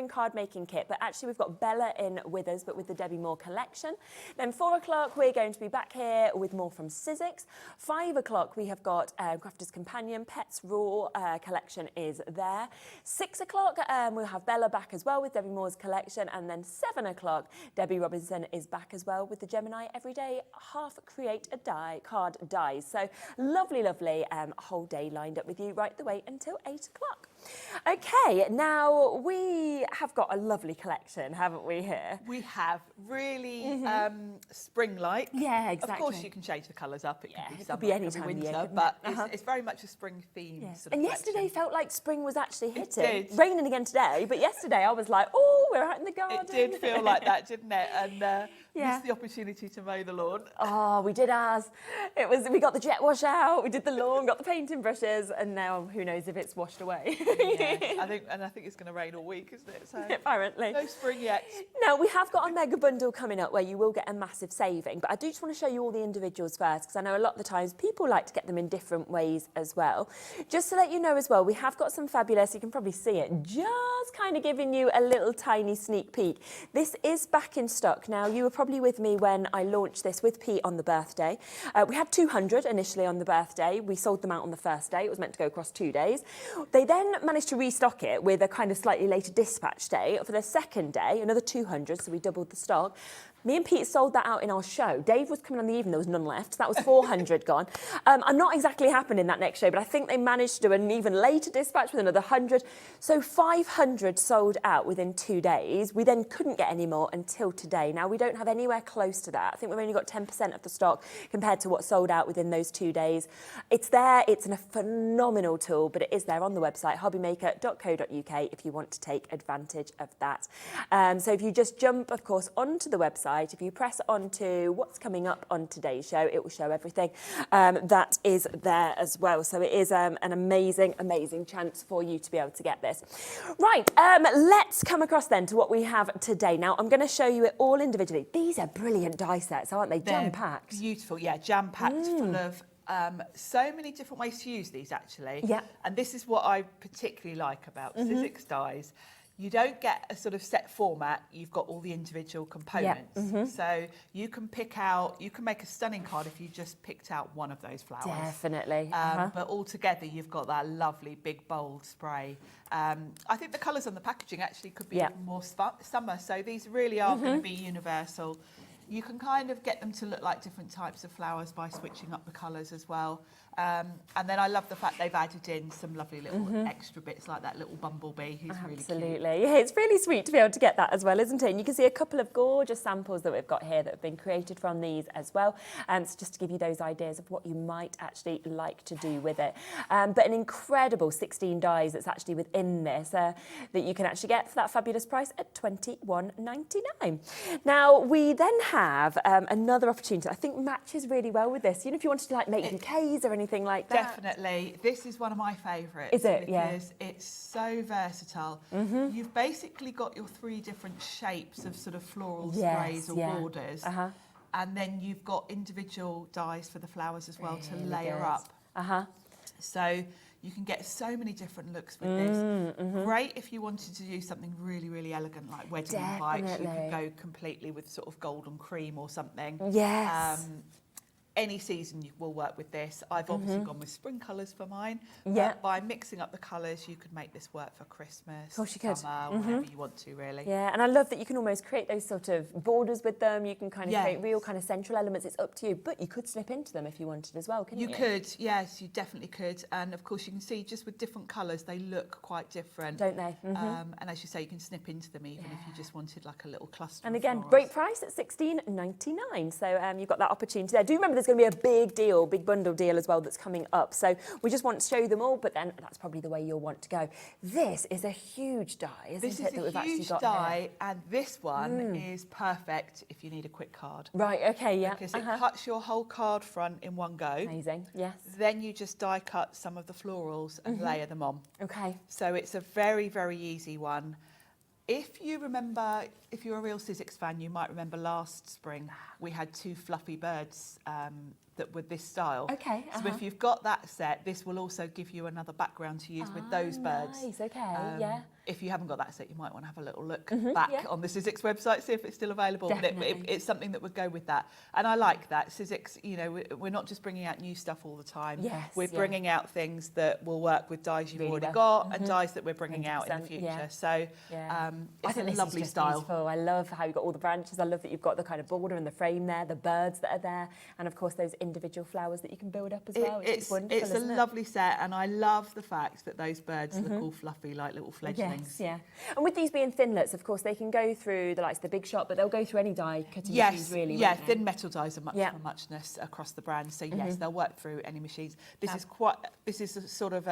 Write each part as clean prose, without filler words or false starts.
Spring card making kit, but actually we've got Bella in with us, but with the Debbi Moore collection. Then 4 o'clock, we're going to be back here with more from Sizzix. 5 o'clock, we have got Crafter's Companion, Pets Raw collection is there. 6 o'clock, we'll have Bella back as well with Debbi Moore's collection. And then 7 o'clock, Debbie Robinson is back as well with the Gemini Everyday Half Create a Die card dies. So lovely, lovely whole day lined up with you right the way until 8 o'clock. Okay, now we have got a lovely collection, haven't we, here? We have really spring-like. Yeah, exactly. Of course, you can change the colours up. It can be summer, be any it can time be of year, winter, but it's very much a spring theme. Yes. Sort of And yesterday collection. felt like spring was actually hitting. It did. Raining again today, but yesterday I was like, oh, we're out in the garden. It did feel like that, didn't it? And missed the opportunity to mow the lawn. Oh, we did ours. We got the jet wash out, we did the lawn, got the painting brushes, and now who knows if it's washed away. Yeah, I think it's going to rain all week, isn't it? So apparently. no spring yet. Now, we have got a mega bundle coming up where you will get a massive saving, but I do just want to show you all the individuals first, because I know a lot of the times people like to get them in different ways as well. Just to let you know as well, we have got some fabulous, you can probably see it, just kind of giving you a little tiny sneak peek. This is back in stock. Now, you were probably with me when I launched this with Pete on the birthday. We had 200 initially on the birthday. We sold them out on the first day. It was meant to go across 2 days. They then managed to restock it with a kind of slightly later dispatch date. For the second day, another 200, so we doubled the stock. Me and Pete sold that out in our show. Dave was coming on the evening, there was none left. So that was 400 gone. I'm not exactly happening in that next show, but I think they managed to do an even later dispatch with another 100. So 500 sold out within 2 days. We then couldn't get any more until today. Now, we don't have anywhere close to that. I think we've only got 10% of the stock compared to what sold out within those 2 days. It's there, it's a phenomenal tool, but it is there on the website, hobbymaker.co.uk, if you want to take advantage of that. So if you just jump, of course, onto the website, if you press onto what's coming up on today's show, it will show everything that is there as well. So it is an amazing, amazing chance for you to be able to get this. Right, let's come across then to what we have today. Now, I'm going to show you it all individually. These are brilliant die sets, aren't they? Jam-packed. Beautiful, yeah, jam-packed, full of so many different ways to use these, actually. Yeah. And this is what I particularly like about Sizzix dies. You don't get a sort of set format, you've got all the individual components. So you can pick out, you can make a stunning card if you just picked out one of those flowers. Definitely. But all together you've got that lovely big bold spray. I think the colours on the packaging actually could be even more summer, so these really are going to be universal. You can kind of get them to look like different types of flowers by switching up the colours as well. And then I love the fact they've added in some lovely little extra bits like that little bumblebee who's really cute. Absolutely. Yeah, it's really sweet to be able to get that as well, isn't it? And you can see a couple of gorgeous samples that we've got here that have been created from these as well. So just to give you those ideas of what you might actually like to do with it. But an incredible 16 dies that's actually within this that you can actually get for that fabulous price at £21.99. Now, we then have another opportunity I think matches really well with this. You know, if you wanted to like make bouquets or anything like that. Definitely. This is one of my favourites. Is it? Because it's so versatile. You've basically got your 3 different shapes of sort of floral sprays or borders. And then you've got individual dies for the flowers as well to layer up. So you can get so many different looks with this. Great if you wanted to do something really, really elegant like wedding invites. You could go completely with sort of golden cream or something. Yes. Any season you will work with this. I've obviously gone with spring colours for mine. Yeah. By mixing up the colours, you could make this work for Christmas, Of course you could. summer, whatever you want to, really. Yeah, and I love that you can almost create those sort of borders with them. You can kind of create real kind of central elements. It's up to you, but you could slip into them if you wanted as well, couldn't you? You could, yes, you definitely could. And of course, you can see just with different colours, they look quite different. Don't they? And as you say, you can snip into them even if you just wanted like a little cluster. And again, florals. great price at £16.99. So you've got that opportunity there. Do remember there's going to be a big deal, big bundle deal as well that's coming up. So we just want to show them all, but then that's probably the way you'll want to go. This is a huge die, isn't this it? This that is we've a actually huge got die, here. and this one is perfect if you need a quick card. Right, okay, yeah. Because it cuts your whole card front in one go. Amazing, yes. Then you just die cut some of the florals and layer them on. Okay. So it's a very, very easy one. If you remember, if you're a real Sizzix fan, you might remember last spring we had 2 fluffy birds that were this style. Okay. So if you've got that set, this will also give you another background to use with those birds. Nice, okay, yeah. if you haven't got that set, you might want to have a little look back on the Sizzix website, see if it's still available. Definitely. But it's something that would go with that. And I like that. Sizzix, you know, we're not just bringing out new stuff all the time. Yes, we're bringing out things that will work with dyes you've already got and dyes that we're bringing out in the future. So it's a lovely style. Beautiful. I love how you've got all the branches. I love that you've got the kind of border and the frame there, the birds that are there, and of course those individual flowers that you can build up as well, which is wonderful. It's a lovely set, and I love the fact that those birds look all fluffy like little fledglings. Yes, and with these being Thinlits, of course, they can go through the likes of the big shop, but they'll go through any die cutting machines, really. Yeah, thin metal dies are much for muchness across the brand. So yes, they'll work through any machines. This is a sort of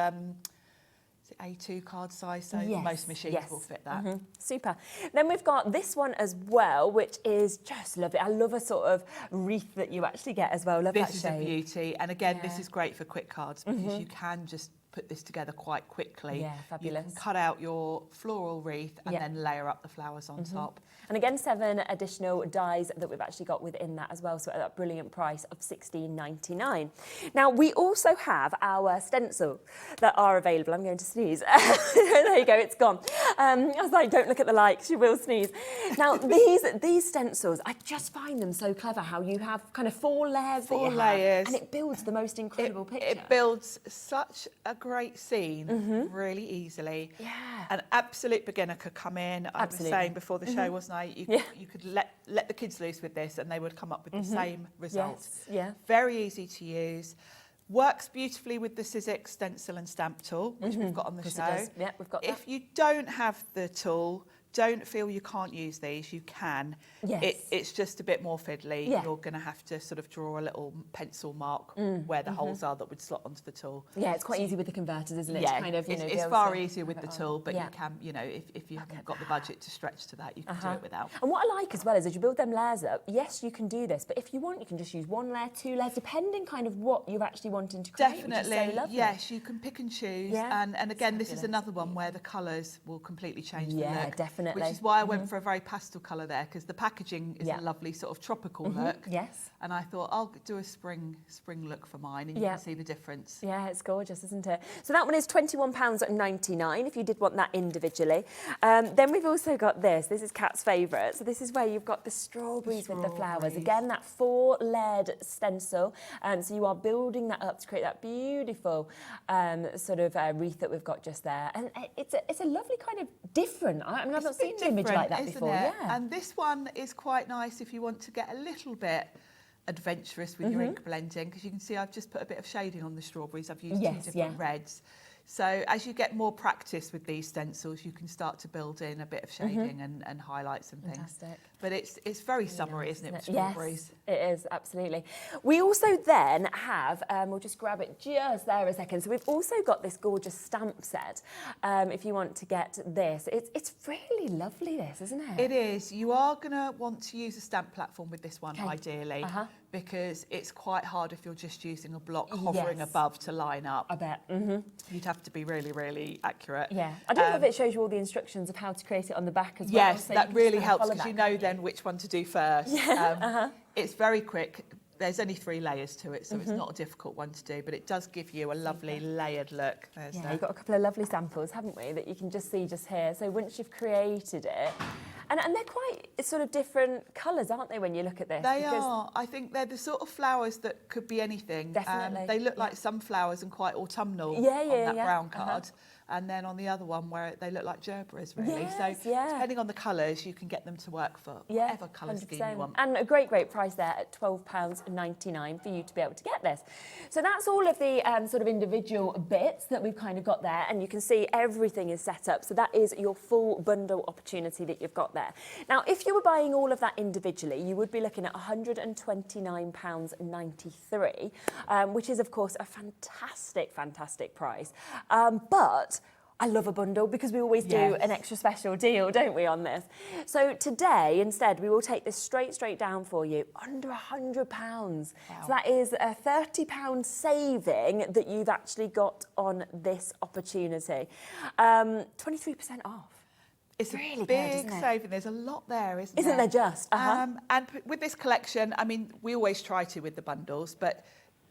A2 card size, so most machines will fit that. Super. Then we've got this one as well, which is just lovely. I love a sort of wreath that you actually get as well. Love that shape. This is a beauty, and again, this is great for quick cards because you can just put this together quite quickly. Yeah, fabulous. You can cut out your floral wreath and then layer up the flowers on top. And again, 7 additional dies that we've actually got within that as well, so at that brilliant price of $16.99. Now, we also have our stencils that are available. I'm going to sneeze. There you go, it's gone. I was like, don't look at the light, she will sneeze. Now, these stencils, I just find them so clever, how you have kind of 4 layers. 4 layers. And it builds the most incredible picture. It builds such a great scene really easily. Yeah. An absolute beginner could come in. I was saying before the show, wasn't I? You could let the kids loose with this and they would come up with the same result. Yes. Very easy to use. Works beautifully with the Sizzix stencil and stamp tool, which we've got on the show. Yeah, we've got that. If you don't have the tool, don't feel you can't use these, you can. Yes. It's just a bit more fiddly. Yeah. You're going to have to sort of draw a little pencil mark where the holes are that would slot onto the tool. Yeah, it's quite easy with the converters, isn't it? Yeah, to kind of, it's far easier with the tool, but you can, you know, if you haven't got the budget to stretch to that, you can do it without. And what I like as well is as you build them layers up, yes, you can do this, but if you want, you can just use 1 layer, 2 layers, depending kind of what you're actually wanting to create. Definitely, which is so lovely. yes, you can pick and choose. And again, this is another one where the colours will completely change the look. Yeah, definitely. Which is why I went for a very pastel colour there, because the packaging is a lovely sort of tropical look. Yes. And I thought I'll do a spring look for mine, and you can see the difference. Yeah, it's gorgeous, isn't it? So that one is £21.99 if you did want that individually. Then we've also got this. This is Kat's favourite. So this is where you've got the strawberries with the flowers. Again, that 4 layered stencil. So you are building that up to create that beautiful sort of wreath that we've got just there. And it's a lovely kind of different. I mean, I've not seen an image like that before. Yeah. And this one is quite nice if you want to get a little bit adventurous with your ink blending, because you can see I've just put a bit of shading on the strawberries. I've used 2 different reds. So as you get more practice with these stencils, you can start to build in a bit of shading and highlights and things. Fantastic. But it's very summery, isn't it, with strawberries? Yes, it is, absolutely. We also then have, we'll just grab it just there a second. So we've also got this gorgeous stamp set. If you want to get this, it's really lovely, this, isn't it? It is. You are going to want to use a stamp platform with this one, ideally, because it's quite hard if you're just using a block hovering above to line up. I bet. You'd have to be really, really accurate. Yeah. I don't know if it shows you all the instructions of how to create it on the back as well. Yes, so that really helps, because you know then which one to do first. It's very quick. There's only 3 layers to it, so it's not a difficult one to do, but it does give you a lovely layered look. You've got a couple of lovely samples, haven't we, that you can just see just here. So once you've created it, and they're quite sort of different colours, aren't they, when you look at this? They are. I think they're the sort of flowers that could be anything. Definitely. They look like sunflowers and quite autumnal on that brown card. And then on the other one where they look like gerberas, really. Yes, so depending on the colours, you can get them to work for whatever colour scheme you want. And a great price there at £12.99 for you to be able to get this. So that's all of the sort of individual bits that we've kind of got there, and you can see everything is set up. So that is your full bundle opportunity that you've got there. Now, if you were buying all of that individually, you would be looking at £129.93, which is, of course, a fantastic, fantastic price. But I love a bundle, because we always do an extra special deal, don't we, on this? So today, instead, we will take this straight down for you, under £100. Wow. So that is a £30 saving that you've actually got on this opportunity. 23% off. It's really a big good, isn't it? saving. There's a lot there, isn't there just? And with this collection, I mean, we always try to with the bundles, but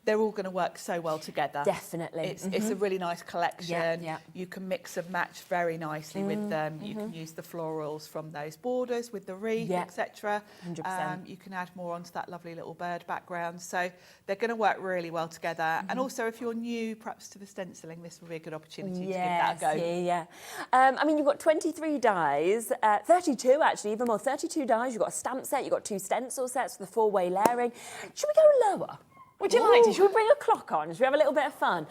they're all going to work so well together. Definitely. It's a really nice collection. Yeah. You can mix and match very nicely with them. You can use the florals from those borders with the wreath, etc. 100%. You can add more onto that lovely little bird background. So they're going to work really well together. And also, if you're new perhaps to the stenciling, this will be a good opportunity to give that a go. Yeah. I mean, you've got 23 dies, 32 actually, even more, 32 dies. You've got a stamp set, you've got 2 stencil sets with the 4-way layering. Should we go lower? Would you like to? Should we bring a clock on? Should we have a little bit of fun?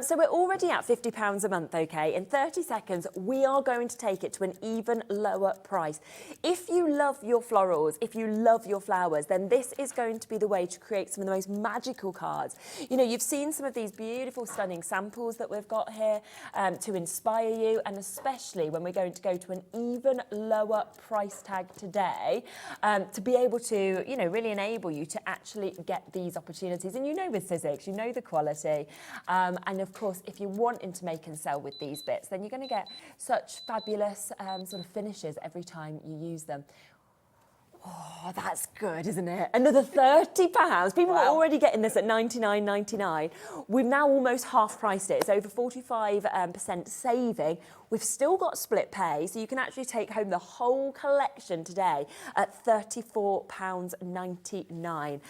So we're already at £50 a month, okay? In 30 seconds, we are going to take it to an even lower price. If you love your florals, if you love your flowers, then this is going to be the way to create some of the most magical cards. You know, you've seen some of these beautiful, stunning samples that we've got here to inspire you, and especially when we're going to go to an even lower price tag today, to be able to, you know, really enable you to actually get these opportunities. And you know with Sizzix, you know the quality. And of course, if you're wanting to make and sell with these bits, then you're going to get such fabulous sort of finishes every time you use them. Oh, that's good, isn't it? Another £30. People are already getting this at $99.99. We've now almost half priced it. It's over 45% saving. We've still got split pay, so you can actually take home the whole collection today at £34.99.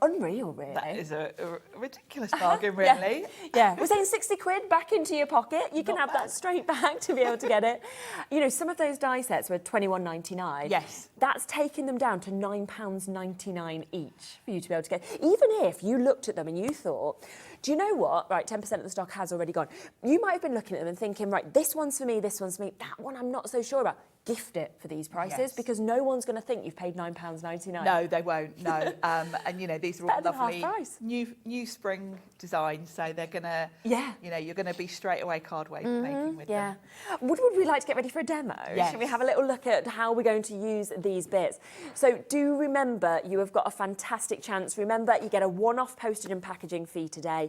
Unreal, really. That is a ridiculous bargain, really. Yeah, we're saying 60 quid back into your pocket. You can have that straight back to be able to get it. You know, some of those die sets were £21.99. Yes. That's taking them down to £9.99 each for you to be able to get. Even if you looked at them and you thought, do you know what? Right, 10% of the stock has already gone. You might have been looking at them and thinking, right, this one's for me, this one's for me. That one I'm not so sure about. Gift it for these prices because no one's going to think you've paid £9.99. No, they won't. No, and you know these are all lovely new spring designs, so they're gonna. Yeah. You know, you're going to be straight away card making with them. Would we like to get ready for a demo? Yes. Should we have a little look at how we're going to use these bits? So do remember, you have got a fantastic chance. Remember, you get a one-off postage and packaging fee today.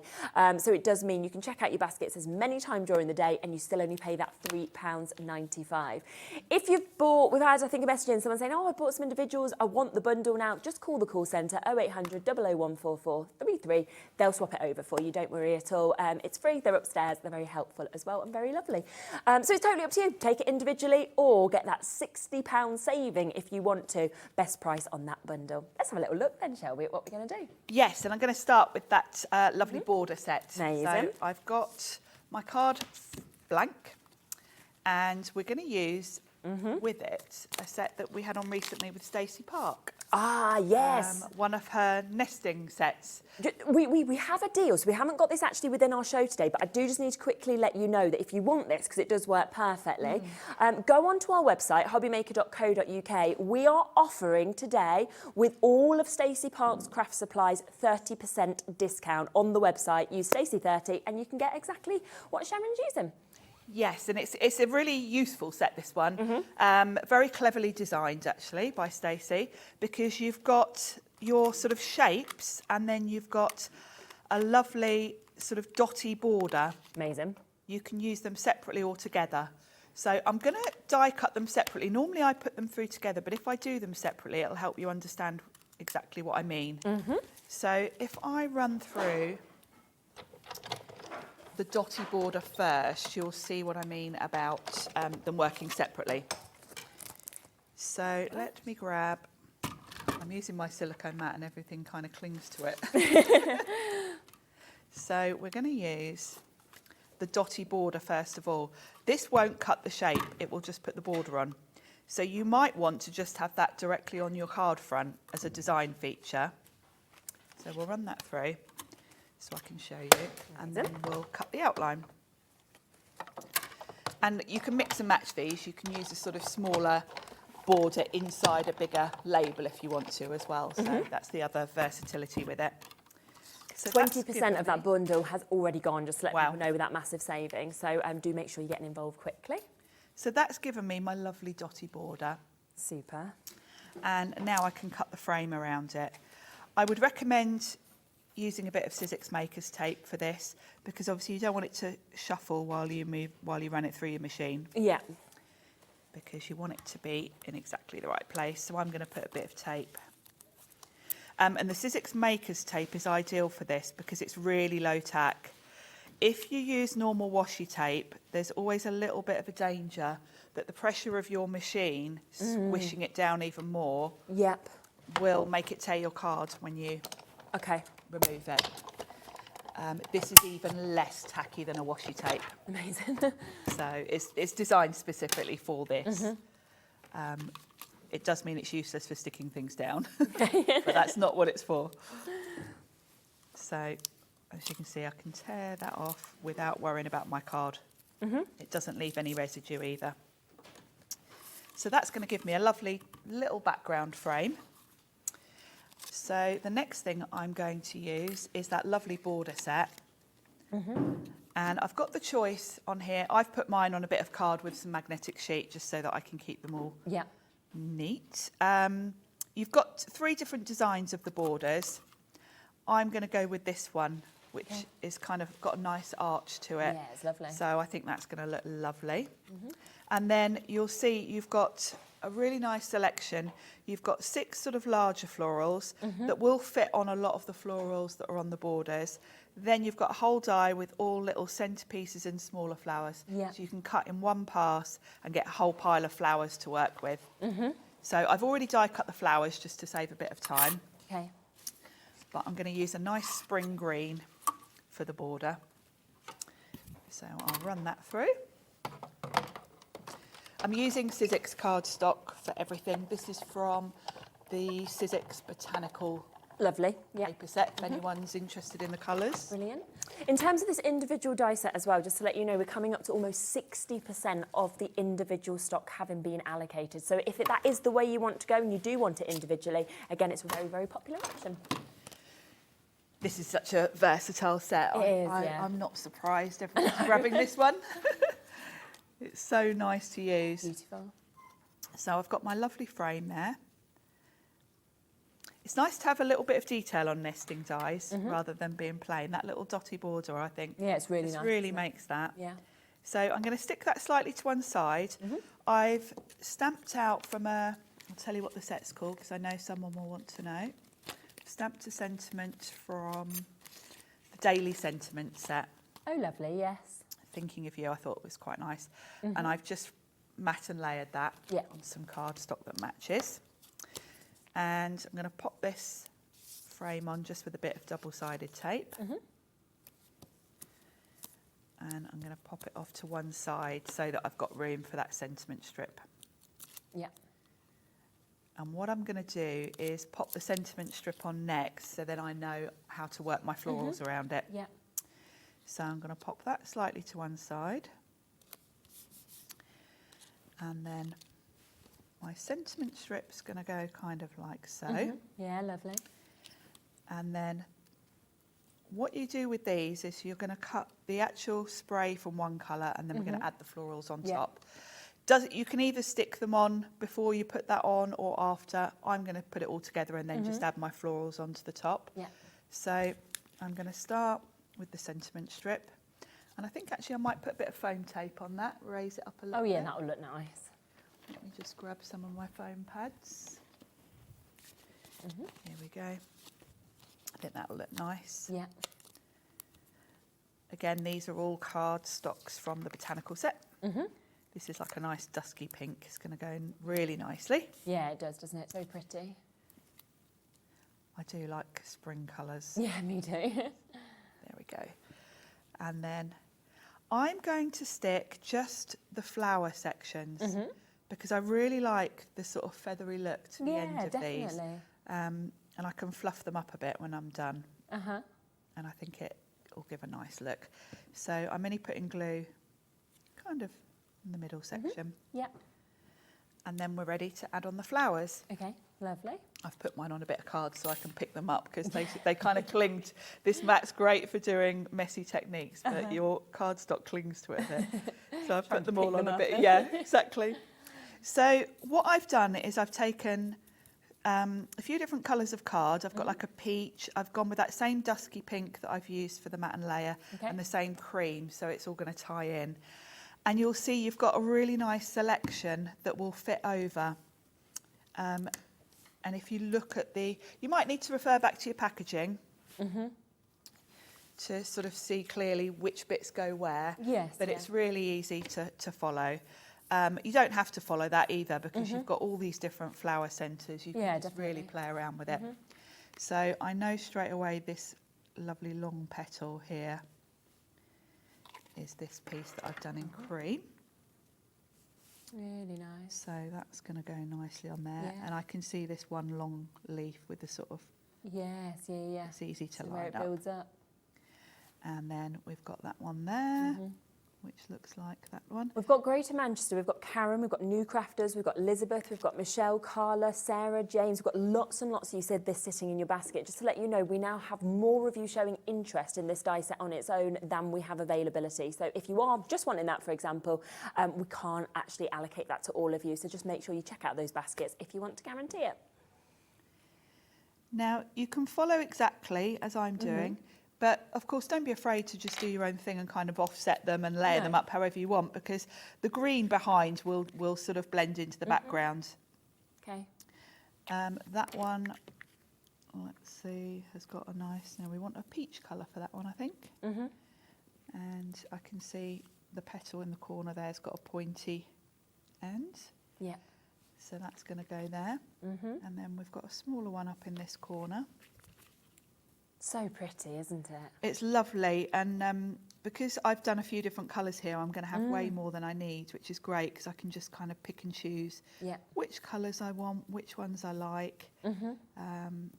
So it does mean you can check out your baskets as many times during the day, and you still only pay that £3.95. If you've bought, we've had, I think, a message in, someone saying, oh, I bought some individuals, I want the bundle now. Just call the call centre, 0800 001 4433. They'll swap it over for you, don't worry at all. It's free, they're upstairs, they're very helpful as well and very lovely. So it's totally up to you. Take it individually or get that £60 saving if you want to. Best price on that bundle. Let's have a little look then, shall we, at what we're going to do? Yes, and I'm going to start with that lovely border set. Amazing. So I've got my card blank, and we're going to use with it a set that we had on recently with Stacey Park. Ah, yes. One of her nesting sets. We have a deal, so we haven't got this actually within our show today, but I do just need to quickly let you know that if you want this, because it does work perfectly, go onto our website, hobbymaker.co.uk. We are offering today, with all of Stacey Park's craft supplies, 30% discount on the website. Use Stacey30 and you can get exactly what Sharon's using. Yes, and it's a really useful set, this one. Very cleverly designed, actually, by Stacey, because you've got your sort of shapes and then you've got a lovely sort of dotty border. Amazing. You can use them separately or together. So I'm going to die cut them separately. Normally I put them through together, but if I do them separately, it'll help you understand exactly what I mean. So if I run through the dotty border first, you'll see what I mean about them working separately. So let me grab, I'm using my silicone mat and everything kind of clings to it. So we're going to use the dotty border first of all. This won't cut the shape, it will just put the border on. So you might want to just have that directly on your card front as a design feature. So we'll run that through so I can show you, and then we'll cut the outline. And you can mix and match these. You can use a sort of smaller border inside a bigger label if you want to as well. So that's the other versatility with it. So 20% of that bundle has already gone, just to let people know, with that massive saving. So do make sure you're getting involved quickly. So that's given me my lovely dotty border. Super. And now I can cut the frame around it. I would recommend using a bit of Sizzix Maker's tape for this, because obviously you don't want it to shuffle while you run it through your machine. Yeah. Because you want it to be in exactly the right place. So I'm going to put a bit of tape. And the Sizzix Maker's tape is ideal for this because it's really low tack. If you use normal washi tape, there's always a little bit of a danger that the pressure of your machine, squishing it down even more, will make it tear your card when you remove it. This is even less tacky than a washi tape. Amazing. So it's designed specifically for this. It does mean it's useless for sticking things down, but that's not what it's for. So as you can see, I can tear that off without worrying about my card. It doesn't leave any residue either. So that's going to give me a lovely little background frame. So the next thing I'm going to use is that lovely border set. And I've got the choice on here. I've put mine on a bit of card with some magnetic sheet just so that I can keep them all neat. You've got 3 different designs of the borders. I'm going to go with this one, which is kind of got a nice arch to it. Yeah, it's lovely. So I think that's going to look lovely. And then you'll see you've got a really nice selection. You've got 6 sort of larger florals that will fit on a lot of the florals that are on the borders. Then you've got a whole die with all little centerpieces and smaller flowers. So you can cut in one pass and get a whole pile of flowers to work with. So I've already die cut the flowers just to save a bit of time. But I'm going to use a nice spring green for the border. So I'll run that through. I'm using Sizzix cardstock for everything. This is from the Sizzix Botanical paper set, if anyone's interested in the colours. Brilliant. In terms of this individual die set as well, just to let you know, we're coming up to almost 60% of the individual stock having been allocated. So if that is the way you want to go and you do want it individually, again, it's a very, very popular option. This is such a versatile set. I'm not surprised everyone's grabbing this one. It's so nice to use. Beautiful. So I've got my lovely frame there. It's nice to have a little bit of detail on nesting dies rather than being plain. That little dotty border, I think. Yeah, it's really nice. Really makes that. Yeah. So I'm going to stick that slightly to one side. I've stamped out from I'll tell you what the set's called because I know someone will want to know. Stamped a sentiment from the Daily Sentiment set. Oh, lovely, yes. Thinking of You, I thought was quite nice. And I've just matte and layered that on some cardstock that matches. And I'm going to pop this frame on just with a bit of double-sided tape. And I'm going to pop it off to one side so that I've got room for that sentiment strip. And what I'm going to do is pop the sentiment strip on next so then I know how to work my florals around it. So I'm going to pop that slightly to one side. And then my sentiment strip's going to go kind of like so. Yeah, lovely. And then what you do with these is you're going to cut the actual spray from one colour and then we're going to add the florals on top. You can either stick them on before you put that on or after. I'm going to put it all together and then just add my florals onto the top. So I'm going to start with the sentiment strip. And I think actually I might put a bit of foam tape on that, raise it up a little bit. Oh yeah, that will look nice. Let me just grab some of my foam pads. Here we go. I think that will look nice. Again, these are all card stocks from the Botanical set. This is like a nice dusky pink. It's going to go in really nicely. Yeah, it does, doesn't it? It's very pretty. I do like spring colours. Yeah, me too. There we go. And then I'm going to stick just the flower sections because I really like the sort of feathery look to the end of these. And I can fluff them up a bit when I'm done. And I think it will give a nice look. So I'm only putting glue kind of in the middle section. And then we're ready to add on the flowers. Okay, lovely. I've put mine on a bit of card so I can pick them up because they kind of cling. This mat's great for doing messy techniques, but your cardstock clings to it a bit. So I've put them all on a bit. Yeah, exactly. So what I've done is I've taken a few different colours of card. I've got like a peach. I've gone with that same dusky pink that I've used for the matte and layer and the same cream, so it's all going to tie in. And you'll see you've got a really nice selection that will fit over And if you look at you might need to refer back to your packaging to sort of see clearly which bits go where. Yes. But it's really easy to follow. You don't have to follow that either because you've got all these different flower centres. You can just really play around with it. So I know straight away this lovely long petal here is this piece that I've done in cream. Really nice. So that's going to go nicely on there. And I can see this one long leaf with the sort of... Yes, It's easy to line where it up. builds up. And then we've got that one there, which looks like that one. We've got Greater Manchester, we've got Karen, we've got New Crafters, we've got Elizabeth, we've got Michelle, Carla, Sarah, James. We've got lots and lots. You said this sitting in your basket. Just to let you know, we now have more of you showing interest in this die set on its own than we have availability. So if you are just wanting that, for example, we can't actually allocate that to all of you. So just make sure you check out those baskets if you want to guarantee it. Now, you can follow exactly as I'm doing. But of course, don't be afraid to just do your own thing and kind of offset them and layer them up however you want, because the green behind will sort of blend into the background. Okay. That one, let's see, has got a nice, now we want a peach colour for that one, I think. And I can see the petal in the corner there's got a pointy end. Yeah. So that's going to go there. And then we've got a smaller one up in this corner. So pretty, isn't it? It's lovely, and because I've done a few different colours here, I'm going to have way more than I need, which is great because I can just kind of pick and choose which colours I want, which ones I like. I'm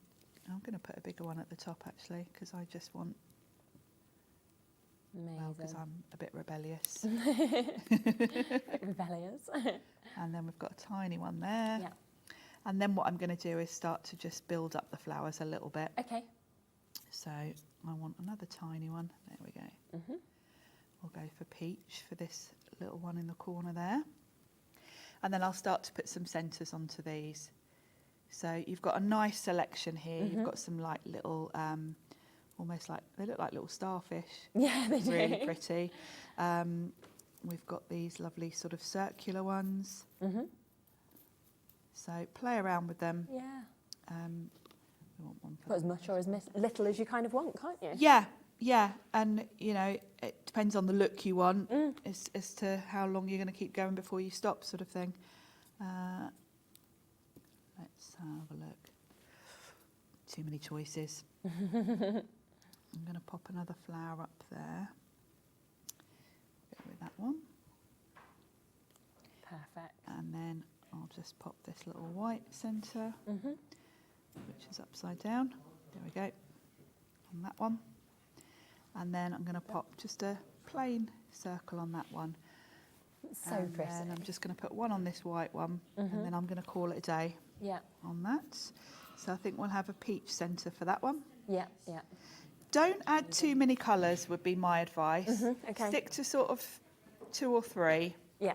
going to put a bigger one at the top actually because I just want, well, because I'm a bit rebellious. Rebellious. And then we've got a tiny one there. And then what I'm going to do is start to just build up the flowers a little bit. Okay. So I want another tiny one. There we go. We'll go for peach for this little one in the corner there. And then I'll start to put some centres onto these. So you've got a nice selection here. You've got some like little, almost like, they look like little starfish. Yeah, they do. Really pretty. We've got these lovely sort of circular ones. So play around with them. Yeah. We want one for Put as much or as little as you kind of want, can't you? Yeah, yeah. And, you know, it depends on the look you want as to how long you're going to keep going before you stop, sort of thing. Let's have a look. Too many choices. I'm going to pop another flower up there. Go with that one. Perfect. And then I'll just pop this little white centre, which is upside down. There we go. On that one. And then I'm going to pop just a plain circle on that one. So pretty. And I'm just going to put one on this white one, and then I'm going to call it a day on that. So I think we'll have a peach centre for that one. Yeah, yeah. Don't add too many colours would be my advice. Okay. Stick to sort of 2 or 3. Yeah.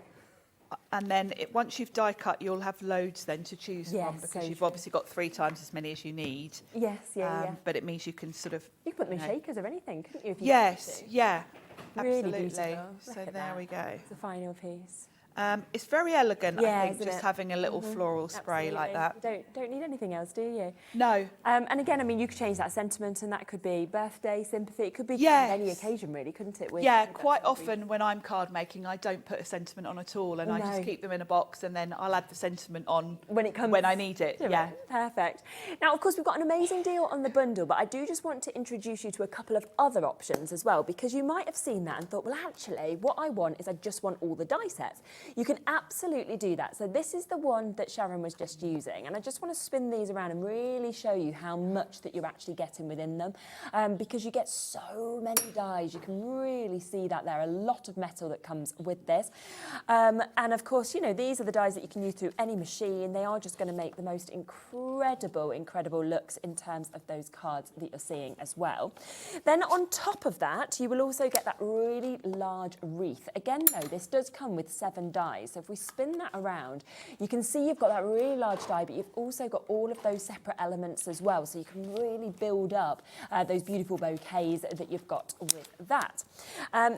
And then once you've die cut, you'll have loads then to choose from because so you've true. obviously got 3 times as many as you need. Yes, yeah. But it means you can sort of... You could put them in shakers or anything, couldn't you? If you Yes, wanted to? yeah, Really absolutely. beautiful. So Look at there that. we go. It's a final piece. It's very elegant, Yeah, I think, isn't just it? having a little floral spray like that. Don't need anything else, do you? No. And again, I mean, you could change that sentiment, and that could be birthday, sympathy. It could be Yes. any occasion, really, couldn't it? Yeah, quite often when I'm card making, I don't put a sentiment on at all, and I No. just keep them in a box, and then I'll add the sentiment on When it comes when I need it. to Yeah. it. Perfect. Now, of course, we've got an amazing deal on the bundle, but I do just want to introduce you to a couple of other options as well, because you might have seen that and thought, well, actually, what I want is I just want all the die sets. You can absolutely do that. So this is the one that Sharon was just using, and I just want to spin these around and really show you how much that you're actually getting within them, because you get so many dies. You can really see that there are a lot of metal that comes with this, and of course, you know, these are the dies that you can use through any machine. They are just going to make the most incredible looks in terms of those cards that you're seeing as well. Then on top of that, you will also get that really large wreath. Again, though, this does come with 7 dies. So if we spin that around, you can see you've got that really large die, but you've also got all of those separate elements as well. So you can really build up those beautiful bouquets that you've got with that.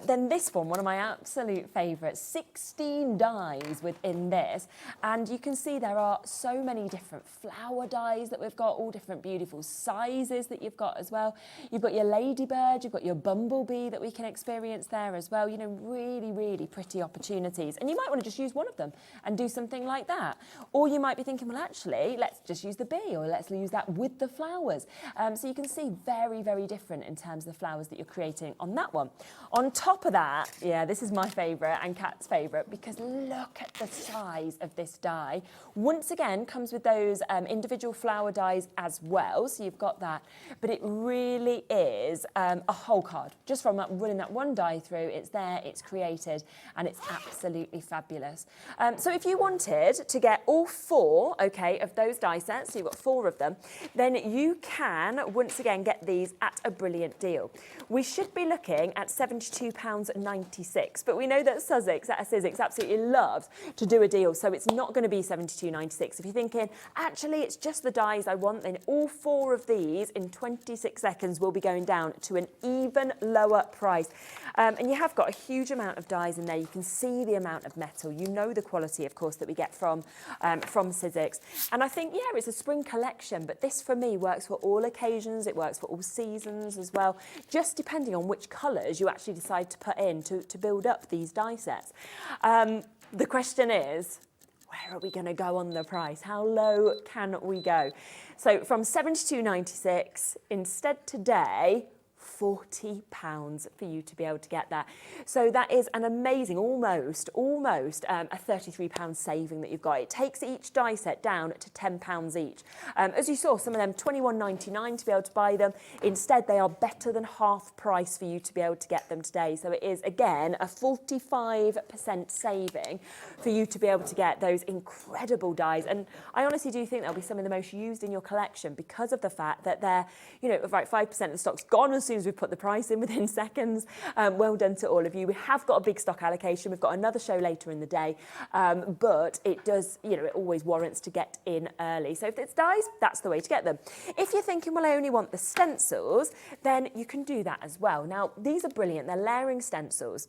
Then this one of my absolute favourites, 16 dies within this. And you can see there are so many different flower dies that we've got, all different beautiful sizes that you've got as well. You've got your ladybird, you've got your bumblebee that we can experience there as well. You know, really, really pretty opportunities. And you might want to just use one of them and do something like that. Or you might be thinking, well, actually, let's just use the bee, or let's use that with the flowers. So you can see very, very different in terms of the flowers that you're creating on that one. On top of that, yeah, this is my favourite and Kat's favourite, because look at the size of this die. Once again, comes with those individual flower dies as well, so you've got that. But it really is a whole card. Just from running that one die through, it's there, it's created, and it's absolutely fabulous. So if you wanted to get all 4, okay, of those die sets, so you've got 4 of them, then you can, once again, get these at a brilliant deal. We should be looking at £72.96, but we know that Sizzix absolutely loves to do a deal, so it's not going to be £72.96. If you're thinking, actually, it's just the dies I want, then all 4 of these in 26 seconds will be going down to an even lower price. And you have got a huge amount of dies in there. You can see the amount of metal. You know the quality, of course, that we get from Sizzix. And I think, yeah, it's a spring collection, but this for me works for all occasions. It works for all seasons as well, just depending on which colours you actually decide to put in to build up these die sets. The question is, where are we going to go on the price? How low can we go? So from £72.96, instead today, £40 for you to be able to get that. So that is an amazing, almost a £33 saving that you've got. It takes each die set down to £10 each. As you saw, some of them £21.99 to be able to buy them. Instead, they are better than half price for you to be able to get them today. So it is, again, a 45% saving for you to be able to get those incredible dies. And I honestly do think they'll be some of the most used in your collection because of the fact that they're, you know, about 5% of the stock's gone as soon as we put the price in within seconds. Well done to all of you. We have got a big stock allocation. We've got another show later in the day, but it does, you know, it always warrants to get in early. So if it's dies, that's the way to get them. If you're thinking, well, I only want the stencils, then you can do that as well. Now, these are brilliant. They're layering stencils.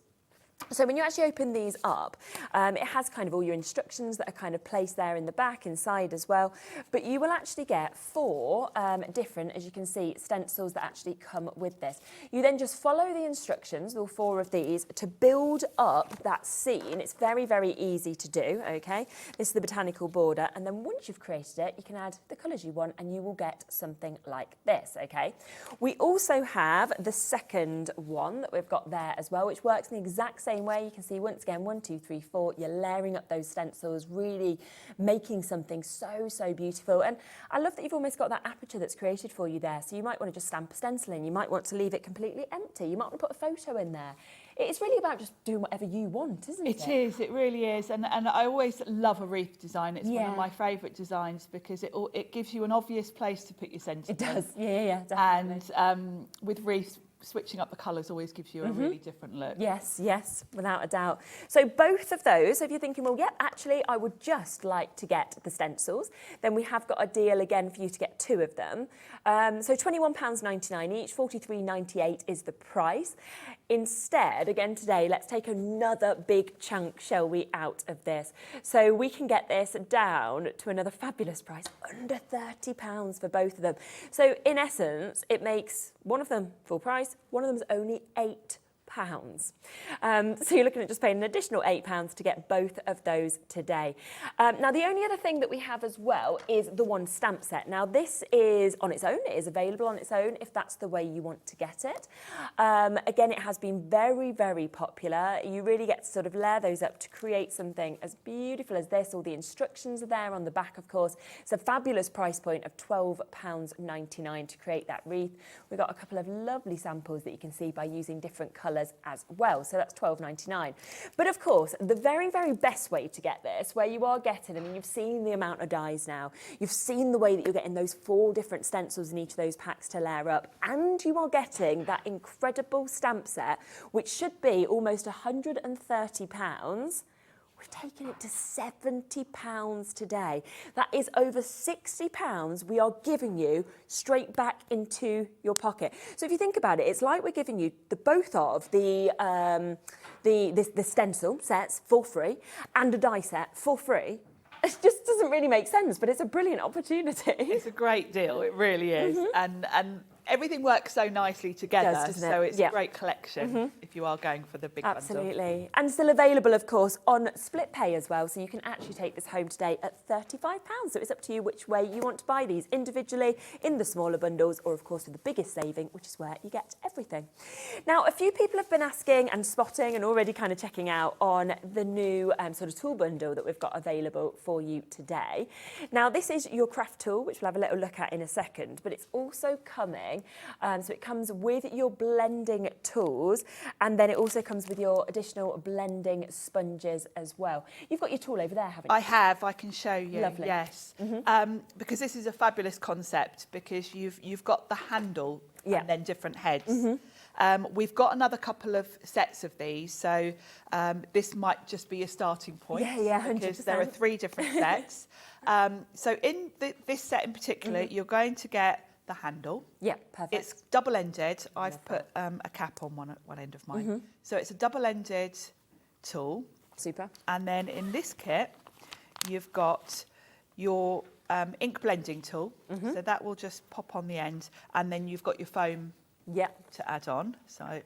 So when you actually open these up, it has kind of all your instructions that are kind of placed there in the back, inside as well. But you will actually get 4 different, as you can see, stencils that actually come with this. You then just follow the instructions, all 4 of these, to build up that scene. It's very, very easy to do, okay? This is the botanical border. And then once you've created it, you can add the colours you want and you will get something like this, okay? We also have the second one that we've got there as well, which works in the exact same way. You can see once again 1, 2, 3, 4. You're layering up those stencils, really making something so beautiful. And I love that you've almost got that aperture that's created for you there. So you might want to just stamp a stencil in. You might want to leave it completely empty. You might want to put a photo in there. It's really about just doing whatever you want, isn't it? It is, it really is. And I always love a wreath design. It's one of my favourite designs because it gives you an obvious place to put your sentiment. It does, yeah, definitely. And with wreaths, switching up the colours always gives you a really different look. Yes, without a doubt. So both of those, so if you're thinking, well, yep, actually, I would just like to get the stencils, then we have got a deal again for you to get 2 of them. So £21.99 each, £43.98 is the price. Instead, again today, let's take another big chunk, shall we, out of this. So we can get this down to another fabulous price, under £30 for both of them. So in essence, it makes one of them full price, one of them's only £8. So you're looking at just paying an additional £8 to get both of those today. Now, the only other thing that we have as well is the one stamp set. Now, this is on its own. It is available on its own if that's the way you want to get it. Again, it has been very, very popular. You really get to sort of layer those up to create something as beautiful as this. All the instructions are there on the back, of course. It's a fabulous price point of £12.99 to create that wreath. We've got a couple of lovely samples that you can see by using different colours as well, so that's £12.99. But of course, the very, very best way to get this, where you are getting, I mean, you've seen the amount of dies now, you've seen the way that you're getting those 4 different stencils in each of those packs to layer up, and you are getting that incredible stamp set, which should be almost £130. We've taken it to £70 today. That is over £60 we are giving you straight back into your pocket. So if you think about it, it's like we're giving you both of the stencil sets for free and a die set for free. It just doesn't really make sense, but it's a brilliant opportunity. It's a great deal, it really is. And everything works so nicely together, so it's a great collection if you are going for the big bundle. Absolutely. And still available, of course, on split pay as well, so you can actually take this home today at £35. So it's up to you which way you want to buy these, individually, in the smaller bundles, or of course with the biggest saving, which is where you get everything. Now, a few people have been asking and spotting and already kind of checking out on the new sort of tool bundle that we've got available for you today. Now, this is your craft tool, which we'll have a little look at in a second, but it's also coming, so it comes with your blending tools, and then it also comes with your additional blending sponges as well. You've got your tool over there, haven't you? I have, I can show you. Lovely. Yes. Because this is a fabulous concept, because you've got the handle and then different heads. We've got another couple of sets of these, so this might just be a starting point. Yeah, 100%. Because there are 3 different sets. So in this set in particular, you're going to get the handle. Yeah, perfect. It's double-ended. I've put a cap on one end of mine. So it's a double-ended tool. Super. And then in this kit, you've got your ink blending tool. So that will just pop on the end. And then you've got your foam to add on. So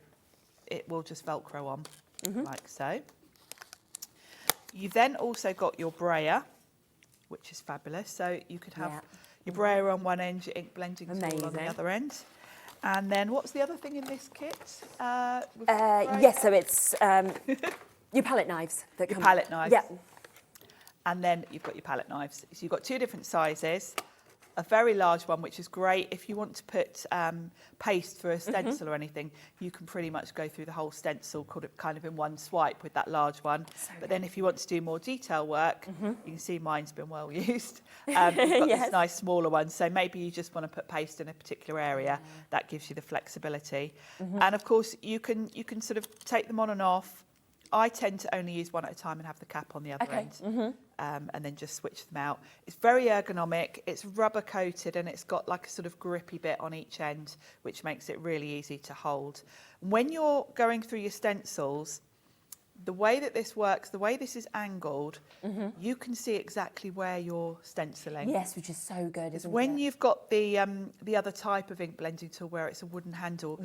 it will just Velcro on like so. You've then also got your brayer, which is fabulous. So you could have your brayer on one end, your ink blending tool on the other end. And then what's the other thing in this kit? Yes, so it's your palette knives. Palette knives. Yeah. And then you've got your palette knives. So you've got 2 different sizes. A very large one, which is great. If you want to put paste for a stencil or anything, you can pretty much go through the whole stencil kind of in one swipe with that large one. But then if you want to do more detail work, you can see mine's been well used. You've got this nice smaller one. So maybe you just want to put paste in a particular area. That gives you the flexibility. And of course, you can sort of take them on and off. I tend to only use one at a time and have the cap on the other end. And then just switch them out. It's very ergonomic, it's rubber coated, and it's got like a sort of grippy bit on each end, which makes it really easy to hold. When you're going through your stencils, the way that this works, the way this is angled, you can see exactly where you're stenciling. Yes, which is so good, isn't it? When you've got the other type of ink blending tool where it's a wooden handle,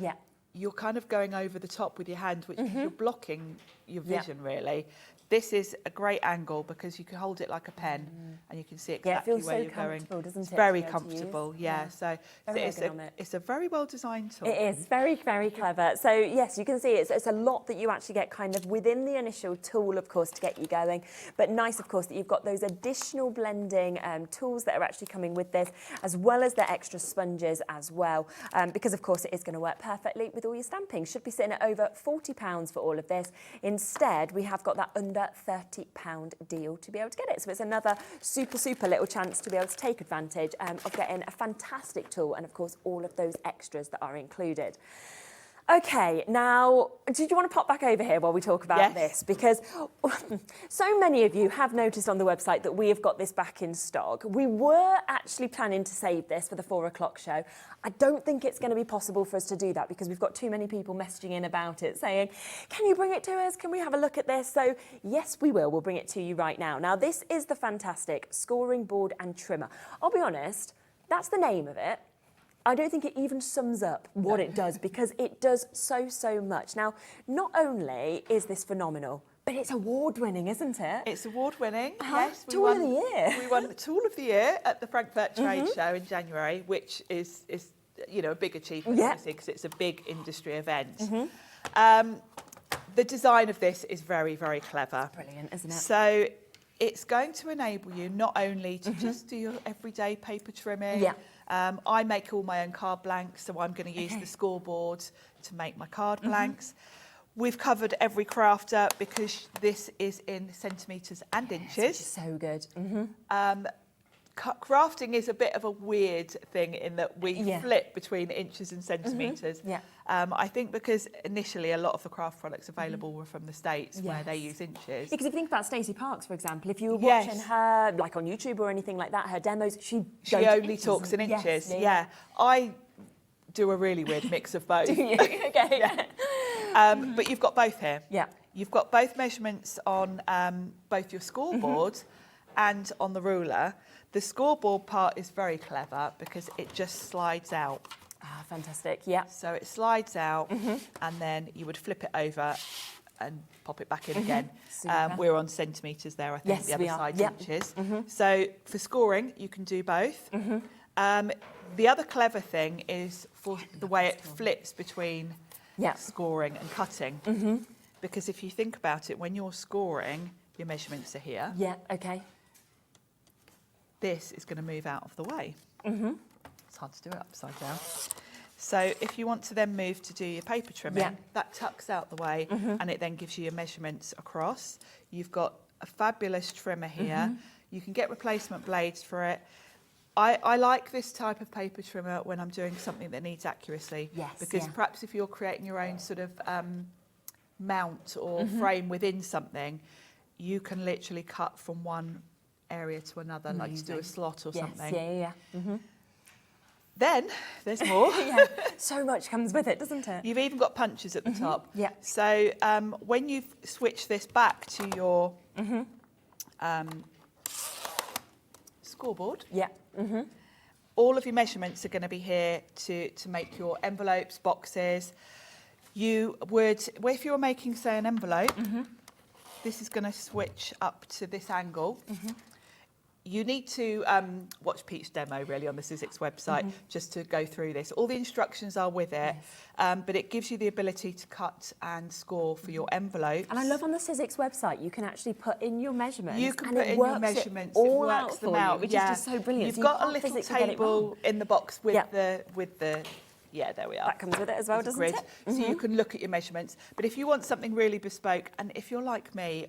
you're kind of going over the top with your hand, which you're blocking your vision really. This is a great angle because you can hold it like a pen and you can see exactly where you're going. It's very comfortable, so it's a very well designed tool. It is very, very clever. So yes, you can see it's a lot that you actually get kind of within the initial tool, of course, to get you going. But nice, of course, that you've got those additional blending tools that are actually coming with this, as well as the extra sponges as well. Because of course it is going to work perfectly with all your stamping. Should be sitting at over £40 for all of this. Instead, we have got that under £30 deal to be able to get it. So it's another super little chance to be able to take advantage of getting a fantastic tool, and of course all of those extras that are included. Okay, now, did you want to pop back over here while we talk about this? Because so many of you have noticed on the website that we have got this back in stock. We were actually planning to save this for the 4 o'clock show. I don't think it's going to be possible for us to do that because we've got too many people messaging in about it saying, can you bring it to us? Can we have a look at this? So yes, we will. We'll bring it to you right now. Now, this is the fantastic scoring board and trimmer. I'll be honest, that's the name of it. I don't think it even sums up what it does, because it does so much. Now, not only is this phenomenal, but it's award-winning, isn't it? It's award-winning, yes. Tool of the year. We won the Tool of the Year at the Frankfurt Trade Show in January, which is a big achievement, obviously, because it's a big industry event. The design of this is very, very clever. Brilliant, isn't it? So it's going to enable you not only to just do your everyday paper trimming. I make all my own card blanks, so I'm going to use the scoreboard to make my card blanks. We've covered every crafter because this is in centimetres and inches. Which is so good. crafting is a bit of a weird thing in that we flip between inches and centimetres. I think because initially a lot of the craft products available were from the States where they use inches. Because if you think about Stacey Parks, for example, if you were watching her, like on YouTube or anything like that, her demos, she only talks in inches. I do a really weird mix of both. Do you? Okay. But you've got both here. Yeah. You've got both measurements on both your scoreboard and on the ruler. The scoreboard part is very clever because it just slides out. Ah, fantastic, yeah. So it slides out and then you would flip it over and pop it back in again. We're on centimetres there, I think, the other side inches. So for scoring, you can do both. The other clever thing is for the way it flips between scoring and cutting. Because if you think about it, when you're scoring, your measurements are here. Yeah, okay. This is going to move out of the way. It's hard to do it upside down. So if you want to then move to do your paper trimming, that tucks out the way and it then gives you your measurements across. You've got a fabulous trimmer here. You can get replacement blades for it. I like this type of paper trimmer when I'm doing something that needs accuracy. Because perhaps if you're creating your own sort of mount or frame within something, you can literally cut from one area to another, like to do a slot or something. Then there's more. So much comes with it, doesn't it? You've even got punches at the top. So when you've switched this back to your scoreboard, all of your measurements are going to be here to make your envelopes, boxes. You would, if you were making, say, an envelope, this is going to switch up to this angle. You need to watch Pete's demo, really, on the Sizzix website, just to go through this. All the instructions are with it, but it gives you the ability to cut and score for your envelopes. And I love on the Sizzix website, you can actually put in your measurements. You can put in your measurements, it works them out, which is just so brilliant. You've got a little table in the box with the yeah, there we are. That comes with it as well, doesn't it? So you can look at your measurements. But if you want something really bespoke, and if you're like me,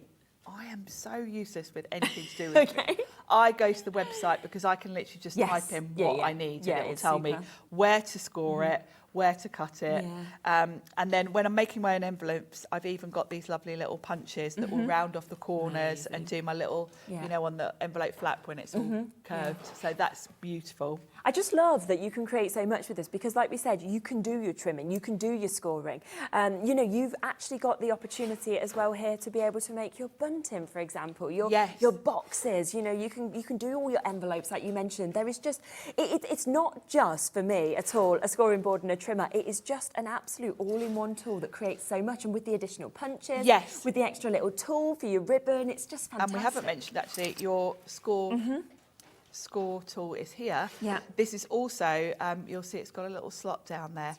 I am so useless with anything to do with it. I go to the website because I can literally just type in what I need and it will tell me where to score it, where to cut it. And then when I'm making my own envelopes, I've even got these lovely little punches that will round off the corners and do my little, you know, on the envelope flap when it's all curved. So that's beautiful. I just love that you can create so much with this because, like we said, you can do your trimming, you can do your scoring. You know, you've actually got the opportunity as well here to be able to make your bunting, for example, your boxes. You know, you can do all your envelopes, like you mentioned. There is just, it's not just for me at all a scoring board and a trimmer. It is just an absolute all-in-one tool that creates so much, and with the additional punches, with the extra little tool for your ribbon, it's just fantastic. And we haven't mentioned actually your score tool is here. This is also, you'll see it's got a little slot down there.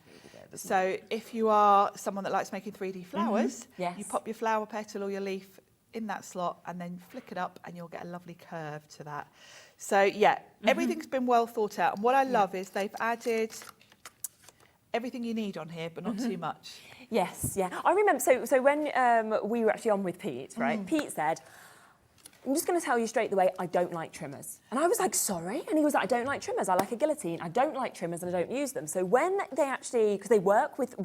So if you are someone that likes making 3D flowers, you pop your flower petal or your leaf in that slot and then flick it up and you'll get a lovely curve to that. So everything's been well thought out. And what I love is they've added everything you need on here, but not too much. I remember, so when we were actually on with Pete, right, Pete said, I'm just going to tell you straight away, I don't like trimmers. And I was like, sorry? And he was like, I don't like trimmers. I like a guillotine. I don't like trimmers and I don't use them. So when they actually, because they work with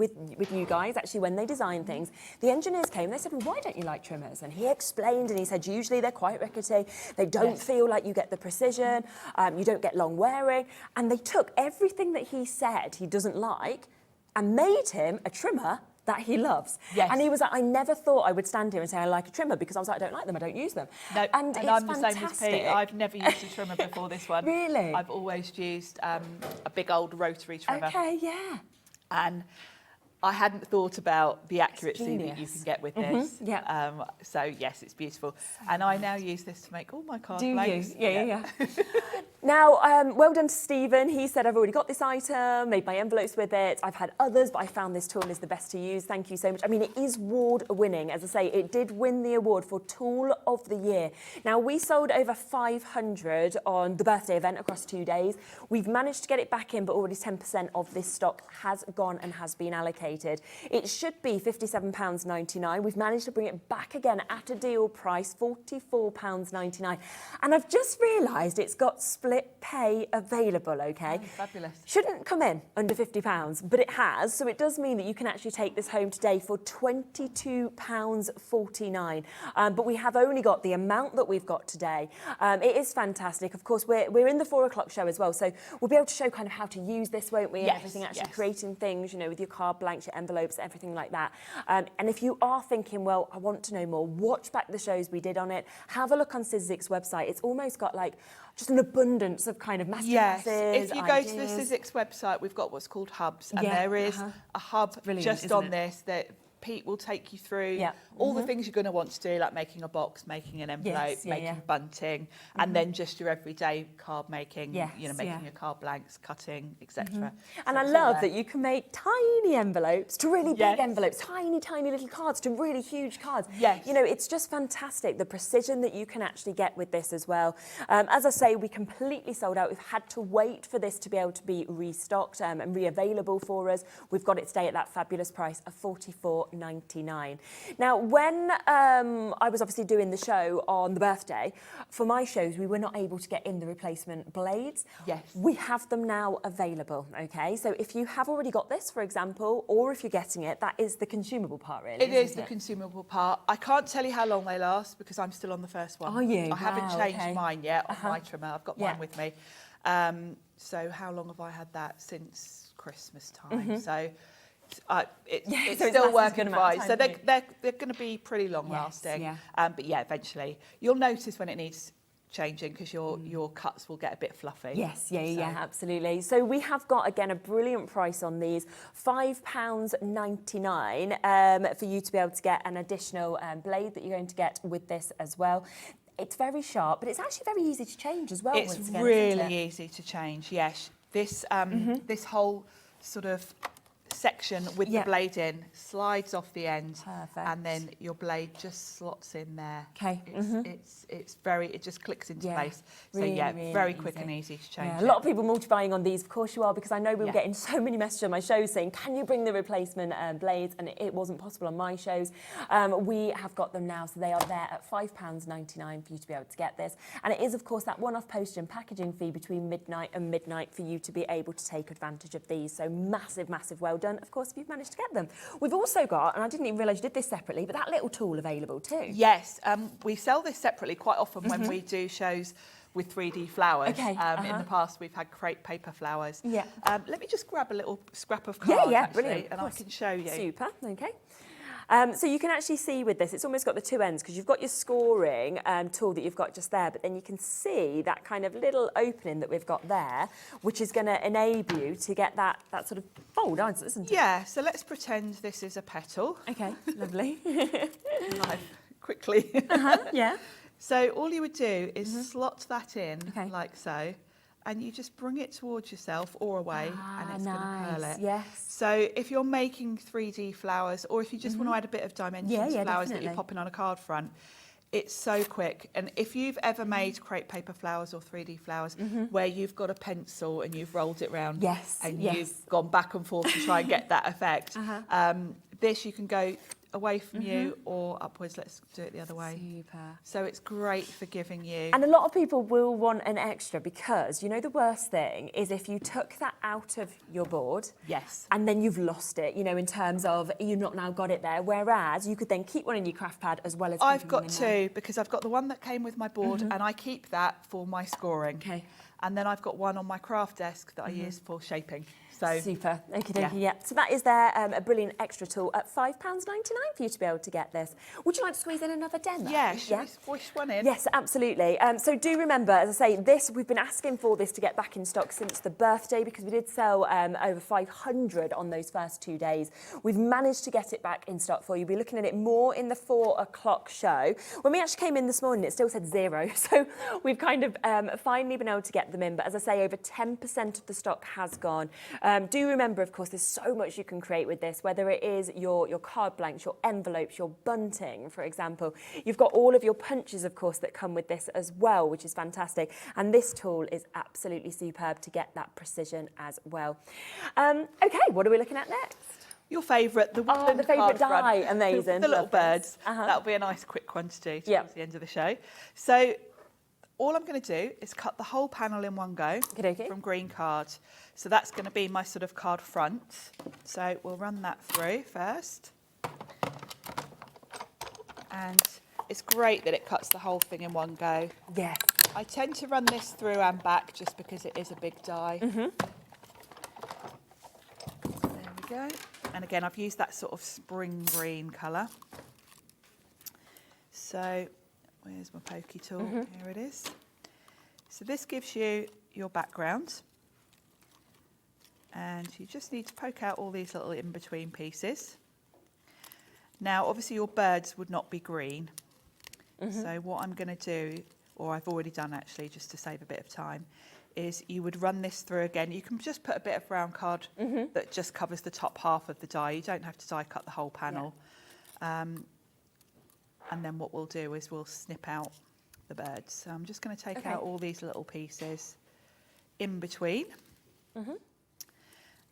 you guys, actually, when they design things, the engineers came and they said, well, why don't you like trimmers? And he explained and he said, usually they're quite rickety. They don't feel like you get the precision. You don't get long wearing. And they took everything that he said he doesn't like and made him a trimmer that he loves. And he was like, I never thought I would stand here and say I like a trimmer because I was like, I don't like them, I don't use them. No, and it's I'm fantastic. the same as Pete. I've never used a trimmer before this one. Really? I've always used a big old rotary trimmer. Okay, yeah. And I hadn't thought about the accuracy that you can get with this. So yes, it's beautiful. And I now use this to make all my card blanks. Do you? Yeah. Now, well done to Stephen. He said, I've already got this item, made my envelopes with it. I've had others, but I found this tool is the best to use. Thank you so much. I mean, it is award-winning. As I say, it did win the award for Tool of the Year. Now, we sold over 500 on the birthday event across 2 days. We've managed to get it back in, but already 10% of this stock has gone and has been allocated. It should be £57.99. We've managed to bring it back again at a deal price, £44.99. And I've just realised it's got split split pay available, okay? Oh, fabulous. Shouldn't come in under £50, but it has, so it does mean that you can actually take this home today for £22.49. But we have only got the amount that we've got today. It is fantastic. Of course, we're in the 4 o'clock show as well, so we'll be able to show kind of how to use this, won't we? Yes, and everything, actually creating things, you know, with your card blanks, your envelopes, everything like that. And if you are thinking, well, I want to know more, watch back the shows we did on it. Have a look on Sizzix website. It's almost got like just an abundance of kind of masterclasses. Yes, if you go to the ideas. Sizzix website, we've got what's called hubs, and there is a hub just on this that Pete will take you through all the things you're going to want to do, like making a box, making an envelope, making bunting, and then just your everyday card making, you know, making your card blanks, cutting, etc. And I love that you can make tiny envelopes to really big envelopes, tiny, tiny little cards to really huge cards. Yes. You know, it's just fantastic, the precision that you can actually get with this as well. As I say, we completely sold out. We've had to wait for this to be able to be restocked and re-available for us. We've got it today at that fabulous price of $44.99. Now, when I was obviously doing the show on the birthday, for my shows, we were not able to get in the replacement blades. Yes. We have them now available, okay? So if you have already got this, for example, or if you're getting it, that is the consumable part, really. It is the consumable part. I can't tell you how long they last because I'm still on the first one. Are you? I haven't changed mine yet on my trimmer. I've got mine with me. So how long have I had that? Since Christmas time. So it's still working fine. So they're going to be pretty long lasting. But yeah, eventually you'll notice when it needs changing because your cuts will get a bit fluffy. Yes, yeah, absolutely. So we have got, again, a brilliant price on these, £5.99 for you to be able to get an additional blade that you're going to get with this as well. It's very sharp, but it's actually very easy to change as well. It's really easy to change, yes. This, this whole sort of section with the blade in slides off the end. Perfect. And then your blade just slots in there. Okay. It's very, it just clicks into place. So really, really very quick and easy to change. A lot of people multi-buying on these, of course you are, because I know we were getting so many messages on my shows saying, can you bring the replacement blades? And it wasn't possible on my shows. We have got them now, so they are there at £5.99 for you to be able to get this. And it is, of course, that one-off postage and packaging fee between midnight and midnight for you to be able to take advantage of these. So massive, massive well done, of course, if you've managed to get them. We've also got, and I didn't even realise you did this separately, but that little tool available too. Yes, we sell this separately quite often when we do shows with 3D flowers. Okay, In the past, we've had crepe paper flowers. Yeah. Let me just grab a little scrap of card, actually, brilliant, and I can show you. Super, okay. So you can actually see with this, it's almost got the two ends because you've got your scoring tool that you've got just there, but then you can see that kind of little opening that we've got there, which is going to enable you to get that sort of fold, isn't it? Yeah, so let's pretend this is a petal. Okay, lovely. Quickly. Yeah. So all you would do is slot that in like so, and you just bring it towards yourself or away, and it's going to curl it. Yes. So if you're making 3D flowers, or if you just want to add a bit of dimension to flowers that you're popping on a card front, it's so quick. And if you've ever made crepe paper flowers or 3D flowers where you've got a pencil and you've rolled it round and you've gone back and forth to try and get that effect, this you can go away from you or upwards. Let's do it the other way. Super. So it's great for giving you. And a lot of people will want an extra because, you know, the worst thing is if you took that out of your board. Yes. And then you've lost it, you know, in terms of you've not now got it there. Whereas you could then keep one in your craft pad as well as. I've got two because I've got the one that came with my board and I keep that for my scoring. Okay. And then I've got one on my craft desk that I use for shaping. So super. Okay, So that is there, a brilliant extra tool at £5.99 for you to be able to get this. Would you like to squeeze in another demo? Yeah, should we squish one in? Yes, absolutely. So do remember, as I say, this we've been asking for this to get back in stock since the birthday because we did sell over 500 on those first 2 days. We've managed to get it back in stock for you. We're looking at it more in the 4 o'clock show. When we actually came in this morning, it still said 0. So we've kind of finally been able to get them in. But as I say, over 10% of the stock has gone. Do remember, of course, there's so much you can create with this, whether it is your card blanks, your envelopes, your bunting, for example. You've got all of your punches, of course, that come with this as well, which is fantastic. And this tool is absolutely superb to get that precision as well. Okay, what are we looking at next? Your favourite, the woodland the favourite card die, front. amazing. The little Love this. birds. That'll be a nice quick one to do towards the end of the show. So all I'm going to do is cut the whole panel in one go Okay. from green card. So that's going to be my sort of card front. So we'll run that through first. And it's great that it cuts the whole thing in one go. Yes. I tend to run this through and back just because it is a big die. There we go. And again, I've used that sort of spring green colour. So where's my pokey tool? Here it is. So this gives you your background. And you just need to poke out all these little in-between pieces. Now, obviously your birds would not be green. So what I'm going to do, or I've already done actually, just to save a bit of time, is you would run this through again. You can just put a bit of brown card that just covers the top half of the die. You don't have to die cut the whole panel. Yeah. And then what we'll do is we'll snip out the birds. So I'm just going to take out all these little pieces in between.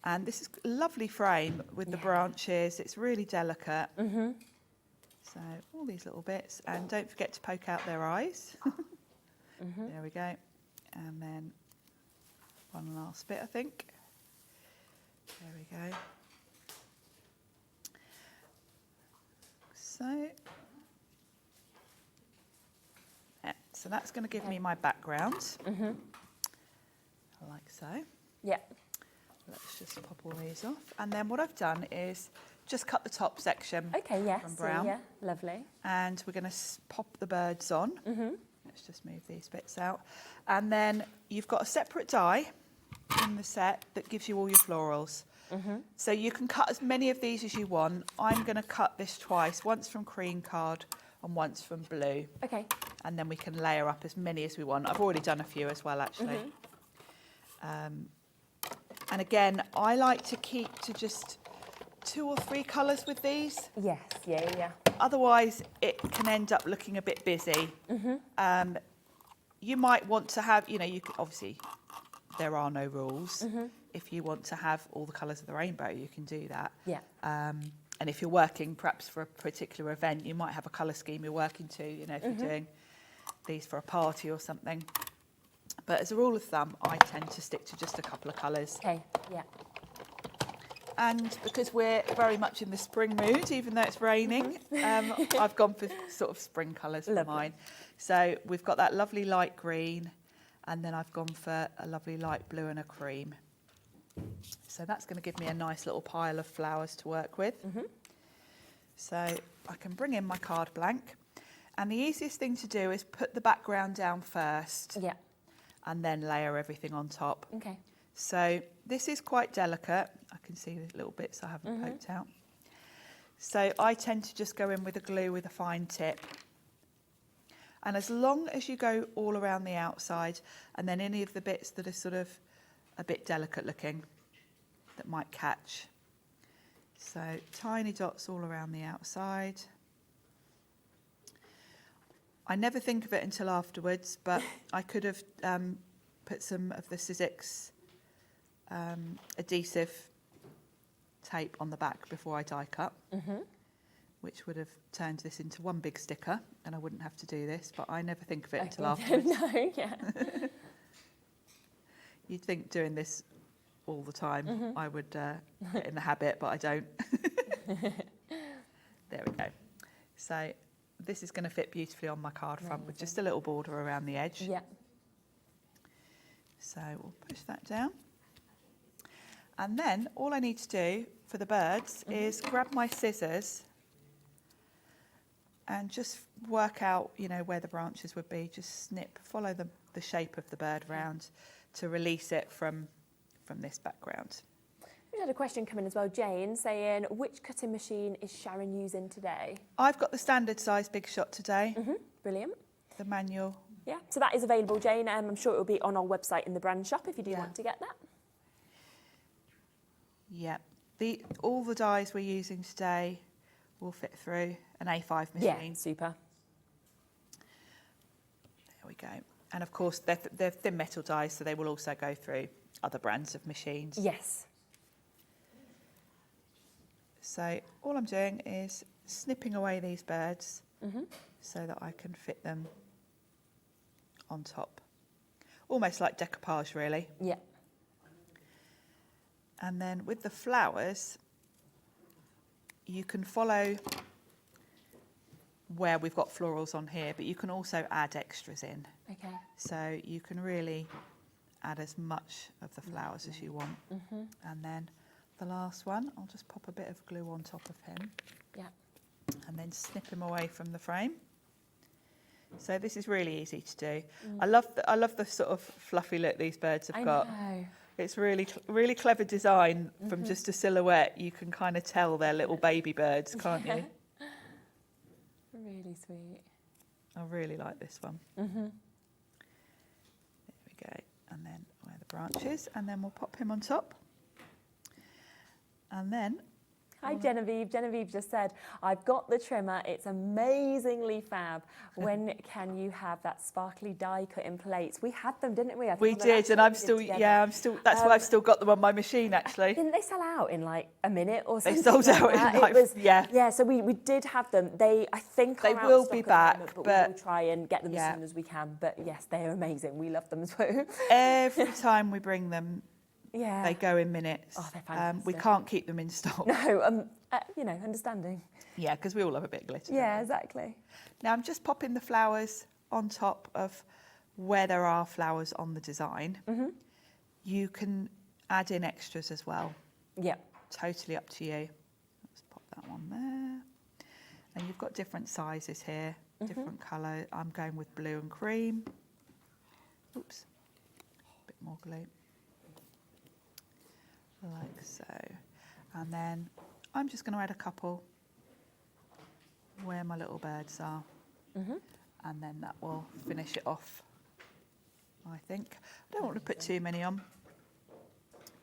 And this is a lovely frame with the branches. It's really delicate. So all these little bits. And don't forget to poke out their eyes. There we go. And then one last bit, I think. There we go. So, yeah, so that's going to give me my background. Like so. Yeah. Let's just pop all these off. And then what I've done is just cut the top section from brown. Yeah, lovely. And we're going to pop the birds on. Let's just move these bits out. And then you've got a separate die in the set that gives you all your florals. So you can cut as many of these as you want. I'm going to cut this twice, once from cream card and once from blue. Okay. And then we can layer up as many as we want. I've already done a few as well, actually. And again, I like to keep to just 2 or 3 colours with these. Yes, yeah. Otherwise, it can end up looking a bit busy. You might want to have, you can, obviously, there are no rules. If you want to have all the colours of the rainbow, you can do that. Yeah. And if you're working perhaps for a particular event, you might have a colour scheme you're working to, if you're doing these for a party or something. But as a rule of thumb, I tend to stick to just a couple of colours. Okay, yeah. And because we're very much in the spring mood, even though it's raining, I've gone for sort of spring colours for mine. So we've got that lovely light green, and then I've gone for a lovely light blue and a cream. So that's going to give me a nice little pile of flowers to work with. So I can bring in my card blank. And the easiest thing to do is put the background down first. Yeah. And then layer everything on top. Okay. So this is quite delicate. I can see the little bits I haven't poked out. So I tend to just go in with a glue with a fine tip. And as long as you go all around the outside, and then any of the bits that are sort of a bit delicate looking, that might catch. So tiny dots all around the outside. I never think of it until afterwards, but I could have put some of the Sizzix adhesive tape on the back before I die cut, which would have turned this into one big sticker, and I wouldn't have to do this, but I never think of it until afterwards. No, yeah. You'd think doing this all the time, I would get in the habit, but I don't. There we go. So this is going to fit beautifully on my card front with just a little border around the edge. Yeah. So we'll push that down. And then all I need to do for the birds is grab my scissors and just work out, where the branches would be. Just snip, follow the shape of the bird round to release it from this background. We had a question come in as well, Jane, saying, which cutting machine is Sharon using today? I've got the standard size Big Shot today. Brilliant. The manual. Yeah, so that is available, Jane. I'm sure it will be on our website in the brand shop if you do want to get that. Yeah. All the dies we're using today will fit through an A5 machine. Yeah, super. There we go. And of course, they're thin metal dies, so they will also go through other brands of machines. Yes. So all I'm doing is snipping away these birds so that I can fit them on top. Almost like decoupage, really. Yeah. And then with the flowers, you can follow where we've got florals on here, but you can also add extras in. Okay. So you can really add as much of the flowers as you want. And then the last one, I'll just pop a bit of glue on top of him. Yeah. And then snip him away from the frame. So this is really easy to do. I love the sort of fluffy look these birds have got. Know. It's really clever design. From just a silhouette, you can kind of tell they're little baby birds, can't you? Really sweet. I really like this one. There we go. And then where the branches, and then we'll pop him on top. And then... Hi Genevieve. Genevieve just said, I've got the trimmer. It's amazingly fab. When can you have that sparkly die cut in plates? We had them, didn't we? We did, and I'm still, that's why I've still got them on my machine, actually. Didn't they sell out in like a minute or something? They sold out in like, Yeah, so we did have them. I think they are will out of be stock back, at the moment, but we'll try and get them as soon as we can. But yes, they are amazing. We love them as well. Every time we bring them, yeah, they go in minutes. Oh, they're fantastic. We can't keep them in stock. No, understanding. Yeah, because we all love a bit of glitter. Yeah, exactly. Now I'm just popping the flowers on top of where there are flowers on the design. You can add in extras as well. Yeah. Totally up to you. Let's pop that one there. And you've got different sizes here, different colour. I'm going with blue and cream. Oops, a bit more glue. Like so. And then I'm just going to add a couple where my little birds are. And then that will finish it off, I think. I don't want to put too many on,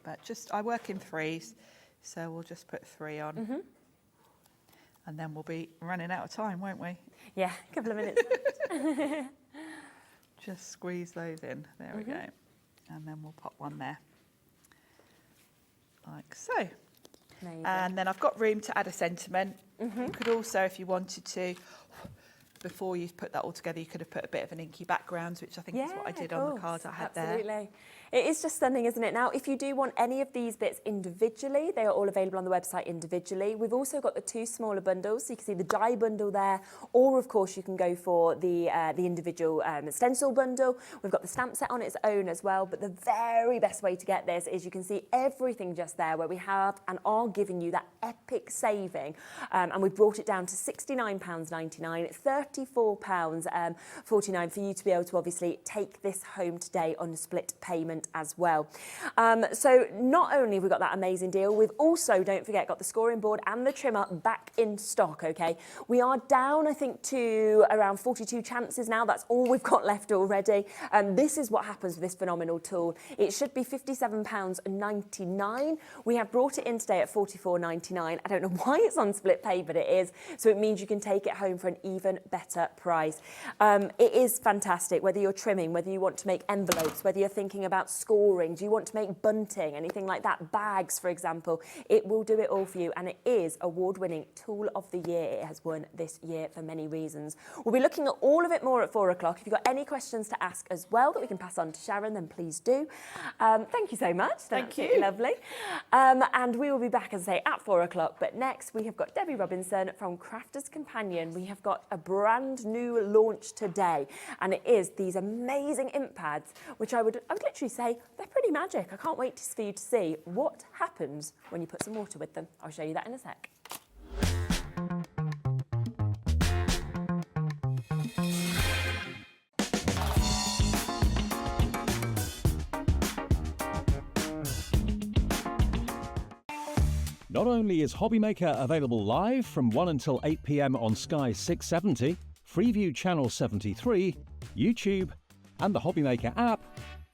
but I work in threes, so we'll just put 3 on. And then we'll be running out of time, won't we? Yeah, a couple of minutes. Just squeeze those in. There we go. And then we'll pop one there. Like so. Amazing. And then I've got room to add a sentiment. You could also, if you wanted to, before you put that all together, you could have put a bit of an inky background, which I think is what I did on the card I had there. Absolutely. It is just stunning, isn't it? Now, if you do want any of these bits individually, they are all available on the website individually. We've also got the 2 smaller bundles, so you can see the die bundle there, or of course you can go for the individual stencil bundle. We've got the stamp set on its own as well, but the very best way to get this is you can see everything just there, where we have and are giving you that epic saving, and we've brought it down to £69.99, £34.49 for you to be able to obviously take this home today on a split payment as well. So not only have we got that amazing deal, we've also, don't forget, got the scoring board and the trimmer back in stock, okay? We are down, I think, to around 42 chances now. That's all we've got left already. This is what happens with this phenomenal tool. It should be £57.99. We have brought it in today at £44.99. I don't know why it's on split pay, but it is. So it means you can take it home for an even better price. It is fantastic, whether you're trimming, whether you want to make envelopes, whether you're thinking about scoring, do you want to make bunting, anything like that, bags, for example, it will do it all for you, and it is award-winning Tool of the Year. It has won this year for many reasons. We'll be looking at all of it more at 4 o'clock. If you've got any questions to ask as well that we can pass on to Sharon, then please do. Thank you so much. Thank you. Lovely. And we will be back, as I say, at 4 o'clock. But next, we have got Debbie Robinson from Crafter's Companion. We have got a brand new launch today, and it is these amazing Inkpads, which I would literally say they're pretty magic. I can't wait for you to see what happens when you put some water with them. I'll show you that in a sec. Not only is HobbyMaker available live from 1 until 8 p.m. on Sky 670, Freeview Channel 73, YouTube, and the HobbyMaker app,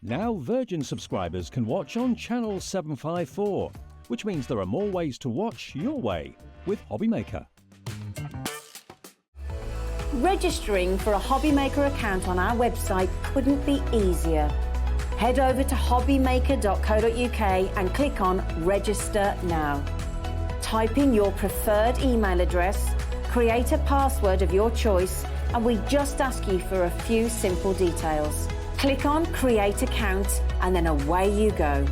now Virgin subscribers can watch on Channel 754, which means there are more ways to watch your way with HobbyMaker. Registering for a HobbyMaker account on our website couldn't be easier. Head over to hobbymaker.co.uk and click on Register Now. Type in your preferred email address, create a password of your choice, and we just ask you for a few simple details. Click on Create Account and then away you go.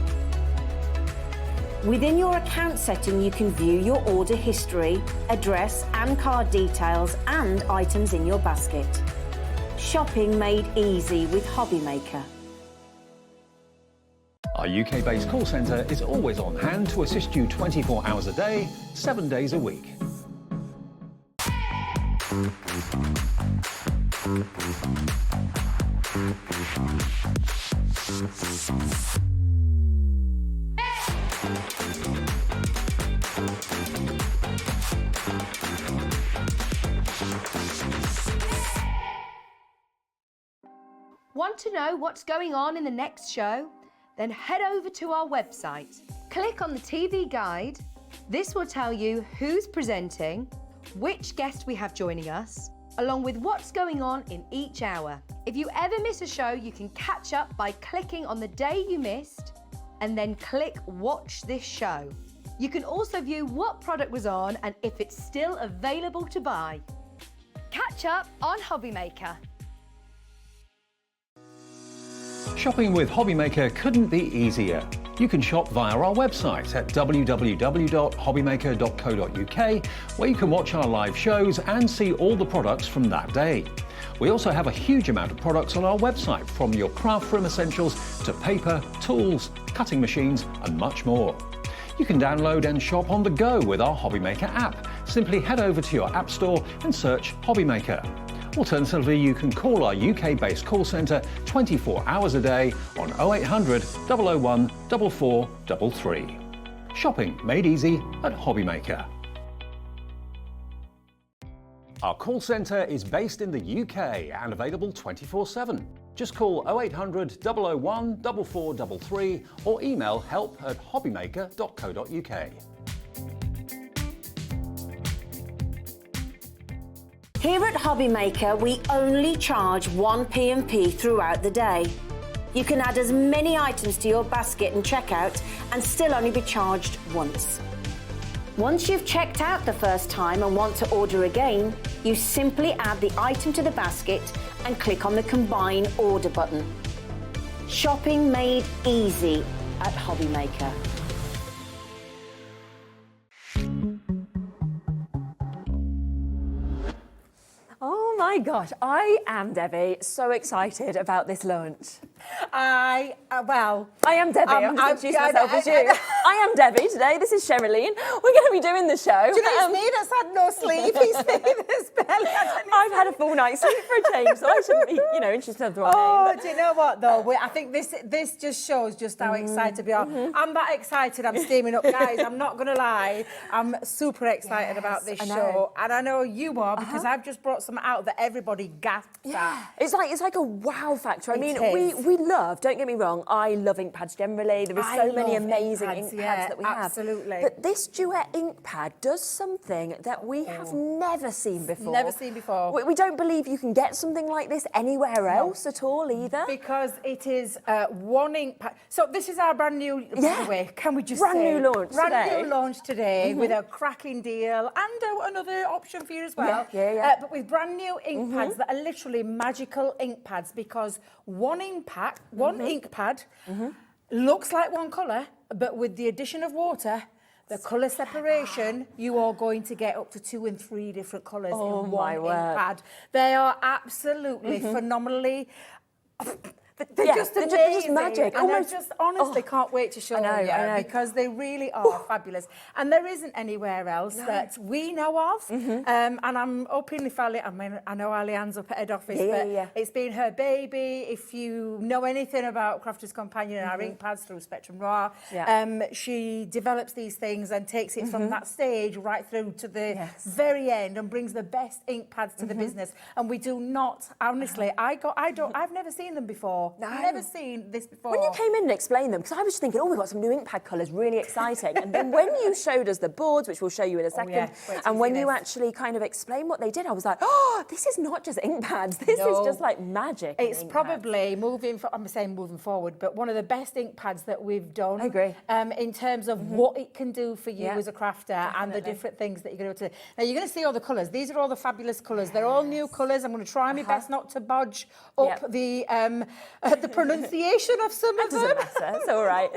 Within your account setting, you can view your order history, address and card details and items in your basket. Shopping made easy with HobbyMaker. Our UK-based call centre is always on hand to assist you 24 hours a day, 7 days a week. Want to know what's going on in the next show? Then head over to our website. Click on the TV guide. This will tell you who's presenting, which guest we have joining us, along with what's going on in each hour. If you ever miss a show, you can catch up by clicking on the day you missed and then click Watch This Show. You can also view what product was on and if it's still available to buy. Catch up on HobbyMaker. Shopping with HobbyMaker couldn't be easier. You can shop via our website at www.hobbymaker.co.uk, where you can watch our live shows and see all the products from that day. We also have a huge amount of products on our website, from your craft room essentials to paper, tools, cutting machines and much more. You can download and shop on the go with our HobbyMaker app. Simply head over to your app store and search HobbyMaker. Alternatively, you can call our UK-based call centre 24 hours a day on 0800 001 4433. Shopping made easy at HobbyMaker. Our call centre is based in the UK and available 24/7. Just call 0800 001 4433 or email help@hobbymaker.co.uk. Here at HobbyMaker, we only charge 1 P&P throughout the day. You can add as many items to your basket and checkout and still only be charged once. Once you've checked out the first time and want to order again, you simply add the item to the basket and click on the Combine Order button. Shopping made easy at HobbyMaker. Oh my gosh, I am, Debbie, so excited about this lunch. I am Debbie. I'm introduce myself as you. I am Debbie today. This is Sherilyn. We're going to be doing the show. Do you know, it's me that's had no sleep. He's me that's barely had any I've had a full night's sleep for a change, so I shouldn't be, introducing myself the wrong name. Do you know what though? I think this just shows just how excited we are. I'm that excited. I'm steaming up, guys. I'm not going to lie. I'm super excited about this show, and I know you are because I've just brought some out that everybody gasps at. It's like a wow factor. I mean, we love. Don't get me wrong. I love ink pads generally. There are so many amazing ink pads that we have. Absolutely. But this Duet ink pad does something that we have never seen before. Never seen before. We don't believe you can get something like this anywhere else at all either. Because it is one ink pad. So this is our brand new, by the way, can we just say? Brand new launch today with a cracking deal and another option for you as well. But with brand new ink pads that are literally magical ink pads, because one ink pad looks like one colour, but with the addition of water, the colour separation, you are going to get up to 2 and 3 different colours in one ink pad. They are absolutely phenomenally... They're just magic. And I just honestly can't wait to show you because they really are fabulous. And there isn't anywhere else that we know of. And I'm hoping if I know Alianne's up at head office, but it's been her baby. If you know anything about Crafter's Companion and our ink pads through Spectrum Noir, she develops these things and takes it from that stage right through to the very end and brings the best ink pads to the business. And we do not, honestly, I've never seen them before. before. No. Never seen this before. When you came in and explained them, because I was just thinking, oh, we've got some new ink pad colours, really exciting. And then when you showed us the boards, which we'll show you in a second, and when you actually kind of explained what they did, I was like, oh, this is not just ink pads. This is just like magic. It's probably I'm saying moving forward, but one of the best ink pads that we've done. I agree. In terms of what it can do for you as a crafter and the different things that you're going to do. Now, you're going to see all the colours. These are all the fabulous colours. They're all new colours. I'm going to try my best not to budge up the pronunciation of some of them. Doesn't matter. It's all right.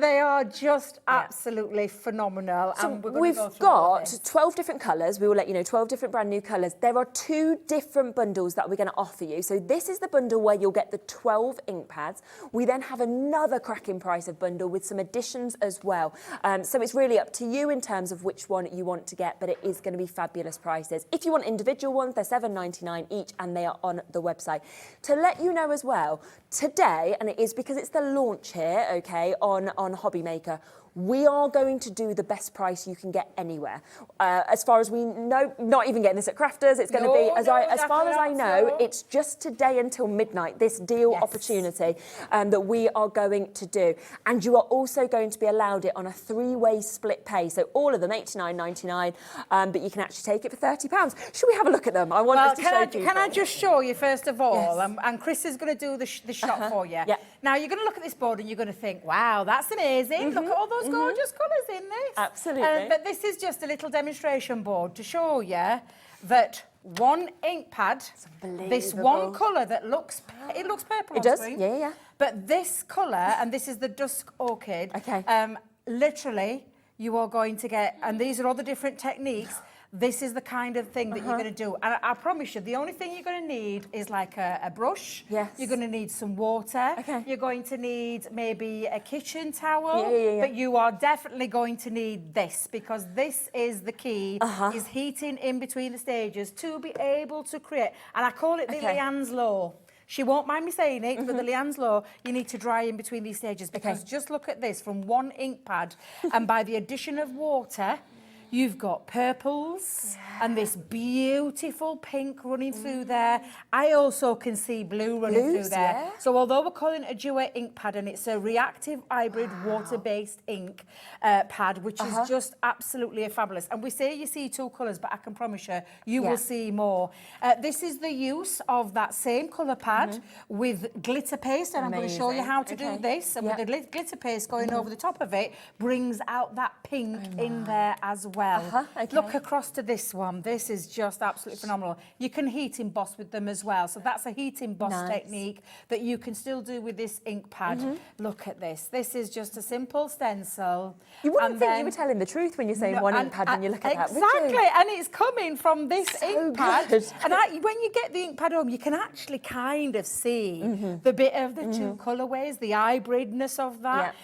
They are just absolutely phenomenal. So and we've got 12 different colours. We will let you know 12 different brand new colours. There are 2 different bundles that we're going to offer you. So this is the bundle where you'll get the 12 ink pads. We then have another cracking price of bundle with some additions as well. So it's really up to you in terms of which one you want to get, but it is going to be fabulous prices. If you want individual ones, they're $7.99 each, and they are on the website. To let you know as well, today, and it is because it's the launch here, okay, on HobbyMaker, we are going to do the best price you can get anywhere. As far as we know, not even getting this at Crafters, it's going to be, as far as I know, it's just today until midnight, this deal opportunity that we are going to do. And you are also going to be allowed it on a 3-way split pay. So all of them, $89.99, but you can actually take it for £30. Should we have a look at them? I want us to show you. Can I just show you first of all? And Chris is going to do the shot for you. Now, you're going to look at this board and you're going to think, wow, that's amazing. Look at all those gorgeous colours in this. Absolutely. But this is just a little demonstration board to show you that one ink pad, this one colour that looks purple. It does, screen, yeah. But this colour, and this is the dusk orchid. Literally, you are going to get, and these are all the different techniques. This is the kind of thing that you're going to do. And I promise you, the only thing you're going to need is like a brush. Yes. You're going to need some water. You're going to need maybe a kitchen towel. But you are definitely going to need this, because this is the key, is heating in between the stages to be able to create. And I call it the Leanne's Law. She won't mind me saying it, but the Leanne's Law, you need to dry in between these stages, because just look at this, from one ink pad, and by the addition of water, you've got purples and this beautiful pink running through there. I also can see blue running through there. So although we're calling it a Duet ink pad, and it's a reactive hybrid water-based ink pad, which is just absolutely fabulous. And we say you see 2 colours, but I can promise you, you will see more. This is the use of that same colour pad with glitter paste, and I'm going to show you how to do this. And with the glitter paste going over the top of it, brings out that pink in there as well. Look across to this one. This is just absolutely phenomenal. You can heat emboss with them as well. So that's a heat emboss technique that you can still do with this ink pad. Look at this. This is just a simple stencil. You wouldn't think you were telling the truth when you're saying one ink pad when you look at that, would you? Exactly, and it's coming from this ink pad. And when you get the ink pad home, you can actually kind of see the bit of the 2 colourways, the hybridness of that,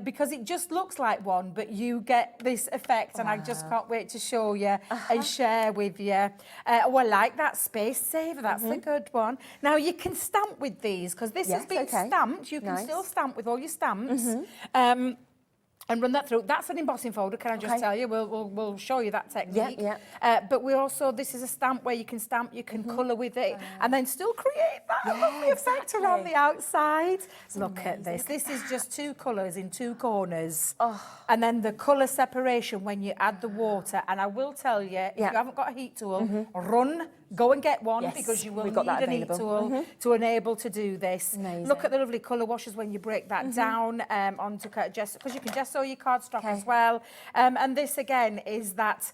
because it just looks like one, but you get this effect, and I just can't wait to show you and share with you. Oh, I like that Space Saver. That's a good one. Now, you can stamp with these, because this has been stamped. You can still stamp with all your stamps. And run that through. That's an embossing folder, can I just tell you? We'll show you that technique. But we also, this is a stamp where you can stamp, you can colour with it, and then still create that lovely effect around the outside. Look at this. This is just 2 colours in 2 corners. And then the colour separation when you add the water. And I will tell you, if you haven't got a heat tool, go and get one, because you will need an heat tool to enable to do this. Look at the lovely colour washers when you break that down onto gesso, because you can gesso your cardstock as well. And this again is that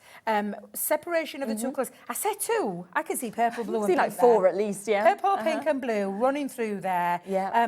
separation of the 2 colours. I said 2. I can see purple, blue, and pink. Like 4 at least, Purple, pink, and blue running through there,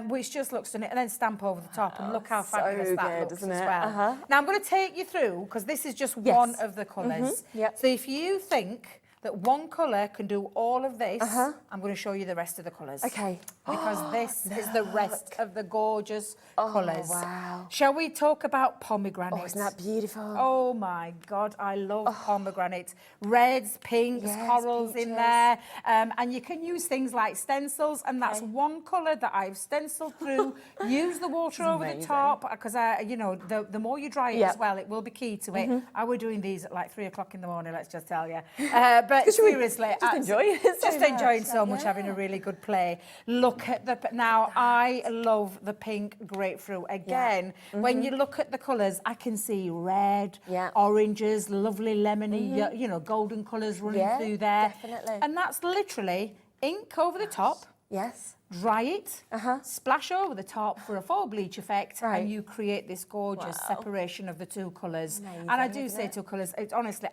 which just looks stunning. And then stamp over the top, and look how fabulous that looks as well. Now I'm going to take you through, because this is just one of the colours. So if you think that one colour can do all of this, I'm going to show you the rest of the colours. Because this is the rest of the gorgeous colours. Wow. Shall we talk about pomegranate? Oh, isn't that beautiful? Oh my God, I love pomegranate. Reds, pinks, corals in there. And you can use things like stencils, and that's one colour that I've stenciled through. Use the water over the top, because you know, the more you dry it as well, it will be key to it. I were doing these at like 3 o'clock in the morning, let's just tell you. But seriously, just enjoy it. Just enjoying so much, having a really good play. Look look at the, now I love the pink grapefruit. Again, when you look at the colours, I can see red, oranges, lovely lemony, you know, golden colours running through there. Definitely. And that's literally ink over the top. Yes. Dry it, splash over the top for a full bleach effect, and you create this gorgeous separation of the two colours. And I do say two colours, it's honestly,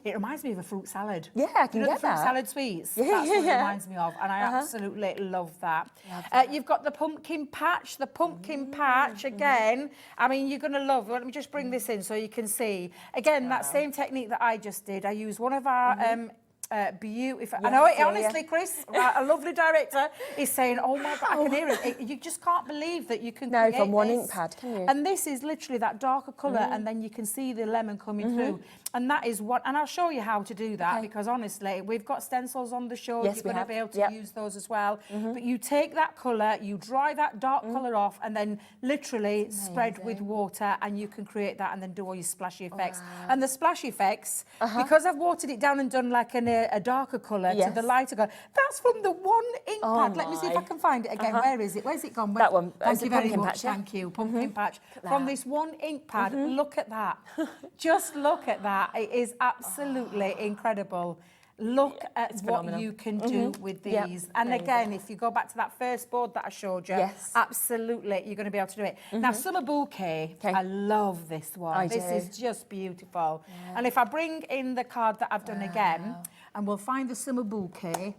it reminds me of a fruit salad. Yeah, I can you know, get the fruit that. salad sweets. That's what it reminds me of, and I absolutely love that. You've got the pumpkin patch. The pumpkin patch, again, I mean, you're going to love. Let me just bring this in so you can see. Again, that same technique that I just did, I use one of our beautiful. I know it, honestly, Chris, a lovely director, is saying, "Oh my God, I can hear it." You just can't believe that you can create from one this. ink pad, can you? And this is literally that darker colour, and then you can see the lemon coming through. And that is what, and I'll show you how to do that because honestly, we've got stencils on the show. Yes, You're going to be able to use those as well. But you take that colour, you dry that dark colour off, and then literally spread with water, and you can create that and then do all your splashy effects. And the splash effects, because I've watered it down and done like a darker colour to the lighter colour, that's from the one ink pad. Let me see if I can find it again. Where is it? Where's it gone? That one. Thank you very pumpkin much. patch, yeah? Thank you. Pumpkin patch. From this one ink pad, look at that. Just look at that. It is absolutely incredible. Look at what you can do with these. And again, if you go back to that first board that I showed you, absolutely, you're going to be able to do it. Now, Summer Bouquet, I love this one. This is just beautiful. And if I bring in the card that I've done again, and we'll find the Summer Bouquet.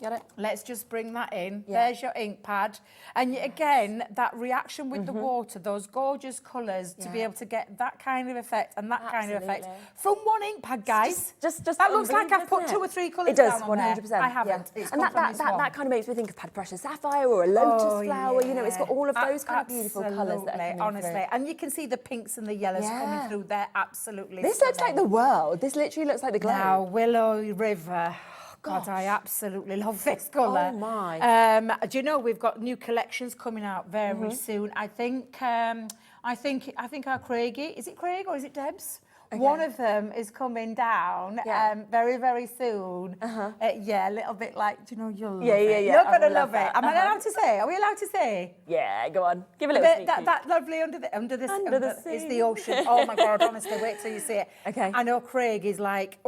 Got it? Let's just bring that in. There's your ink pad. And again, that reaction with the water, those gorgeous colours, to be able to get that kind of effect and that kind of effect from one ink pad, guys. Just that looks like I've put 2 or 3 colours down on there. It does, 100%. I haven't. It's and that kind of makes me think of Pad Precious Sapphire or a lotus flower. You know, it's got all of those kind of beautiful colours that are coming honestly. through. And you can see the pinks and the yellows coming through there. Absolutely. This looks like the world. This literally looks like the globe. Now, Willow River. God, I absolutely love this colour. Oh my! Do you know we've got new collections coming out very soon? I think our Craigie, is it Craig or is it Debs? Okay. One of them is coming down very, very soon. A little bit like, do you know, you'll love it. You're going to love it. Am I allowed to say? Are we allowed to say? Yeah, go on. Give it a little sneak peek. That lovely under the sea is the ocean. Oh my God, honestly, wait till you see it. Okay. I know Craig is like,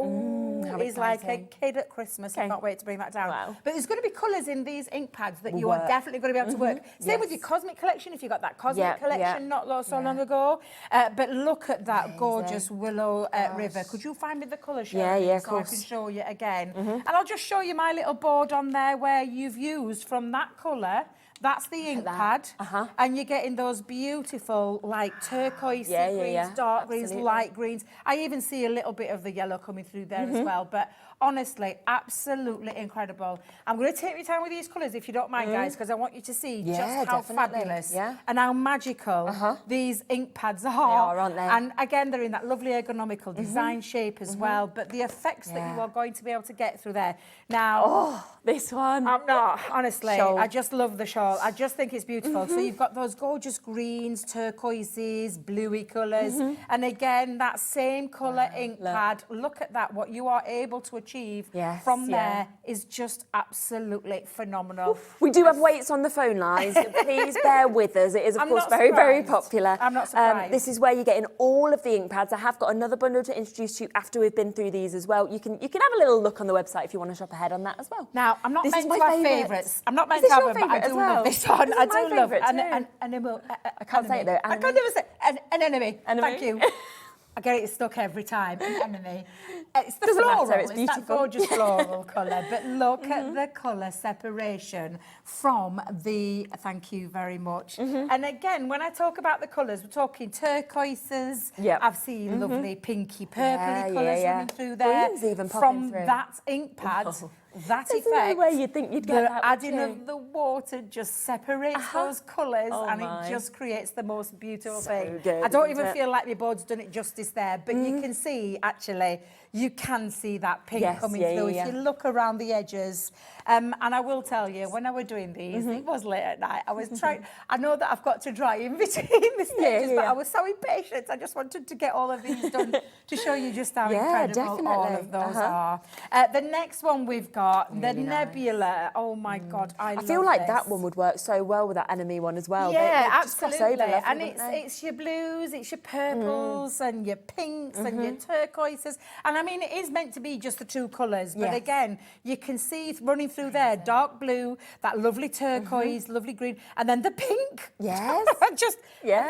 he's like a kid at Christmas. I can't wait to bring that down. Wow. But there's going to be colours in these ink pads that you are definitely going to be able to work. Same with your Cosmic collection, if you got that Cosmic collection not so long ago. But look at that gorgeous Willow River. Could you find me the colour, Sharon? Yeah, of so course. I can show you again. And I'll just show you my little board on there where you've used from that colour. That's the ink pad, and you're getting those beautiful, like turquoise greens, dark greens, light greens. I even see a little bit of the yellow coming through there as well. But honestly, absolutely incredible. I'm going to take my time with these colours, if you don't mind, guys, because I want you to see just how fabulous and how magical these ink pads are. They are, aren't they? And again, they're in that lovely ergonomical design shape as well. But the effects that you are going to be able to get through there. Now, this one. I'm not, honestly, Shawl. I just love the shawl. I just think it's beautiful. So you've got those gorgeous greens, turquoises, bluey colours. And again, that same colour ink pad. Look at that. What you are able to achieve from there is just absolutely phenomenal. We do have weights on the phone lines. So please bear with us. It is, of course, very, very popular. I'm not surprised. This is where you're getting all of the ink pads. I have got another bundle to introduce to you after we've been through these as well. You can have a little look on the website if you want to shop ahead on that as well. Now, I'm not This meant is to my have favourite. favourites. I'm not meant to have them, but I do love this one. This I is my do love it. favourite I can't say it though. I can't never say an enemy. Enemy. Thank you. I get it stuck every time. An enemy. It's the Doesn't floral. matter, it's that beautiful. gorgeous floral colour. But look at the colour separation from the. Thank you very much. And again, when I talk about the colours, we're talking turquoises. I've seen lovely pinky purpley colours running through there. Green's even popping from through. that ink pad. That There's effect. no way you'd think you'd get the that. adding of the water just separates those colours and my. it just creates the most beautiful thing. Good, I don't isn't even it? feel like my board's done it justice there, but you can see, actually, you can see that pink coming through. If you look around the edges, and I will tell you, when I was doing these, it was late at night. I was trying, I know that I've got to dry in between the stages, but I was so impatient. I just wanted to get all of these done to show you just how incredible all of those are. The next one we've got got. Really The Nebula. Oh my God, I feel like that this. one would work so well with that enemy one as well. Yeah, they just cross absolutely. over lovely, And wouldn't they? it's your blues, it's your purples and your pinks and your turquoises. And I mean, it is meant to be just the two colours. But again, you can see running through there, dark blue, that lovely turquoise, lovely green, and then the pink. Yes.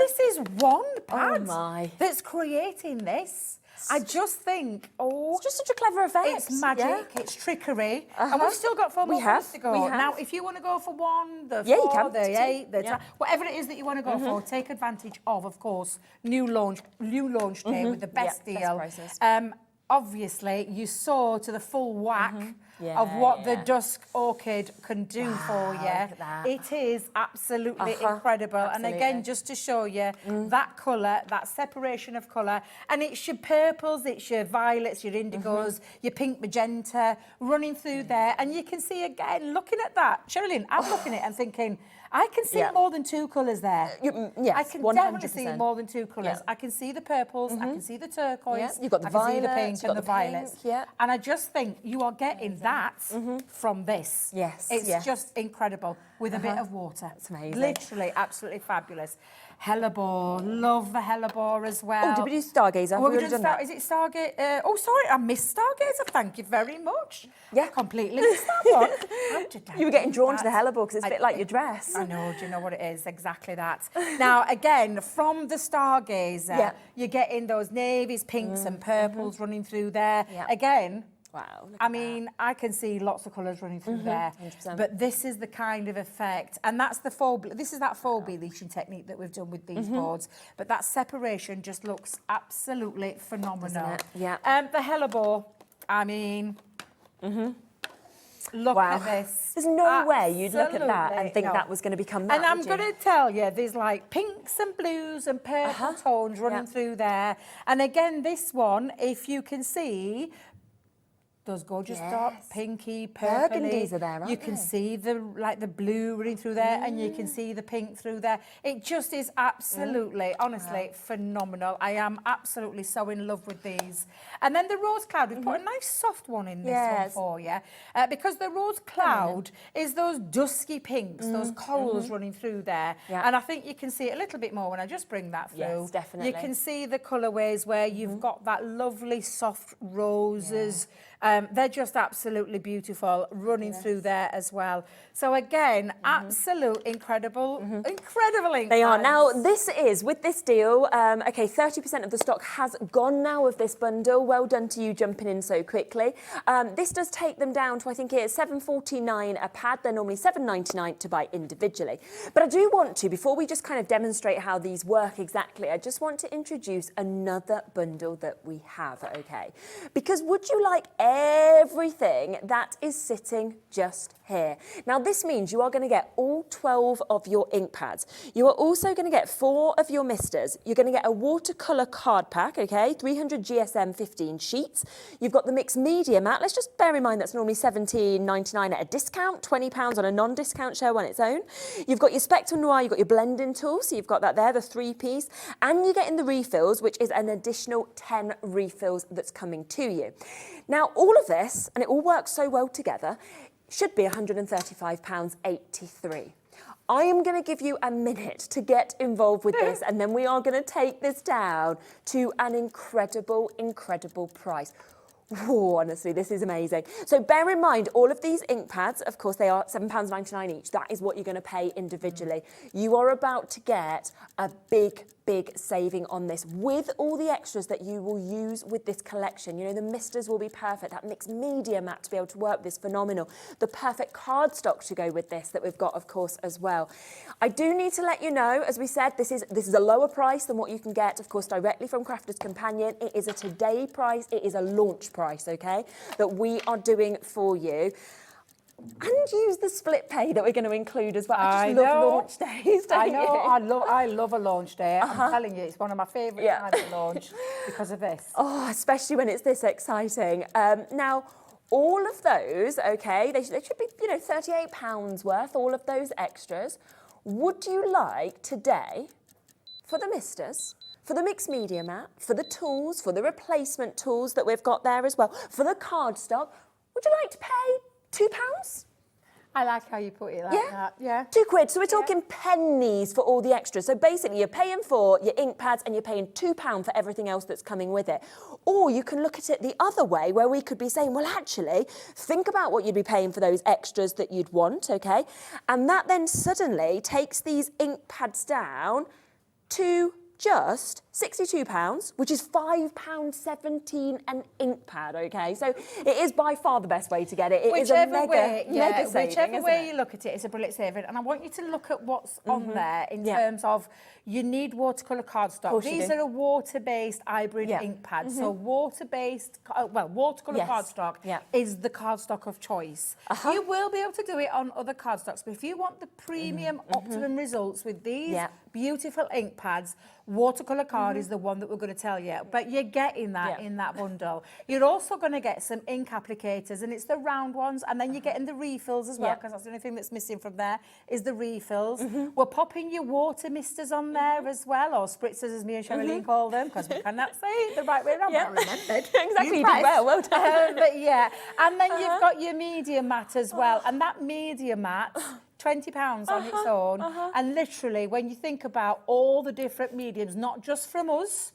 This is one pad my. that's creating this. I just think, It's just such a clever effect. it's magic, it's trickery, and we've still got 4 more minutes to go. Now, if you want to go for one, the you 4, can. the 8, the 10, whatever it is that you want to go for, take advantage of course, new launch day with the best deal. Best prices. Obviously, you saw to the full whack of what the Dusk Orchid can do for you. Look at that. It is absolutely incredible. And again, just to show you that colour, that separation of colour, and it's your purples, it's your violets, your indigos, your pink magenta running through there. And you can see again, looking at that, Sherilyn, I'm looking at it and thinking, I can see more than 2 colours there. Yes, I can 100%. definitely see more than 2 colours. I can see the purples, I can see the turquoise, You've got the I can see the violets, pink you've and got the the pink, violets. And I just think you are getting that from this. Yes, It's just incredible with a bit of water. It's amazing. Literally, absolutely fabulous. Hellebore, love the Hellebore as well. Oh, did we do Stargazer? Well, We've we already done done that. Is it Stargate? Oh, sorry, I missed Stargazer. Thank you very much. Yeah. Completely missed that one. How did I You were getting do drawn to the that? Hellebore because it's a bit like your dress. I know, do you know what it is? Exactly that. Now, again, from the Stargazer, you're getting those navies, pinks and purples running through there. Again, Wow. I mean, I can see lots of colours running through there, 100%. but this is the kind of effect, and that's the this is that 4B bleaching technique that we've done with these boards, but that separation just looks absolutely phenomenal. Doesn't it? Yeah. The Hellebore, I mean, look at this. There's no way you'd look at that and Absolutely think not. that was going to become that, And I'm would you? going to tell you, there's like pinks and blues and purple tones running through there. And again, this one, if you can see, those gorgeous dark pinky, purpley. Burgundies are there, aren't You can they? see the blue running through there, and you can see the pink through there. It just is absolutely, honestly, phenomenal. I am absolutely so in love with these. And then the rose cloud, we've put a nice soft one in this one for you, because the rose cloud is those dusky pinks, those corals running through there. And I think you can see it a little bit more when I just bring that through. Yes, definitely. You can see the colourways where you've got that lovely soft roses. They're just absolutely beautiful running through there as well. So again, absolute incredible ink They are. pads. Now, this is, with this deal, okay, 30% of the stock has gone now of this bundle. Well done to you jumping in so quickly. This does take them down to, I think it's $7.49 a pad. They're normally $7.99 to buy individually. But I do want to, before we just kind of demonstrate how these work exactly, I just want to introduce another bundle that we have, okay? Because would you like everything that is sitting just here? Now, this means you are going to get all 12 of your ink pads. You are also going to get 4 of your misters. You're going to get a watercolour card pack, okay, 300 GSM 15 sheets. You've got the mixed media mat. Let's just bear in mind that's normally $17.99 at a discount, £20 on a non-discount show on its own. You've got your Spectral Noir, you've got your blending tool, so you've got that there, the 3-piece, and you're getting the refills, which is an additional 10 refills that's coming to you. Now, all of this, and it all works so well together, should be £135.83. I am going to give you a minute to get involved with this, and then we are going to take this down to an incredible, incredible price. Whoa, honestly, this is amazing. So bear in mind, all of these ink pads, of course, they are £7.99 each. That is what you're going to pay individually. You are about to get a big saving on this with all the extras that you will use with this collection. You know, the misters will be perfect. That mixed media mat to be able to work with is phenomenal. The perfect cardstock to go with this that we've got, of course, as well. I do need to let you know, as we said, this is a lower price than what you can get, of course, directly from Crafter's Companion. It is a today price. It is a launch price, okay, that we are doing for you. And use the split pay that we're going to include as well. I just love launch days, don't you? I love a launch day. I'm telling you, it's one of my favourite times to launch because of this. Oh, especially when it's this exciting. Now, all of those, okay, they should be, you know, £38 worth, all of those extras. Would you like today, for the misters, for the mixed media mat, for the tools, for the replacement tools that we've got there as well, for the cardstock, would you like to pay £2. I like how you put it like that. Yeah. £2. So we're talking pennies for all the extras. So basically you're paying for your ink pads and you're paying £2 for everything else that's coming with it. Or you can look at it the other way where we could be saying, well, actually, think about what you'd be paying for those extras that you'd want, okay? And that then suddenly takes these ink pads down to just £62, which is £5.17 an ink pad, okay? So it is by far the best way to get it. It is a mega saving, whichever way it? you look at it, it's a brilliant saving. And I want you to look at what's on there in terms of you need watercolour cardstock. These are a water-based hybrid ink pad. So water-based, watercolour cardstock is the cardstock of choice. You will be able to do it on other cardstocks, but if you want the premium optimum results with these beautiful ink pads, watercolour card is the one that we're going to tell you. But you're getting that in that bundle. You're also going to get some ink applicators, and it's the round ones, and then you're getting the refills as well, because that's the only thing that's missing from there is the refills. We're popping your water misters on there as well, or spritzers as me and Sherilyn call them, because we cannot say it the right way around. I remembered. Exactly, you did well done. But yeah, and then you've got your medium mat as well, and that medium mat, £20 on its own. And literally, when you think about all the different mediums, not just from us,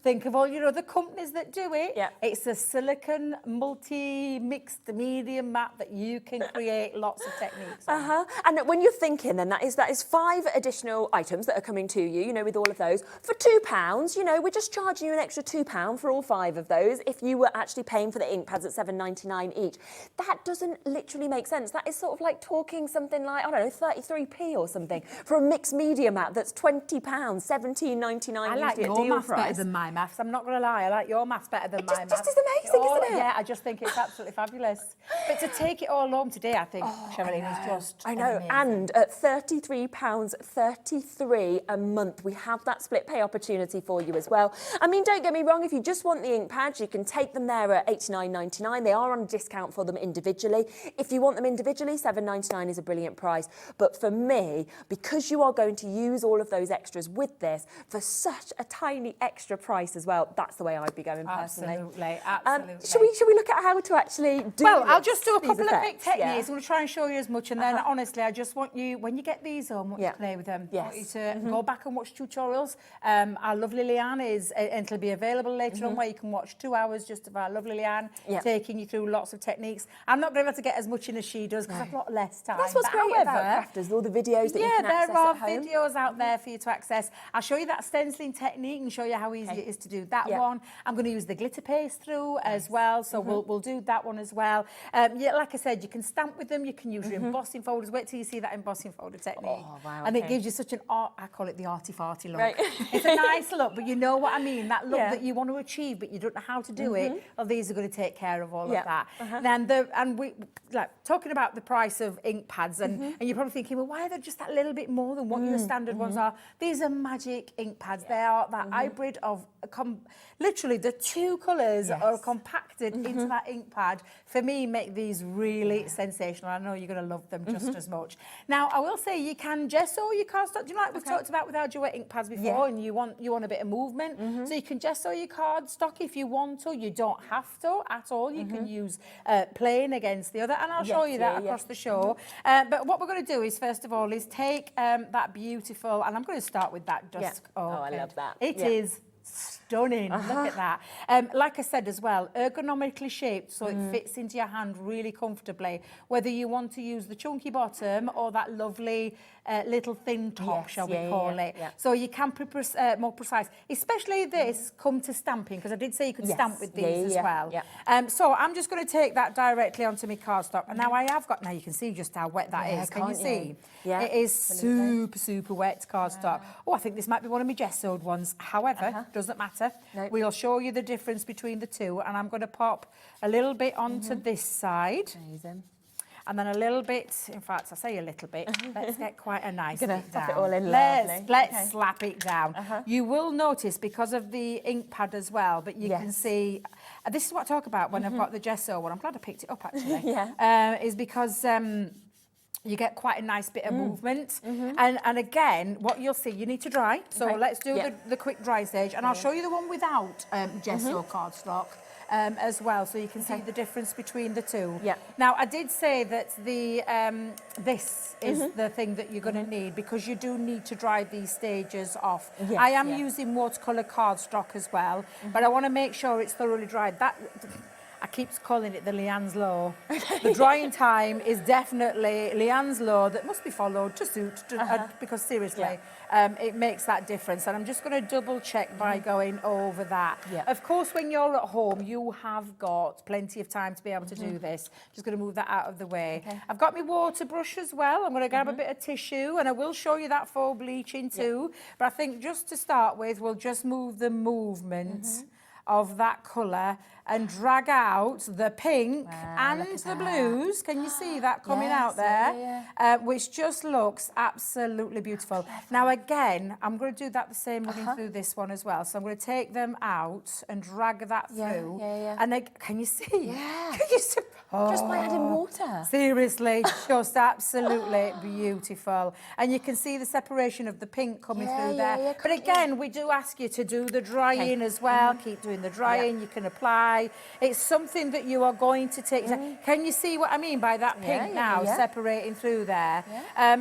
think of all your other companies that do it. It's a silicone multi-mixed medium mat that you can create lots of techniques on. And when you're thinking, then that is 5 additional items that are coming to you, you know, with all of those. For £2, you know, we're just charging you an extra £2 for all 5 of those if you were actually paying for the ink pads at $7.99 each. That doesn't literally make sense. That is sort of like talking something like, I don't know, 33p or something for a mixed media mat that's £20, $17.99 I like your maths better than my maths. I'm not going to lie. I like your maths better than my maths. Just as amazing, isn't it? Yeah, I just think it's absolutely fabulous. But to take it all home today, I think, Sherilyn, is just amazing. And at £33.33 a month, we have that split pay opportunity for you as well. I mean, don't get me wrong, if you just want the ink pads, you can take them there at $89.99. They are on a discount for them individually. If you want them individually, $7.99 is a brilliant price. But for me, because you are going to use all of those extras with this for such a tiny extra price as well, that's the way I'd be going personally. Absolutely. Should we look at how to actually do I'll just do a couple of quick techniques. I'm going to try and show you as much, and then honestly, I just want you, when you get these home, I want you to play with them. I want you to go back and watch tutorials. Our lovely Leanne and it'll be available later on, where you can watch 2 hours just of our lovely Leanne taking you through lots of techniques. I'm not going to be able to get as much in as she does because I've got less time. That's what's great about Crafters, all the videos that you can access at home. there are videos out there for you to access. I'll show you that stenciling technique and show you how easy it is to do that one. I'm going to use the glitter paste through as well, so we'll do that one as well. Like I said, you can stamp with them, you can use your embossing folders. Wait till you see that embossing folder technique. And it gives you such an art, I call it the arty-farty look. It's a nice look, but you know what I mean, that look that you want to achieve, but you don't know how to do it. Well, these are going to take care of all of that. Then we talking about the price of ink pads, and you're probably thinking, well, why are they just that little bit more than what your standard ones are? These are magic ink pads. They are that hybrid of literally the 2 colours are compacted into that ink pad. For me, make these really sensational. I know you're going to love them just as much. Now, I will say you can gesso your cardstock. Do you know, like we've talked about with our Duet ink pads before, and you want a bit of movement, so you can gesso your cardstock if you want to. You don't have to at all. You can use plain against the other, and I'll show you that across the show. But what we're going to do is, first of all, is take that beautiful, and I'm going to start with that dusk. Oh, I love that. It is stunning. Look at that. Like I said as well, ergonomically shaped so it fits into your hand really comfortably, whether you want to use the chunky bottom or that lovely little thin top, shall we call it. So you can be more precise. Especially this come to stamping, because I did say you could stamp with these as well. So I'm just going to take that directly onto my cardstock. And now I have got, now you can see just how wet that is. Can you see? It is super wet cardstock. Oh, I think this might be one of my gessoed ones. However, doesn't matter. We'll show you the difference between the two, and I'm going to pop a little bit onto this side. Amazing. And then a little bit, in fact, I say a little bit, let's get quite a nice bit down. It all in let's slap it down. You will notice, because of the ink pad as well, but you can see, this is what I talk about when I've got the gesso one. I'm glad I picked it up, actually. Is because you get quite a nice bit of movement. And again, what you'll see, you need to dry. So let's do the quick dry stage, and I'll show you the one without gesso cardstock. as well, so you can see the difference between the two. Yeah. Now, I did say that the this is the thing that you're going to need, because you do need to dry these stages off. Yes, I am using watercolour cardstock as well, but I want to make sure it's thoroughly dried. That I keep calling it the Leanne's Law. The drying time is definitely Leanne's Law that must be followed to suit, because seriously, it makes that difference. And I'm just going to double check by going over that. Yeah. Of course, when you're at home, you have got plenty of time to be able to do this. Just going to move that out of the way. Okay. I've got my water brush as well. I'm going to grab a bit of tissue, and I will show you that for bleaching too. But I think just to start with, we'll just move the movement of that colour and drag out the pink and the blues. Can you see that coming out there? Which just looks absolutely beautiful. Now again, I'm going to do that the same running through this one as well. So I'm going to take them out and drag that through. And can you see? Can you see? Just by adding water. Seriously, just absolutely beautiful. And you can see the separation of the pink coming through there. But again, we do ask you to do the drying as well. Keep doing the drying. You can apply. It's something that you are going to take. Can you see what I mean by that pink now separating through there?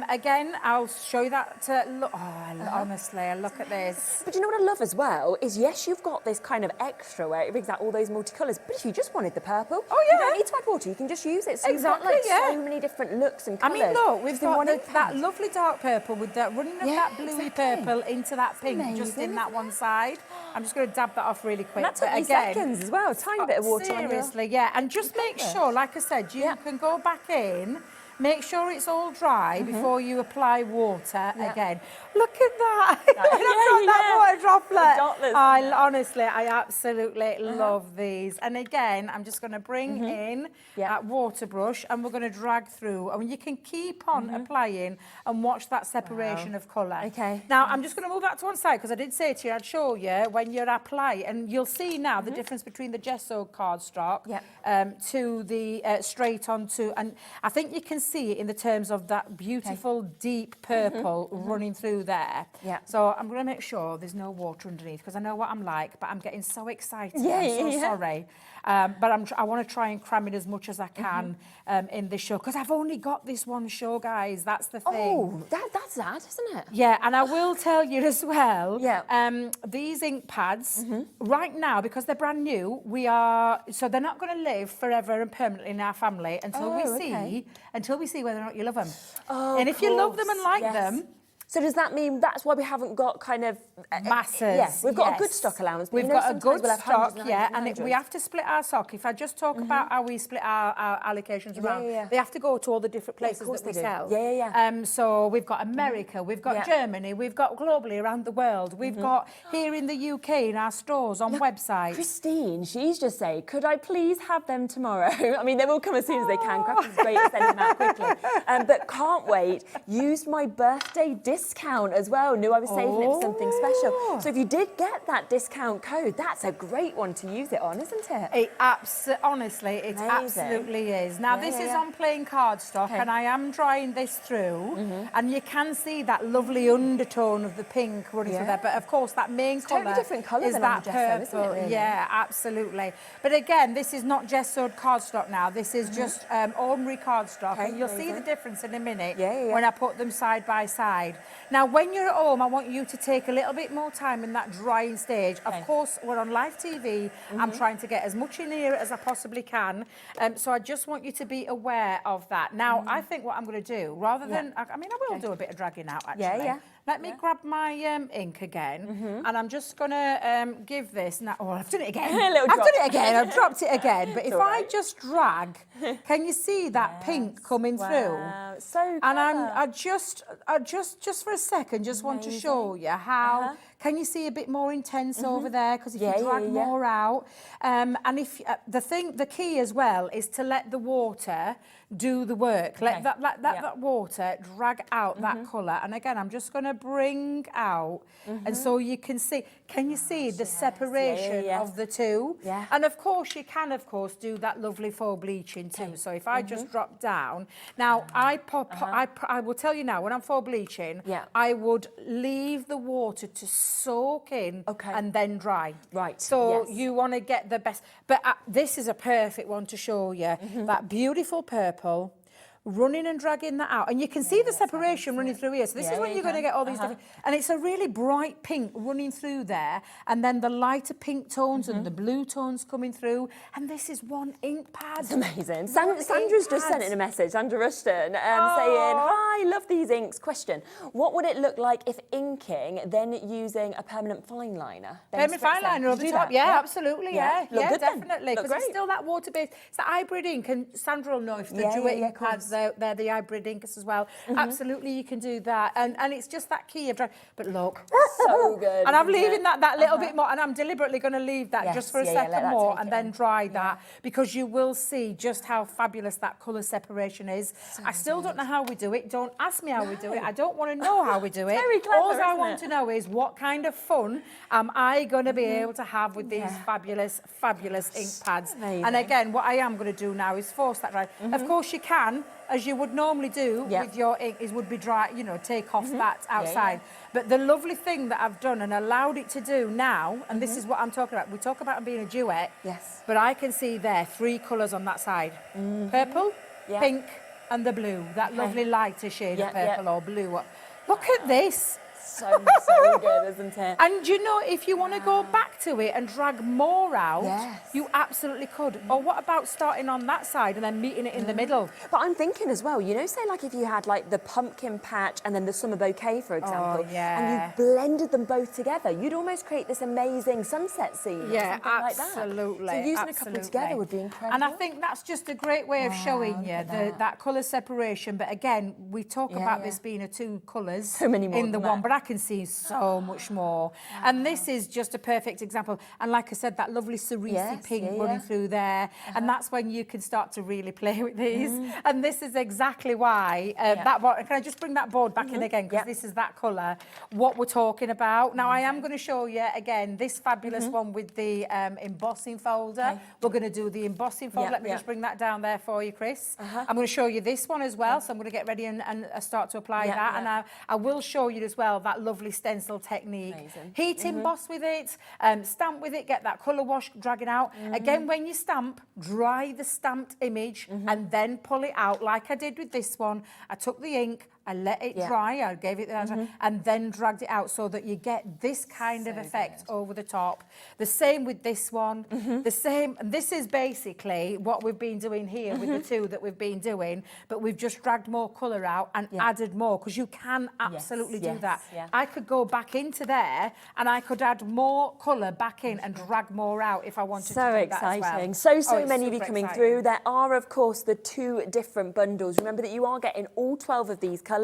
Again, I'll show you that. Look, honestly, look at this. But you know what I love as well is, yes, you've got this kind of extra where it brings out all those multicolours, but if you just wanted the purple, you don't need to add water, you can just use it. So you've got like so many different looks and colours. I mean, look, we've got that lovely dark purple with that running of that bluey purple into that pink, just in that one side. I'm just going to dab that off really quick. And that took me seconds as well, tiny bit of water on here. Seriously, and just make sure, like I said, you can go back in, make sure it's all dry before you apply water again. Look at that. That water droplet. I absolutely love these. And again, I'm just going to bring in that water brush, and we're going to drag through. And you can keep on applying and watch that separation of colour. Okay. Now, I'm just going to move that to one side, because I did say to you I'd show you when you apply, and you'll see now the difference between the gessoed cardstock to the straight onto, and I think you can see it in the terms of that beautiful deep purple running through there. So I'm going to make sure there's no water underneath, because I know what I'm like, but I'm getting so excited. I'm so sorry. But I want to try and cram in as much as I can in this show, because I've only got this one show, guys. That's the thing. Oh, that's sad, isn't it? Yeah, and I will tell you as well, these ink pads, right now, because they're brand new, so they're not going to live forever and permanently in our family until we see whether or not you love them. And if you love them and like them, So does that mean that's why we haven't got kind of... masses. Yes, we've got a good stock allowance. But We've got a good stock, and we have to split our stock. If I just talk about how we split our allocations around, they have to go to all the different places that we sell. So we've got America, we've got Germany, we've got globally around the world. We've got here in the UK in our stores, on websites. Christine, she's just saying, could I please have them tomorrow? I mean, they will come as soon as they can. Crafters is great at sending them out quickly. But can't wait. Used my birthday discount as well. Knew I was saving it for something special. So if you did get that discount code, that's a great one to use it on, isn't it? It honestly, it absolutely is. Now this is on plain cardstock, and I am drying this through, and you can see that lovely undertone of the pink running through there. But of course, that main colour totally different colour is than that gesso, isn't it, purple. really? Yeah, absolutely. But again, this is not gessoed cardstock now. This is just ordinary cardstock, and you'll see the difference in a minute when I put them side by side. Now, when you're at home, I want you to take a little bit more time in that drying stage. Of course, we're on live TV. I'm trying to get as much in here as I possibly can. So I just want you to be aware of that. Now, I think what I'm going to do, rather than, I mean, I will do a bit of dragging out, actually. Let me grab my ink again, and I'm just going to give this... Now, I've done it again. I've done it again. I've dropped it again. But if I just drag, can you see that pink coming through? So clever. And I just for a second, just want to show you how... Can you see a bit more intense over there? Because if you drag more out, and if the key as well is to let the water do the work. Let that water drag out that colour. And again, I'm just going to bring out, and so you can see. Can you see the separation of the two? And of course, you can do that lovely faux bleaching too. So if I just drop down, now I will tell you now, when I'm faux bleaching, I would leave the water to soak in Okay. and then dry. Right, So yes. you want to get the best. But this is a perfect one to show you. That beautiful purple. Running and dragging that out, and you can see the separation running through here. So this is when you're going to get all these different, and it's a really bright pink running through there, and then the lighter pink tones and the blue tones coming through, and this is one ink pad. It's amazing. Sandra's just sent in a message, Sandra Rushton, saying, hi, love these inks. Question, what would it look like if inking, then using a permanent fine liner? Permanent fine liner over the top, absolutely, Look good then. definitely, Look because great. it's still that water-based, it's the hybrid ink, and Sandra will know if the Duet ink pads, they're the hybrid inks as well. Absolutely, you can do that, and it's just that key of dry. But look, so good. and I'm leaving that little bit more, and I'm deliberately going to leave that just for a second more, and then dry that, because you will see just how fabulous that colour separation is. I still don't know how we do it. Don't ask me how we do it. I don't want to know how we do it. Very clever, All I isn't want it? to know is what kind of fun am I going to be able to have with these fabulous ink pads. Amazing. And again, what I am going to do now is force that dry. Of course, you can, as you would normally do with your ink, would be dry, you know, take off that outside. But the lovely thing that I've done and allowed it to do now, and this is what I'm talking about, we talk about being a duet, but I can see there 3 colours on that side. Purple, pink, and the blue, that lovely lighter shade of purple or blue. Look at this. So good, isn't it? And you know, if you want to go back to it and drag more out, you absolutely could. Or what about starting on that side and then meeting it in the middle? But I'm thinking as well, you know, say like if you had like the pumpkin patch and then the summer bouquet, for example, and you blended them both together, you'd almost create this amazing sunset scene. Yeah, absolutely. Like that. So using a couple together would be incredible. And I think that's just a great way of showing you that colour separation. But again, we talk about this being a 2 colours so many more in the one, but I can see so much more. And this is just a perfect example. And like I said, that lovely cerise pink running through there. And that's when you can start to really play with these. And this is exactly why that board, can I just bring that board back in again? Because this is that colour, what we're talking about. Now, I am going to show you, again, this fabulous one with the embossing folder. We're going to do the embossing folder. Let me just bring that down there for you, Chris. I'm going to show you this one as well. So I'm going to get ready and start to apply that. And I will show you as well that lovely stencil technique. Amazing. Heat emboss with it, stamp with it, get that colour wash dragging out. Again, when you stamp, dry the stamped image and then pull it out like I did with this one. I took the ink, I let it dry, I gave it and then dragged it out so that you get this kind of effect over the top. The same with this one, the same, and this is basically what we've been doing here with the 2 that we've been doing, but we've just dragged more colour out and added more, because you can absolutely do that. I could go back into there and I could add more colour back in and drag more out if I wanted to do that as well. Exciting. So many of you coming through. There are, of course, the 2 different bundles. Remember that you are getting all 12 of these colours.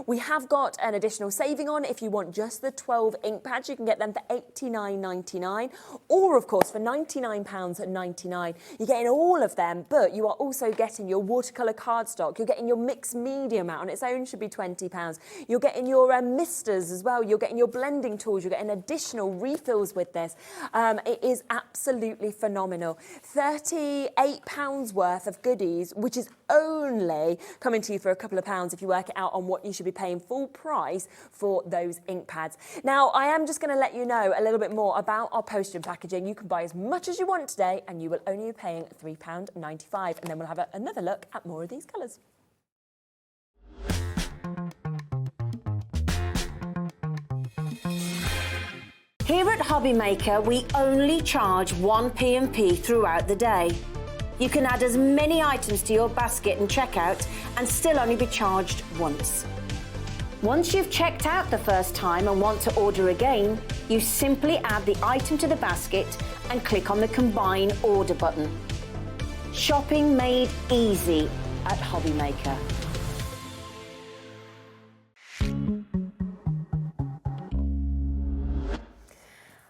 We have got an additional saving on. If you want just the 12 ink pads, you can get them for £89.99, or of course for £99.99. You're getting all of them, but you are also getting your watercolour cardstock. You're getting your mixed medium out on its own, should be £20. You're getting your misters as well. You're getting your blending tools. You're getting additional refills with this. It is absolutely phenomenal. £38 worth of goodies, which is only coming to you for a couple of pounds if you work it out on what you should be paying full price for those ink pads. Now, I am just going to let you know a little bit more about our postage and packaging. You can buy as much as you want today, and you will only be paying £3.95. And then we'll have another look at more of these colours. Here at HobbyMaker, we only charge 1 P&P throughout the day. You can add as many items to your basket and checkout and still only be charged once. Once you've checked out the first time and want to order again, you simply add the item to the basket and click on the Combine Order button. Shopping made easy at HobbyMaker.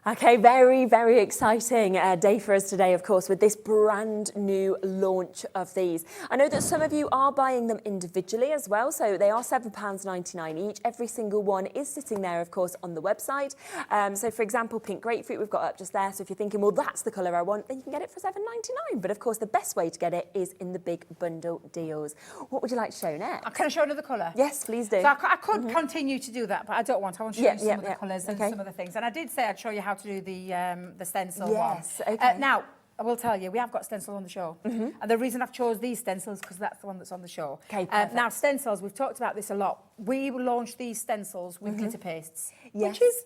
Okay, very, very exciting day for us today, of course, with this brand new launch of these. I know that some of you are buying them individually as well, so they are £7.99 each. Every single one is sitting there, of course, on the website. So, for example, pink grapefruit we've got up just there. So if you're thinking, well, that's the colour I want, then you can get it for £7.99. But, of course, the best way to get it is in the big bundle deals. What would you like to show next? Can I show another colour? Yes, please do. So I could continue to do that, but I don't want. I want to show you some of the colours and some of the things. And I did say I'd show you how to do the stencil one. Yes, okay. Now, I will tell you, we have got stencil on the show. And the reason I've chose these stencils because that's the one that's on the show. Okay, perfect. Now, stencils, we've talked about this a lot. We launched these stencils with glitter pastes, Yes. which is,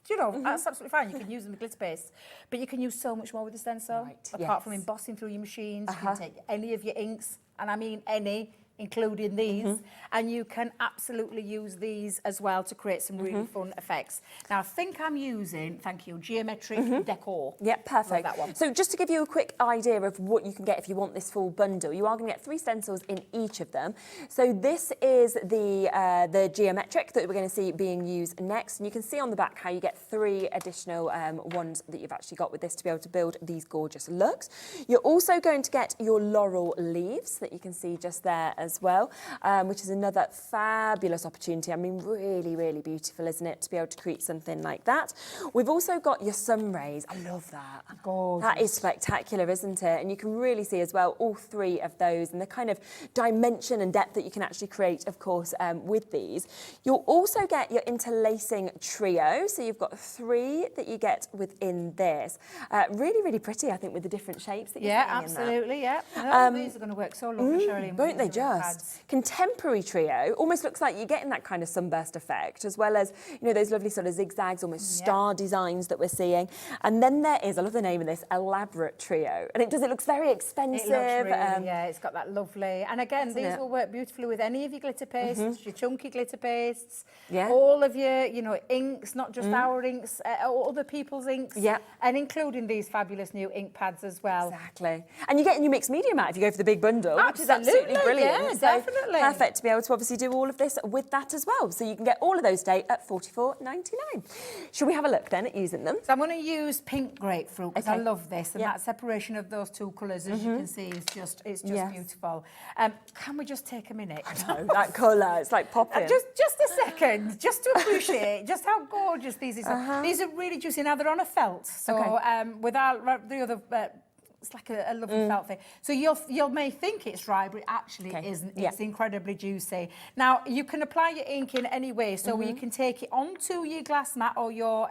you know, that's absolutely fine. You can use them with glitter pastes, but you can use so much more with the stencil. Right, Apart from yes. embossing through your machines, you can take any of your inks, and I mean any, including these, and you can absolutely use these as well to create some really fun effects. Now, I think I'm using, thank you, geometric decor. Yeah, perfect. Love that one. So just to give you a quick idea of what you can get if you want this full bundle, you are going to get 3 stencils in each of them. So this is the geometric that we're going to see being used next, and you can see on the back how you get 3 additional ones that you've actually got with this to be able to build these gorgeous looks. You're also going to get your laurel leaves that you can see just there as well, which is another fabulous opportunity. I mean, really, really beautiful, isn't it, to be able to create something like that. We've also got your sun rays. I love that. Gorgeous. That is spectacular, isn't it? And you can really see as well all 3 of those and the kind of dimension and depth that you can actually create, of course, with these. You'll also get your interlacing trio. So you've got 3 that you get within this. Really, really pretty, I think, with the different shapes that you're seeing absolutely, in that. These are going to work so lovely, Shirley. Won't they just? Contemporary trio almost looks like you're getting that kind of sunburst effect, as well as, you know, those lovely sort of zigzags, almost star designs that we're seeing. And then there is, I love the name of this, elaborate trio. And it looks very expensive. It looks really, it's got that lovely. And again, these will work beautifully with any of your glitter pastes, your chunky glitter pastes, all of your, you know, inks, not just our inks, other people's inks, and including these fabulous new ink pads as well. Exactly. And you're getting your mixed medium out if you go for the big bundle, which is absolutely brilliant. Yeah, So definitely. perfect to be able to obviously do all of this with that as well. So you can get all of those today at $44.99. Should we have a look then at using them? So I'm going to use pink grapefruit because I love this, and that separation of those 2 colours, as you can see, is just beautiful. Can we just take a minute? No, that colour, it's like popping. Just a second, just to appreciate just how gorgeous these are. These are really juicy. Now they're on a felt, so without the other. It's like a lovely felt thing. So you may think it's dry, but it actually isn't. It's incredibly juicy. Now, you can apply your ink in any way. So you can take it onto your glass mat or your...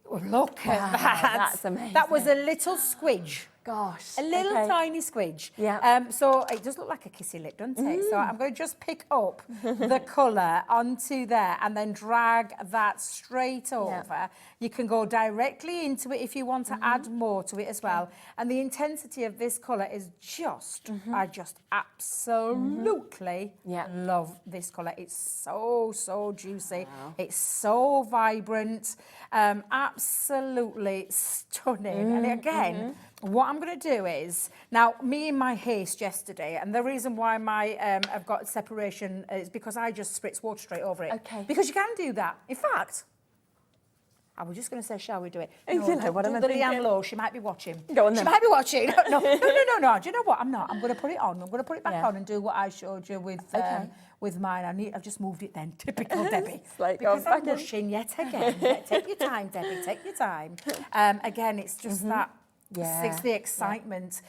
Look at that. That's amazing. That was a little squidge. Gosh. A little tiny squidge. Yeah. So it does look like a kissy lip, doesn't it? So I'm going to just pick up the colour onto there and then drag that straight over. You can go directly into it if you want to add more to it as well. And the intensity of this colour is just, I just absolutely love this colour. It's so, so juicy. Wow. It's so vibrant. Absolutely stunning. And again, what I'm going to do is, now, me in my haste yesterday, and the reason why I've got separation is because I just spritz water straight over it. Okay. Because you can do that. In fact, I was just going to say, shall we do it? You know what am I thinking? Leanne Lowe, she might be watching. Go on then. She might be watching. No. Do you know what? I'm not. I'm going to put it on. I'm going to put it back on and do what I showed you with mine. I've just moved it then. Typical Debbie. Like, because I'm rushing yet again. Take your time, Debbie. Take your time. Again, it's just that. It's the excitement.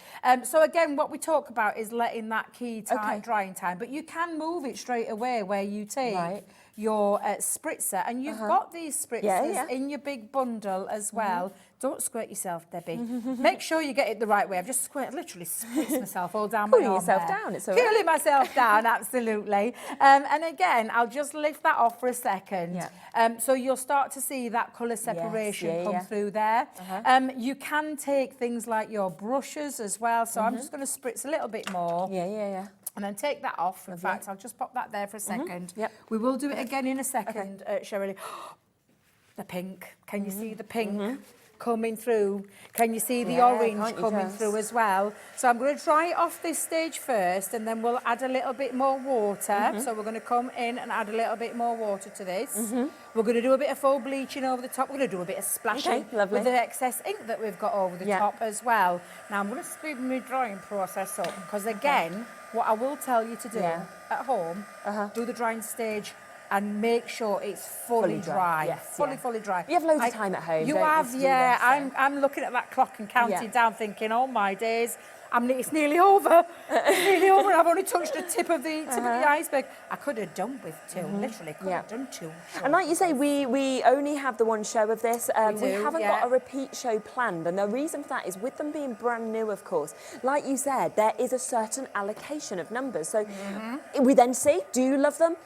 So again, what we talk about is letting that key drying time, but you can move it straight away where you take your spritzer, and you've got these spritzers in your big bundle as well. Don't squirt yourself, Debbie. Make sure you get it the right way. I've just literally spritzed myself all down my arm. Cooling yourself down, it's all right. Cooling myself down, absolutely. And again, I'll just lift that off for a second. So you'll start to see that colour separation come through there. You can take things like your brushes as well. So I'm just going to spritz a little bit more. And then take that off. In fact, I'll just pop that there for a second. We will do it again in a second, Shirley. The pink. Can you see the pink? coming through. Can you see the orange coming through as well? So I'm going to dry it off this stage first, and then we'll add a little bit more water. So we're going to come in and add a little bit more water to this. We're going to do a bit of faux bleaching over the top. We're going to do a bit of splashing with the excess ink that we've got over the top as well. Now I'm going to speed my drying process up, because again, what I will tell you to do at home, do the drying stage and make sure it's fully dry. Yes, fully dry. You have loads of time at home. You don't have, you, to do this, so. I'm looking at that clock and counting down, thinking, oh my days, it's nearly over. It's nearly over. I've only touched the tip of the iceberg. I could have done with 2, literally. Could have done 2. And like you say, we only have the one show of this. We haven't got a repeat show planned, and the reason for that is with them being brand new, of course. Like you said, there is a certain allocation of numbers. So we then see, do you love them?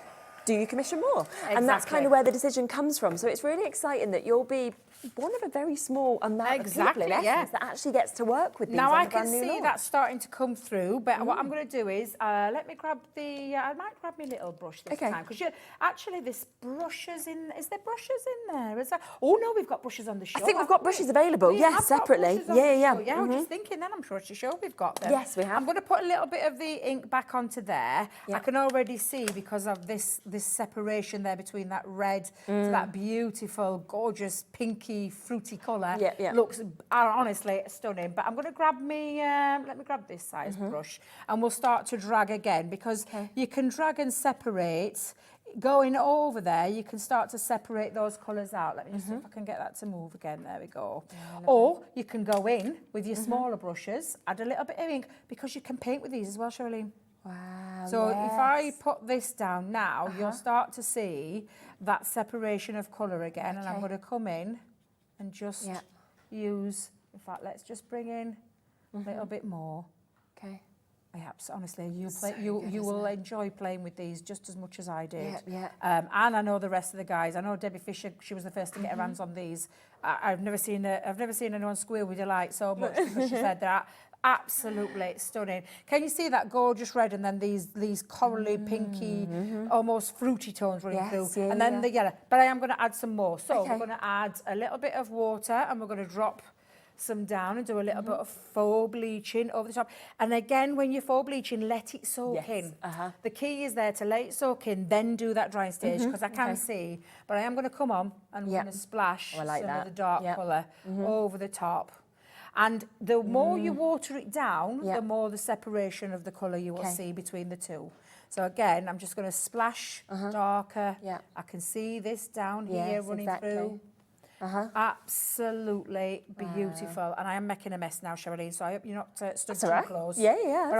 Do you commission more? Exactly. And that's kind of where the decision comes from. So it's really exciting that you'll be one of a very small amount of people in essence that actually gets to work with these. Now on I the brand can new see launch. that starting to come through, but what I'm going to do is let me grab the. I might grab my little brush this time, because actually this brushes in. Is there brushes in there? Is there? Oh no, we've got brushes on the show. I think we've got brushes available. Yes, separately. Yeah. Yeah, I was just thinking. Then I'm sure it's a show we've got them. Yes, we have. I'm going to put a little bit of the ink back onto there. I can already see, because of this separation there between that red to that beautiful, gorgeous, pinky, fruity colour. Looks honestly stunning. But I'm going to grab me, let me grab this size brush, and we'll start to drag again, because you can drag and separate. Going over there, you can start to separate those colours out. Let me just see if I can get that to move again. There we go. Or you can go in with your smaller brushes, add a little bit of ink, because you can paint with these as well, Charlene. Wow. So if I put this down now, you'll start to see that separation of colour again. And I'm going to come in and just use, in fact, let's just bring in a little bit more. Okay. Honestly, you will enjoy playing with these just as much as I did. Yeah. And I know the rest of the guys. I know Debbie Fisher. She was the first to get her hands on these. I've never seen anyone squeal with delight so much, because she said they're absolutely stunning. Can you see that gorgeous red, and then these corally, pinky, almost fruity tones running through, and then the yellow. But I am going to add some more. So we're going to add a little bit of water, and we're going to drop some down and do a little bit of faux bleaching over the top. And again, when you're faux bleaching, let it soak in. The key is there to let it soak in, then do that drying stage, because I can see. But I am going to come on and I'm going to splash some of the dark colour over the top. And the more you water it down, the more the separation of the colour you will see between the two. So again, I'm just going to splash darker. I can see this down here running through. Absolutely beautiful. And I am making a mess now, Charlene, so I hope you're not stood too close. But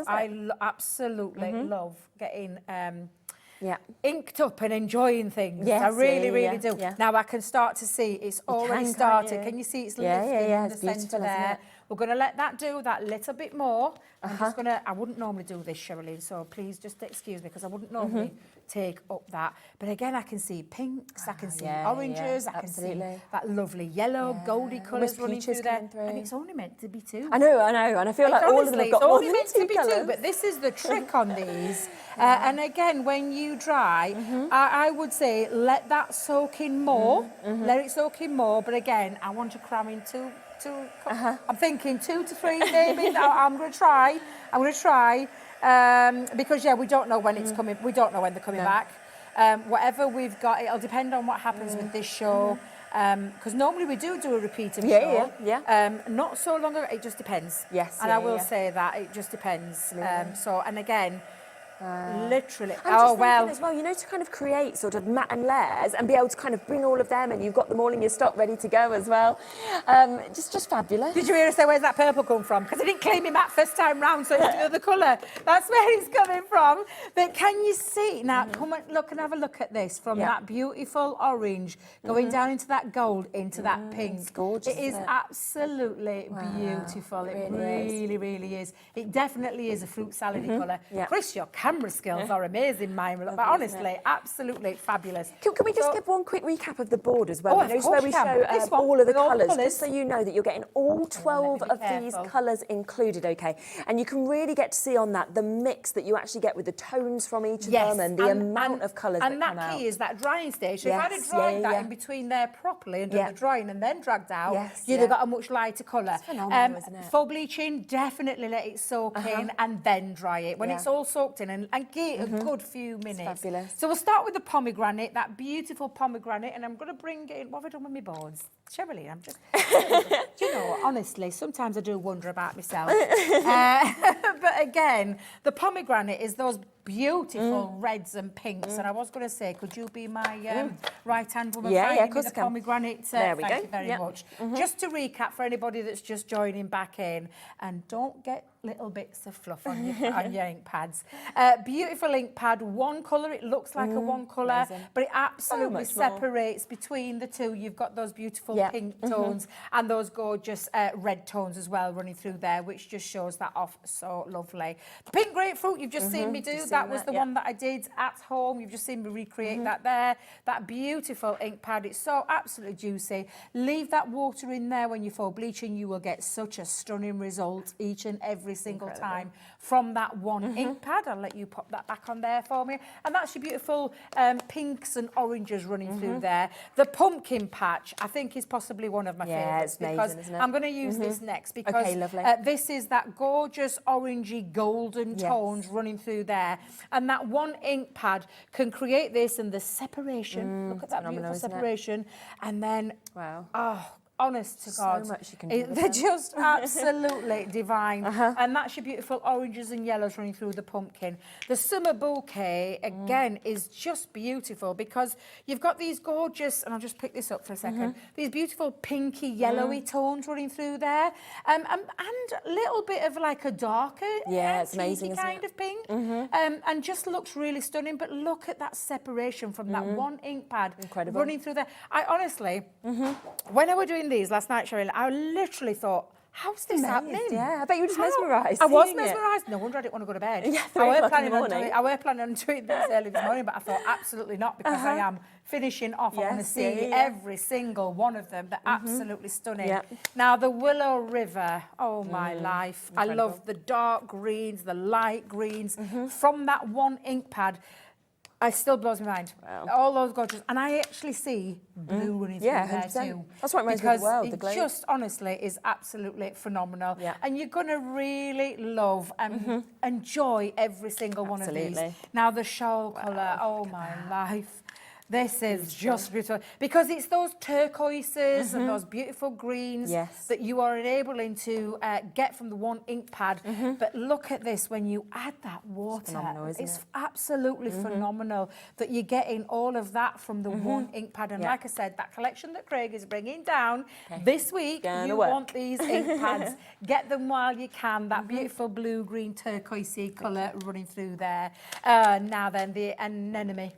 I absolutely love getting inked up and enjoying things. I really do. Now I can start to see it's already started. Can you see it's lifting in the centre there? We're going to let that do that little bit more. I'm just going to, I wouldn't normally do this, Charlene, so please just excuse me, because I wouldn't normally take up that. But again, I can see pinks, I can see oranges, I can see that lovely yellow, goldy colours running through there. And it's only meant to be 2. I know, and I feel like all of them have got more than 2 colours. But this is the trick on these. And again, when you dry, I would say let that soak in more. Let it soak in more. But again, I want to cram in 2. I'm thinking 2 to 3, maybe. I'm going to try. Because we don't know when it's coming. We don't know when they're coming back. Whatever we've got, it'll depend on what happens with this show. Because normally we do a repeat of show. Not so long ago. It just depends. And I will say that it just depends. So, and again, literally. As well, you know, to kind of create sort of mat and layers and be able to kind of bring all of them, and you've got them all in your stock ready to go as well. Just fabulous. Did you hear her say, where's that purple come from? Because I didn't claim him mat first time round, so it's the other colour. That's where it's coming from. But can you see? Now, come and look and have a look at this. From that beautiful orange going down into that gold, into that pink. It's gorgeous. It is absolutely beautiful. It really is. It definitely is a fruit salad colour. Chris, your camera camera skills are amazing, mine. But honestly, absolutely fabulous. Can we just give one quick recap of the board as well? Oh, of Just course where we you can. show all of the with all the colours, colours. just so you know that you're getting all 12 of these colours included, okay? And you can really get to see on that the mix that you actually get with the tones from each of them and the amount of colours that come out. And that key is that drying stage. So if I'd have dried that in between there properly and done the drying and then dragged out, you'd have got a much lighter colour. It's phenomenal, isn't it? For bleaching, definitely let it soak in and then dry it. When it's all soaked in and give it a good few minutes. Fabulous. So we'll start with the pomegranate, that beautiful pomegranate, and I'm going to bring in, what have I done with my boards? Cheryl, I'm just, do you know, honestly, sometimes I do wonder about myself. But again, the pomegranate is those beautiful reds and pinks, and I was going to say, could you be my right-hand woman finding me the pomegranate? There we go. Thank you very much. Just to recap for anybody that's just joining back in, and don't get little bits of fluff on your ink pads. Beautiful ink pad, one colour, it looks like a one colour, but it absolutely separates between the two. You've got those beautiful pink tones and those gorgeous red tones as well running through there, which just shows that off so lovely. The pink grapefruit, you've just seen me do, that was the one that I did at home. You've just seen me recreate that there. That beautiful ink pad, it's so absolutely juicy. Leave that water in there when you fold bleaching, you will get such a stunning result each and every single time from that one ink pad. I'll let you pop that back on there for me. And that's your beautiful pinks and oranges running through there. The pumpkin patch, I think, is possibly one of my favourites, it's amazing, because isn't it? I'm going to use this next because this is that gorgeous orangey golden tones running through there. And that one ink pad can create this and the separation. Look at that beautiful separation. And then, honest to God, so much you can do with they're them. just absolutely divine. And that's your beautiful oranges and yellows running through the pumpkin. The summer bouquet, again, is just beautiful because you've got these gorgeous, and I'll just pick this up for a second, these beautiful pinky, yellowy tones running through there. And a little bit of like a darker, it's amazing, isn't kind it? of pink. And just looks really stunning. But look at that separation from that one ink pad running through there. I honestly, when I was doing these last night, Cheryl, I literally thought, how's this happening? Yeah, I bet you were just mesmerised. I was mesmerised. No wonder I didn't want to go to bed. Yeah, I were planning on doing this early this morning, but I thought absolutely not, because I am finishing off. I want to see every single one of them. They're absolutely stunning. Now, the Willow River, oh my life. Incredible. I love the dark greens, the light greens from that one ink pad. It still blows my mind. Wow. All those gorgeous. And I actually see blue running through there too. That's what reminds me of the world, the because glow. it just honestly is absolutely phenomenal. And you're going to really love and enjoy every single one of these. Now, the shawl colour, oh my life. This is just beautiful because it's those turquoises and those beautiful greens that you are enabling to get from the one ink pad. But look at this, when you add that water, it's absolutely phenomenal that you're getting all of that from the one ink pad. And like I said, that collection that Craig is bringing down this week, you want these ink pads. Get them while you can. That beautiful blue, green, turquoisey colour running through there. Now then, the anemone.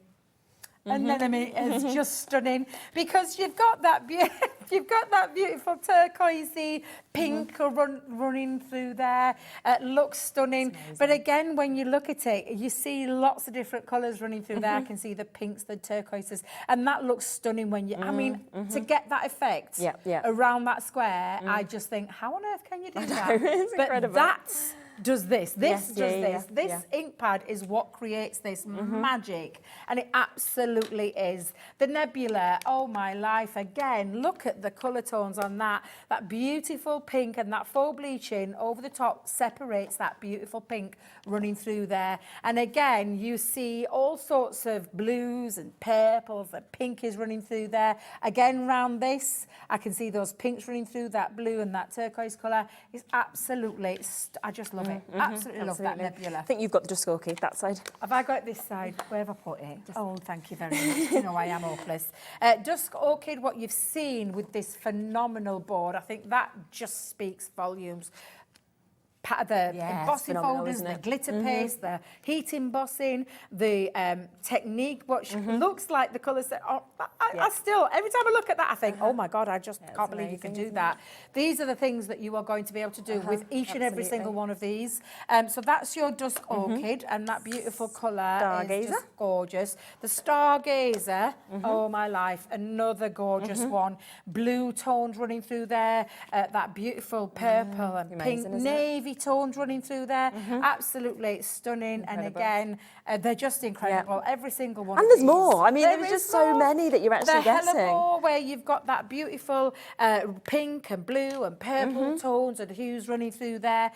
Anemone is just stunning because you've got that beautiful turquoisey pink running through there. Looks stunning. But again, when you look at it, you see lots of different colours running through there. I can see the pinks, the turquoises, and that looks stunning when you. I mean, to get that effect around that square, I just think, how on earth can you do that? It's incredible. That's does this. This does this. This ink pad is what creates this magic, and it absolutely is. The nebula, oh my life, again, look at the colour tones on that. That beautiful pink and that faux bleaching over the top separates that beautiful pink running through there. And again, you see all sorts of blues and purples, the pink is running through there. Again, round this, I can see those pinks running through that blue and that turquoise colour. It's absolutely, I just love it. Absolutely love that nebula. I think you've got the Dusk Orchid, that side. Have I got it this side? Where have I put it? Oh, thank you very much. You know I am hopeless. Dusk Orchid, what you've seen with this phenomenal board, I think that just speaks volumes. embossing folders, the glitter paste, the heat embossing, the technique, what looks like the colours that are, I still, every time I look at that, I think, oh my God, I just can't believe you can do that. These are the things that you are going to be able to do with each and every single one of these. So that's your dusk orchid, and that beautiful colour is just gorgeous. The Stargazer, oh my life, another gorgeous one. Blue tones running through there, that beautiful purple and pink navy tones running through there. Absolutely stunning. And again, they're just incredible. Every single one. And there's more. I mean, there's just so many that you're actually getting. Hellebore, where you've got that beautiful pink and blue and purple tones and hues running through there.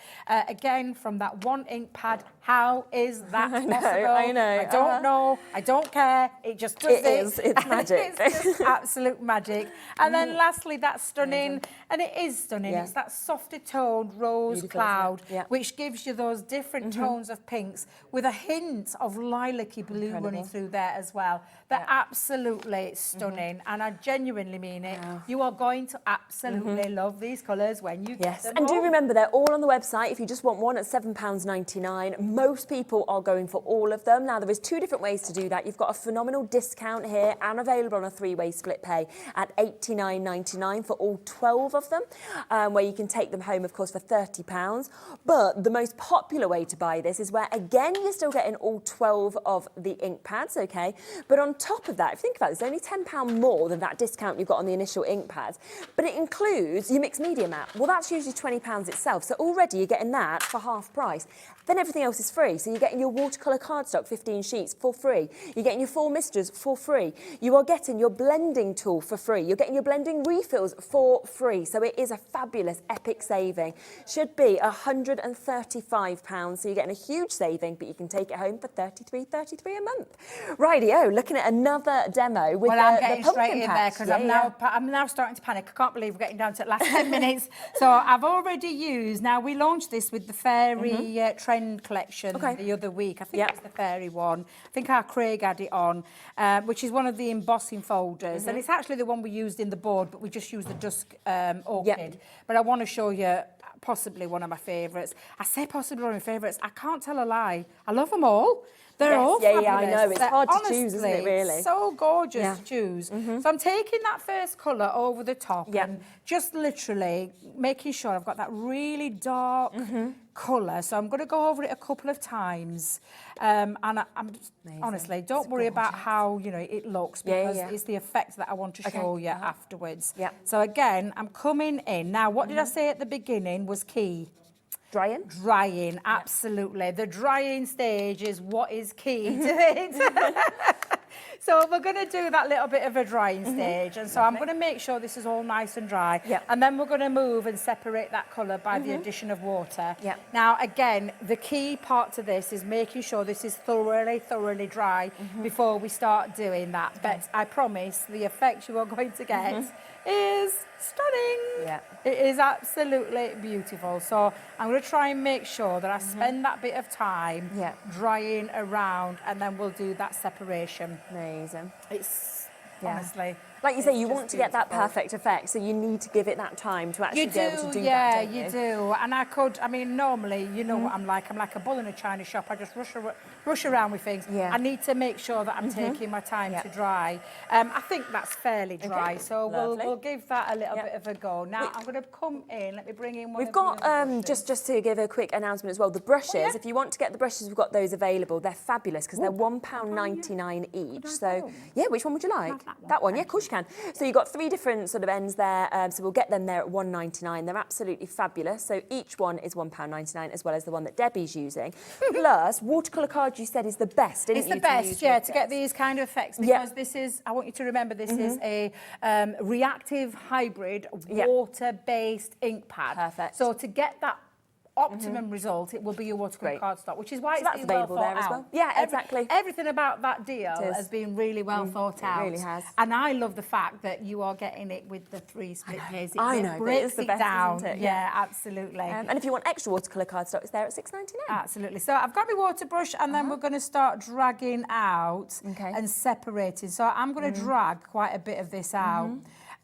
Again, from that one ink pad. How is that possible? I know. I don't know. I don't care. It just does it. It is. It's magic. It's just absolute magic. And then lastly, that's stunning. And it is stunning. It's that softer toned rose cloud, which gives you those different tones of pinks with a hint of lilac-y blue running through there as well. They're absolutely stunning. And I genuinely mean it. You are going to absolutely love these colours when you get them. And do remember, they're all on the website. If you just want one at £7.99, most people are going for all of them. Now, there is two different ways to do that. You've got a phenomenal discount here and available on a 3-way split pay at £89.99 for all 12 of them, where you can take them home, of course, for £30. But the most popular way to buy this is where, again, you're still getting all 12 of the ink pads, okay? But on top of that, if you think about it, there's only £10 more than that discount you've got on the initial ink pads, but it includes your mixed media mat. Well, that's usually £20 itself, so already you're getting that for half price. Then everything else is free, so you're getting your watercolour cardstock, 15 sheets, for free. You're getting your 4 misters for free. You are getting your blending tool for free. You're getting your blending refills for free, so it is a fabulous, epic saving. Should be £135, so you're getting a huge saving, but you can take it home for $33 a month. Rightio, looking at another demo with I'm the getting pumpkin straight in there because I'm now starting to panic. I can't believe we're getting down to the last 10 minutes. So I've already used. Now we launched this with the fairy trend collection the other week. I think it was the fairy one. I think our Craig had it on, which is one of the embossing folders, and it's actually the one we used in the board, but we just used the dusk orchid. But I want to show you possibly one of my favourites. I say possibly one of my favourites. I can't tell a lie. I love them all. They're all fabulous. I know. It's hard to choose, isn't it, really? So gorgeous to choose. So I'm taking that first colour over the top and just literally making sure I've got that really dark colour. So I'm going to go over it a couple of times. And I'm just, honestly, don't worry about how, it looks, because it's the effect that I want to show you afterwards. So again, I'm coming in. Now, what did I say at the beginning was key? Drying? Drying, absolutely. The drying stage is what is key to it. So we're going to do that little bit of a drying stage. And so I'm going to make sure this is all nice and dry. And then we're going to move and separate that colour by the addition of water. Now, again, the key part to this is making sure this is thoroughly dry before we start doing that. But I promise the effect you are going to get is stunning. It is absolutely beautiful. So I'm going to try and make sure that I spend that bit of time drying around, and then we'll do that separation. Amazing. It's honestly, like you say, you want to get that perfect effect, so you need to give it that time to actually be able to do that. Yeah, you do. And normally, you know what I'm like a bull in a china shop. I just rush around with things. I need to make sure that I'm taking my time to dry. I think that's fairly dry, so we'll give that a little bit of a go. Now I'm going to come in. Let me bring in one. We've got just to give a quick announcement as well. The brushes. If you want to get the brushes, we've got those available. They're fabulous because they're £1.99 each. So which one would you like? That one. Yeah, of course you can. So you've got 3 different sort of ends there. So we'll get them there at £1.99. They're absolutely fabulous. So each one is £1.99, as well as the one that Debbie's using. Plus, watercolour card, you said, is the best, isn't it? It's the best, to get these kind of effects, because this is, I want you to remember, this is a reactive hybrid water-based ink pad. Perfect. So to get that optimum result, it will be your watercolour cardstock, which is why it's available there as well. Yeah, exactly. Everything about that deal has been really well thought out. It really has. And I love the fact that you are getting it with the 3 split pairs. It breaks the it best, down. isn't it? Yeah, absolutely. And if you want extra watercolour cardstock, it's there at £6.99. Absolutely. So I've got my water brush, and then we're going to start dragging out and separating. So I'm going to drag quite a bit of this out.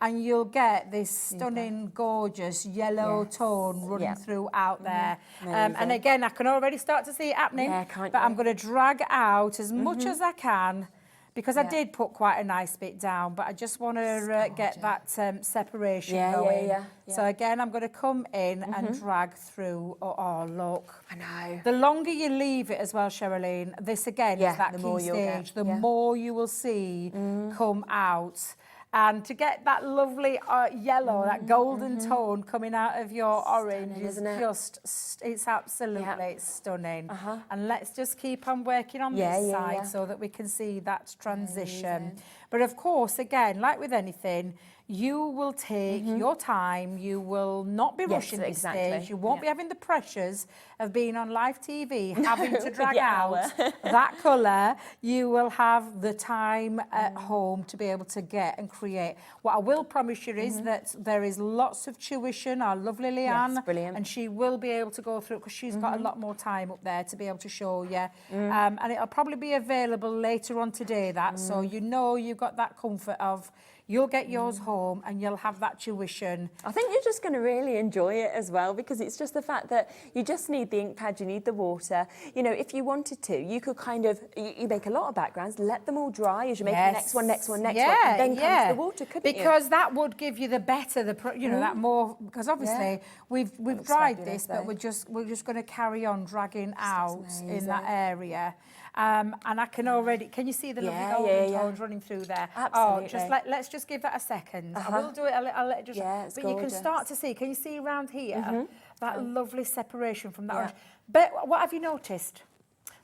and you'll get this stunning, gorgeous yellow tone running throughout there. And again, I can already start to see it happening, but I'm going to drag out as much as I can, because I did put quite a nice bit down, but I just want to get that separation going. So again, I'm going to come in and drag through. Oh, look. I know. The longer you leave it as well, Sherilyn, this again is that key stage. The more you will see come out. And to get that lovely yellow, that golden tone coming out of your orange is just, it's absolutely stunning. And let's just keep on working on this side so that we can see that transition. But of course, again, like with anything, you will take your time, you will not be rushing this stage, you won't be having the pressures of being on live TV, having to drag out that colour. You will have the time at home to be able to get and create. What I will promise you is that there is lots of tuition. Our lovely Leanne, and she will be able to go through it, because she's got a lot more time up there to be able to show you. And it'll probably be available later on today, so you know you've got that comfort of you'll get yours home and you'll have that tuition. I think you're just going to really enjoy it as well, because it's just the fact that you just need the ink pad, you need the water. You know, if you wanted to, you could kind of, you make a lot of backgrounds, let them all dry as you make the next one, and then come to the water, couldn't you? Because that would give you the better, you know, that more, because obviously we've dried this, but we're just going to carry on dragging out in that area. And I can already, can you see the lovely golden tones running through there? Absolutely. Oh, just let's just give that a second. I will do it, I'll let it just, but you can start to see, can you see around here, that lovely separation from that orange? But what have you noticed?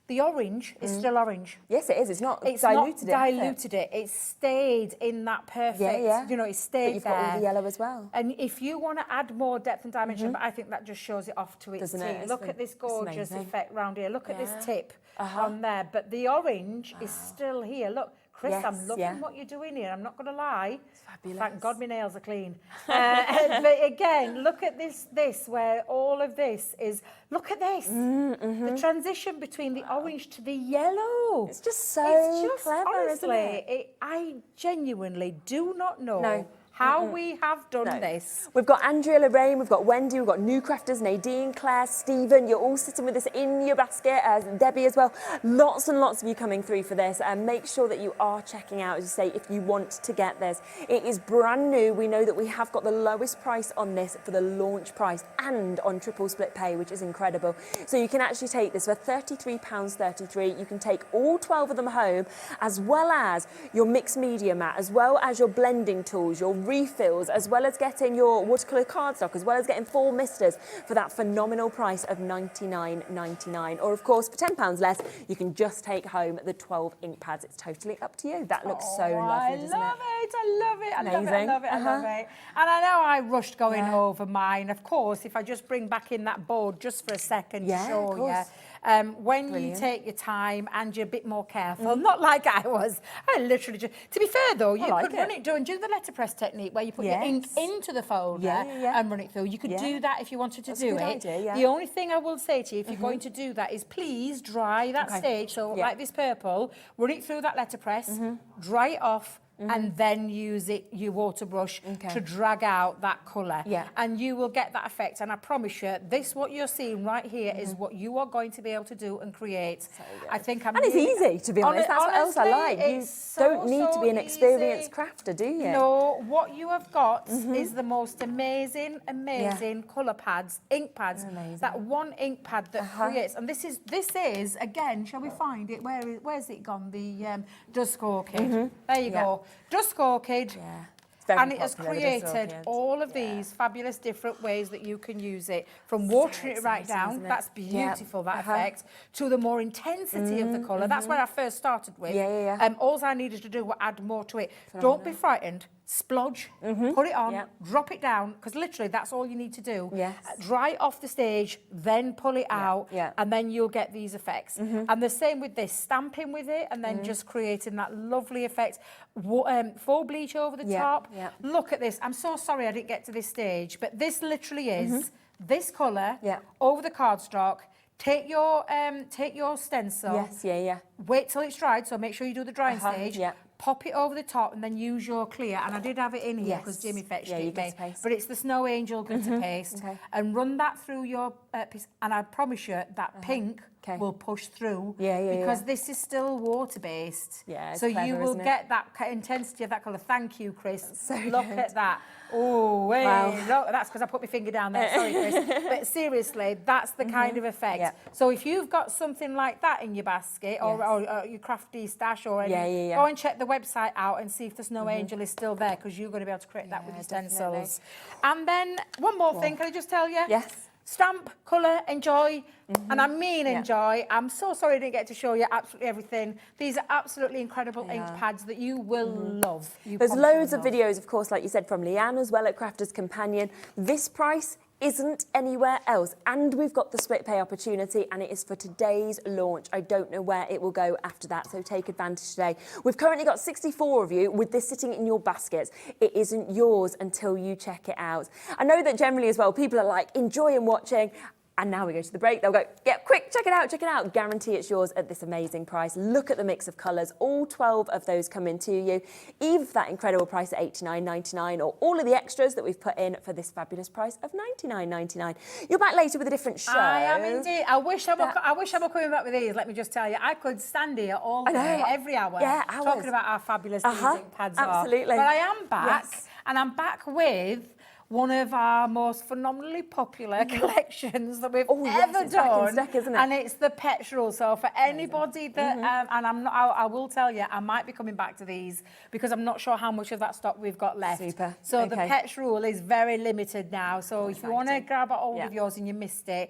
The orange is still orange. Yes, it is. It's not it's diluted not diluted it. It's stayed in that perfect, you know, it stayed but you've there. got all the yellow as well. And if you want to add more depth and dimension, but I think that just shows it off to its T. Look at this gorgeous effect round here. Look at this tip on there. But the orange is still here. Look, Chris, I'm loving what you're doing here. I'm not going to lie. It's fabulous. Thank God my nails are clean. But again, look at this where all of this is, look at this. The transition between the orange to the yellow. It's just so clever, honestly, isn't it? I genuinely do not know how we have done this. We've got Andrea Lorraine, we've got Wendy, we've got new crafters, Nadine, Claire, Stephen. You're all sitting with us in your basket, Debbie as well. Lots and lots of you coming through for this. And make sure that you are checking out, as you say, if you want to get this. It is brand new. We know that we have got the lowest price on this for the launch price and on triple split pay, which is incredible. So you can actually take this for £33.33. You can take all 12 of them home, as well as your mixed media mat, as well as your blending tools, your refills, as well as getting your watercolour cardstock, as well as getting 4 misters for that phenomenal price of $99.99. Or of course, for £10 less, you can just take home the 12 ink pads. It's totally up to you. That looks so lovely, doesn't it? I love it. I love it. And I know I rushed going over mine. Of course, if I just bring back in that board just for a second to show you. When you take your time and you're a bit more careful, not like I was. I literally just, to be fair though, you could run it, do the letterpress technique where you put your ink into the folder and run it through. You could do that if you wanted to do it. The only thing I will say to you, if you're going to do that, is please dry that stage. So like this purple, run it through that letterpress, dry it off, and then use your water brush to drag out that colour. And you will get that effect. And I promise you, what you're seeing right here is what you are going to be able to do and create. So I think and it's easy, to be honest. That's what else I like. You don't need to be an experienced crafter, do you? No, what you have got is the most amazing colour pads, ink pads. That one ink pad that creates. And this is again, shall we find it? Where's it gone? The Dust Orchid. There you go. Dust Orchid. And it has created all of these fabulous different ways that you can use it, from watering it right down, that's beautiful, that effect, to the more intensity of the colour. That's where I first started with. All I needed to do was add more to it. Don't be frightened. Splodge, put it on, drop it down, because literally that's all you need to do. Dry it off the stage, then pull it out, and then you'll get these effects. And the same with this, stamping with it, and then just creating that lovely effect. Full bleach over the top. Look at this. I'm so sorry I didn't get to this stage, but this literally is this colour over the cardstock. Take your stencil. Wait till it's dried, so make sure you do the drying stage. pop it over the top and then use your clear, and I did have it in here because Jimmy fetched it me, but it's the Snow Angel glitter paste, and run that through your piece, and I promise you that pink will push through because this is still water-based. Yeah, it's so clever, you will isn't it? get that intensity of that colour. Thank you, Chris. So look good. at that. Oh, wait, look, that's because I put my finger down there. Sorry, Chris. But seriously, that's the kind of effect. Yeah. So if you've got something like that in your basket or your crafty stash or anything, go and check the website out and see if the Snow Angel is still there, because you're going to be able to create that with your stencils. And then one more thing, can I just tell you? Yes. Stamp, colour, enjoy, and I mean enjoy. I'm so sorry I didn't get to show you absolutely everything. These are absolutely incredible ink pads that you will love. There's loads of videos, of course, like you said, from Leanne as well at Crafter's Companion. This price isn't anywhere else, and we've got the split pay opportunity, and it is for today's launch. I don't know where it will go after that, so take advantage today. We've currently got 64 of you with this sitting in your baskets. It isn't yours until you check it out. I know that generally as well, people are like enjoying watching, and now we go to the break, they'll go, yeah, quick, check it out. Guarantee it's yours at this amazing price. Look at the mix of colours. All 12 of those come into you, either for that incredible price at $89.99 or all of the extras that we've put in for this fabulous price of $99.99. You're back later with a different show. I am indeed. I wish I were coming back with these, let me just tell you. I could stand here all day, every hour, talking about how fabulous these ink pads are. Absolutely. But I am back, and I'm back with one of our most phenomenally popular collections that we've ever done, Deck, isn't it? and it's the petrol. So for anybody that, and I will tell you, I might be coming back to these because I'm not sure how much of that stock we've got left. Super. So the petrol is very limited now. So if you want to grab a hold of yours and you missed it,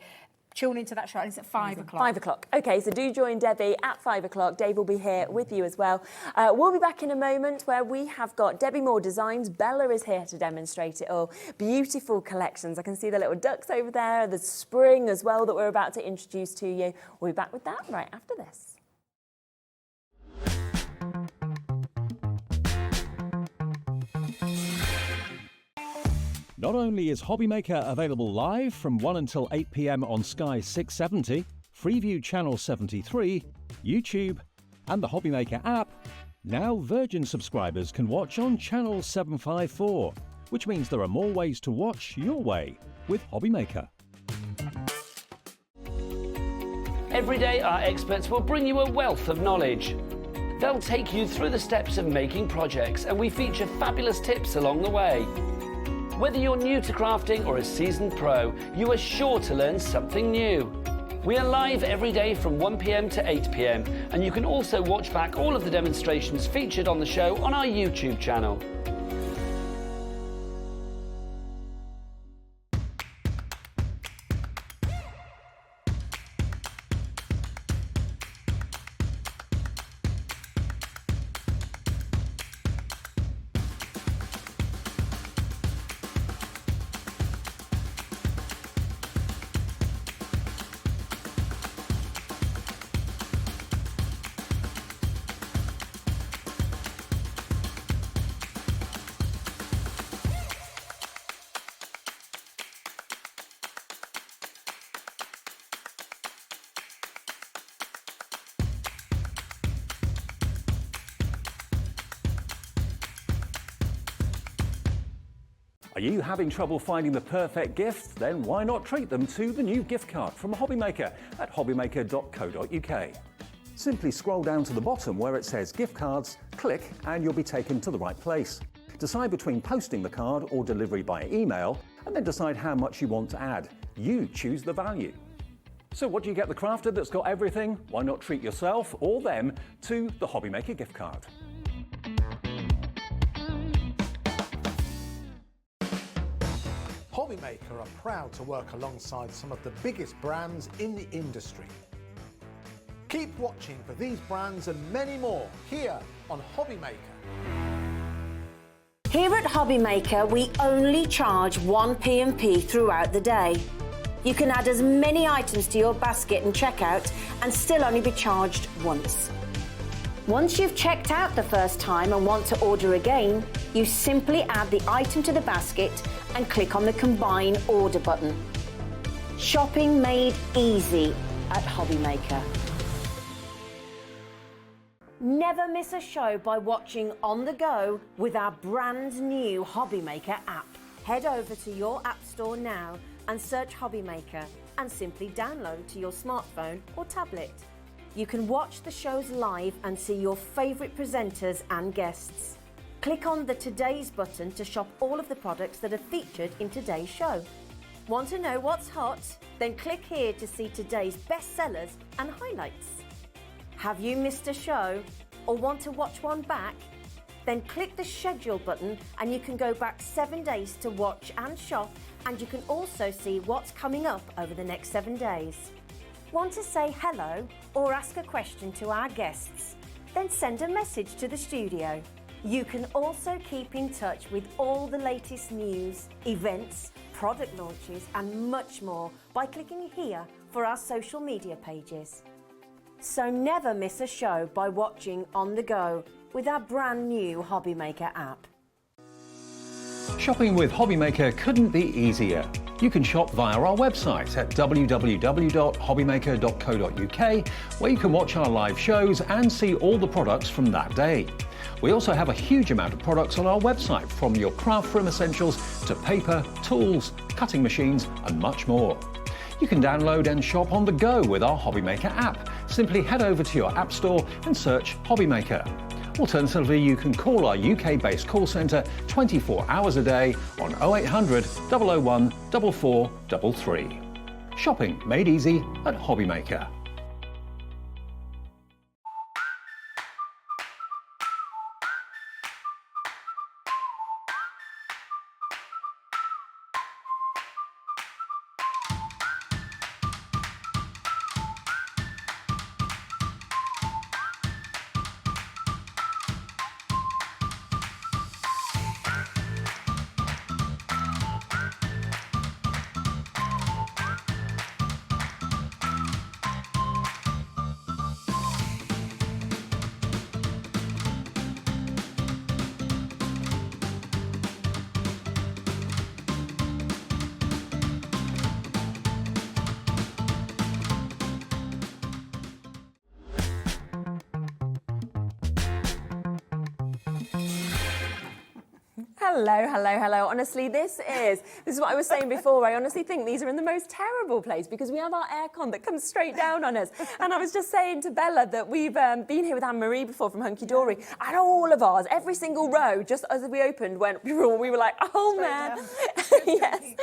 tune into that show, and it's at 5 o'clock. 5 o'clock. Okay, so do join Debbie at 5 o'clock. Dave will be here with you as well. We'll be back in a moment where we have got Debbie Moore Designs. Bella is here to demonstrate it all. Beautiful collections. I can see the little ducks over there, the spring as well that we're about to introduce to you. We'll be back with that right after this. Not only is HobbyMaker available live from 1 until 8 p.m. on Sky 670, Freeview Channel 73, YouTube, and the HobbyMaker app, now Virgin subscribers can watch on Channel 754, which means there are more ways to watch your way with HobbyMaker. Every day, our experts will bring you a wealth of knowledge. They'll take you through the steps of making projects, and we feature fabulous tips along the way. Whether you're new to crafting or a seasoned pro, you are sure to learn something new. We are live every day from 1 p.m. to 8 p.m, and you can also watch back all of the demonstrations featured on the show on our YouTube channel. Are you having trouble finding the perfect gift? Then why not treat them to the new gift card from HobbyMaker at hobbymaker.co.uk. Simply scroll down to the bottom where it says gift cards, click, and you'll be taken to the right place. Decide between posting the card or delivery by email, and then decide how much you want to add. You choose the value. So what do you get the crafter that's got everything? Why not treat yourself or them to the HobbyMaker gift card? HobbyMaker are proud to work alongside some of the biggest brands in the industry. Keep watching for these brands and many more here on HobbyMaker. Here at HobbyMaker, we only charge 1 P&P throughout the day. You can add as many items to your basket and checkout and still only be charged once. Once you've checked out the first time and want to order again, you simply add the item to the basket and click on the Combine Order button. Shopping made easy at HobbyMaker. Never miss a show by watching on the go with our brand new HobbyMaker app. Head over to your app store now and search HobbyMaker and simply download to your smartphone or tablet. You can watch the shows live and see your favourite presenters and guests. Click on the Today's button to shop all of the products that are featured in today's show. Want to know what's hot? Then click here to see today's bestsellers and highlights. Have you missed a show or want to watch one back? Then click the schedule button and you can go back 7 days to watch and shop, and you can also see what's coming up over the next 7 days. Want to say hello or ask a question to our guests? Then send a message to the studio. You can also keep in touch with all the latest news, events, product launches and much more by clicking here for our social media pages. So never miss a show by watching on the go with our brand new HobbyMaker app. Shopping with HobbyMaker couldn't be easier. You can shop via our website at www.hobbymaker.co.uk, where you can watch our live shows and see all the products from that day. We also have a huge amount of products on our website, from your craft room essentials to paper, tools, cutting machines and much more. You can download and shop on the go with our HobbyMaker app. Simply head over to your app store and search HobbyMaker. Alternatively, you can call our UK-based call centre 24 hours a day on 0800 001 4433. Shopping made easy at HobbyMaker. Hello, hello, hello. Honestly, this is what I was saying before. I honestly think these are in the most terrible place because we have our aircon that comes straight down on us. And I was just saying to Bella that we've been here with Anne-Marie before from Hunky Dory, and all of ours, every single row, just as we opened, we were like, oh man. Yes.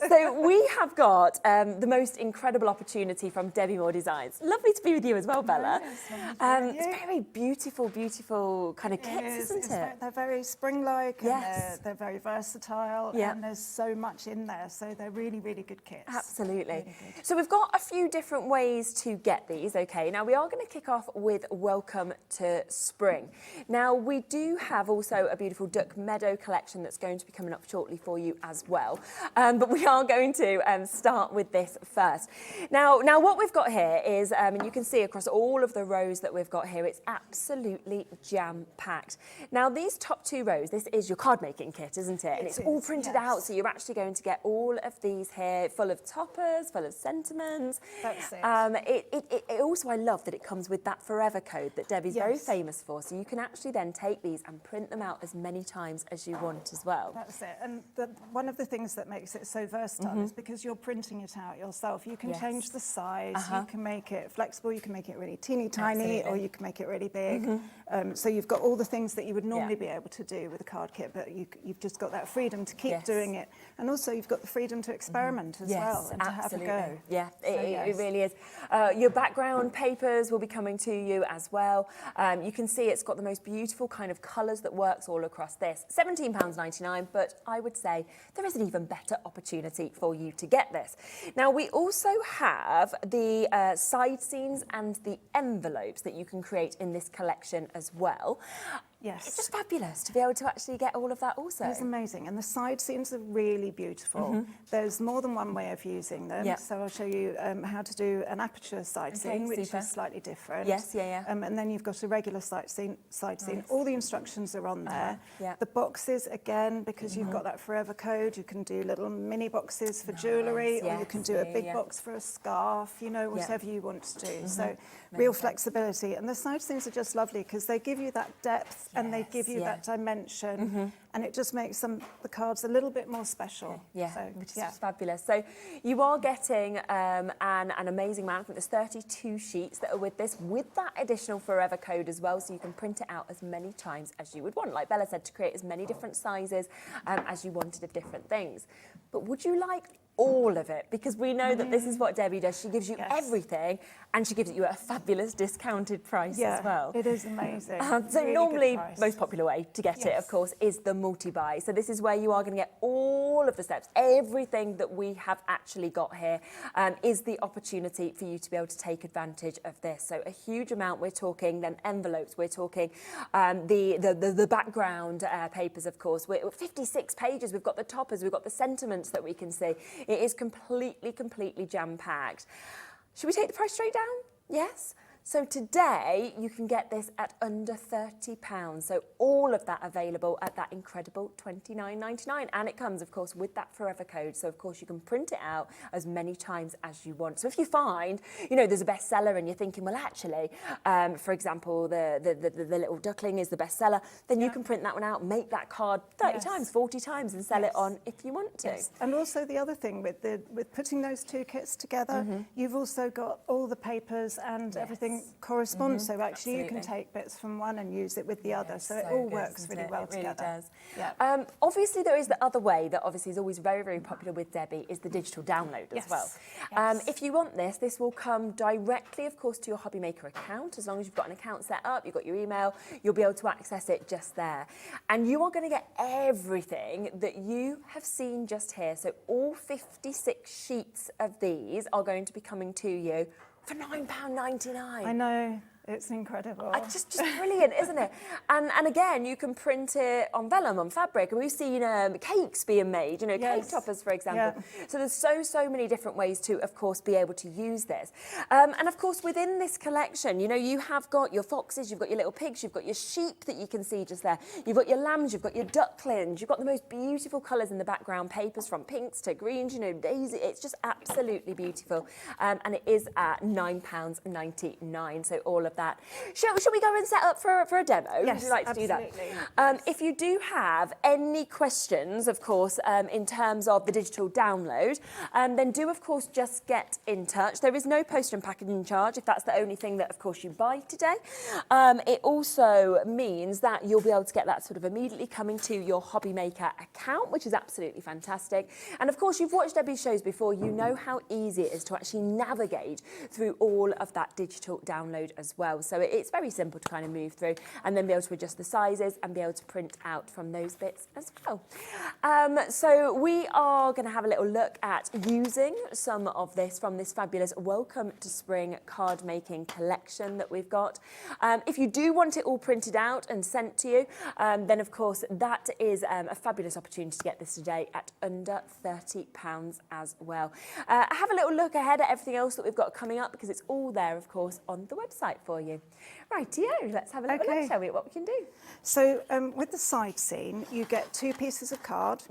So we have got the most incredible opportunity from Debbi Moore Designs. Lovely to be with you as well, Bella. It's very beautiful, beautiful kind of kits, isn't it? They're very spring-like. Yes. And they're very versatile, and there's so much in there, so they're really, really good kits. Absolutely. Really good. So we've got a few different ways to get these, okay? Now we are going to kick off with Welcome to Spring. Now we do have also a beautiful Duck Meadow collection that's going to be coming up shortly for you as well, but we are going to start with this first. Now what we've got here is, and you can see across all of the rows that we've got here, it's absolutely jam-packed. Now these top two rows, this is your card making kit, isn't it? And it's all printed out, so you're actually going to get all of these here, full of toppers, full of sentiments. That's it. It also, I love that it comes with that forever code that Debbi's very famous for, so you can actually then take these and print them out as many times as you want as well. That's it. And one of the things that makes it so versatile is because you're printing it out yourself. You can change the size, you can make it flexible, you can make it really teeny tiny, or you can make it really big. So you've got all the things that you would normally be able to do with a card kit, but you've just got that freedom to keep doing it. And also you've got the freedom to experiment as well and to have a go. Yeah, it really is. Your background papers will be coming to you as well. You can see it's got the most beautiful kind of colours that works all across this. £17.99, but I would say there is an even better opportunity for you to get this. Now we also have the side seams and the envelopes that you can create in this collection as well. Yes. It's just fabulous to be able to actually get all of that also. It's amazing. And the side seams are really beautiful. There's more than one way of using them. Yep. So I'll show you how to do an aperture side seam, which super. is slightly different. Yes, yeah. And then you've got a regular side seam. All the instructions are on there. Yeah. The boxes, again, because you've got that forever code, you can do little mini boxes for jewellery, or you can do a big box for a scarf, you know, whatever you want to do. So real flexibility. And the side seams are just lovely because they give you that depth and they give you that dimension, and it just makes the cards a little bit more special. Which is fabulous. So you are getting an amazing amount. I think there's 32 sheets that are with this, with that additional forever code as well, so you can print it out as many times as you would want. Like Bella said, to create as many different sizes as you wanted of different things. But would you like all of it? Because we know that this is what Debbie does. She gives you everything, and she gives it you at a fabulous discounted price as well. It is amazing. So really normally, good price. most popular way to get it, of course, is the multi-buy. So this is where you are going to get all of the steps. Everything that we have actually got here is the opportunity for you to be able to take advantage of this. So a huge amount. We're talking then envelopes. We're talking the background papers, of course. We're 56 pages. We've got the toppers. We've got the sentiments that we can see. It is completely jam-packed. Should we take the price straight down? Yes. So today you can get this at under £30. So all of that available at that incredible $29.99. And it comes, of course, with that forever code. So, of course, you can print it out as many times as you want. So if you find, you know, there's a bestseller and you're thinking, well, actually, for example, the little duckling is the bestseller, then you can print that one out, make that card 30 times, 40 times and sell it on if you want to. And also the other thing with putting those two kits together, you've also got all the papers and everything corresponds. So actually you can take bits from one and use it with the other. So it all works really well together. It really does. Obviously there is the other way that obviously is always very popular with Debbie, is the digital download as well. If you want this will come directly, of course, to your HobbyMaker account. As long as you've got an account set up, you've got your email, you'll be able to access it just there. And you are going to get everything that you have seen just here. So all 56 sheets of these are going to be coming to you for £9.99. I know. It's incredible. Just brilliant, isn't it? And again, you can print it on vellum, on fabric. And we've seen cakes being made, you know, cake toppers, for example. So there's so many different ways to, of course, be able to use this. And of course, within this collection, you know, you have got your foxes, you've got your little pigs, you've got your sheep that you can see just there. You've got your lambs, you've got your ducklings, you've got the most beautiful colours in the background papers, from pinks to greens, you know, daisy. It's just absolutely beautiful. And it is at £9.99. So all of that. Shall we go and set up for a demo? Yes, would you like to absolutely. do that? If you do have any questions, of course, in terms of the digital download, then do, of course, just get in touch. There is no post and packaging charge if that's the only thing that, of course, you buy today. It also means that you'll be able to get that sort of immediately coming to your HobbyMaker account, which is absolutely fantastic. And, of course, you've watched Debbie's shows before. You know how easy it is to actually navigate through all of that digital download as well. So it's very simple to kind of move through and then be able to adjust the sizes and be able to print out from those bits as well. So we are going to have a little look at using some of this from this fabulous Welcome to Spring card making collection that we've got. If you do want it all printed out and sent to you, then of course that is a fabulous opportunity to get this today at under £30 as well. Have a little look ahead at everything else that we've got coming up, because it's all there, of course, on the website for you. Rightio, let's have a little look, shall we, at what we can do. So with the side seam, you get two pieces of card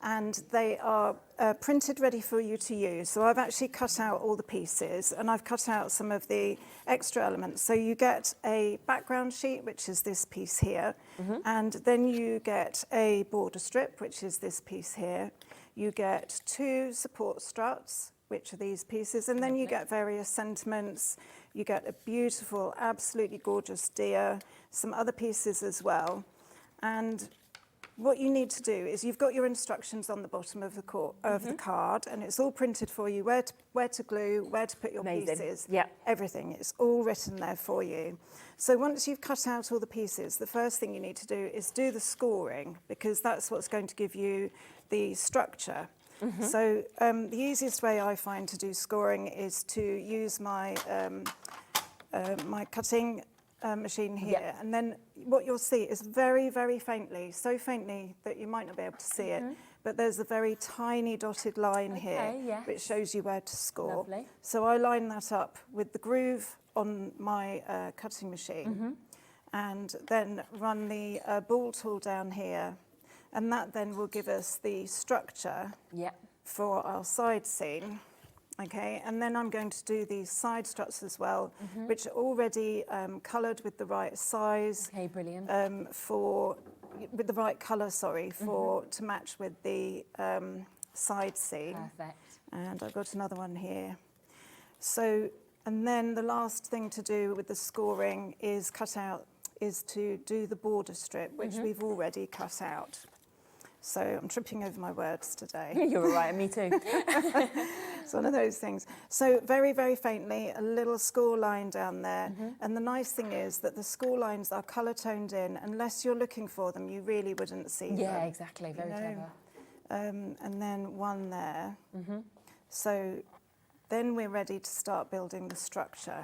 and they are printed ready for you to use. So I've actually cut out all the pieces and I've cut out some of the extra elements. So you get a background sheet, which is this piece here, and then you get a border strip, which is this piece here. You get two support struts, which are these pieces, and then you get various sentiments. You get a beautiful, absolutely gorgeous deer, some other pieces as well. And what you need to do is you've got your instructions on the bottom of the card, and it's all printed for you, where to glue, where to put your pieces, everything. It's all written there for you. So once you've cut out all the pieces, the first thing you need to do is do the scoring, because that's what's going to give you the structure. So the easiest way I find to do scoring is to use my my cutting machine here, and then what you'll see is very, very faintly, so faintly that you might not be able to see it, but there's a very tiny dotted line here, which shows you where to score. Lovely. So I line that up with the groove on my cutting machine, and then run the ball tool down here, and that then will give us the structure for our side scene. Okay, and then I'm going to do these side struts as well, which are already coloured with the right size. Okay, brilliant. With the right colour, sorry, to match with the side scene. Perfect. And I've got another one here. So, and then the last thing to do with the scoring is to do the border strip, which we've already cut out. So I'm tripping over my words today. You're all right, me too. It's one of those things. So very, very faintly, a little score line down there. And the nice thing is that the score lines are colour toned in. Unless you're looking for them, you really wouldn't see them. Yeah, exactly. Very clever. And then one there. So then we're ready to start building the structure.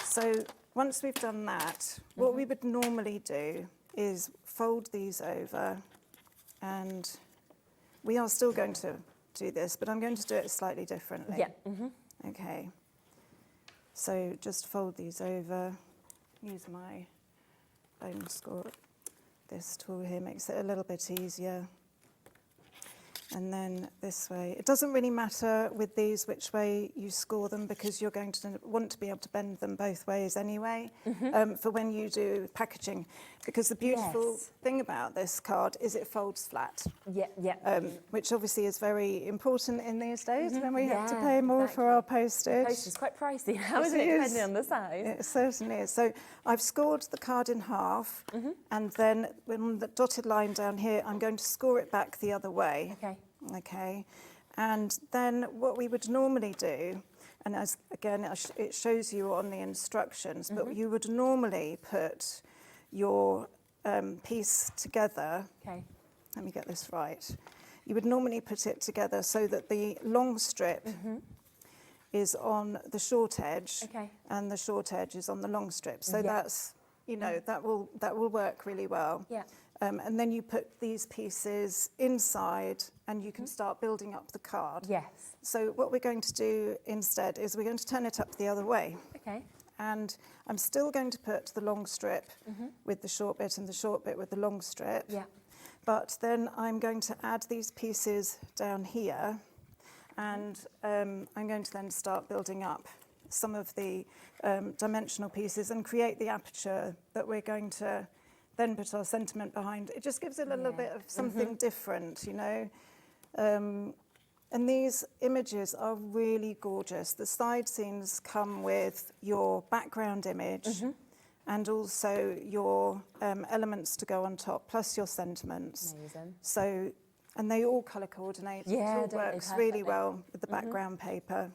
So once we've done that, what we would normally do is fold these over. And we are still going to do this, but I'm going to do it slightly differently. Yeah. Okay. So just fold these over. Use my bone score. This tool here makes it a little bit easier. And then this way. It doesn't really matter with these which way you score them, because you're going to want to be able to bend them both ways anyway for when you do packaging. Because the beautiful thing about this card is it folds flat. Which obviously is very important in these days when we have to pay more for our postage. The post is quite pricey now, isn't it, depending on the size? It certainly is. So I've scored the card in half, and then with the dotted line down here, I'm going to score it back the other way. Okay, and then what we would normally do, and as again it shows you on the instructions, but you would normally put your piece together. Okay. Let me get this right. You would normally put it together so that the long strip is on the short edge, and the short edge is on the long strip. So that's, you know, that will work really well. And then you put these pieces inside, and you can start building up the card. So what we're going to do instead is we're going to turn it up the other way. And I'm still going to put the long strip with the short bit and the short bit with the long strip. But then I'm going to add these pieces down here, and I'm going to then start building up some of the dimensional pieces and create the aperture that we're going to then put our sentiment behind. It just gives it a little bit of something different, you know. And these images are really gorgeous. The side scenes come with your background image and also your elements to go on top, plus your sentiments. Amazing. So, and they all colour coordinate. It all works really well with the background paper.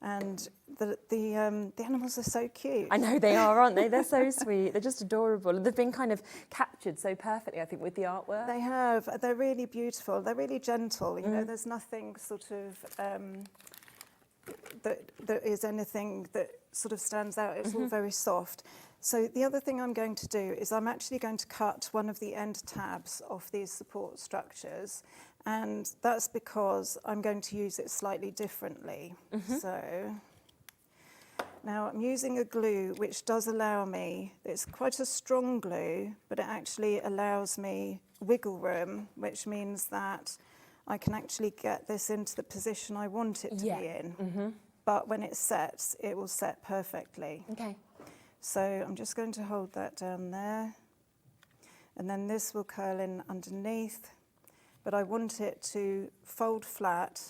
And the animals are so cute. I know they are, aren't they? They're so sweet. They're just adorable. And they've been kind of captured so perfectly, I think, with the artwork. They have. They're really beautiful. They're really gentle. You know, there's nothing sort of that is anything that sort of stands out. It's all very soft. So the other thing I'm going to do is I'm actually going to cut one of the end tabs off these support structures. And that's because I'm going to use it slightly differently. So now I'm using a glue which does allow me, it's quite a strong glue, but it actually allows me wiggle room, which means that I can actually get this into the position I want it to be in. But when it sets, it will set perfectly. So I'm just going to hold that down there. And then this will curl in underneath. But I want it to fold flat,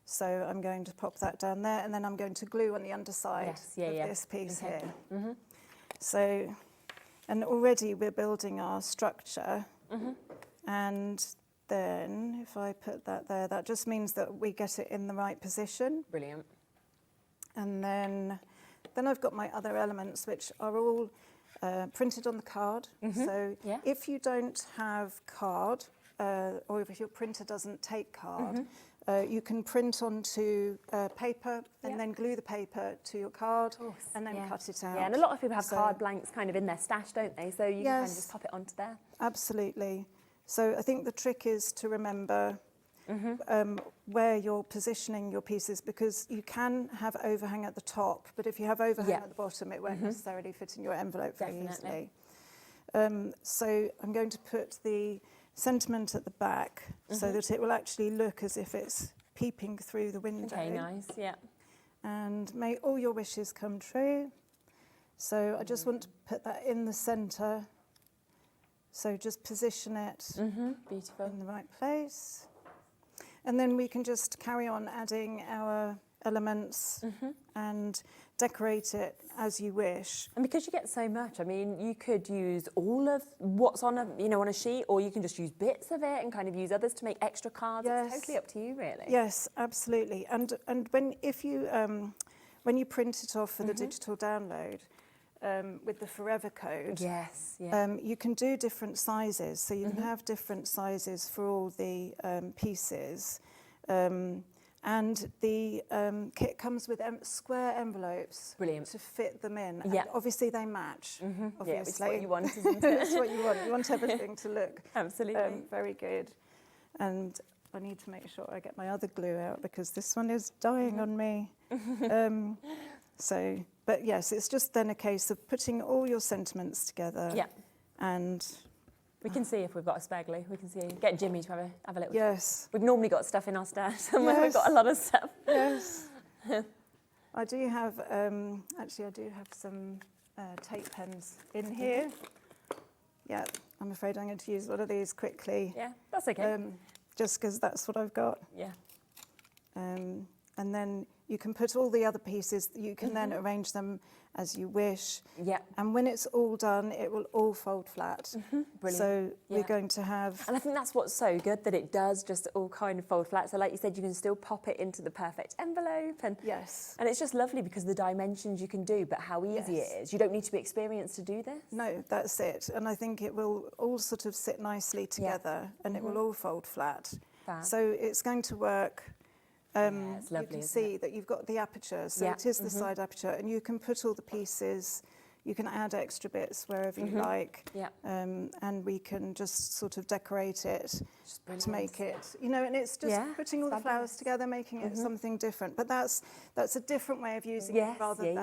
so I'm going to pop that down there, and then I'm going to glue on the underside of this piece here. So, and already we're building our structure, and then if I put that there, that just means that we get it in the right position. Brilliant. And then I've got my other elements, which are all printed on the card. So if you don't have card, or if your printer doesn't take card, you can print onto paper and then glue the paper to your card and then cut it out. Yeah, and a lot of people have card blanks kind of in their stash, don't they? So you can kind of just pop it onto there. Absolutely. So I think the trick is to remember where you're positioning your pieces, because you can have overhang at the top, but if you have overhang at the bottom, it won't necessarily fit in your envelope very easily. So I'm going to put the sentiment at the back so that it will actually look as if it's peeping through the window. Okay, nice, yeah. And may all your wishes come true. So I just want to put that in the centre. So just position it Beautiful. in the right place. And then we can just carry on adding our elements and decorate it as you wish. And because you get so much, I mean, you could use all of what's on a, on a sheet, or you can just use bits of it and kind of use others to make extra cards. It's totally up to you, really. Yes, absolutely. And when you print it off for the digital download, with the Forever code, you can do different sizes. So you can have different sizes for all the pieces. And the kit comes with square envelopes to fit them in. And obviously they match. Obviously. Yeah, it's what you want, isn't it? That's what you want. You want everything to look absolutely very good. And I need to make sure I get my other glue out because this one is dying on me. But yes, it's just then a case of putting all your sentiments together. And we can see if we've got a spare glue. We can see. Get Jimmy to have a little. Yes. We've normally got stuff in our stash somewhere. We've got a lot of stuff. Yes. I do have, actually I do have some tape pens in here. Yeah, I'm afraid I'm going to use one of these quickly. Yeah, that's okay. Just because that's what I've got. Yeah. And then you can put all the other pieces, you can then arrange them as you wish. Yeah. And when it's all done, it will all fold flat. Brilliant. So we're going to have... And I think that's what's so good, that it does just all kind of fold flat. So like you said, you can still pop it into the perfect envelope. And and it's just lovely because the dimensions you can do, but how easy it is. You don't need to be experienced to do this. No, that's it. And I think it will all sort of sit nicely together and it will all fold flat. Fab. So it's going to work. It's lovely, you can see that you've got the aperture, so it is the side aperture, and you can put all the pieces, you can add extra bits wherever you like, and we can just sort of decorate it to make it, and it's just putting all the flowers together, making it something different. But that's a different way of using it rather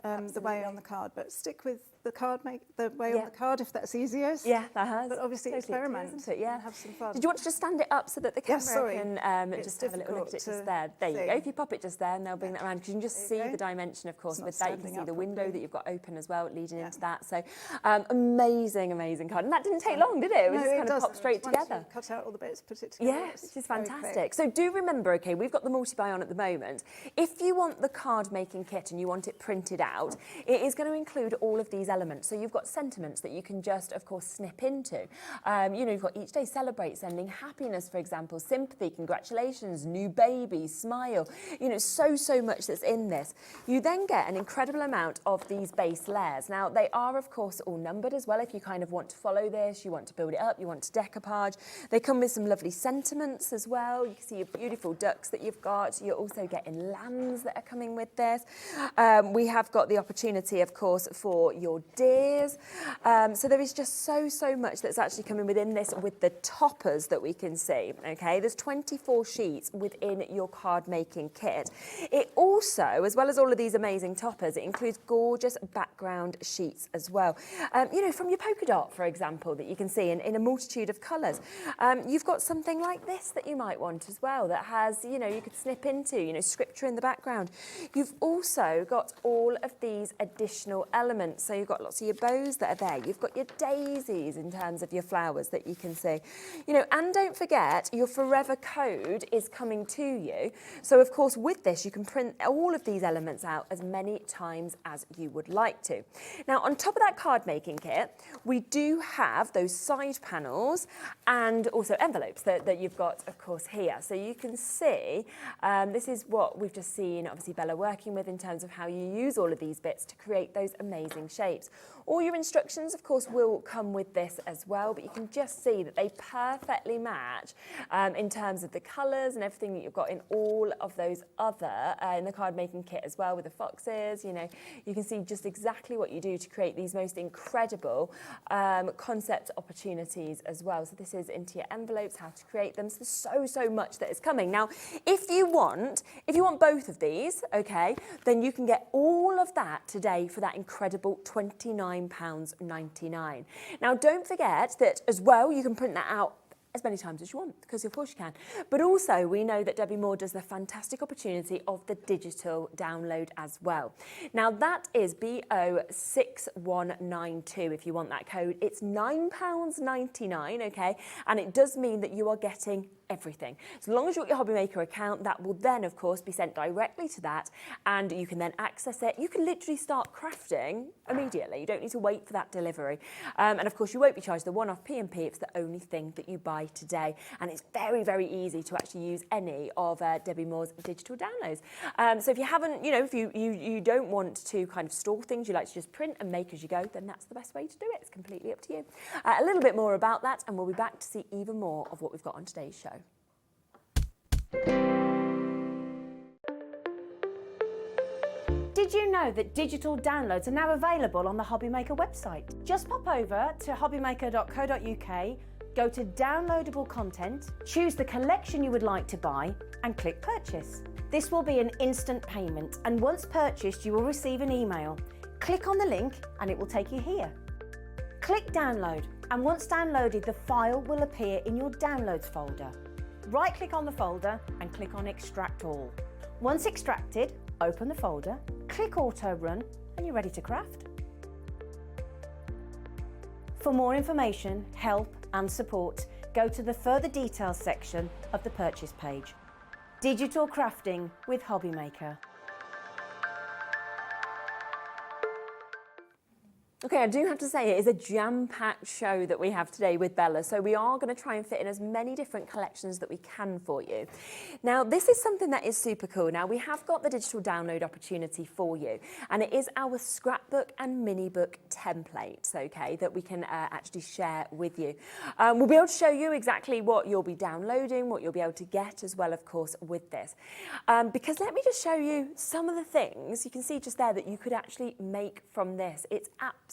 than the way on the card. But stick with the card, the way on the card if that's easiest. Yeah, that has. But obviously experiment, isn't it? Yeah. Have some fun. Did you want to just stand it up so that the camera can just have a little look at it just there? There you go. If you pop it just there, and they'll bring that around, because you can just see the dimension, of course. With that, you can see the window that you've got open as well, leading into that. So amazing, amazing card. And that didn't take long, did it? It was just kind of popped straight together. Cut out all the bits, put it together. Yes, which is fantastic. So do remember, okay, we've got the multi-buy on at the moment. If you want the card making kit and you want it printed out, it is going to include all of these elements. So you've got sentiments that you can just, of course, snip into. You've got each day celebrate, sending happiness, for example, sympathy, congratulations, new baby, smile. So much that's in this. You then get an incredible amount of these base layers. Now, they are, of course, all numbered as well. If you kind of want to follow this, you want to build it up, you want to decoupage. They come with some lovely sentiments as well. You can see your beautiful ducks that you've got. You're also getting lambs that are coming with this. We have got the opportunity, of course, for your deers. So there is just so much that's actually coming within this with the toppers that we can see, okay? There's 24 sheets within your card making kit. It also, as well as all of these amazing toppers, it includes gorgeous background sheets as well. From your polka dot, for example, that you can see in a multitude of colours. You've got something like this that you might want as well that has, you could snip into, scripture in the background. You've also got all of these additional elements. So you've got lots of your bows that are there. You've got your daisies in terms of your flowers that you can see. And don't forget, your Forever code is coming to you. So, of course, with this, you can print all of these elements out as many times as you would like to. Now, on top of that card making kit, we do have those side panels and also envelopes that you've got, of course, here. So you can see, this is what we've just seen, obviously, Bella working with in terms of how you use all of these bits to create those amazing shapes. shapes. All your instructions, of course, will come with this as well, but you can just see that they perfectly match in terms of the colours and everything that you've got in all of those other, in the card making kit as well with the foxes. You know, you can see just exactly what you do to create these most incredible concept opportunities as well. So this is into your envelopes, how to create them. So there's so much that is coming. Now, if you want both of these, okay, then you can get all of that today for that incredible £29.99. Now, don't forget that as well, you can print that out as many times as you want, because of course you can. But also, we know that Debbie Moore does the fantastic opportunity of the digital download as well. Now, that is BO6192 if you want that code. It's £9.99, okay? And it does mean that you are getting everything. As long as you've got your HobbyMaker account, that will then, of course, be sent directly to that, and you can then access it. You can literally start crafting immediately. You don't need to wait for that delivery. And of course, you won't be charged the one-off P&P. It's the only thing that you buy today. And it's very, very easy to actually use any of Debbie Moore's digital downloads. So if you haven't, you know, if you don't want to kind of store things, you like to just print and make as you go, then that's the best way to do it. It's completely up to you. A little bit more about that, and we'll be back to see even more of what we've got on today's show. Did you know that digital downloads are now available on the HobbyMaker website? Just pop over to hobbymaker.co.uk, go to downloadable content, choose the collection you would like to buy, and click purchase. This will be an instant payment, and once purchased, you will receive an email. Click on the link and it will take you here. Click download, and once downloaded, the file will appear in your downloads folder. Right-click on the folder and click on Extract All. Once extracted, open the folder, click Auto Run, and you're ready to craft. For more information, help and support, go to the Further Details section of the purchase page. Digital crafting with HobbyMaker. Okay, I do have to say it is a jam-packed show that we have today with Bella, so we are going to try and fit in as many different collections that we can for you. Now, this is something that is super cool. Now, we have got the digital download opportunity for you, and it is our scrapbook and mini book templates, okay, that we can actually share with you. We'll be able to show you exactly what you'll be downloading, what you'll be able to get as well, of course, with this. Because let me just show you some of the things you can see just there that you could actually make from this. It's absolutely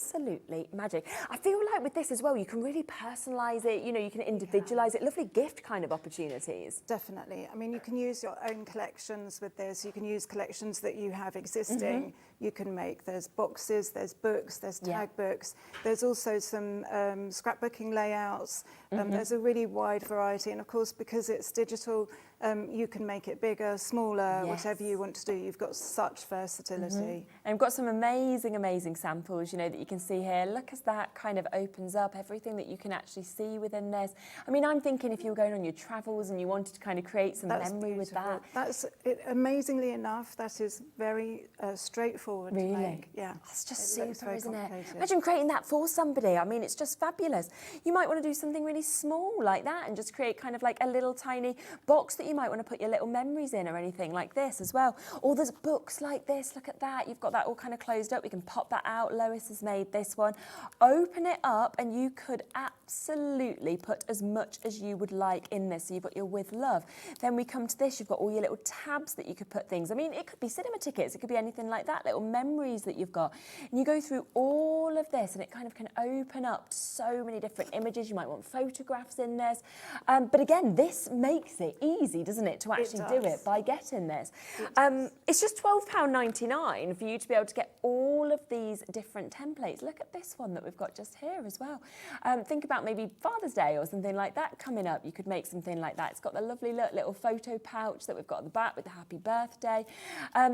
magic. I feel like with this as well, you can really personalise it, you know, you can individualise it. Lovely gift kind of opportunities. Definitely. I mean, you can use your own collections with this. You can use collections that you have existing. You can make, there's boxes, there's books, there's tag books. There's also some scrapbooking layouts. There's a really wide variety. And of course, because it's digital, you can make it bigger, smaller, whatever you want to do. You've got such versatility. And we've got some amazing, amazing samples, you know, that you can see here. Look as that kind of opens up everything that you can actually see within this. I mean, I'm thinking if you were going on your travels and you wanted to kind of create some memory with that. That's it, amazingly enough, that is very straightforward to make. Yeah. It's just super, isn't it? Imagine creating that for somebody. I mean, it's just fabulous. You might want to do something really small like that and just create kind of like a little tiny box that you might want to put your little memories in or anything like this as well. Or there's books like this. Look at that. You've got that all kind of closed up. You can pop that out. Lois has made this one. Open it up and you could absolutely put as much as you would like in this. So you've got your with love. Then we come to this. You've got all your little tabs that you could put things. I mean, it could be cinema tickets. It could be anything like that. Little memories that you've got. And you go through all of this and it kind of can open up to so many different images. You might want photographs in this. But again, this makes it easy, doesn't it, to actually do it by getting this. It's just £12.99 for you to be able to get all of these different templates. Look at this one that we've got just here as well. Think about maybe Father's Day or something like that coming up. You could make something like that. It's got the lovely little photo pouch that we've got at the back with the happy birthday.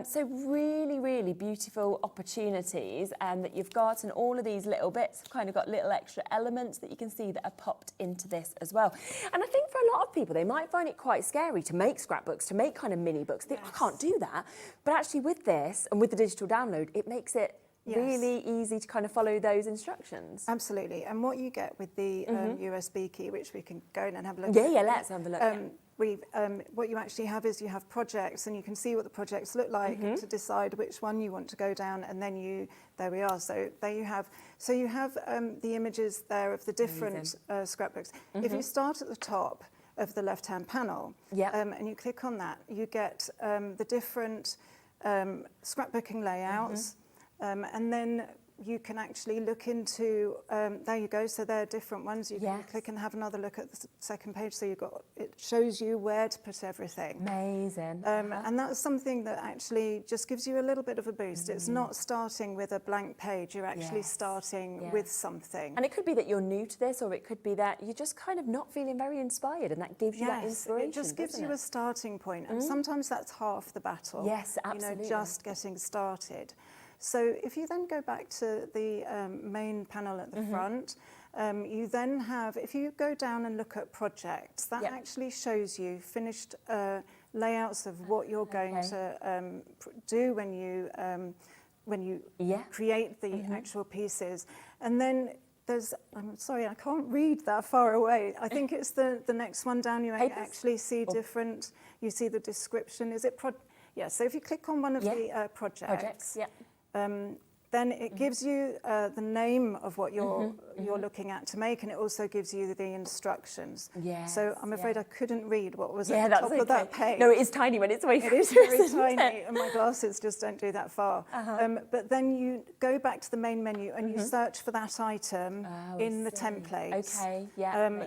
So really, really beautiful opportunities that you've got, and all of these little bits have kind of got little extra elements that you can see that are popped into this as well. And I think for a lot of people, they might find it quite scary to make scrapbooks, to make kind of mini books. They think, I can't do that. But actually with this and with the digital download, it makes it really easy to kind of follow those instructions. Absolutely. And what you get with the USB key, which we can go in and have a look at. Yeah, let's have a look. what you actually have is you have projects, and you can see what the projects look like to decide which one you want to go down, and then there we are. So there you have. So you have the images there of the different scrapbooks. If you start at the top of the left-hand panel, and you click on that, you get the different scrapbooking layouts, and then you can actually look into, there you go, so there are different ones. You can click and have another look at the second page, so it shows you where to put everything. Amazing. And that's something that actually just gives you a little bit of a boost. It's not starting with a blank page, you're actually starting with something. And it could be that you're new to this, or it could be that you're just kind of not feeling very inspired, and that gives you that inspiration. It just gives you a starting point, and sometimes that's half the battle. Yes, absolutely. You know, just getting started. So if you then go back to the main panel at the front, you then have, if you go down and look at projects, that actually shows you finished layouts of what you're going to do when you create the actual pieces. And then there's, I'm sorry, I can't read that far away. I think it's the next one down, you actually see different, you see the description. Is it, so if you click on one of the projects, then it gives you the name of what you're looking at to make, and it also gives you the instructions. So I'm afraid I couldn't read what was at the top of that page. No, it is tiny when it's away from it is very tiny, and my glasses just don't do that far. But then you go back to the main menu and you search for that item in the templates.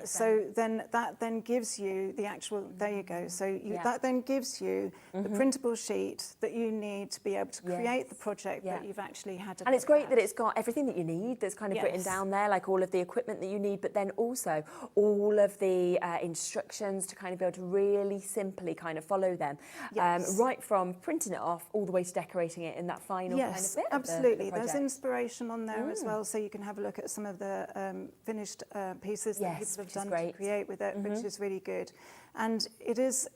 So then that then gives you the actual, there you go. So that then gives you the printable sheet that you need to be able to create the project that you've actually had. And it's great that it's got everything that you need that's kind of written down there, like all of the equipment that you need, but then also all of the instructions to kind of be able to really simply kind of follow them, right from printing it off all the way to decorating it in that final kind of bit. Absolutely. There's inspiration on there as well, so you can have a look at some of the finished pieces that people have done to create with it, which is really good. And it is,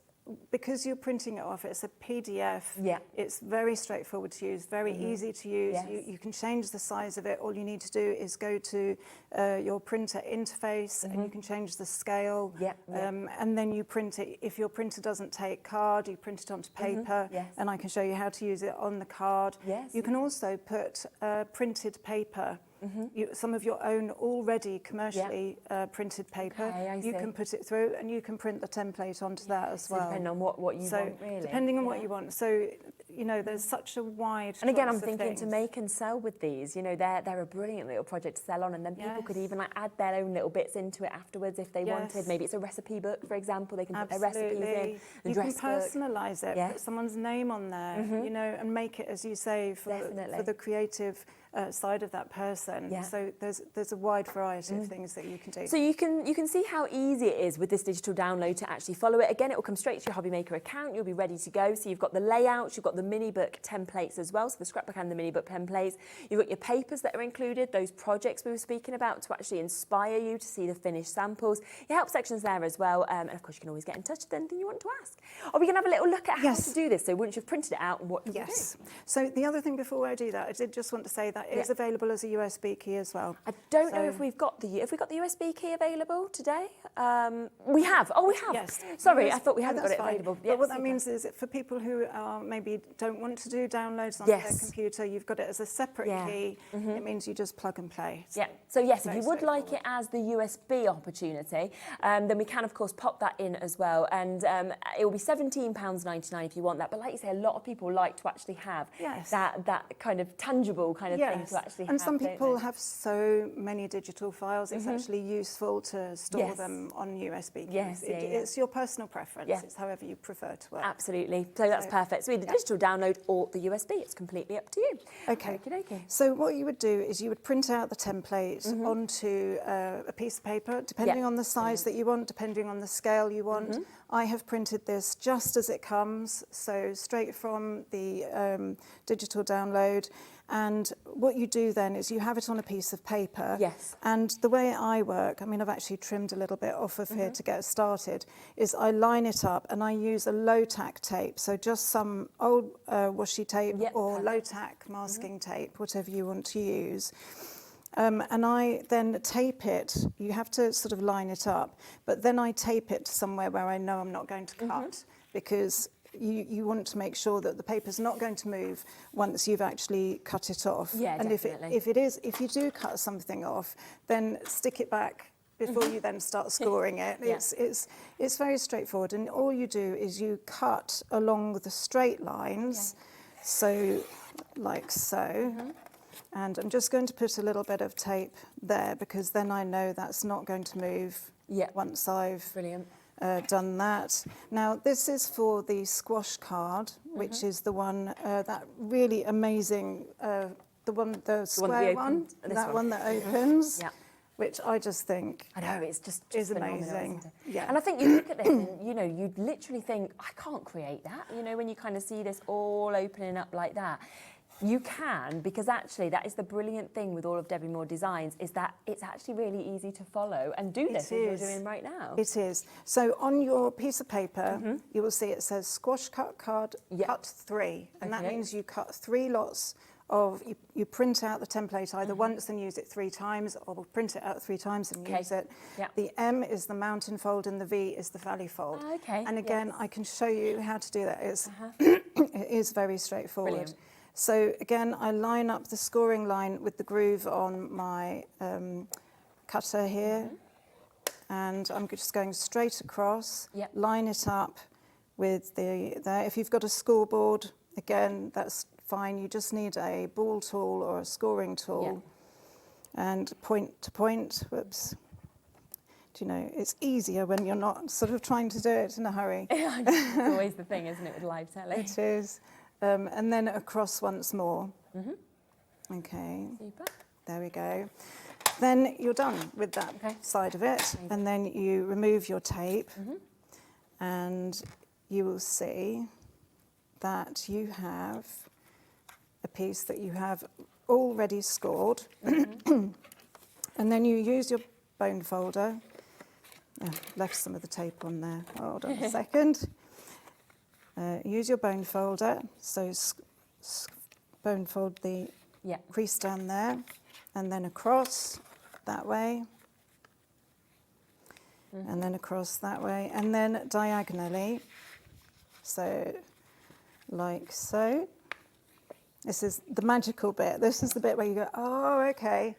because you're printing it off, it's a PDF. It's very straightforward to use, very easy to use. You can change the size of it. All you need to do is go to your printer interface and you can change the scale. And then you print it. If your printer doesn't take card, you print it onto paper, and I can show you how to use it on the card. You can also put printed paper. Some of your own already commercially printed paper, you can put it through, and you can print the template onto that as well. Depending on what you want, really. Depending on what you want. So, you know, there's such a wide And again, I'm choice of thinking things. to make and sell with these, you know, they're a brilliant little project to sell on, and then people could even like add their own little bits into it afterwards if they wanted. Maybe it's a recipe book, for example, they can put their recipes in. The you dress can personalise it, put someone's name on there, you know, and make it, as you say, for the creative side of that person. So there's a wide variety of things that you can do. So you can see how easy it is with this digital download to actually follow it. Again, it will come straight to your HobbyMaker account. You'll be ready to go. So you've got the layouts, you've got the mini book templates as well, so the scrapbook and the mini book templates. You've got your papers that are included, those projects we were speaking about to actually inspire you to see the finished samples. Your help section's there as well, and of course you can always get in touch with anything you want to ask. Are we going to have a little look at how to do this? So once you've printed it out, what do you do? So the other thing before I do that, I did just want to say that it is available as a USB key as well. I don't know if we've got the USB key available today. We have. Oh, we have. Yes. Sorry, I thought we hadn't got it available. But what that means is that for people who maybe don't want to do downloads on their computer, you've got it as a separate key. It means you just plug and play. So yes, if you would like it as the USB opportunity, then we can of course pop that in as well, and it will be £17.99 if you want that. But like you say, a lot of people like to actually have that kind of tangible kind of thing to actually have. And some people have so many digital files, it's actually useful to store them on USB keys. It's your personal preference. It's however you prefer to work. Absolutely. So that's perfect. So either digital download or the USB. It's completely up to you. Okay. So what you would do is you would print out the template onto a piece of paper, depending on the size that you want, depending on the scale you want. I have printed this just as it comes, so straight from the digital download. And what you do then is you have it on a piece of paper. And the way I work, I mean, I've actually trimmed a little bit off of here to get started, is I line it up and I use a low tack tape. So just some old washi tape or low tack masking tape, whatever you want to use. And I then tape it. You have to sort of line it up, but then I tape it somewhere where I know I'm not going to cut, because you want to make sure that the paper's not going to move once you've actually cut it off. Yeah, and definitely. if you do cut something off, then stick it back before you then start scoring it. Yeah. It's very straightforward, and all you do is you cut along the straight lines, so like so. And I'm just going to put a little bit of tape there, because then I know that's not going to move once I've Brilliant. Done that. Now, this is for the squash card, which is the one, that really amazing, the square one, that one that opens, which I just think I know, it's just is phenomenal, amazing. isn't it? Yeah. And I think you look at this and, you know, you'd literally think, I can't create that, you know, when you kind of see this all opening up like that. You can, because actually that is the brilliant thing with all of Debbie Moore designs, is that it's actually really easy to follow and do this as you're doing right now. It is. So on your piece of paper, you will see it says squash cut card, cut 3. And that means you cut 3 lots of, you print out the template either once and use it 3 times, or print it out 3 times and use it. The M is the mountain fold and the V is the valley fold. And again, I can show you how to do that. It is very straightforward. Brilliant. So again, I line up the scoring line with the groove on my cutter here, and I'm just going straight across, line it up with there. If you've got a scoreboard, again, that's fine. You just need a ball tool or a scoring tool, and point to point, whoops. Do you know, it's easier when you're not sort of trying to do it in a hurry. It's always the thing, isn't it, with live telly? It is. And then across once more. Okay. Super. There we go. Then you're done with that side of it. And then you remove your tape, and you will see that you have a piece that you have already scored. And then you use your bone folder. Left some of the tape on there. Hold on a second. Use your bone folder, so bone fold the crease down there, and then across that way, and then across that way, and then diagonally, so like so. This is the magical bit. This is the bit where you go, oh, okay.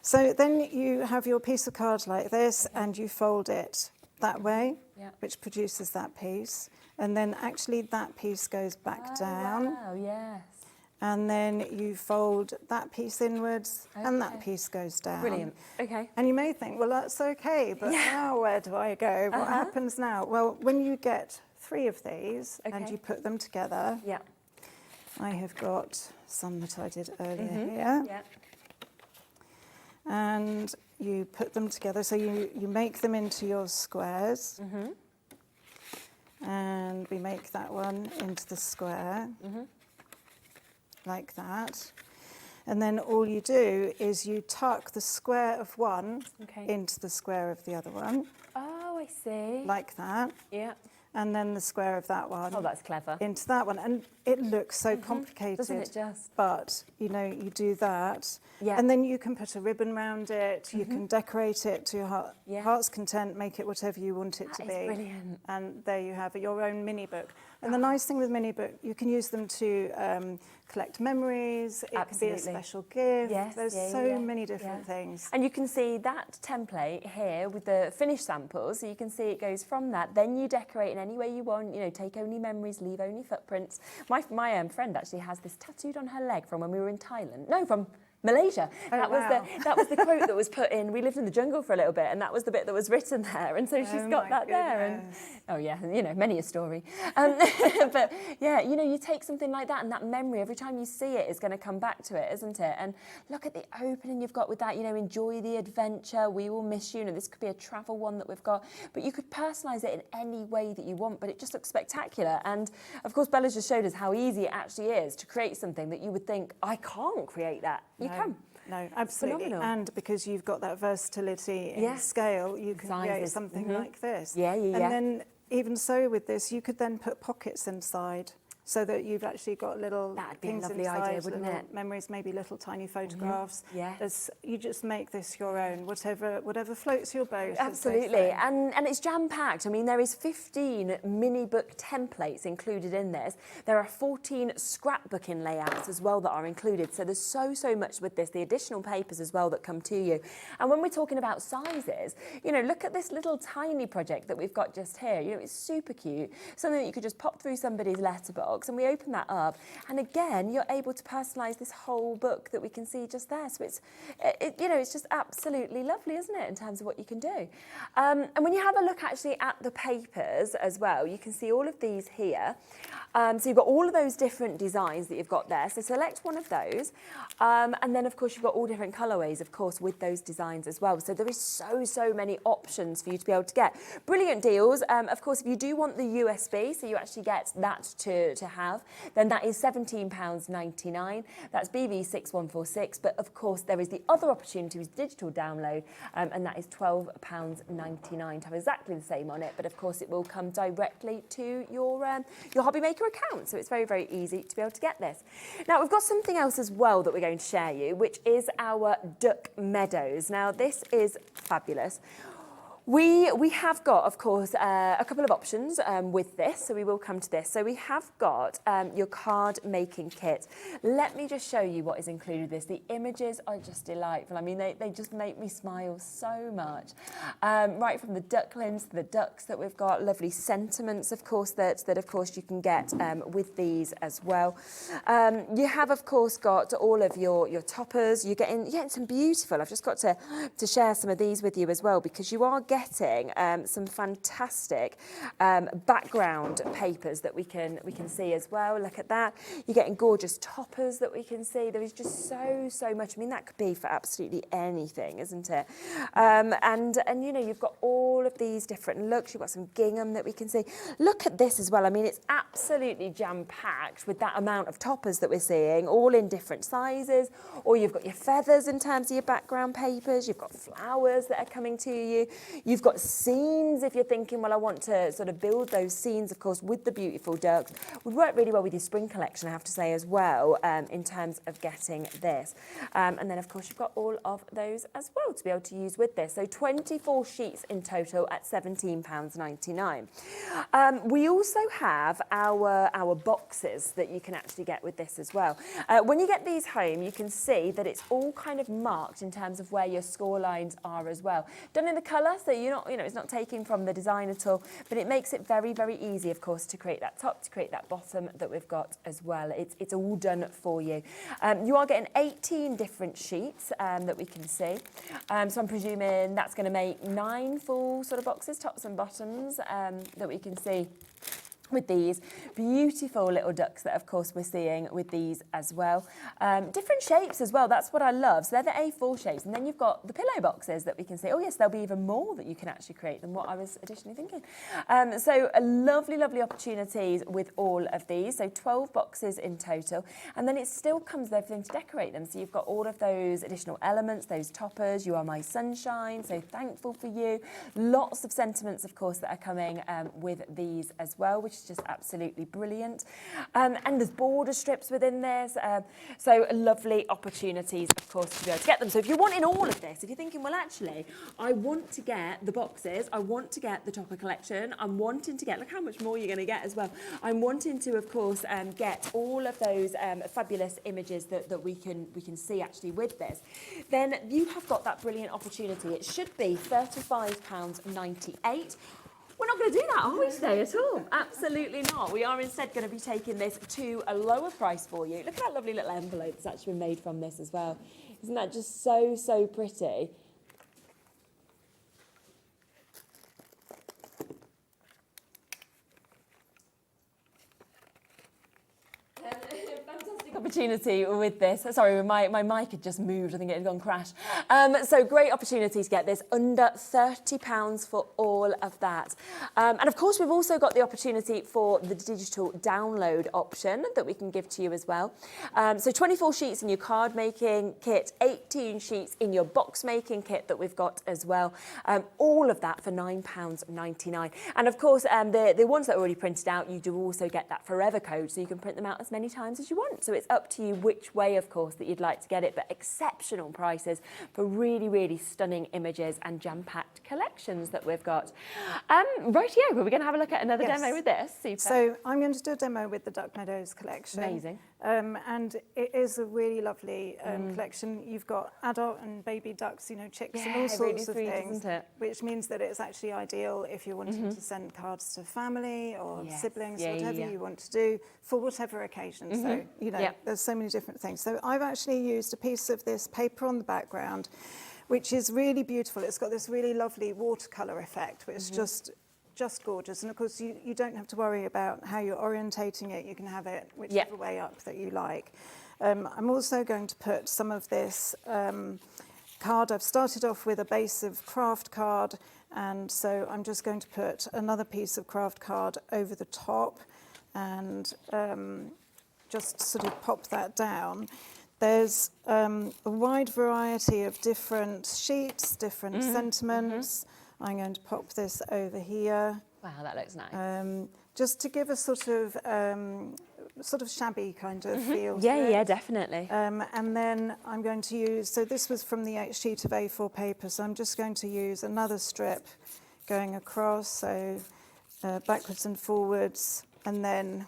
So then you have your piece of card like this, and you fold it that way, which produces that piece. And then actually that piece goes back down. Wow, yes. And then you fold that piece inwards, and that piece goes down. Brilliant. Okay. And you may think, well, that's okay, but now where do I go? What happens now? Well, when you get 3 of these and you put them together, I have got some that I did earlier here. And you put them together, so you make them into your squares. And we make that one into the square, like that. And then all you do is you tuck the square of one into the square of the other one. Oh, I see. Like that. Yeah. And then the square of that one. Oh, that's clever. Into that one. And it looks so complicated. Doesn't it just? But, you know, you do that. And then you can put a ribbon round it. You can decorate it to your heart's content, make it whatever you want it to be. That is brilliant. And there you have it, your own mini book. And the nice thing with mini book, you can use them to collect memories. It could be a special gift. There's so many different things. And you can see that template here with the finished samples. So you can see it goes from that. Then you decorate in any way you want. You know, take only memories, leave only footprints. My friend actually has this tattooed on her leg from when we were in Thailand. No, from Malaysia. That was the quote that was put in. We lived in the jungle for a little bit, and that was the bit that was written there. And so she's got that there. And oh yeah, you know, many a story. But yeah, you know, you take something like that, and that memory every time you see it is going to come back to it, isn't it? And look at the opening you've got with that. You know, enjoy the adventure. We will miss you. You know, this could be a travel one that we've got, but you could personalise it in any way that you want. But it just looks spectacular. And of course, Bella's just showed us how easy it actually is to create something that you would think, I can't create that. You can. No, absolutely. Phenomenal. And because you've got that versatility in scale, you can create something like this. And then even so with this, you could then put pockets inside. so that you've actually got little That'd be a things lovely inside, idea, wouldn't little it? memories, maybe little tiny photographs. Yes. You just make this your own, whatever floats your boat. Absolutely, and it's jam-packed. I mean, there is 15 mini book templates included in this. There are 14 scrapbooking layouts as well that are included. So there's so much with this, the additional papers as well that come to you. And when we're talking about sizes, you know, look at this little tiny project that we've got just here. You know, it's super cute. Something that you could just pop through somebody's letterbox, and we open that up, and again, you're able to personalise this whole book that we can see just there. So you know, it's just absolutely lovely, isn't it, in terms of what you can do. And when you have a look actually at the papers as well, you can see all of these here. So you've got all of those different designs that you've got there. So select one of those. And then, of course, you've got all different colourways, of course, with those designs as well. So there is so many options for you to be able to get. Brilliant deals. Of course, if you do want the USB, so you actually get that to have, then that is £17.99. That's BB6146. But, of course, there is the other opportunity with digital download, and that is £12.99 to have exactly the same on it. But, of course, it will come directly to your HobbyMaker account. So it's very easy to be able to get this. Now, we've got something else as well that we're going to share you, which is our duck meadows. Now, this is fabulous. We have got, of course, a couple of options with this, so we will come to this. So we have got your card making kit. Let me just show you what is included with this. The images are just delightful. I mean, they just make me smile so much. Right from the ducklings to the ducks that we've got, lovely sentiments, of course, that of course you can get with these as well. You have, of course, got all of your toppers. You're getting some beautiful. I've just got to share some of these with you as well, because you are getting some fantastic background papers that we can see as well. Look at that. You're getting gorgeous toppers that we can see. There is just so much. I mean, that could be for absolutely anything, isn't it? And you know, you've got all of these different looks. You've got some gingham that we can see. Look at this as well. I mean, it's absolutely jam-packed with that amount of toppers that we're seeing, all in different sizes. Or you've got your feathers in terms of your background papers. You've got flowers that are coming to you. You've got scenes if you're thinking, well, I want to sort of build those scenes, of course, with the beautiful ducks. Would work really well with your spring collection, I have to say, as well, in terms of getting this. And then, of course, you've got all of those as well to be able to use with this. So 24 sheets in total at £17.99. We also have our boxes that you can actually get with this as well. When you get these home, you can see that it's all kind of marked in terms of where your score lines are as well. Done in the colour, so you're not, you know, it's not taking from the design at all, but it makes it very easy, of course, to create that top, to create that bottom that we've got as well. It's all done for you. You are getting 18 different sheets that we can see. So I'm presuming that's going to make 9 full sort of boxes, tops and bottoms, that we can see with these beautiful little ducks that, of course, we're seeing with these as well. Different shapes as well. That's what I love. So they're the A4 shapes. And then you've got the pillow boxes that we can see. Oh, yes, there'll be even more that you can actually create than what I was additionally thinking. So lovely opportunities with all of these. So 12 boxes in total. And then it still comes with everything to decorate them. So you've got all of those additional elements, those toppers. You are my sunshine. So thankful for you. Lots of sentiments, of course, that are coming with these as well, which just absolutely brilliant. And there's border strips within this. So lovely opportunities, of course, to be able to get them. So if you're wanting all of this, if you're thinking, well, actually, I want to get the boxes, I want to get the topper collection, I'm wanting to get, look how much more you're going to get as well. I'm wanting to, of course, get all of those fabulous images that we can see actually with this, then you have got that brilliant opportunity. It should be £35.98. We're not going to do that, are we, today at all? Absolutely not. We are instead going to be taking this to a lower price for you. Look at that lovely little envelope that's actually been made from this as well. Isn't that just so pretty? Fantastic opportunity opportunity with this. Sorry, my mic had just moved. I think it had gone crash. So great opportunity to get this, under £30 for all of that. And of course, we've also got the opportunity for the digital download option that we can give to you as well. So 24 sheets in your card making kit, 18 sheets in your box making kit that we've got as well. All of that for £9.99. And of course, the ones that are already printed out, you do also get that forever code, so you can print them out as many times as you want. So it's up to you which way, of course, that you'd like to get it, but exceptional prices for really, really stunning images and jam-packed collections that we've got. Right, yeah, we're going to have a look at another demo with this. Super. So I'm going to do a demo with the Duck Meadows collection. Amazing. And it is a really lovely collection. You've got adult and baby ducks, you know, chicks and all sorts of things, isn't it? which means that it's actually ideal if you're wanting to send cards to family or siblings, whatever you want to do, for whatever occasion. So, you know, there's so many different things. So I've actually used a piece of this paper on the background, which is really beautiful. It's got this really lovely watercolour effect, which is just gorgeous. And of course, you don't have to worry about how you're orientating it. You can have it whichever way up that you like. I'm also going to put some of this card. I've started off with a base of craft card, and so I'm just going to put another piece of craft card over the top and just sort of pop that down. There's a wide variety of different sheets, different sentiments. I'm going to pop this over here. Wow, that looks nice. Just to give a sort of shabby kind of feel. Yeah, definitely. And then I'm going to use, so this was from the sheet of A4 paper, so I'm just going to use another strip going across, so backwards and forwards, and then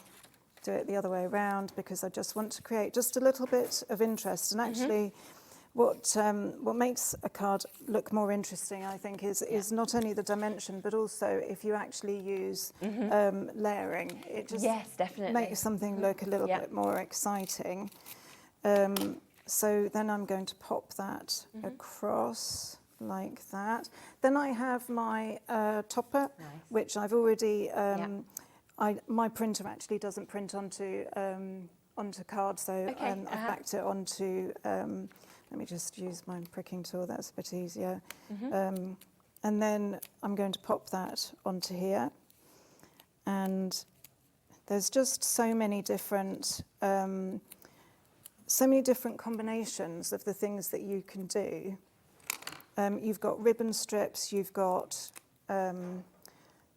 do it the other way around, because I just want to create just a little bit of interest. And actually, what makes a card look more interesting, I think, is not only the dimension, but also if you actually use layering. It just makes something look a little bit more exciting. So then I'm going to pop that across like that. Then I have my topper, which I've already... my printer actually doesn't print onto cards, so I've backed it onto... let me just use my pricking tool, that's a bit easier. And then I'm going to pop that onto here. And there's just so many different combinations of the things that you can do. You've got ribbon strips, you've got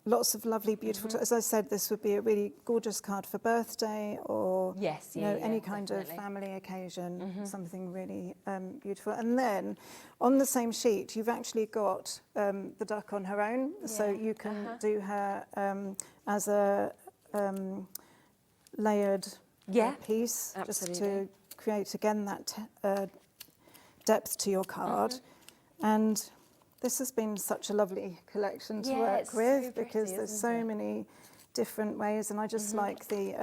lots of lovely, beautiful, as I said, this would be a really gorgeous card for birthday or any kind of family occasion, something really beautiful. And then on the same sheet, you've actually got the duck on her own, so you can do her as a layered piece, just to create again that depth to your card. And this has been such a lovely collection to work with, because there's so many different ways, and I just like the,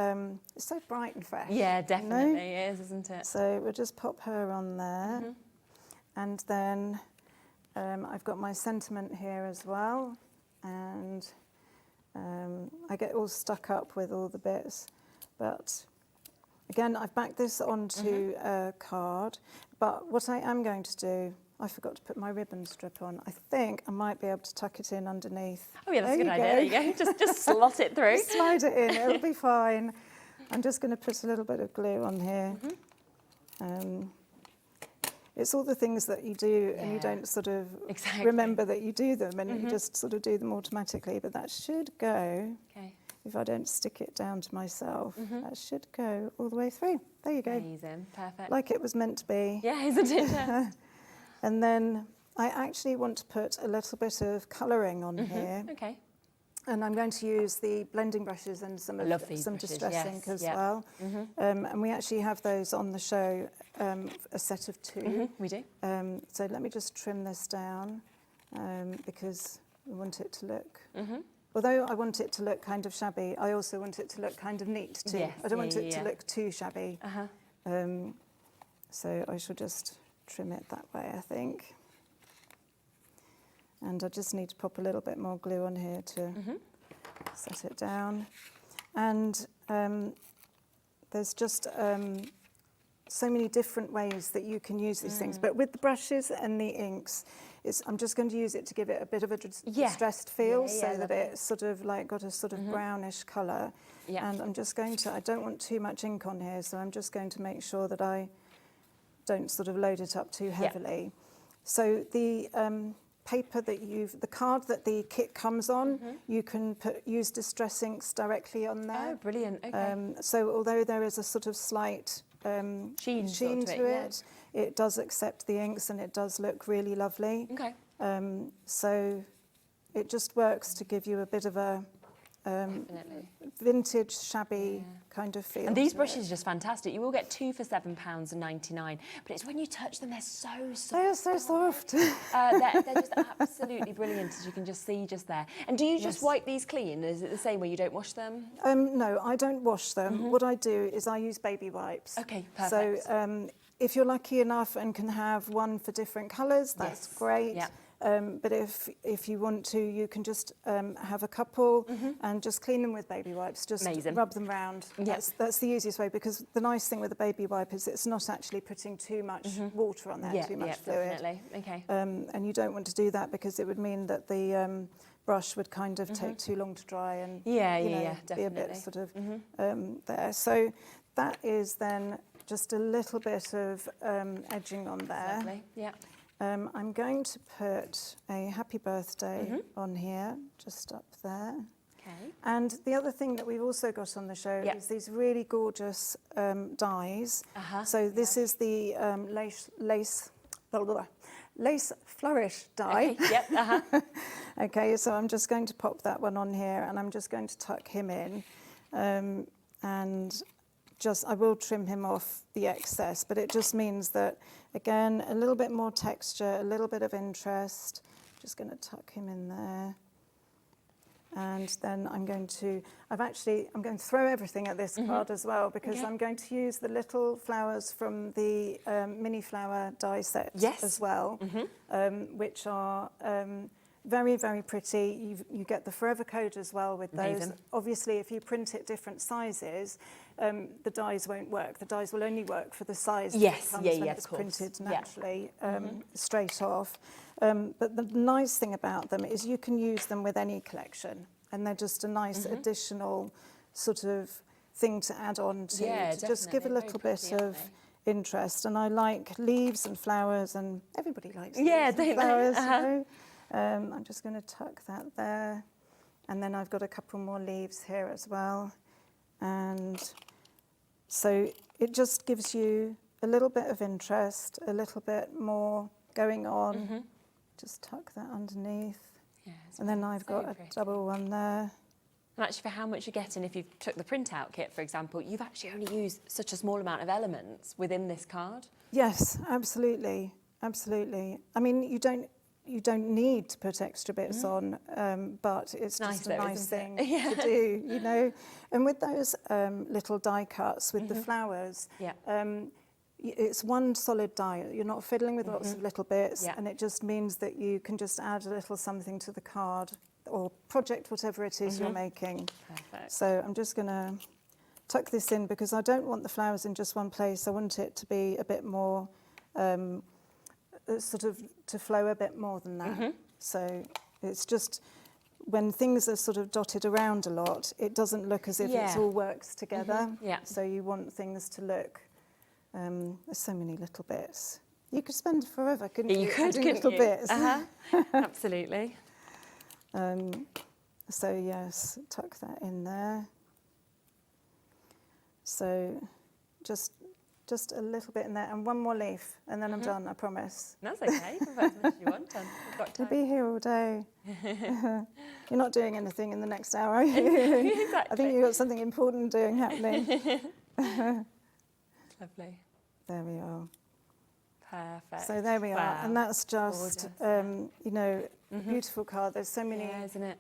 it's so bright and fresh. Yeah, definitely it is, isn't it? So we'll just pop her on there. And then I've got my sentiment here as well, and I get all stuck up with all the bits, but again, I've backed this onto a card, but what I am going to do, I forgot to put my ribbon strip on. I think I might be able to tuck it in underneath. Oh yeah, that's a good idea. There you go. Just slot it through. Just slide it in, it'll be fine. I'm just going to put a little bit of glue on here. It's all the things that you do and you don't sort of remember that you do them, and you just sort of do them automatically, but that should go, if I don't stick it down to myself, that should go all the way through. There you go. Amazing, perfect. Like it was meant to be. Yeah, isn't it? And then I actually want to put a little bit of colouring on here. Okay. And I'm going to use the blending brushes and some distress ink as well. And we actually have those on the show, a set of 2. We do. So let me just trim this down, because we want it to look... Although I want it to look kind of shabby, I also want it to look kind of neat too. I don't want it to look too shabby. So I shall just trim it that way, I think. And I just need to pop a little bit more glue on here to set it down. And there's just so many different ways that you can use these things. But with the brushes and the inks, I'm just going to use it to give it a bit of a distressed feel, so that it's sort of like got a sort of brownish colour. And I'm just going to, I don't want too much ink on here, so I'm just going to make sure that I don't sort of load it up too heavily. So the paper that the card that the kit comes on, you can use distress inks directly on there. Oh, brilliant, okay. So although there is a sort of slight sheen to it, it does accept the inks and it does look really lovely. Okay. So it just works to give you a bit of a vintage, shabby kind of feel. And these brushes are just fantastic. You will get 2 for £7.99, but it's when you touch them, they're so soft. They are so soft. They're just absolutely brilliant, as you can just see just there. And do you just wipe these clean? Is it the same way you don't wash them? No, I don't wash them. What I do is I use baby wipes. Okay, perfect. So if you're lucky enough and can have one for different colours, that's great. Yeah. But if you want to, you can just have a couple and just clean them with baby wipes. Just rub them round. That's the easiest way, because the nice thing with a baby wipe is it's not actually putting too much water on there, too much fluid. Definitely. Okay. And you don't want to do that, because it would mean that the brush would kind of take too long to dry and be a bit sort of there. So that is then just a little bit of edging on there. Lovely. Yeah. I'm going to put a happy birthday on here, just up there. Okay. And the other thing that we've also got on the show is these really gorgeous dies. So this is the lace flourish die. Okay. Okay, so I'm just going to pop that one on here, and I'm just going to tuck him in. And I will trim him off the excess, but it just means that, again, a little bit more texture, a little bit of interest. Just going to tuck him in there. And then I'm going to throw everything at this card as well, because I'm going to use the little flowers from the mini flower die set as well, which are very, very pretty. You get the forever code as well with those. Amazing. Obviously, if you print it different sizes, the dies won't work. The dies will only work for the size that it comes when it's printed naturally, straight off. But the nice thing about them is you can use them with any collection, and they're just a nice additional sort of thing to add on to just give a little bit of interest. And I like leaves and flowers, and everybody likes leaves and flowers. You know? I'm just going to tuck that there, and then I've got a couple more leaves here as well. And so it just gives you a little bit of interest, a little bit more going on. Just tuck that underneath. And then I've got a double one there. And actually, for how much you're getting, if you took the print-out kit, for example, you've actually only used such a small amount of elements within this card. Yes, absolutely, absolutely. I mean, you don't need to put extra bits on, but it's just a nice thing to do, you know. And with those little die cuts with the flowers, it's one solid die. You're not fiddling with lots of little bits, and it just means that you can just add a little something to the card or project, whatever it is you're making. Perfect. So I'm just going to tuck this in, because I don't want the flowers in just one place. I want it to be a bit more sort of to flow a bit more than that. So it's just, when things are sort of dotted around a lot, it doesn't look as if it all works together. So you want things to look, there's so many little bits. You could spend forever, couldn't you? You could, adding little bits. Absolutely. So yes, tuck that in there. So just a little bit in there, and one more leaf, and then I'm done, I promise. That's okay. You can put as much as you want on. We've got time. You'll be here all day. You're not doing anything in the next hour, are you? Exactly. I think you've got something important happening. Lovely. There we are. Perfect. So there we are, and that's just, you know, Beautiful card. There's so many isn't it?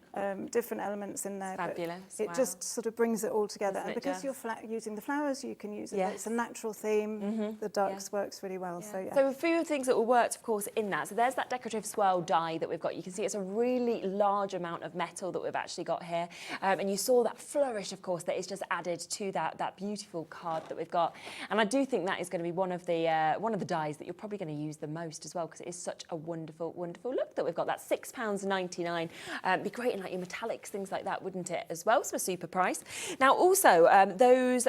different elements in there. Fabulous. It just sort of brings it all together. Doesn't And it because just? you're using the flowers, you can use it. Yes. It's a natural theme. The ducks works really well. So So a few things that will work, of course, in that. So there's that decorative swirl die that we've got. You can see it's a really large amount of metal that we've actually got here. And you saw that flourish, of course, that is just added to that beautiful card that we've got. And I do think that is going to be one of the dies that you're probably going to use the most as well, because it is such a wonderful, wonderful look that we've got. That's £6.99. Be great in like your metallics, things like that, wouldn't it, as well? So a super price. Now, also, those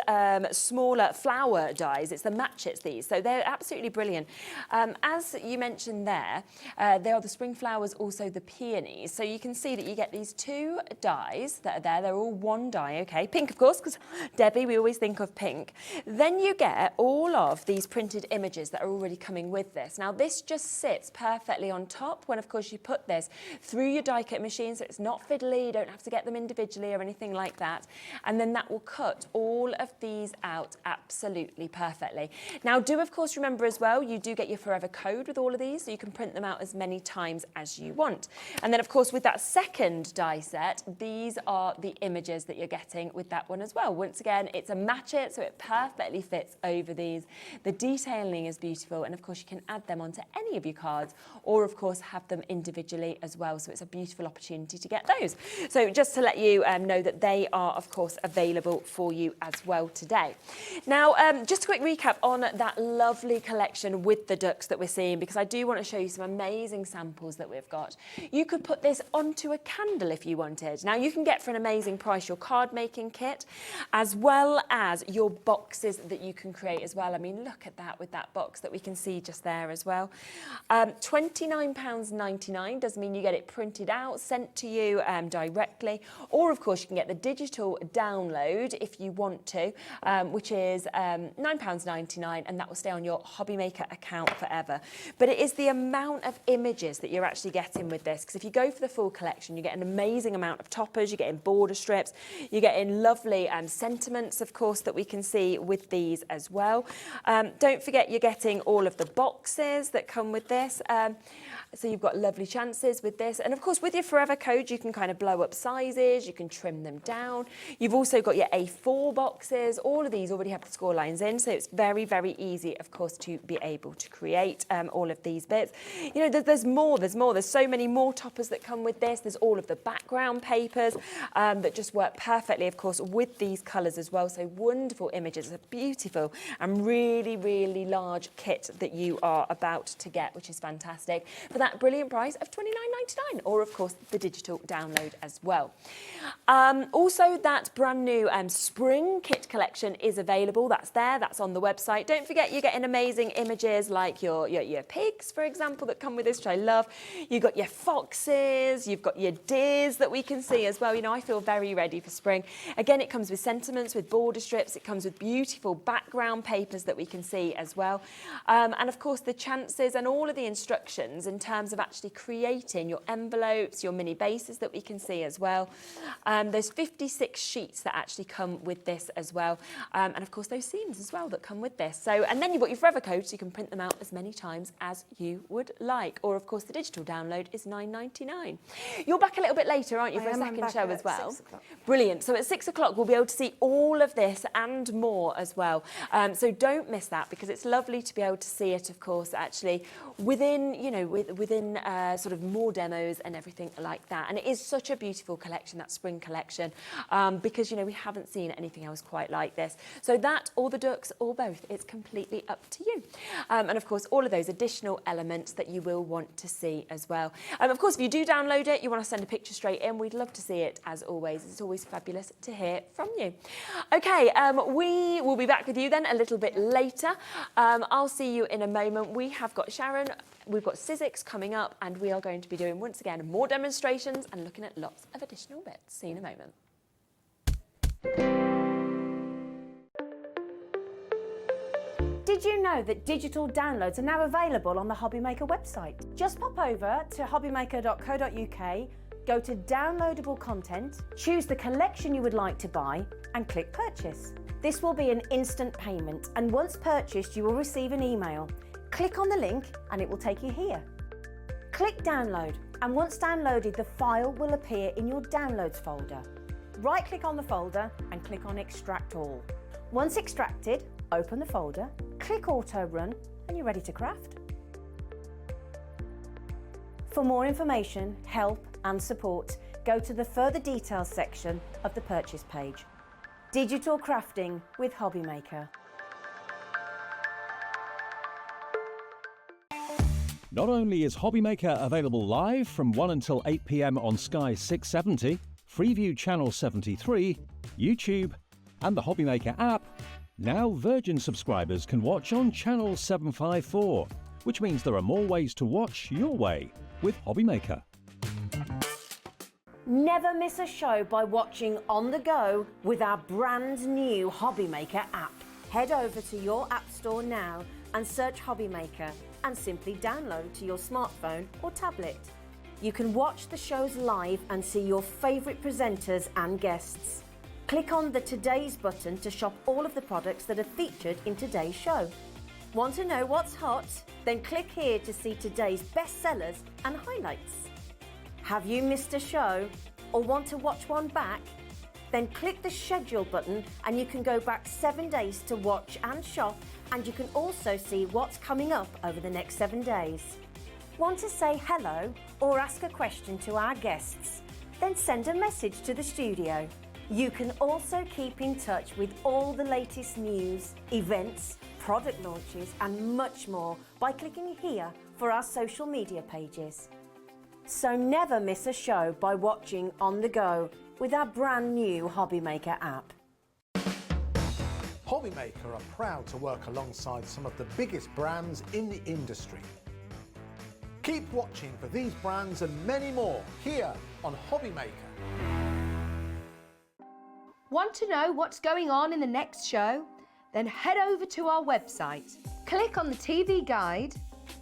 smaller flower dies, it's the matchets, these. So they're absolutely brilliant. As you mentioned there are the spring flowers, also the peonies. So you can see that you get these two dies that are there. They're all one die, okay? Pink, of course, because Debbie, we always think of pink. Then you get all of these printed images that are already coming with this. Now, this just sits perfectly on top when, of course, you put this through your die cut machine, so it's not fiddly, you don't have to get them individually or anything like that. And then that will cut all of these out absolutely perfectly. Now, do, of course, remember as well, you do get your forever code with all of these, so you can print them out as many times as you want. And then, of course, with that second die set, these are the images that you're getting with that one as well. Once again, it's a matchet, so it perfectly fits over these. The detailing is beautiful, and of course you can add them onto any of your cards, or of course have them individually as well. So it's a beautiful opportunity to get those. So just to let you know that they are, of course, available for you as well today. Now, just a quick recap on that lovely collection with the ducks that we're seeing, because I do want to show you some amazing samples that we've got. You could put this onto a candle if you wanted. Now, you can get for an amazing price your card making kit, as well as your boxes that you can create as well. I mean, look at that with that box that we can see just there as well. £29.99 does mean you get it printed out, sent to you directly, or of course you can get the digital download if you want to, which is £9.99, and that will stay on your HobbyMaker account forever. But it is the amount of images that you're actually getting with this, because if you go for the full collection, you get an amazing amount of toppers, you're getting border strips, you're getting lovely sentiments, of course, that we can see with these as well. Don't forget you're getting all of the boxes that come with this. So you've got lovely chances with this. And of course, with your forever code, you can kind of blow up sizes, you can trim them down. You've also got your A4 boxes. All of these already have the score lines in, so it's very, very easy, of course, to be able to create all of these bits. You know, there's more. There's so many more toppers that come with this. There's all of the background papers that just work perfectly, of course, with these colours as well. So wonderful images. It's a beautiful and really, really large kit that you are about to get, which is fantastic, for that brilliant price of £29.99, or of course the digital download as well. Also, that brand new spring kit collection is available. That's there, that's on the website. Don't forget you're getting amazing images like your pigs, for example, that come with this, which I love. You've got your foxes, you've got your deers that we can see as well. You know, I feel very ready for spring. Again, it comes with sentiments, with border strips. It comes with beautiful background papers that we can see as well. And of course the chances and all of the instructions in terms of actually creating your envelopes, your mini bases that we can see as well. There's 56 sheets that actually come with this as well. And of course those seams as well that come with this. So, and then you've got your forever code, so you can print them out as many times as you would like. Or of course the digital download is £9.99. You're back a little bit later, aren't you, for a second show as well? 6 o'clock. Brilliant. So at 6 o'clock we'll be able to see all of this and more as well. So don't miss that, because it's lovely to be able to see it, of course, actually within, you know, within sort of more demos and everything like that. And it is such a beautiful collection, that spring collection, because, you know, we haven't seen anything else quite like this. So that, or the ducks, or both, it's completely up to you. And of course, all of those additional elements that you will want to see as well. Of course, if you do download it, you want to send a picture straight in, we'd love to see it as always. It's always fabulous to hear from you. Okay, we will be back with you then a little bit later. I'll see you in a moment. We have got Sharon, we've got Sizzix coming up, and we are going to be doing, once again, more demonstrations and looking at lots of additional bits. See you in a moment. Did you know that digital downloads are now available on the HobbyMaker website? Just pop over to hobbymaker.co.uk, go to downloadable content, choose the collection you would like to buy, and click purchase. This will be an instant payment, and once purchased, you will receive an email. Click on the link and it will take you here. Click download. And once downloaded, the file will appear in your Downloads folder. Right-click on the folder and click on Extract All. Once extracted, open the folder, click Auto Run, and you're ready to craft. For more information, help and support, go to the Further Details section of the purchase page. Digital crafting with HobbyMaker. Not only is HobbyMaker available live from 1 until 8 p.m. on Sky 670, Freeview Channel 73, YouTube, and the HobbyMaker app, now Virgin subscribers can watch on Channel 754, which means there are more ways to watch your way with HobbyMaker. Never miss a show by watching on the go with our brand new HobbyMaker app. Head over to your app store now and search HobbyMaker and simply download to your smartphone or tablet. You can watch the shows live and see your favourite presenters and guests. Click on the Today's button to shop all of the products that are featured in today's show. Want to know what's hot? Then click here to see today's bestsellers and highlights. Have you missed a show or want to watch one back? Then click the schedule button and you can go back 7 days to watch and shop, and you can also see what's coming up over the next 7 days. Want to say hello or ask a question to our guests? Then send a message to the studio. You can also keep in touch with all the latest news, events, product launches and much more by clicking here for our social media pages. So never miss a show by watching on the go with our brand new HobbyMaker app. HobbyMaker are proud to work alongside some of the biggest brands in the industry. Keep watching for these brands and many more here on HobbyMaker. Want to know what's going on in the next show? Then head over to our website. Click on the TV guide.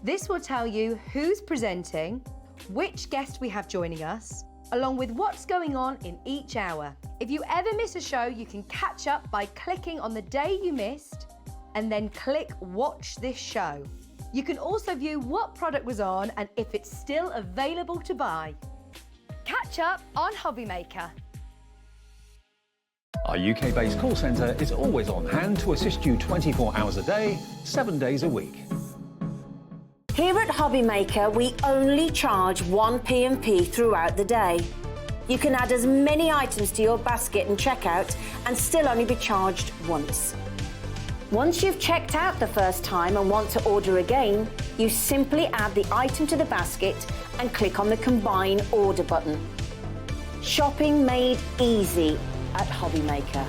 This will tell you who's presenting, which guest we have joining us, along with what's going on in each hour. If you ever miss a show, you can catch up by clicking on the day you missed and then click Watch This Show. You can also view what product was on and if it's still available to buy. Catch up on HobbyMaker. Our UK-based call centre is always on hand to assist you 24 hours a day, 7 days a week. Here at HobbyMaker, we only charge 1 P&P throughout the day. You can add as many items to your basket and checkout and still only be charged once. Once you've checked out the first time and want to order again, you simply add the item to the basket and click on the Combine Order button. Shopping made easy at HobbyMaker.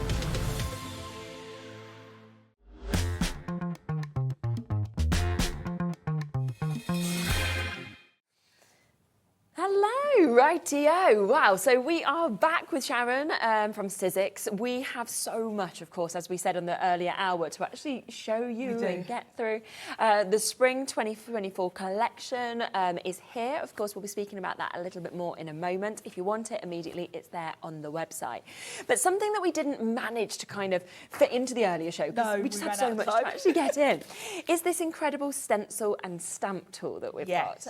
Hello, rightio. Wow, so we are back with Sharon from Sizzix. We have so much, of course, as we said in the earlier hour, to actually show you and get through. The Spring 2024 collection is here. Of course, we'll be speaking about that a little bit more in a moment. If you want it immediately, it's there on the website. But something that we didn't manage to kind of fit into the earlier show, because we just had so much to actually get in, is this incredible stencil and stamp tool that we've got.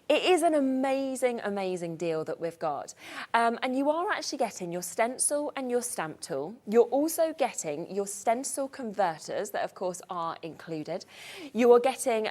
It is an amazing deal that we've got. And you are actually getting your stencil and your stamp tool. You're also getting your stencil converters that, of course, are included. You are getting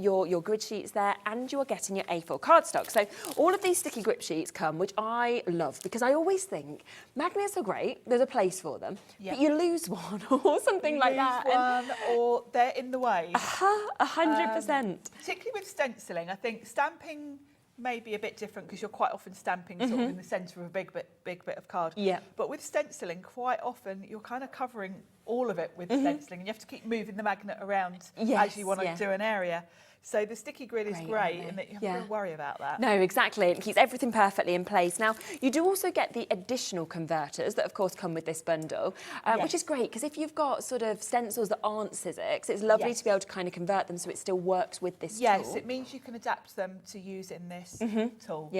your grid sheets there, and you are getting your A4 cardstock. So all of these sticky grip sheets come, which I love, because I always think magnets are great. There's a place for them. But you lose one or something like that. Or they're in the way. 100%. Particularly with stenciling, I think stamping may be a bit different because you're quite often stamping sort of in the centre of a big bit of card. But with stenciling, quite often you're kind of covering all of it with stenciling, and you have to keep moving the magnet around as you want to do an area. So the sticky grid is great in that you have to worry about that. No, exactly. It keeps everything perfectly in place. Now, you do also get the additional converters that, of course, come with this bundle, which is great because if you've got sort of stencils that aren't Sizzix, it's lovely to be able to kind of convert them so it still works with this tool. Yes, it means you can adapt them to use in this tool.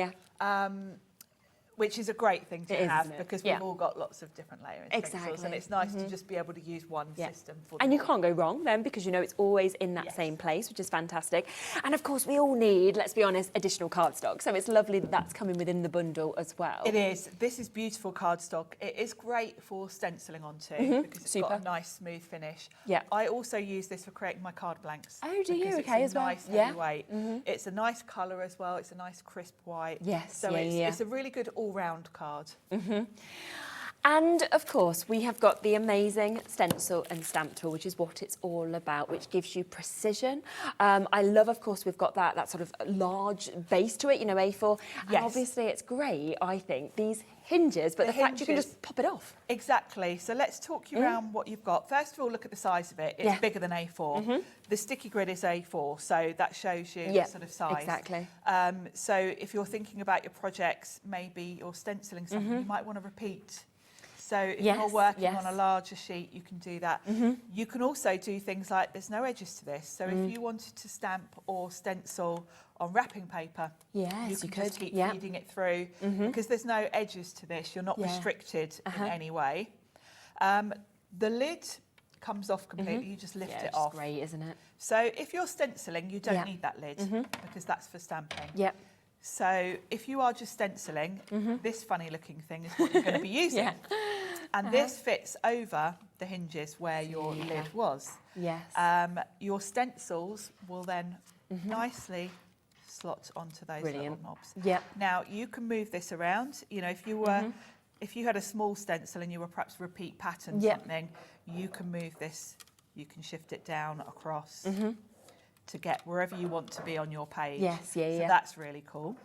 Which is a great thing to have because we've Yeah. all got lots of different layering stencils, and it's nice to just be able to use one system for them. And you can't go wrong then because you know it's always in that same place, which is fantastic. And of course, we all need, let's be honest, additional cardstock. So it's lovely that that's coming within the bundle as well. It is. This is beautiful cardstock. It is great for stenciling onto because it's got a nice smooth finish. Yeah. I also use this for creating my card blanks. Oh, do you? Because Okay, it's as well. nice heavyweight. It's a nice colour as well. It's a nice crisp white. Yes, So it's a really good all-round card. And of course, we have got the amazing stencil and stamp tool, which is what it's all about, which gives you precision. I love, of course, we've got that sort of large base to it, you know, A4. And obviously, it's great, I think, these hinges, but the fact you can just pop it off. Exactly. So let's talk you around what you've got. First of all, look at the size of it. It's bigger than A4. The sticky grid is A4, so that shows you the sort of size. Exactly. So if you're thinking about your projects, maybe you're stenciling something, you might want to repeat. So if you're working on a larger sheet, you can do that. You can also do things like, there's no edges to this. So if you wanted to stamp or stencil on wrapping paper, you can just keep feeding it through because there's no edges to this. You're not restricted in any way. The lid comes off completely. You just lift it off. It's great, isn't it? So if you're stenciling, you don't need that lid because that's for stamping. Yep. So if you are just stenciling, this funny looking thing is what you're going to be using. And this fits over the hinges where your lid was. Yes. Your stencils will then nicely slot onto those little knobs. Yep. Now you can move this around. You know, if you were, if you had a small stencil and you were perhaps repeat pattern something, you can move this. You can shift it down across to get wherever you want to be on your page. Yes, So that's really cool.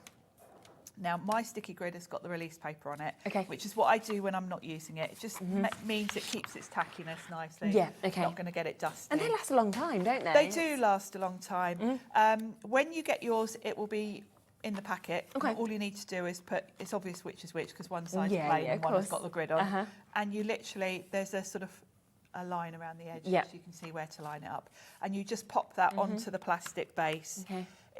Now, my sticky grid has got the release paper on it, which is what I do when I'm not using it. It just means it keeps its tackiness nicely. Yeah, okay. Not going to get it dusty. And they last a long time, don't they? They do last a long time. When you get yours, it will be in the packet. Okay. All you need to do is put, it's obvious which is which because one side's plain and one has got the grid on. And you literally, there's a sort of a line around the edge so you can see where to line it up. And you just pop that onto the plastic base.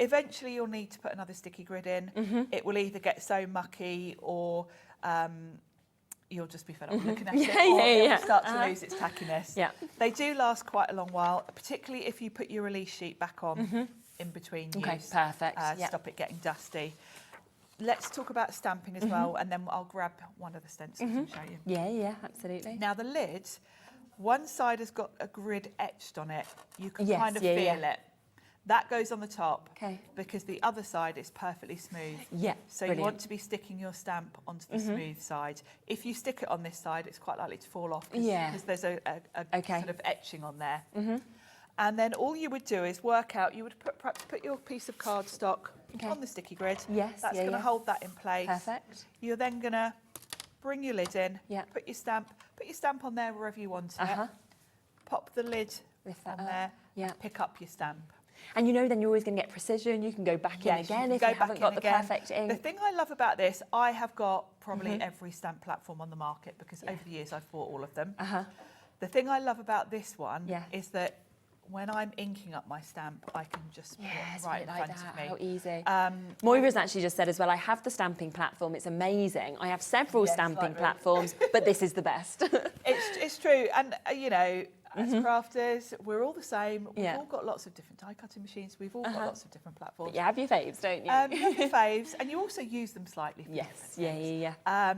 Eventually you'll need to put another sticky grid in. It will either get so mucky or you'll just be fed up looking at it or it will start to lose its tackiness. They do last quite a long while, particularly if you put your release sheet back on in between use. Perfect. Stop it getting dusty. Let's talk about stamping as well, and then I'll grab one of the stencils and show you. Yeah, absolutely. Now the lid, one side has got a grid etched on it. You can kind of feel it. That goes on the top because the other side is perfectly smooth. So you want to be sticking your stamp onto the smooth side. If you stick it on this side, it's quite likely to fall off because there's a sort of etching on there. And then all you would do is work out, you would perhaps put your piece of cardstock on the sticky grid. That's going to hold that in place. Perfect. You're then going to bring your lid in, put your stamp on there wherever you want it. Pop the lid on there, and pick up your stamp. And you know, then you're always going to get precision. You can go back in again if you haven't got the perfect ink. The thing I love about this, I have got probably every stamp platform on the market because over the years I've bought all of them. The thing I love about this one is that when I'm inking up my stamp, I can just put it right in front of me. How easy. Moira's actually just said as well, I have the stamping platform. It's amazing. I have several stamping platforms, but this is the best. It's true. And, you know, as crafters, we're all the same. We've all got lots of different die cutting machines. We've all got lots of different platforms. But you have your faves, don't you? You have your faves, and you also use them slightly. For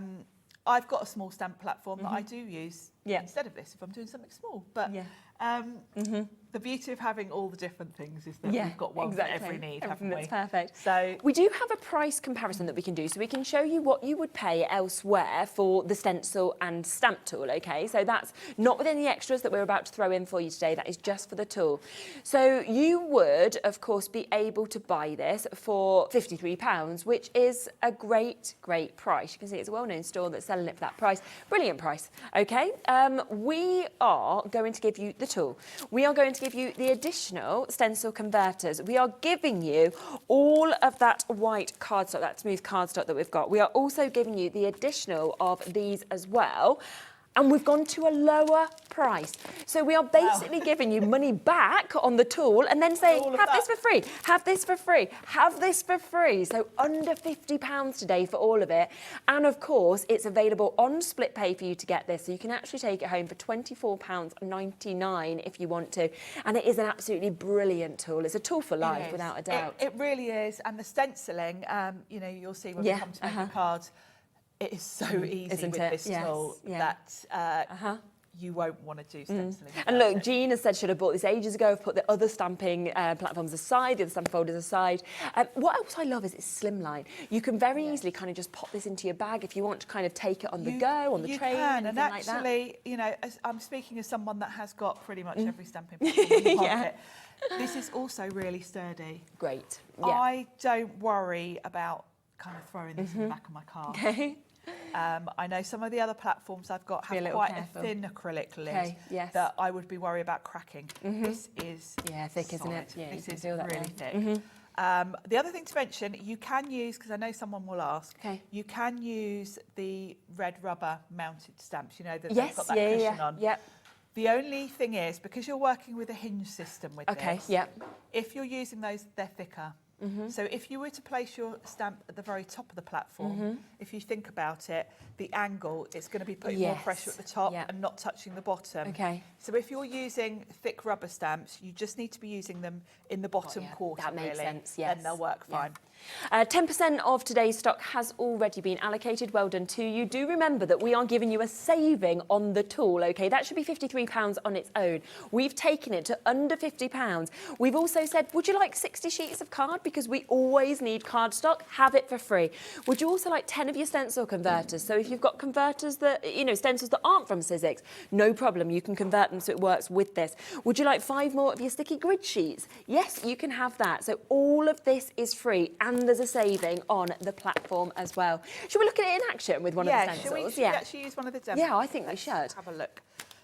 I've got a small stamp platform that I do use instead of this if I'm doing something small. But the beauty of having all the different things is that we've got one for every need, haven't we? That's perfect. So we do have a price comparison that we can do, so we can show you what you would pay elsewhere for the stencil and stamp tool, okay? So that's not with any extras that we're about to throw in for you today, that is just for the tool. So you would, of course, be able to buy this for £53, which is a great, great price. You can see it's a well-known store that's selling it for that price. Brilliant price, okay? We are going to give you the tool. We are going to give you the additional stencil converters. We are giving you all of that white cardstock, that smooth cardstock that we've got. We are also giving you the additional of these as well. And we've gone to a lower price. So we are basically giving you money back on the tool and then saying, have this for free, have this for free, have this for free. So under £50 today for all of it. And of course, it's available on split pay for you to get this. So you can actually take it home for £24.99 if you want to. And it is an absolutely brilliant tool. It's a tool for life, without a doubt. It really is. And the stenciling, you know, you'll see when we come to make the cards, it is so easy with this tool that you won't want to do stenciling. And look, Jean has said should have bought this ages ago. I've put the other stamping platforms aside, the other stamp folders aside. What else I love is it's slimline. You can very easily kind of just pop this into your bag if you want to kind of take it on the go, on the train, anything like that. And actually, you know, I'm speaking as someone that has got pretty much every stamping platform in the pocket. This is also really sturdy. Great. I don't worry about kind of throwing this in the back of my card. Okay. I know some of the other platforms I've got have quite a thin acrylic lid that I would be worried about cracking. This is thick, solid. isn't it? Yeah, this is really thick. The other thing to mention, you can use, because I know someone will ask, you can use the red rubber mounted stamps, you know, that they've got that cushion on. The only thing is, because you're working with a hinge system with this, if you're using those, they're thicker. So if you were to place your stamp at the very top of the platform, if you think about it, the angle, it's going to be putting more pressure at the top and not touching the bottom. So if you're using thick rubber stamps, you just need to be using them in the bottom quarter. That makes sense, Then they'll work fine. 10% of today's stock has already been allocated. Well done to you. Do remember that we are giving you a saving on the tool, okay? That should be £53 on its own. We've taken it to under £50. We've also said, would you like 60 sheets of card? Because we always need card stock. Have it for free. Would you also like 10 of your stencil converters? So if you've got converters that, you know, stencils that aren't from Sizzix, no problem. You can convert them so it works with this. Would you like 5 more of your sticky grid sheets? Yes, you can have that. So all of this is free. And there's a saving on the platform as well. Should we look at it in action with one of the stencils? Should we actually use one of the demos? Yeah, I think we should. Have a look.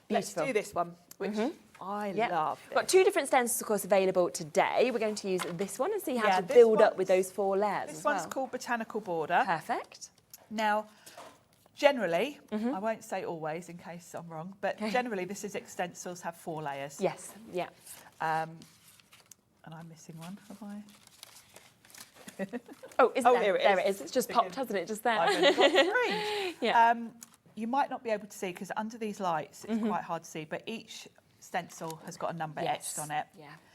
Beautiful. Let's do this one, which I love. We've got 2 different stencils, of course, available today. We're going to use this one and see how to build up with those 4 layers. This one's called Botanical Border. Perfect. Now, generally, I won't say always in case I'm wrong, but generally the Sizzix stencils have 4 layers. Yes, and I'm missing one, have I? Oh, isn't there? Here it is. There it is. It's just popped, hasn't it? Just there. I've only got 3. You might not be able to see because under these lights it's quite hard to see, but each stencil has got a number etched on it.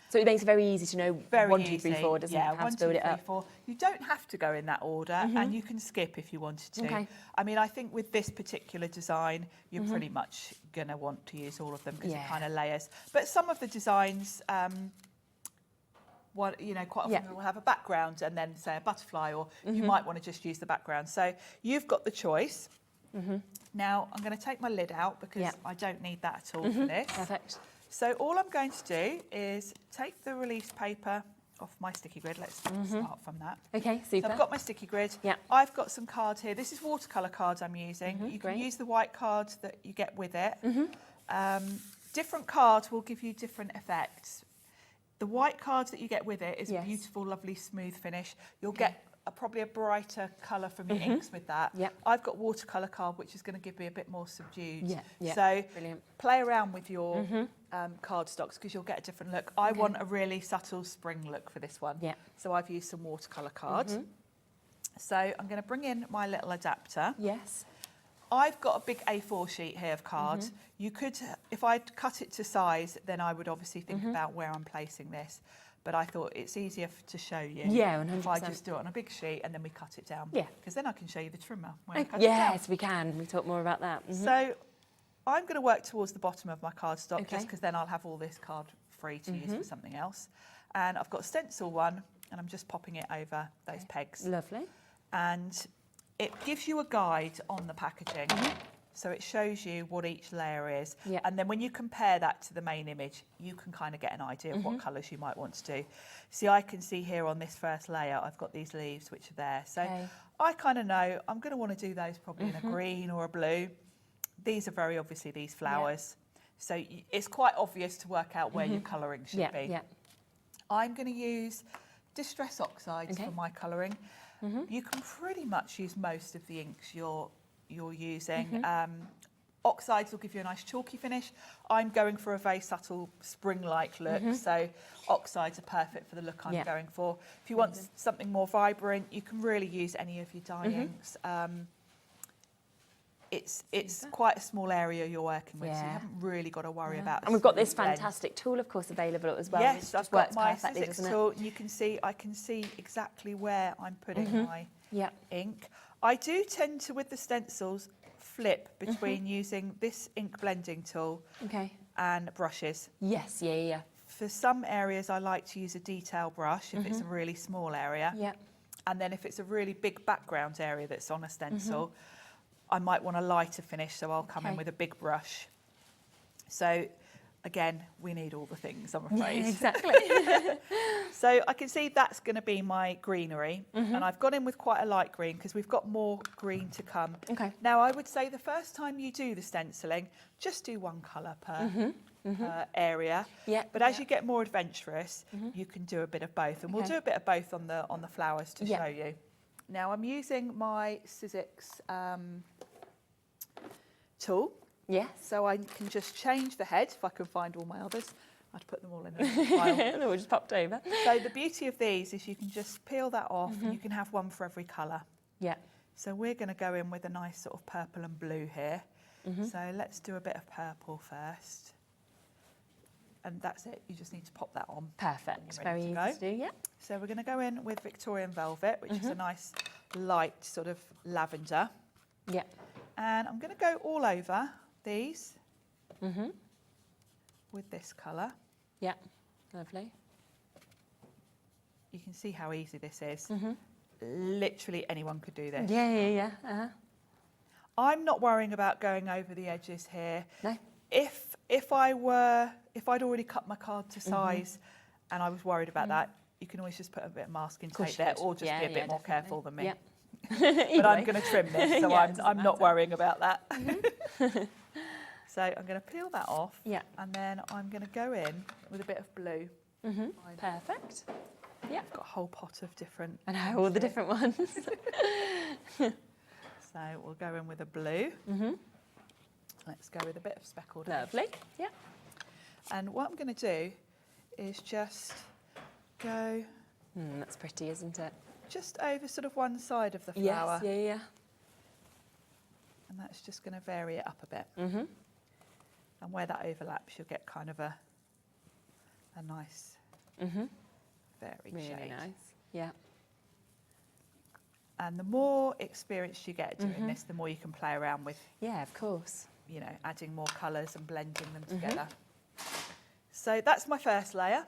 So it makes it very easy to know very 1, 2, 3, 4, doesn't it? How 1, to build 2, it 3, up. 4. You don't have to go in that order, and you can skip if you wanted to. I mean, I think with this particular design, you're pretty much going to want to use all of them because it kind of layers. But some of the designs, you know, quite often will have a background and then say a butterfly, or you might want to just use the background. So you've got the choice. Now I'm going to take my lid out because I don't need that at all for this. Perfect. So all I'm going to do is take the release paper off my sticky grid. Let's start from that. Okay, super. So I've got my sticky grid. I've got some cards here. This is watercolour cards I'm using. You can use the white cards that you get with it. Different cards will give you different effects. The white cards that you get with it is a beautiful, lovely, smooth finish. You'll get probably a brighter colour from your inks with that. I've got watercolour card, which is going to give me a bit more subdued. So play around with your card stocks because you'll get a different look. I want a really subtle spring look for this one. So I've used some watercolour cards. So I'm going to bring in my little adapter. I've got a big A4 sheet here of cards. You could, if I'd cut it to size, then I would obviously think about where I'm placing this. But I thought it's easier to show you. 100%. If I just do it on a big sheet and then we cut it down. Because then I can show you the trimmer when I cut it down. Yes, we can. We'll talk more about that. So I'm going to work towards the bottom of my cardstock just because then I'll have all this card free to use for something else. And I've got a stencil one and I'm just popping it over those pegs. Lovely. And it gives you a guide on the packaging. So it shows you what each layer is. And then when you compare that to the main image, you can kind of get an idea of what colours you might want to do. See, I can see here on this first layer, I've got these leaves which are there. So I kind of know I'm going to want to do those probably in a green or a blue. These are very obviously these flowers. So it's quite obvious to work out where your colouring should be. I'm going to use Distress Oxides for my colouring. You can pretty much use most of the inks you're using. Oxides will give you a nice chalky finish. I'm going for a very subtle spring-like look, so oxides are perfect for the look I'm going for. If you want something more vibrant, you can really use any of your dye inks. It's quite a small area you're working with, so you haven't really got to worry about. And we've got this fantastic tool, of course, available as well. Yes, I've got my Sizzix tool. And you can see, I can see exactly where I'm putting my ink. I do tend to, with the stencils, flip between using this ink blending tool and brushes. Yes, yeah. For some areas, I like to use a detail brush if it's a really small area. And then if it's a really big background area that's on a stencil, I might want a lighter finish, so I'll come in with a big brush. So again, we need all the things, I'm afraid. Yeah, exactly. So I can see that's going to be my greenery, and I've gone in with quite a light green because we've got more green to come. Now, I would say the first time you do the stenciling, just do one colour per area. But as you get more adventurous, you can do a bit of both, and we'll do a bit of both on the flowers to show you. Now, I'm using my Sizzix tool. So I can just change the head, if I can find all my others. I'd put them all in a pile. They all just popped over. So the beauty of these is you can just peel that off, and you can have one for every colour. So we're going to go in with a nice sort of purple and blue here. So let's do a bit of purple first. And that's it, you just need to pop that on. Perfect, very easy to do, So we're going to go in with Victorian Velvet, which is a nice light sort of lavender. And I'm going to go all over these with this colour. Lovely. You can see how easy this is. Literally anyone could do this. I'm not worrying about going over the edges here. No. If I'd already cut my card to size and I was worried about that, you can always just put a bit of masking tape there, or just be a bit more careful than me. But I'm going to trim this, so I'm not worrying about that. So I'm going to peel that off, and then I'm going to go in with a bit of blue. Perfect. I've got a whole pot of different. I know, all the different ones. So we'll go in with a blue. Let's go with a bit of speckled. Lovely. And what I'm going to do is just go. That's pretty, isn't it? Just over sort of one side of the flower. Yes, And that's just going to vary it up a bit. And where that overlaps, you'll get kind of a nice, varied really shade. Nice. And the more experience you get doing this, the more you can play around with. Of course. You know, adding more colours and blending them together. So that's my first layer.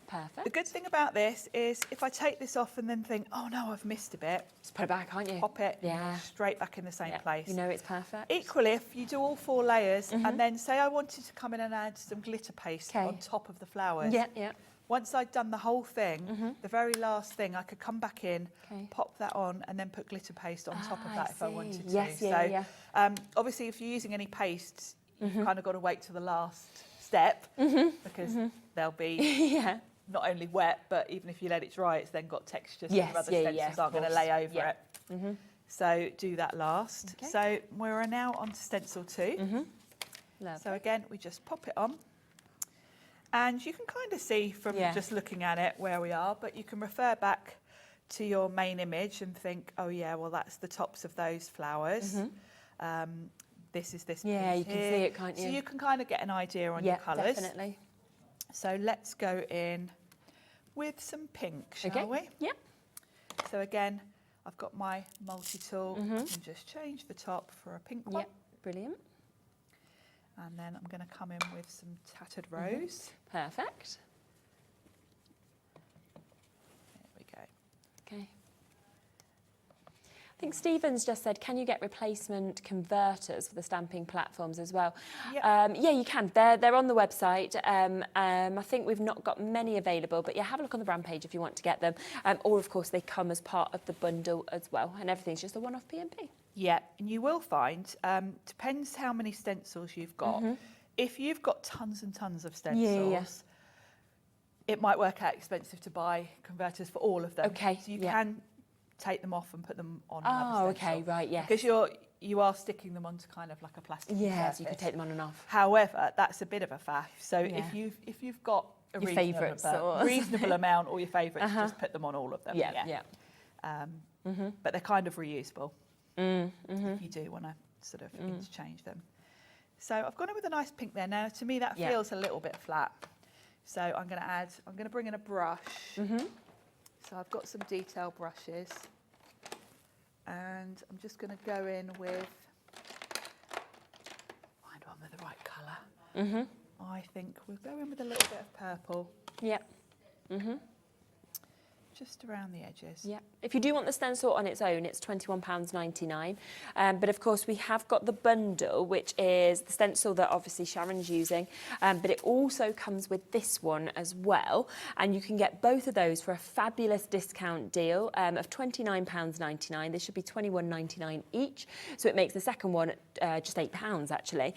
Perfect. The good thing about this is if I take this off and then think, oh no, I've missed a bit. Just put it back, can't you? Pop it straight back in the same place. You know it's perfect. Equally, if you do all 4 layers and then say I wanted to come in and add some glitter paste on top of the flowers. Once I'd done the whole thing, the very last thing, I could come back in, pop that on, and then put glitter paste on top of that if I wanted to. Obviously, if you're using any pastes, you've kind of got to wait till the last step because they'll be not only wet, but even if you let it dry, it's then got texture, so your other stencils aren't going to lay over it. So do that last. So we're now on to stencil 2. So again, we just pop it on. And you can kind of see from just looking at it where we are, but you can refer back to your main image and think, oh yeah, well that's the tops of those flowers. This is this piece you can see it, can't you? So you can kind of get an idea on your colours. Definitely. So let's go in with some pink, shall we? So again, I've got my multi-tool. I can just change the top for a pink one. Brilliant. And then I'm going to come in with some tattered rose. Perfect. There we go. Okay. I think Stephen's just said, can you get replacement converters for the stamping platforms as well? Yeah, you can. They're on the website. I think we've not got many available, but have a look on the brand page if you want to get them. Or, of course, they come as part of the bundle as well, and everything's just a one-off P&P. Yeah, and you will find, depends how many stencils you've got. If you've got tons and tons of stencils, it might work out expensive to buy converters for all of them. Okay. So you can take them off and put them on another stencil. Okay, right, yes. Because you are sticking them onto kind of like a plastic surface. So you could take them on and off. However, that's a bit of a faff. So if you've got a Your reasonable, favourites reasonable amount, or your favourites, just put them on all of them. But they're kind of reusable if you do want to sort of interchange them. So I've gone in with a nice pink there. Now, to me, that feels a little bit flat. So I'm going to bring in a brush. So I've got some detail brushes. And I'm just going to go in with, find one with the right colour. I think we'll go in with a little bit of purple. Just around the edges. If you do want the stencil on its own, it's £21.99. But of course, we have got the bundle, which is the stencil that obviously Sharon's using. But it also comes with this one as well. And you can get both of those for a fabulous discount deal of £29.99. They should be £21.99 each. So it makes the second one just £8 actually.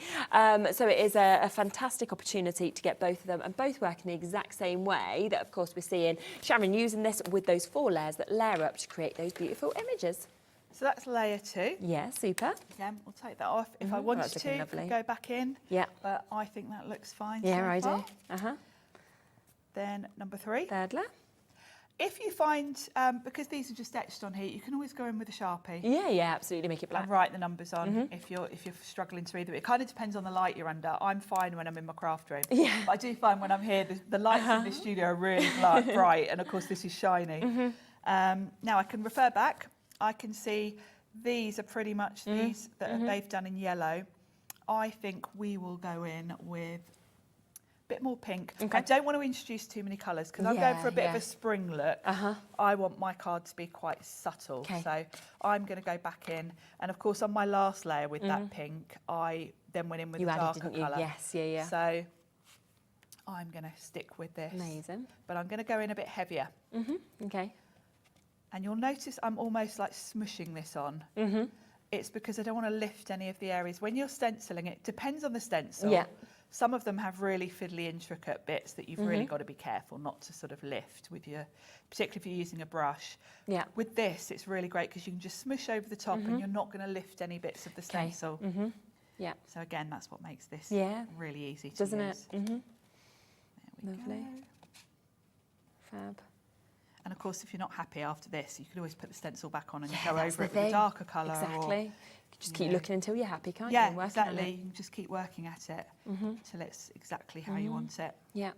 So it is a fantastic opportunity to get both of them, and both work in the exact same way that, of course, we're seeing Sharon using this with those 4 layers that layer up to create those beautiful images. So that's layer 2. Yeah, super. Again, we'll take that off. If I wanted to, could go back in. But I think that looks fine. Yeah, I so do. far. Then number 3. Third layer. If you find, because these are just etched on here, you can always go in with a Sharpie. Yeah, absolutely, make it black. And write the numbers on if you're struggling to read them. It kind of depends on the light you're under. I'm fine when I'm in my craft room. But I do find when I'm here, the lights in the studio are really bright, and of course this is shiny. Now I can refer back. I can see these are pretty much these that they've done in yellow. I think we will go in with bit more pink. I don't want to introduce too many colours because I'm going for a bit of a spring look. I want my card to be quite subtle. So I'm going to go back in. And of course, on my last layer with that pink, I then went in with a darker colour. Yes, So I'm going to stick with this. Amazing. But I'm going to go in a bit heavier. Okay. And you'll notice I'm almost like smushing this on. It's because I don't want to lift any of the areas. When you're stenciling, it depends on the stencil. Some of them have really fiddly, intricate bits that you've really got to be careful not to sort of lift with your, particularly if you're using a brush. With this, it's really great because you can just smush over the top and you're not going to lift any bits of the stencil. So again, that's what makes this really easy to use. Doesn't it? There we Lovely. go. Fab. And of course, if you're not happy after this, you can always put the stencil back on and go over it with a darker colour. Exactly. You can just keep looking until you're happy, can't you? Yeah, exactly. You can just keep working at it until it's exactly how you want it. Yeah.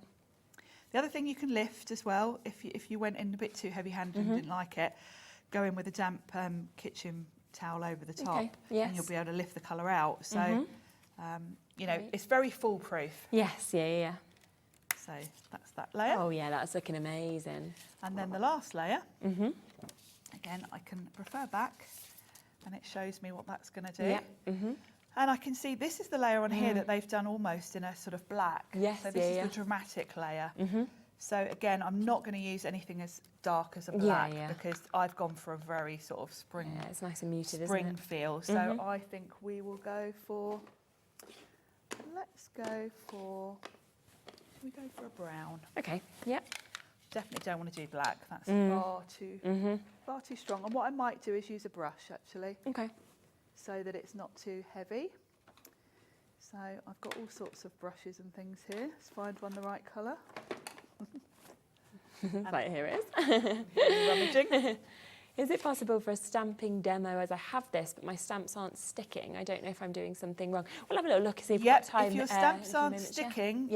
The other thing you can lift as well, if you went in a bit too heavy-handed and didn't like it, go in with a damp kitchen towel over the top, and you'll be able to lift the colour out. So, you know, it's very foolproof. Yes, yeah. So that's that layer. Oh yeah, that's looking amazing. And then the last layer, again, I can refer back and it shows me what that's going to do. And I can see this is the layer on here that they've done almost in a sort of black. Yes, so this is the dramatic layer. So again, I'm not going to use anything as dark as a black because I've gone for a very sort of spring. Yeah, it's nice and muted, spring isn't it? feel. So I think we will go for. Let's go for. Should we go for a brown? Okay. Yep. Definitely don't want to do black. That's far too strong. And what I might do is use a brush actually. Okay. So that it's not too heavy. So I've got all sorts of brushes and things here. Let's find one the right colour. Right, here it is. Rummaging. Is it possible for a stamping demo as I have this, but my stamps aren't sticking? I don't know if I'm doing something wrong. We'll have a little look and see if we've got time. If your stamps aren't sticking,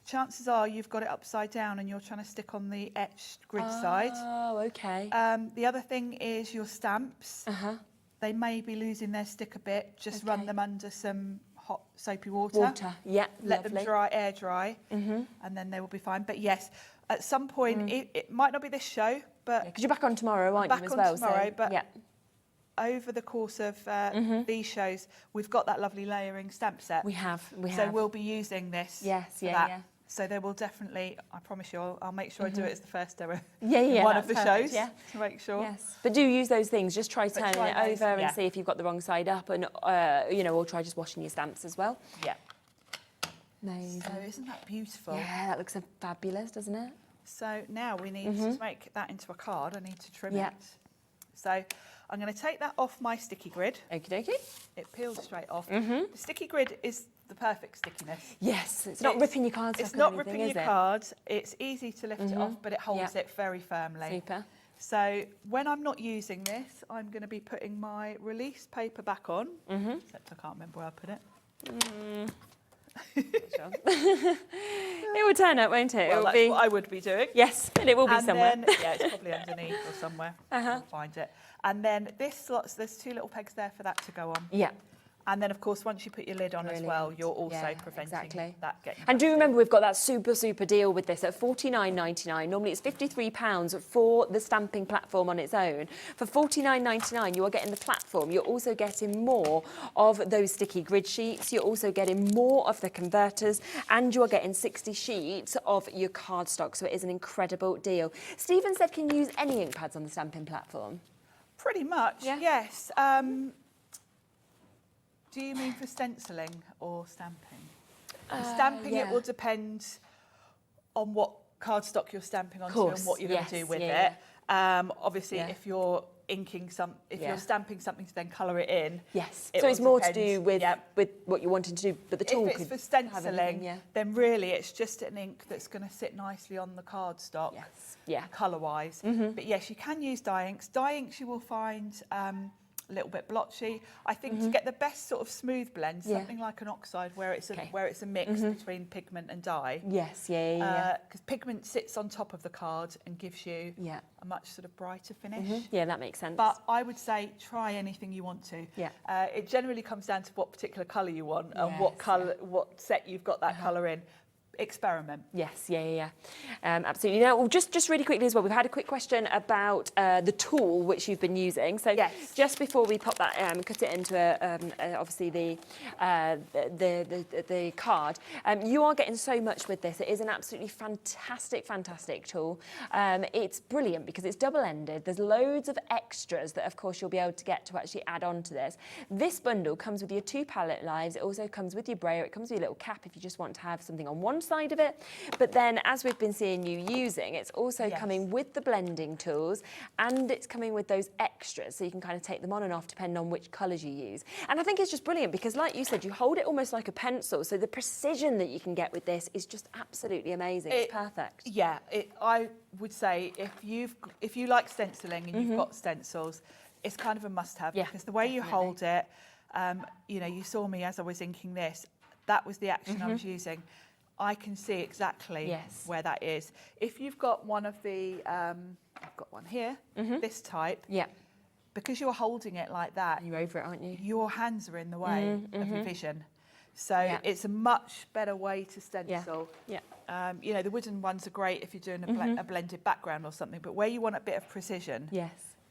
chances are you've got it upside down and you're trying to stick on the etched grid side. Oh, okay. The other thing is your stamps. They may be losing their stick a bit. Just run them under some hot soapy water. Let them dry, air dry, and then they will be fine. But yes, at some point, it might not be this show, but... Because you're back on tomorrow, aren't you, as well? Back on tomorrow, so, but over the course of these shows, we've got that lovely layering stamp set. We have. So we'll be using this. So there will definitely, I promise you, I'll make sure I do it as the first ever one of the shows to make sure. Yes, but do use those things. Just try turning it over and see if you've got the wrong side up, and you know, or try just washing your stamps as well. Yeah. Amazing. So isn't that beautiful? Yeah, that looks fabulous, doesn't it? So now we need to make that into a card. I need to trim it. So I'm going to take that off my sticky grid. Okie dokie. It peels straight off. The sticky grid is the perfect stickiness. Yes, it's not ripping your cards off. It's not ripping your cards. It's easy to lift it off, but it holds it very firmly. Super. So when I'm not using this, I'm going to be putting my release paper back on. Except I can't remember where I put it. It will turn up, won't it? Well, that's what I would be doing. Yes, and it will be somewhere. Then, yeah, it's probably underneath or somewhere. I'll find it. And then this slots, there's 2 little pegs there for that to go on. Yeah. And then, of course, once you put your lid on as well, you're also preventing that getting... And do remember, we've got that super deal with this at $49.99. Normally it's £53 for the stamping platform on its own. For $49.99, you are getting the platform. You're also getting more of those sticky grid sheets. You're also getting more of the converters, and you're getting 60 sheets of your cardstock. So it is an incredible deal. Stephen said, can you use any ink pads on the stamping platform? Pretty much, yes. Do you mean for stenciling or stamping? For stamping, it will depend on what cardstock you're stamping onto and what you're going to do with it. Obviously, if you're inking you're stamping something to then colour it in. Yes. So it's more to do with what you're wanting to do, but the tool if it's for stenciling, then really it's just an ink that's going to sit nicely on the cardstock. Colour-wise. But yes, you can use dye inks. Dye inks you will find a little bit blotchy. I think to get the best sort of smooth blend, something like an oxide where it's a mix between pigment and dye. Yes, because pigment sits on top of the card and gives you a much sort of brighter finish. Yeah, that makes sense. But I would say try anything you want to. It generally comes down to what particular colour you want and what colour, what set you've got that colour in. Experiment. Yes, absolutely. Now, just really quickly as well, we've had a quick question about the tool which you've been using. So just before we pop that, cut it into obviously the card, you are getting so much with this. It is an absolutely fantastic tool. It's brilliant because it's double-ended. There's loads of extras that, of course, you'll be able to get to actually add on to this. This bundle comes with your 2 palette lives. It also comes with your brayer. It comes with your little cap if you just want to have something on one side of it, but then as we've been seeing you using, it's also coming with the blending tools, and it's coming with those extras, so you can kind of take them on and off depending on which colours you use. And I think it's just brilliant because, like you said, you hold it almost like a pencil, so the precision that you can get with this is just absolutely amazing. It's perfect. Yeah, I would say if you like stenciling and you've got stencils, it's kind of a must-have because the way you hold it, you know, you saw me as I was inking this. That was the action I was using. I can see exactly where that is. If you've got one of the, I've got one here, this type, because you're holding it like that, you're over it, aren't you? Your hands are in the way of your vision. So it's a much better way to stencil. You know, the wooden ones are great if you're doing a blended background or something, but where you want a bit of precision,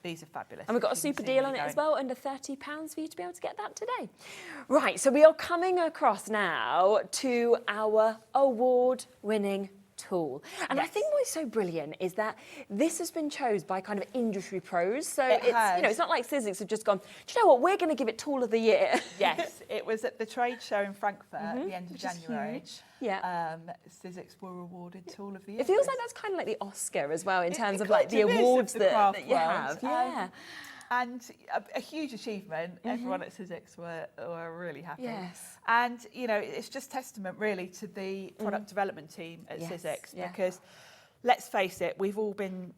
these are fabulous. And we've got a super deal on it as well, under £30 for you to be able to get that today. Right, so we are coming across now to our award-winning tool. And I think what's so brilliant is that this has been chosen by kind of industry pros. So it's, you know, it's not like Sizzix have just gone, do you know what, we're going to give it Tool of the Year. Yes, it was at the trade show in Frankfurt at the end of January. Sizzix were awarded Tool of the Year. It feels like that's kind of like the Oscar as well in terms of like the awards that you have. And a huge achievement. Everyone at Sizzix were really happy. And, you know, it's just testament really to the product development team at Sizzix because, let's face it, we've all been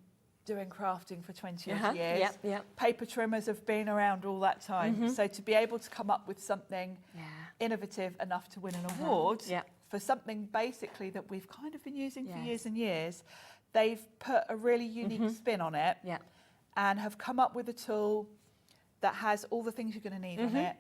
doing crafting for 20 years. Paper trimmers have been around all that time. So to be able to come up with something innovative enough to win an award for something basically that we've kind of been using for years and years, they've put a really unique spin on it. And have come up with a tool that has all the things you're going to need on it.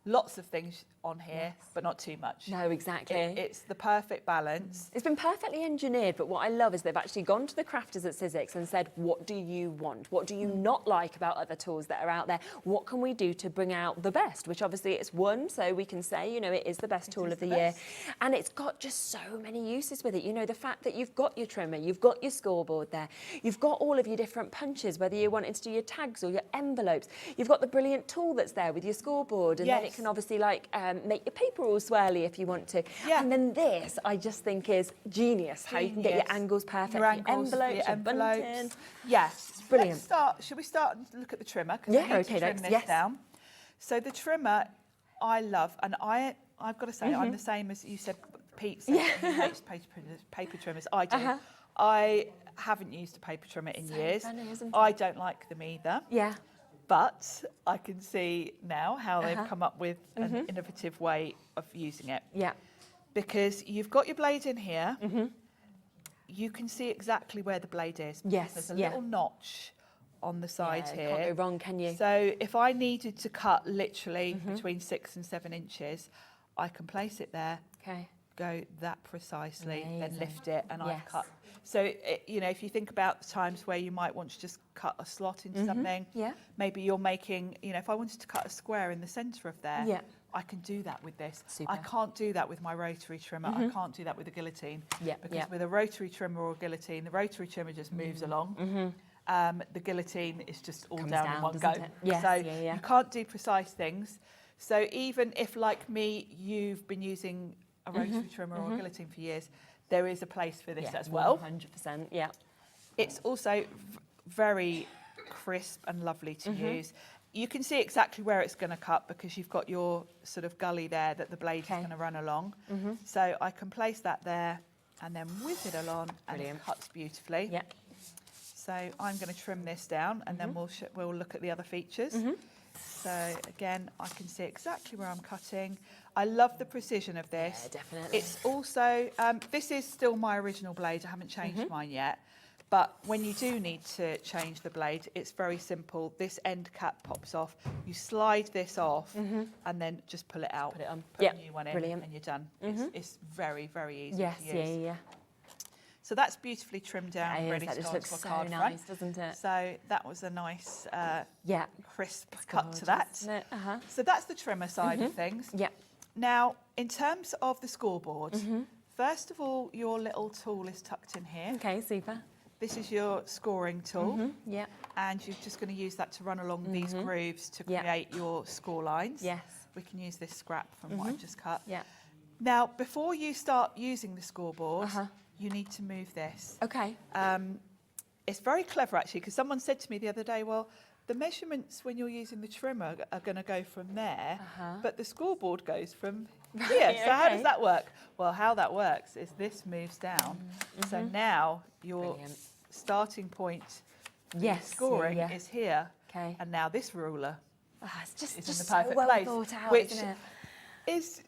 Lots of things on here, but not too much. No, exactly. It's the perfect balance. It's been perfectly engineered, but what I love is they've actually gone to the crafters at Sizzix and said, what do you want? What do you not like about other tools that are out there? What can we do to bring out the best? Which obviously it's won, so we can say, you know, it is the best tool of the year. And it's got just so many uses with it. You know, the fact that you've got your trimmer, you've got your scoreboard there, you've got all of your different punches, whether you're wanting to do your tags or your envelopes. You've got the brilliant tool that's there with your scoreboard, and then it can obviously like make your paper all swirly if you want to. Yeah. And then this, I just think is genius. How you can get your angles perfect, Your angles, envelopes, your bunting. envelopes. Yes. Brilliant. Should we start and look at the trimmer? 'Cause Yeah, I need okay, to trim thanks. this Yes. down. So the trimmer, I love, and I've got to say, I'm the same as you said, Pete said that he hates paper trimmers. I do. I haven't used a paper trimmer in years. funny, isn't I don't like them either. Yeah. But I can see now how they've come up with an innovative way of using it. Yeah. Because you've got your blade in here, you can see exactly where the blade is. Yes, There's a yeah. little notch on the side Yeah, here. can't go wrong, can you? So if I needed to cut literally between 6 and 7 inches, I can place it there, Okay. go that precisely, then Amazing. lift it, and I've Yes. cut. So, you know, if you think about the times where you might want to just cut a slot into something, Yeah. maybe you're making, you know, if I wanted to cut a square in the centre of there, Yeah. I can do that with this. Super. I can't do that with my rotary trimmer. I can't do that with a guillotine. Yeah, Because yeah. with a rotary trimmer or a guillotine, the rotary trimmer just moves along. The guillotine is just all Comes down in down, one go. doesn't it? Yes, so yeah, yeah. you can't do precise things. So even if, like me, you've been using a rotary trimmer or a guillotine for years, there is a place for this Yeah, as well. 100%. Yeah. It's also very crisp and lovely to use. You can see exactly where it's going to cut because you've got your sort of gully there that the blade is going to run along. So I can place that there and then whiz it along and Brilliant. it cuts beautifully. Yeah. So I'm going to trim this down and then we'll look at the other features. So again, I can see exactly where I'm cutting. I love the precision of this. Yeah, definitely. It's also, this is still my original blade. I haven't changed mine yet. But when you do need to change the blade, it's very simple. This end cap pops off. You slide this off and then just pull it out. Put it on. Put Yep, a new one in brilliant. and you're done. It's very, very easy Yes, to use. yeah. So that's beautifully trimmed down, That is, ready that to just go looks onto a so card nice, front. doesn't it? So that was a nice, Yeah. crisp cut to that. Isn't it? So that's the trimmer side of things. Yeah. Now, in terms of the scoreboard, first of all, your little tool is tucked in here. Okay, super. This is your scoring tool, Yeah. and you're just going to use that to run along these grooves to Yeah. create your score lines. Yes. We can use this scrap from what I've just cut. Yeah. Now, before you start using the scoreboard, you need to move this. Okay. It's very clever, actually, because someone said to me the other day, well, the measurements when you're using the trimmer are going to go from there, but the scoreboard goes from here. So how does that work? Well, how that works is this moves down. So now your Brilliant. starting point Yes. scoring yeah. is here. Okay. And now this ruler It's just, is in the so perfect well place, thought out, which isn't it? is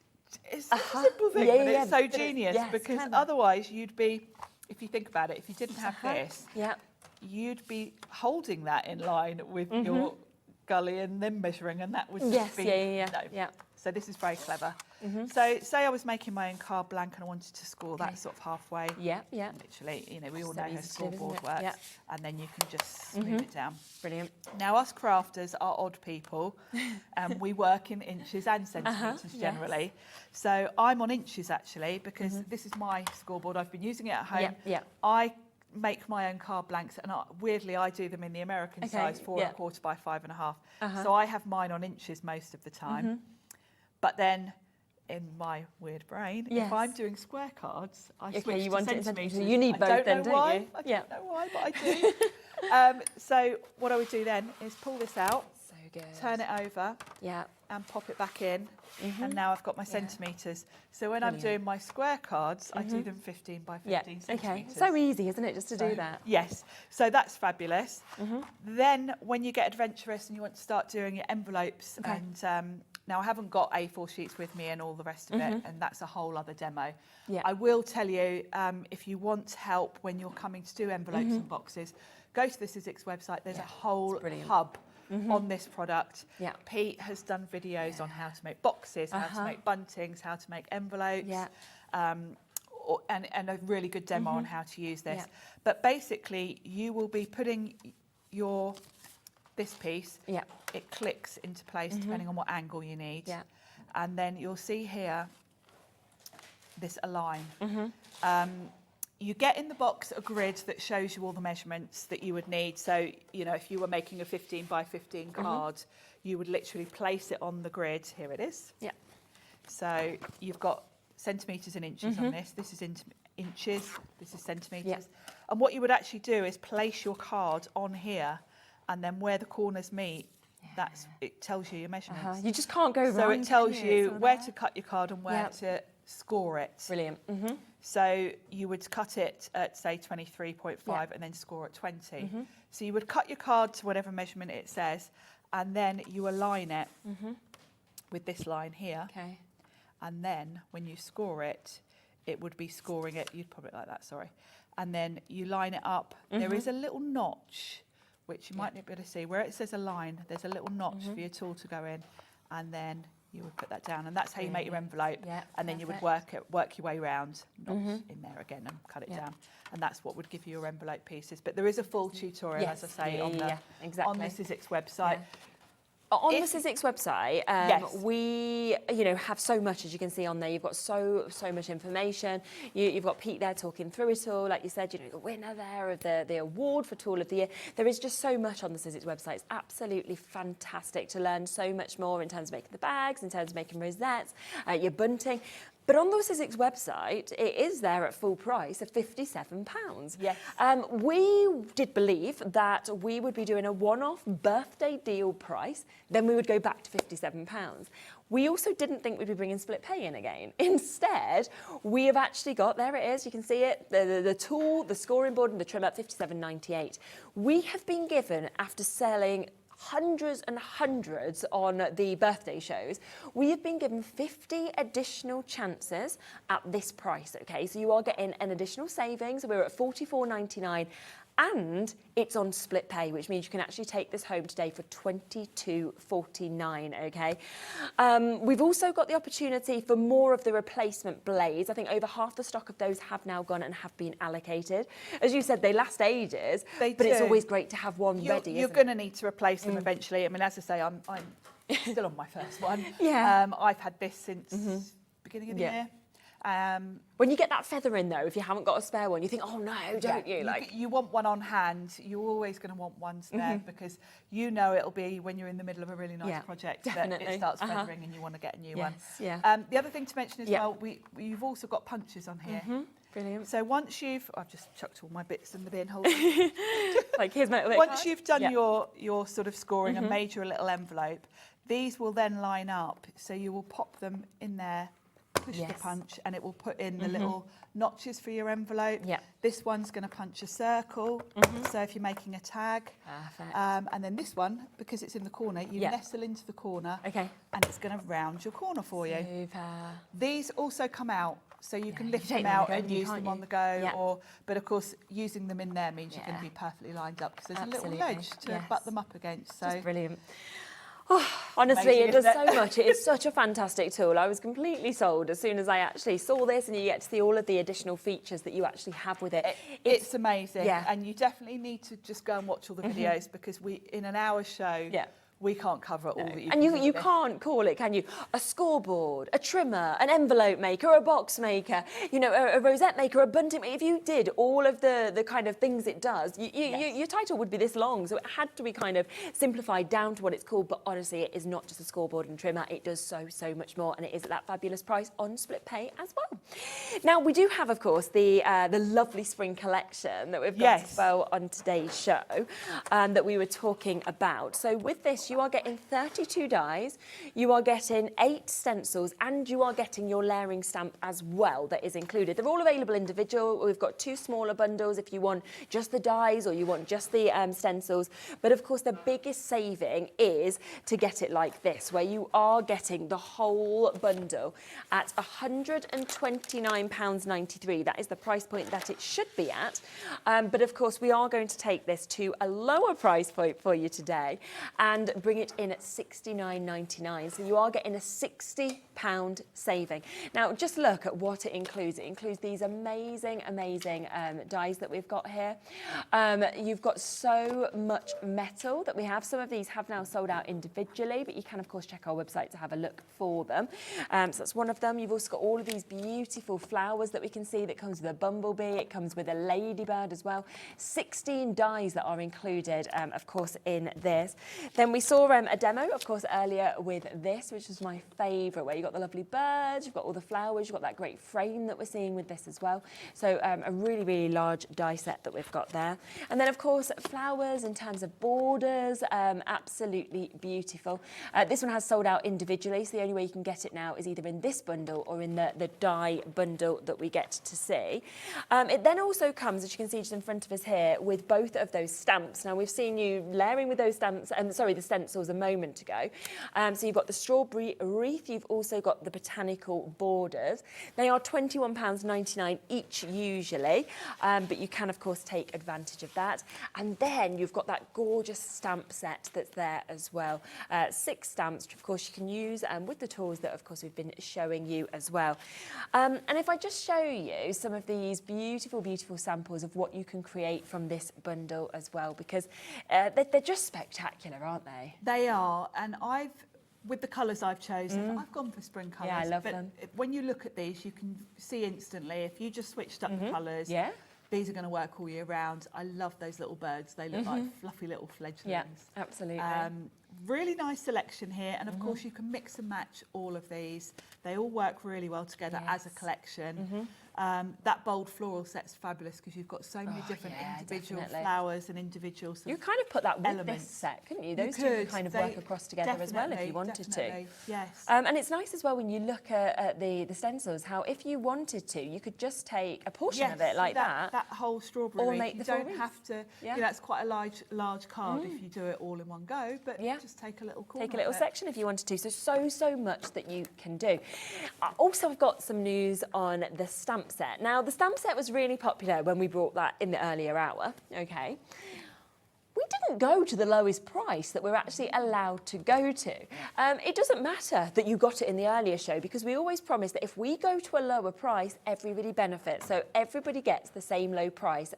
such a simple thing, Yeah, but yeah, it's so but it's- genius yes, because clever. otherwise you'd be, if you think about it, if you didn't have this, Yeah. you'd be holding that in line with your gully and then measuring, and that would just Yes, be yeah. no. Yeah. So this is very clever. So say I was making my own card blank and I wanted to score that sort of halfway. Yeah, yeah. Literally, you know, we all So know how easy to do, isn't scoreboard it? works, Yeah. and then you can just smooth it down. Brilliant. Now, us crafters are odd people, and we work in inches and centimetres generally. So I'm on inches actually, because this is my scoreboard. I've been using it at home. Yeah. I make my own card blanks, and weirdly, I do them in the American Okay, size, 4 yeah.1/4 by 5 1/2. So I have mine on inches most of the time. But then, in my weird brain, Yes. if I'm doing square cards, I Okay, switch you to want it in centimetres. centimetres. You need I both don't then, know don't why. you? I Yeah. don't know why, but I do. So what I would do then is pull this out, So good. turn it over, Yeah. and pop it back in. And now I've got my centimetres. So when I'm doing my square cards, I do them 15 by 15 Yeah. Okay. centimetres. So easy, isn't it, just to do So, that? Yes, so that's fabulous. Then when you get adventurous and you want to start doing your envelopes, and now I haven't got A4 sheets with me and all the rest of it, and that's a whole other demo. Yeah. I will tell you, if you want help when you're coming to do envelopes and boxes, go to the Sizzix website. There's a whole brilliant. hub on this product. Yeah. Pete has done videos on how to make boxes, how to make buntings, how to make envelopes. Yeah. And a really good demo on how to use this. Yeah. But basically, you will be putting this piece, Yeah. it clicks into place depending on what angle you need. Yeah. And then you'll see here this align. You get in the box a grid that shows you all the measurements that you would need. So, you know, if you were making a 15 by 15 card, you would literally place it on the grid. Here it is. Yeah. So you've got centimetres and inches on this. This is inches, this is centimetres. And what you would actually do is place your card on here, and then where the corners meet, it tells you your measurements. You just can't go wrong. So it tells you where to cut your card and where to score it. Brilliant. So you would cut it at, say, 23.5 and then score at 20. So you would cut your card to whatever measurement it says, and then you align it with this line here. Okay. And then when you score it, it would be scoring it, you'd probably like that, sorry. And then you line it up. There is a little notch, which you might not be able to see. Where it says align, there's a little notch for your tool to go in, and then you would put that down, and that's how you make your envelope. And then you would work your way around, notch in there again, and cut it down. And that's what would give you your envelope pieces. But there is a full tutorial, as I say, on the Sizzix website. On the Sizzix website, we, have so much, as you can see on there. You've got so much information. You've got Pete there talking through it all. Like you said, the winner there of the award for Tool of the Year. There is just so much on the Sizzix website. It's absolutely fantastic to learn so much more in terms of making the bags, in terms of making rosettes, your bunting. But on the Sizzix website, it is there at full price of £57. Yes. We did believe that we would be doing a one-off birthday deal price, then we would go back to £57. We also didn't think we'd be bringing split pay in again. Instead, we have actually got, there it is, you can see it, the tool, the scoring board and the trim at £57.98. We have been given, after selling hundreds and hundreds on the birthday shows, we have been given 50 additional chances at this price, okay? So you are getting an additional savings. We're at $44.99, and it's on split pay, which means you can actually take this home today for $22.49, okay? We've also got the opportunity for more of the replacement blades. I think over half the stock of those have now gone and have been allocated. As you said, they last ages, but it's always great to have one ready, You're going to need to replace them eventually. I mean, as I say, I'm still on my first one. I've had this since beginning of the year. When you get that feather in, though, if you haven't got a spare one, you think, oh no, don't you? You want one on hand. You're always going to want one spare because it'll be when you're in the middle of a really nice project that it starts feathering and you want to get a new one. The other thing to mention as well, you've also got punches on here. Brilliant. So once I've just chucked all my bits in the bin. Hold Like, here's my Once you've done your sort of scoring and made your little envelope, these will then line up. So you will pop them in there, push the punch, and it will put in the little notches for your envelope. This one's going to punch a circle, so if you're making a tag. Perfect. And then this one, because it's in the corner, you nestle into the corner, and it's going to round your corner for you. Super. These also come out, so you can lift them out and use them on the go. But of course, using them in there means you're going to be perfectly lined up because there's a little ledge to butt them up against. So just brilliant. Oh, honestly, it does so much. It is such a fantastic tool. I was completely sold as soon as I actually saw this, and you get to see all of the additional features that you actually have with it. It's amazing. And you definitely need to just go and watch all the videos because in an hour show, we can't cover all that you can. And you can't call it, can you? A scoreboard, a trimmer, an envelope maker, a box maker, a rosette maker, a bunting maker. If you did all of the kind of things it does, your title would be this long. So it had to be kind of simplified down to what it's called. But honestly, it is not just a scoreboard and trimmer. It does so much more. And it is at that fabulous price on split pay as well. Now, we do have, of course, the lovely spring collection that we've got as well on today's show that we were talking about. So with this, you are getting 32 dies, you are getting 8 stencils, and you are getting your layering stamp as well that is included. They're all available individual. We've got 2 smaller bundles if you want just the dies or you want just the stencils. But of course, the biggest saving is to get it like this, where you are getting the whole bundle at £129.93. That is the price point that it should be at. But of course, we are going to take this to a lower price point for you today and bring it in at £69.99. So you are getting a £60 saving. Now, just look at what it includes. It includes these amazing dies that we've got here. You've got so much metal that we have. Some of these have now sold out individually, but you can, of course, check our website to have a look for them. So that's one of them. You've also got all of these beautiful flowers that we can see that comes with a bumblebee. It comes with a ladybird as well. 16 dies that are included, of course, in this. Then we saw saw a demo, of course, earlier with this, which was my favourite, where you've got the lovely birds, you've got all the flowers, you've got that great frame that we're seeing with this as well. So a really, really large die set that we've got there. And then, of course, flowers in terms of borders, absolutely beautiful. This one has sold out individually, so the only way you can get it now is either in this bundle or in the die bundle that we get to see. It then also comes, as you can see just in front of us here, with both of those stamps. Now, we've seen you layering with those stamps, sorry, the stencils a moment ago. So you've got the strawberry wreath, you've also got the botanical borders. They are £21.99 each usually, but you can, of course, take advantage of that. And then you've got that gorgeous stamp set that's there as well. 6 stamps, which of course you can use with the tools that, of course, we've been showing you as well. And if I just show you some of these beautiful, beautiful samples of what you can create from this bundle as well, because they're just spectacular, aren't they? They are, and with the colours I've chosen, I've gone for spring colours. Yeah, I love them. When you look at these, you can see instantly, if you just switched up the colours, these are going to work all year round. I love those little birds. They look like fluffy little fledglings. Yeah, absolutely. Really nice selection here, and of course you can mix and match all of these. They all work really well together as a collection. That bold floral set's fabulous because you've got so many different individual flowers and individual You kind of put that with elements. this set, couldn't you? Those two can kind of work across together as well if you wanted to. Yes. And it's nice as well when you look at the stencils, how if you wanted to, you could just take a portion of it like that. That whole strawberry or wreath. make you the full don't wreath. have to, you know, it's quite a large card if you do it all in one go, but just take a little corner. Take a little of it. section if you wanted to. So much that you can do. Also, I've got some news on the stamp set. Now, the stamp set was really popular when we brought that in the earlier hour, okay? We didn't go to the lowest price that we're actually allowed to go to. It doesn't matter that you got it in the earlier show because we always promise that if we go to a lower price, everybody benefits. So everybody gets the same low price.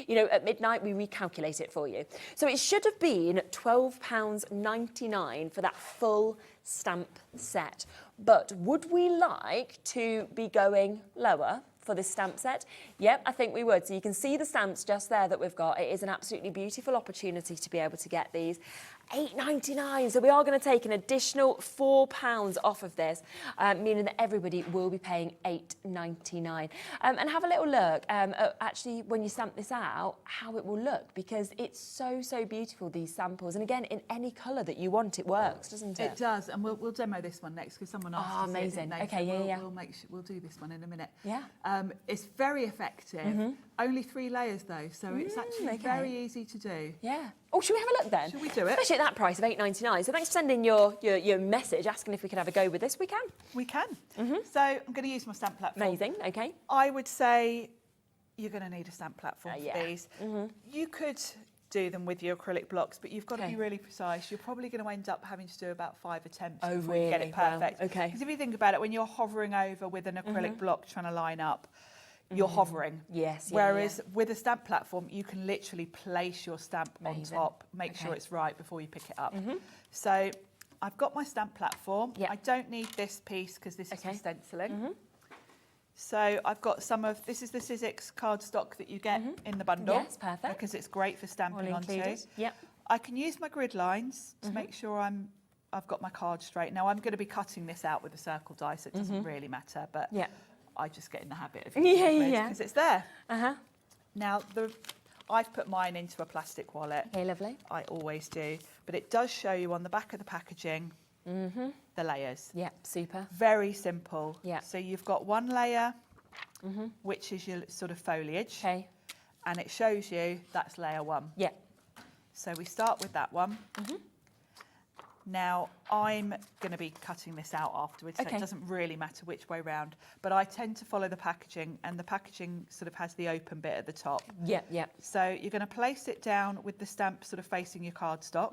You know, at midnight, we recalculate it for you. So it should have been £12.99 for that full stamp set. But would we like to be going lower for this stamp set? Yep, I think we would. So you can see the stamps just there that we've got. It is an absolutely beautiful opportunity to be able to get these. £8.99. So we are going to take an additional £4 off of this, meaning that everybody will be paying £8.99. And have a little look at actually when you stamp this out, how it will look, because it's so beautiful, these samples. And again, in any colour that you want, it works, doesn't it? It does, and we'll demo this one next because someone asked. Oh, amazing. Okay, We'll do this one in a minute. Yeah. It's very effective. Only 3 layers though, so it's actually very easy to do. Yeah. Oh, should we have a look then? Should we do it? Especially at that price of £8.99. So thanks for sending your message asking if we could have a go with this. We can. We can. So I'm going to use my stamp platform. Amazing. Okay. I would say you're going to need a stamp platform for these. You could do them with your acrylic blocks, but you've got to be really precise. You're probably going to end up having to do about 5 attempts before you get it perfect. Wow. Okay. Because if you think about it, when you're hovering over with an acrylic block trying to line up, you're hovering. Yes. Whereas with a stamp platform, you can literally place your stamp on top, make sure it's right before you pick it up. So I've got my stamp platform. I don't need this piece because this is for stenciling. So I've got some of, this is the Sizzix cardstock that you get in the bundle. Yes, perfect. Because it's great for stamping onto. Yep. I can use my grid lines to make sure I've got my card straight. Now I'm going to be cutting this out with a circle die, so it doesn't really matter, but I just get in the habit of using the grid because it's there. Now I've put mine into a plastic wallet. Okay, lovely. I always do, but it does show you on the back of the packaging the layers. Yep, super. Very simple. Yeah. So you've got one layer, which is your sort of foliage. Okay. And it shows you that's layer 1. Yeah. So we start with that one. Now, I'm going to be cutting this out afterwards, so it doesn't really matter which way round. But I tend to follow the packaging, and the packaging sort of has the open bit at the top. Yeah, yeah. So you're going to place it down with the stamp sort of facing your cardstock.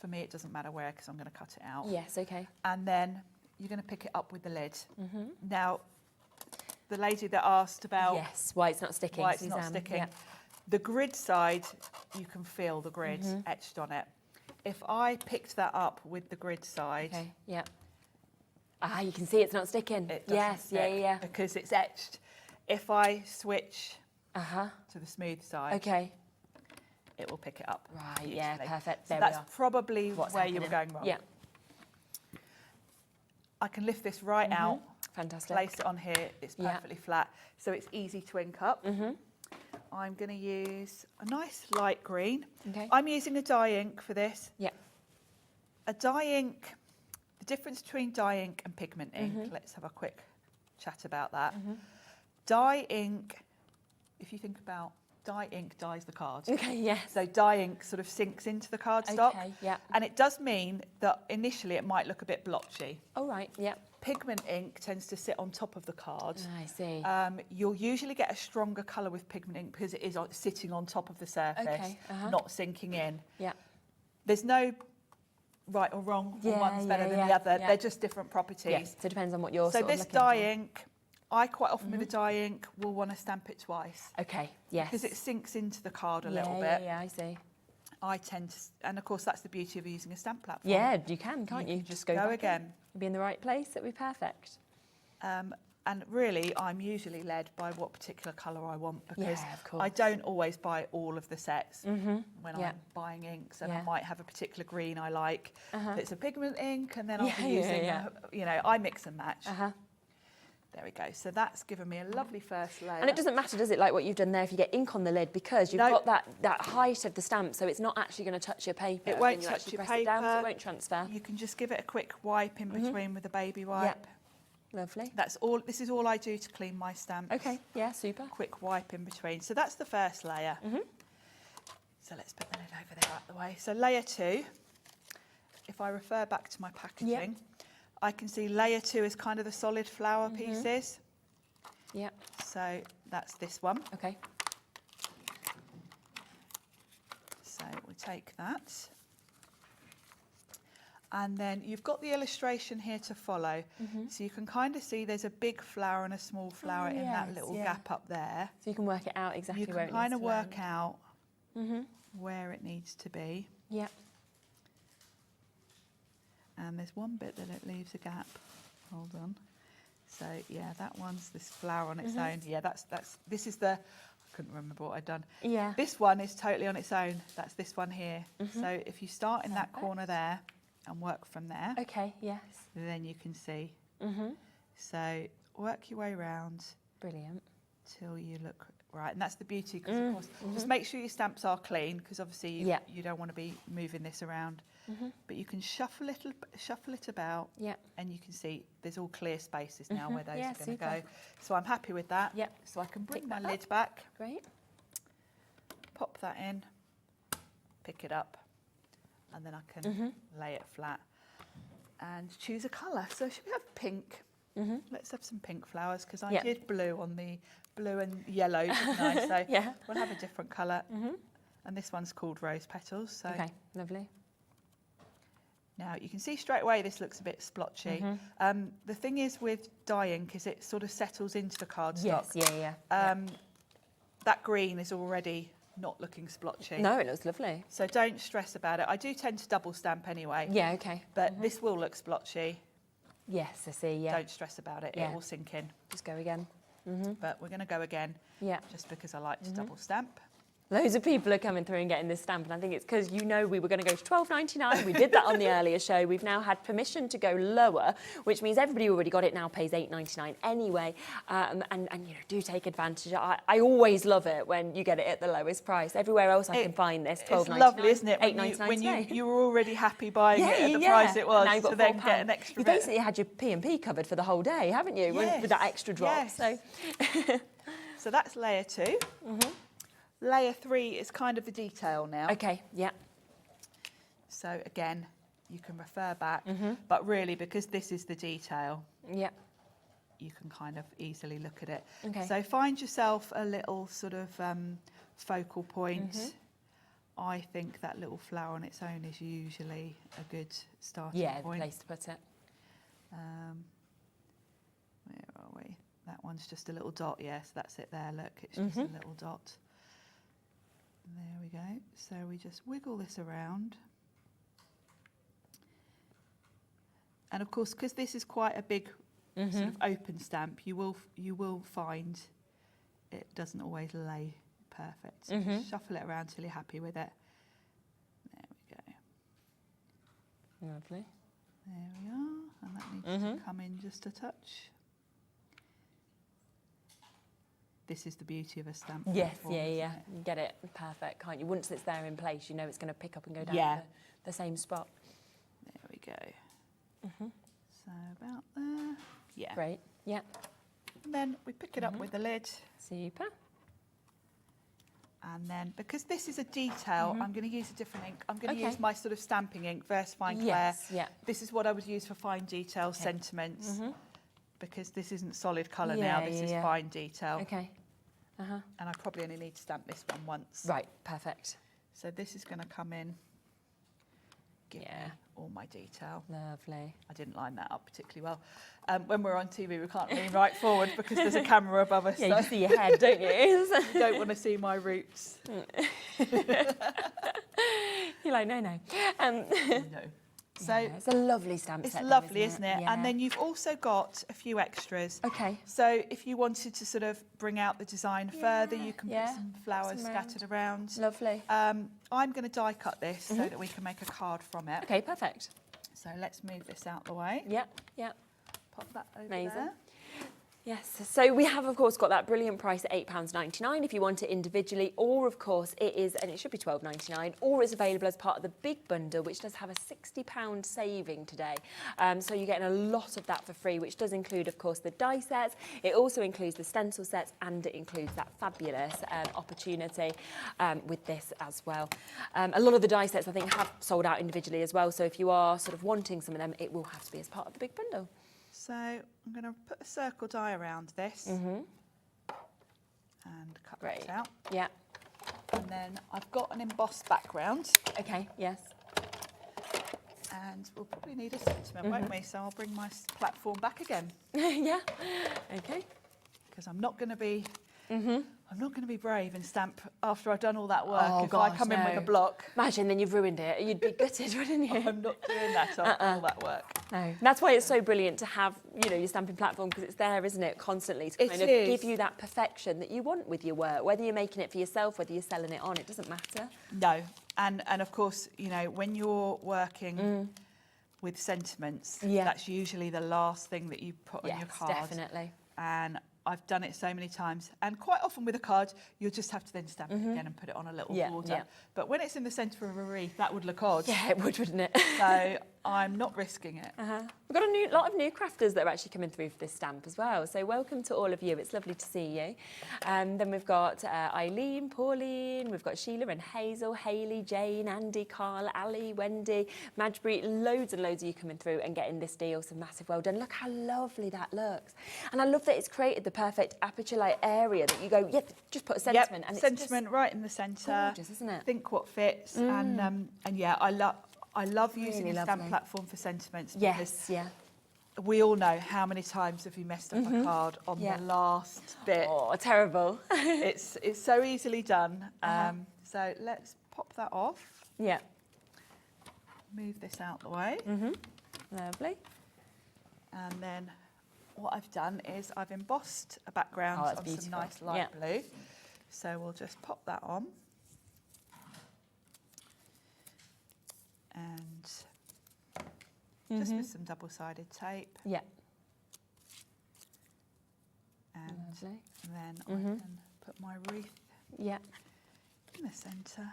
For me, it doesn't matter where, because I'm going to cut it out. Yes, okay. And then you're going to pick it up with the lid. Now, the lady that asked about why it's not sticking. Why it's not sticking. The grid side, you can feel the grid etched on it. If I picked that up with the grid side, you can see it's not sticking. It doesn't stick because it's etched. If I switch to the smooth side, it will pick it up. Right, yeah, beautifully. perfect. So There that's we are. probably What's where you were happening. going wrong. Yeah. I can lift this right out, Fantastic. place it on here, it's perfectly flat, so it's easy to ink up. I'm going to use a nice light green. Okay. I'm using a dye ink for this. Yeah. A dye ink, the difference between dye ink and pigment ink, let's have a quick chat about that. Dye ink, if you think about dye ink dyes the card. Okay, yes. So dye ink sort of sinks into the cardstock. Okay, yeah. And it does mean that initially it might look a bit blotchy. All right, yeah. Pigment ink tends to sit on top of the card. I see. You'll usually get a stronger colour with pigment ink because it is sitting on top of the surface, Okay, not sinking in. Yeah. There's no right or wrong, or Yeah, one's better yeah, than yeah, the other. yeah. They're just different properties. Yeah, so it depends on what you're So sort of this looking dye for. ink, I quite often with a dye ink will want to stamp it twice Okay, yes. because it sinks into the card a yeah, little yeah, bit. Yeah, I see. I tend to, and of course that's the beauty of using a stamp platform. Yeah, you can, can't you? can just go go back in. again. You'll be in the right place, it'll be perfect. And really, I'm usually led by what particular colour I want because Yeah, of course. I don't always buy all of the sets when Yeah. I'm buying inks, and Yeah. I might have a particular green I like. It's a pigment ink, and then I'll Yeah, be yeah, using, yeah. you know, I mix and match. Uh-huh. There we go. So that's given me a lovely first layer. And it doesn't matter, does it, like what you've done there, if you get ink on the lid, because you've No. got that height of the stamp, so it's not actually going to touch your paper. It when won't you touch actually your press it down, so paper. it won't transfer. You can just give it a quick wipe in between with a baby wipe. Lovely. That's all. This is all I do to clean my stamps. Okay, yeah, super. Quick wipe in between. So that's the first layer. So let's put the lid over there out the way. So layer 2, if I refer back to my packaging, I can see layer 2 is kind of the solid flower pieces. Yeah, So that's this one. okay. So we take that. And then you've got the illustration here to follow. So you can kind of see there's a big flower and a small flower in that yes, little yeah. gap up there. So you can work it out exactly You where can it kind needs of to work land. out where it needs to be. Yeah. And there's one bit that it leaves a gap. Hold on. So yeah, that one's this flower on its own. Yeah, this is the, I couldn't remember what I'd done. Yeah. This one is totally on its own. That's this one here. So if you start in that corner there and work from there, Okay, yes. then you can see. So work your way around Brilliant. till you look right. And that's the beauty, because of course, just make sure your stamps are clean, because obviously you don't want to be moving this around. But you can shuffle it about, and you can see there's all clear spaces now where those Yeah, are going to super. go. So I'm happy with that. Yep. So I can bring Pick my that lid up. back, Great. pop that in, pick it up, and then I can lay it flat and choose a colour. So should we have pink? Let's have some pink flowers, because I did blue on the blue and yellow, didn't I? So we'll have a different colour. And this one's called Rose Petals. So Okay, lovely. now you can see straight away this looks a bit splotchy. The thing is with dye ink is it sort of settles into the cardstock. Yes, yeah. That green is already not looking splotchy. No, it looks lovely. So don't stress about it. I do tend to double stamp anyway. Yeah, okay. But this will look splotchy. Yes, I see, yeah. Don't stress about it. Yeah. It will sink in. Just go again. But we're going to go again. Yeah. Just because I like to double stamp. Loads of people are coming through and getting this stamp, and I think it's because you know we were going to go to £12.99. We did that on the earlier show. We've now had permission to go lower, which means everybody who already got it now pays £8.99 anyway. And you know, do take advantage. I always love it when you get it at the lowest price. Everywhere else I can find this, £12.99. It's lovely, isn't it? £8.99 When today. you were already happy buying it at the price it was, Now you've got to then £4. get an extra You bit. basically had your P&P covered for the whole day, haven't you? With that extra drop. Yes. So. So that's layer 2. Layer 3 is kind of the detail now. Okay, yeah. So again, you can refer back, but really because this is the detail, Yeah. you can kind of easily look at it. Okay. So find yourself a little sort of focal point. I think that little flower on its own is usually a good starting Yeah, the point. place to put it. Where are we? That one's just a little dot. Yes, that's it there. Look, it's just a little dot. There we go. So we just wiggle this around. And of course, because this is quite a big sort of open stamp, you will find it doesn't always lay perfect. So just shuffle it around till you're happy with it. There we go. Lovely. There we are, and that needs to come in just a touch. This is the beauty of a stamp. Yes, platform, yeah. isn't it? You get it perfect, can't you? Once it's there in place, you know it's going to pick up and go down Yeah. the same spot. There we go. So about there. Yeah. Great. Yeah. And then we pick it up with the lid. Super. And then, because this is a detail, I'm going to use a different ink. I'm going to Okay. use my sort of stamping ink, Versafine Clair. Yes, yeah. This is what I would use for fine detail sentiments, because this isn't solid colour now, this is fine detail. Okay. And I probably only need to stamp this one once. Right, perfect. So this is going to come in, give me all my detail. Lovely. I didn't line that up particularly well. When we're on TV, we can't lean right forward because there's a camera above us. Yeah, you see your head, don't you? You don't want to see my roots. You're like, no. No. So it's a lovely stamp it's set. lovely, isn't it? Yeah. And then you've also got a few extras. Okay. So if you wanted to sort of bring out the design further, you can put some flowers Some scattered around. Lovely. I'm going to die cut this so that we can make a card from it. Okay, perfect. So let's move this out the way. Yeah. Pop that over Amazing. there. Yes, so we have, of course, got that brilliant price at £8.99 if you want it individually, or, of course, it is, and it should be £12.99, or it's available as part of the big bundle, which does have a £60 saving today. So you're getting a lot of that for free, which does include, of course, the die sets. It also includes the stencil sets, and it includes that fabulous opportunity with this as well. A lot of the die sets, I think, have sold out individually as well, so if you are sort of wanting some of them, it will have to be as part of the big bundle. So I'm going to put a circle die around this and cut that out. Yeah. And then I've got an embossed background. Okay, yes. And we'll probably need a sentiment, won't we? So I'll bring my platform back again. Yeah. Okay. Because I'm not going to be I'm not going to be brave and stamp after I've done all that work. Oh, if I gosh, come in with no. a block. Imagine, then you've ruined it. You'd be gutted, wouldn't you? I'm not doing that after all that work. No. That's why it's so brilliant to have, you know, your stamping platform, because it's there, isn't it, constantly to kind of give you that perfection that you want with your work. Whether you're making it for yourself, whether you're selling it on, it doesn't matter. No. And of course, you know, when you're working with sentiments, that's usually the last thing that you put on your card. Definitely. And I've done it so many times, and quite often with a card, you'll just have to then stamp it again and put it on a little border. Yeah. But when it's in the centre of a wreath, that would look odd. Yeah, it would, wouldn't it? So I'm not risking it. We've got a lot of new crafters that are actually coming through for this stamp as well. So welcome to all of you. It's lovely to see you. Then we've got Eileen, Pauline, we've got Sheila and Hazel, Hayley, Jane, Andy, Carl, Ali, Wendy, Madgebury. Loads and loads of you coming through and getting this deal. So massive well done. Look how lovely that looks. And I love that it's created the perfect aperture-like area that you go, just put a sentiment. And sentiment it's right in the centre. Gorgeous, isn't it? Think what fits. And yeah, I love using Really a stamp lovely. platform for sentiments. Yes, yeah. We all know how many times have you messed up a card on the last bit. Oh, terrible. It's so easily done. So let's pop that off. Yeah. Move this out the way. Lovely. And then what I've done is I've embossed a background on beautiful. some nice light blue. So we'll just pop that on. And just with some double-sided tape. Yeah. And Lovely. then I can put my wreath Yeah. in the centre.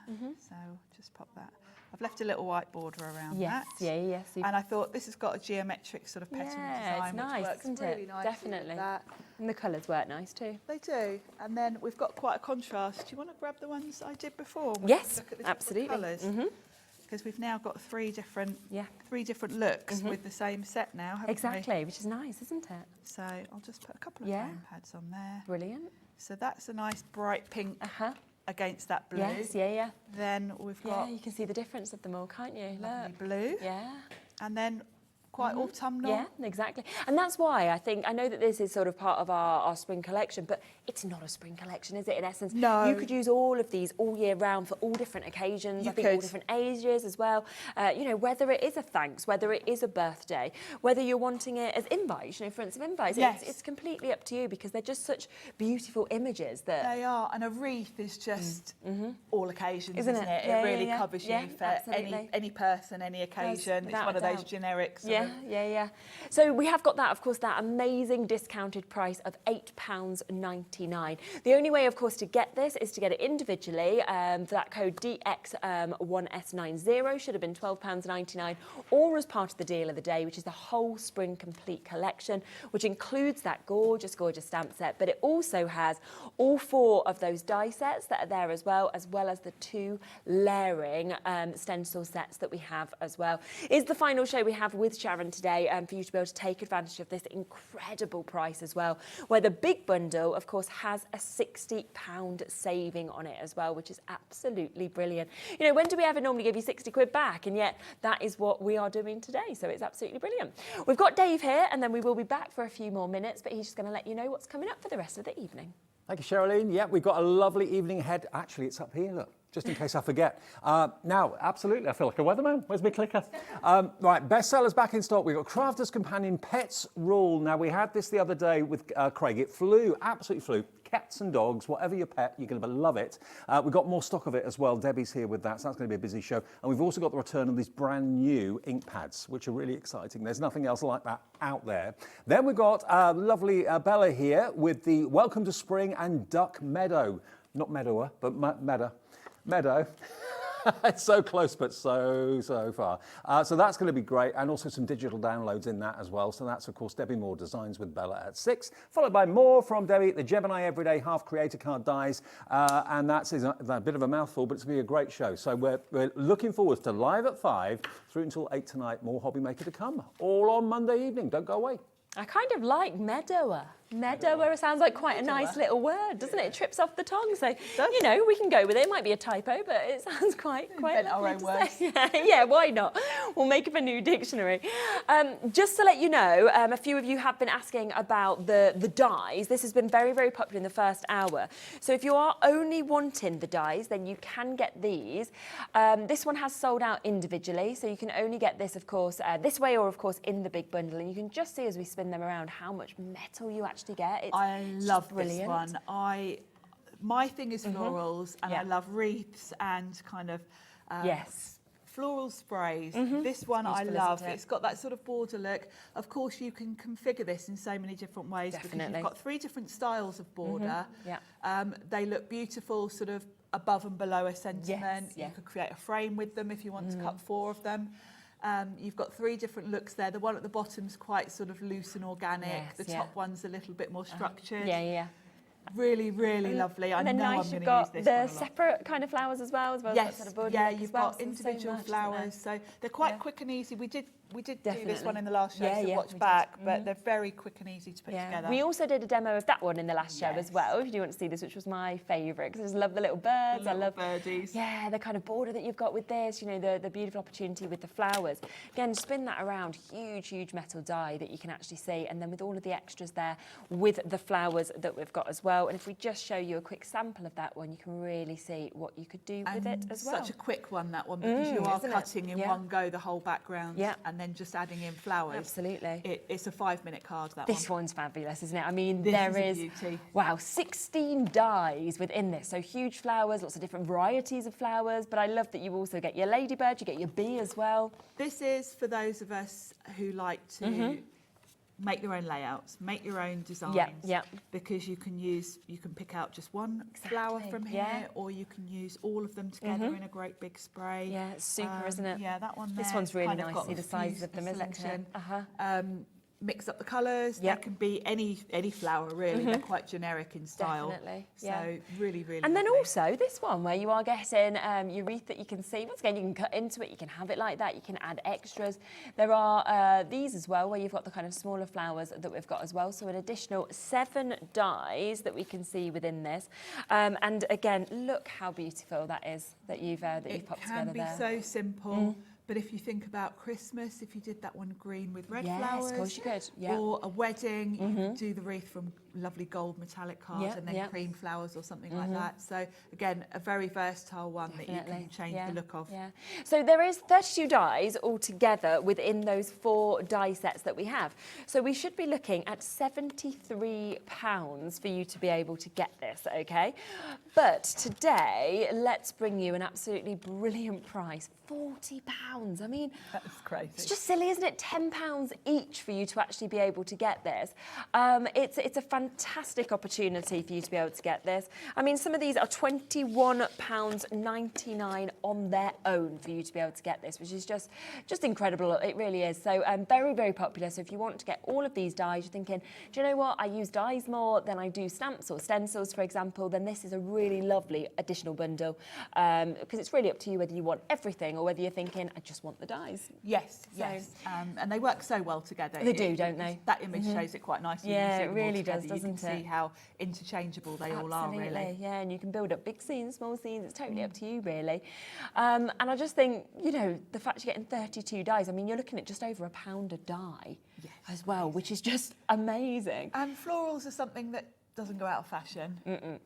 So just pop that. I've left a little white border around Yes. that. Yes. And I thought this has got a geometric sort of petal Yeah, design, it's nice, which works isn't really it? nicely Definitely. with that. And the colours work nice too. They do. And then we've got quite a contrast. Do you want to grab the ones I did before? We Yes, can look at the absolutely. colours. Because we've now got three different looks with the same set now, haven't we? Exactly, which is nice, isn't it? So I'll just put a couple of foam pads on there. Brilliant. So that's a nice bright pink against that blue. Yes, yeah. Then we've got Yeah, you can see the difference of them all, can't you? lovely Look. blue. Yeah. And then quite autumnal. Yeah, exactly. And that's why I know that this is sort of part of our spring collection, but it's not a spring collection, is it, in essence? No. You could use all of these all year round for all different occasions. I think all different ages as well. You know, whether it is a thanks, whether it is a birthday, whether you're wanting it as invites, you know, for instance, invites. Yes. It's completely up to you because they're just such beautiful images that... They are, and a wreath is just all occasions, isn't it? Yeah, it really covers you for absolutely. any person, any occasion. It's one of those generics. Yeah. So we have got that, of course, that amazing discounted price of £8.99. The only way, of course, to get this is to get it individually. For that code DX1S90 should have been £12.99, or as part of the deal of the day, which is the whole spring complete collection, which includes that gorgeous stamp set, but it also has all 4 of those die sets that are there as well as the 2 layering stencil sets that we have as well. It's the final show we have with Sharon today for you to be able to take advantage of this incredible price as well, where the big bundle, of course, has a £60 saving on it as well, which is absolutely brilliant. You know, when do we ever normally give you 60 quid back? And yet that is what we are doing today, so it's absolutely brilliant. We've got Dave here, and then we will be back for a few more minutes, but he's just going to let you know what's coming up for the rest of the evening. Thank you, Sherilyn. Yeah, we've got a lovely evening ahead. Actually, it's up here, look, just in case I forget. Now, absolutely, I feel like a weatherman. Where's my clicker? Right, bestsellers back in stock. We've got Crafter's Companion Pets Rule. Now, we had this the other day with Craig. It flew, absolutely flew. Cats and dogs, whatever your pet, you're going to love it. We've got more stock of it as well. Debbie's here with that, so that's going to be a busy show. And we've also got the return of these brand new ink pads, which are really exciting. There's nothing else like that out there. Then we've got lovely Bella here with the Welcome to Spring and Duck Meadow. Not Meadower, but Meadow. It's so close, but so far. So that's going to be great, and also some digital downloads in that as well. So that's, of course, Debbie Moore Designs with Bella at 6, followed by more from Debbie, the Gemini Everyday Half Creator Card Dies, and that's a bit of a mouthful, but it's going to be a great show. So we're looking forward to live at 5 through until 8 tonight. More HobbyMaker to come, all on Monday evening. Don't go away. I kind of like meadower. Meadower sounds like quite a nice little word, doesn't it? It trips off the tongue, so you know we can go with it. It might be a typo, but it sounds quite our own words. Yeah, why not? We'll make up a new dictionary. Just to let you know, a few of you have been asking about the dies. This has been very popular in the first hour. So if you are only wanting the dies, then you can get these. This one has sold out individually, so you can only get this, of course, this way, or of course in the big bundle. And you can just see as we spin them around how much metal you actually get. I love this one. My thing is florals, and I love wreaths and kind of floral sprays. This one I love. It's got that sort of border look. Of course, you can configure this in so many different ways because you've got 3 different styles of border. They look beautiful, sort of above and below a sentiment. You could create a frame with them if you want to cut 4 of them. You've got 3 different looks there. The one at the bottom's quite sort of loose and organic. The top one's a little bit more structured. Really lovely. I know I'm going to use this one a lot. The separate kind of flowers as well yes, sort of border yeah, look you've as well. got individual flowers, so they're quite quick and easy. We did do this one in the last show, so watch back, but they're very quick and easy to put together. We also did a demo of that one in the last show as well, if you do want to see this, which was my favourite, because I just love the little birds. I love birdies. Yeah, the kind of border that you've got with this, you know, the beautiful opportunity with the flowers. Again, spin that around, huge metal die that you can actually see, and then with all of the extras there with the flowers that we've got as well. And if we just show you a quick sample of that one, you can really see what you could do with it as well. Such a quick one, that one, because you are cutting in one go the whole background and then just adding in flowers. Absolutely. It's a 5-minute card, This one's fabulous, isn't it? I mean, this there is a beauty. Wow, 16 dies within this. So huge flowers, lots of different varieties of flowers, but I love that you also get your ladybird, you get your bee as well. This is for those of us who like to make your own layouts, make your own designs. Because you can pick out just one flower from here, or you can use all of them together in a great big spray. Yeah, it's super, isn't it? Yeah, that one there. This one's really nice. See the sizes of them, isn't it? Mix up the colours. They can be any flower really. They're quite generic in style. Definitely. So really And then lovely. also this one where you are getting your wreath that you can see. Once again, you can cut into it. You can have it like that. You can add extras. There are these as well, where you've got the kind of smaller flowers that we've got as well. So an additional 7 dies that we can see within this. And again, look how beautiful that is that you've popped together there. It can be so simple. But if you think about Christmas, if you did that one green with red Yes, flowers, of course you could. Yeah. or a wedding, you could do the wreath from lovely gold metallic cards and then cream flowers or something like that. So again, a very versatile one that you can change the look of. Yeah. So there is 32 dies altogether within those 4 die sets that we have. So we should be looking at £73 for you to be able to get this, okay? But today, let's bring you an absolutely brilliant price. £40. I mean, that's crazy. It's just silly, isn't it? £10 each for you to actually be able to get this. It's a fantastic opportunity for you to be able to get this. I mean, some of these are £21.99 on their own for you to be able to get this, which is just incredible. It really is. So very, very popular. So if you want to get all of these dies, you're thinking, do you know what? I use dies more than I do stamps or stencils, for example, then this is a really lovely additional bundle because it's really up to you whether you want everything or whether you're thinking, I just want the dies. Yes, yes. And they work so well together. They do, don't they? That image shows it quite nicely. Yeah, it really does, doesn't it? You can see how interchangeable they all are, really. Yeah, and you can build up big scenes, small scenes. It's totally up to you, really. And I just think, you know, the fact you're getting 32 dies, I mean, you're looking at just over £1 a die as well, which is just amazing. And florals are something that doesn't go out of fashion.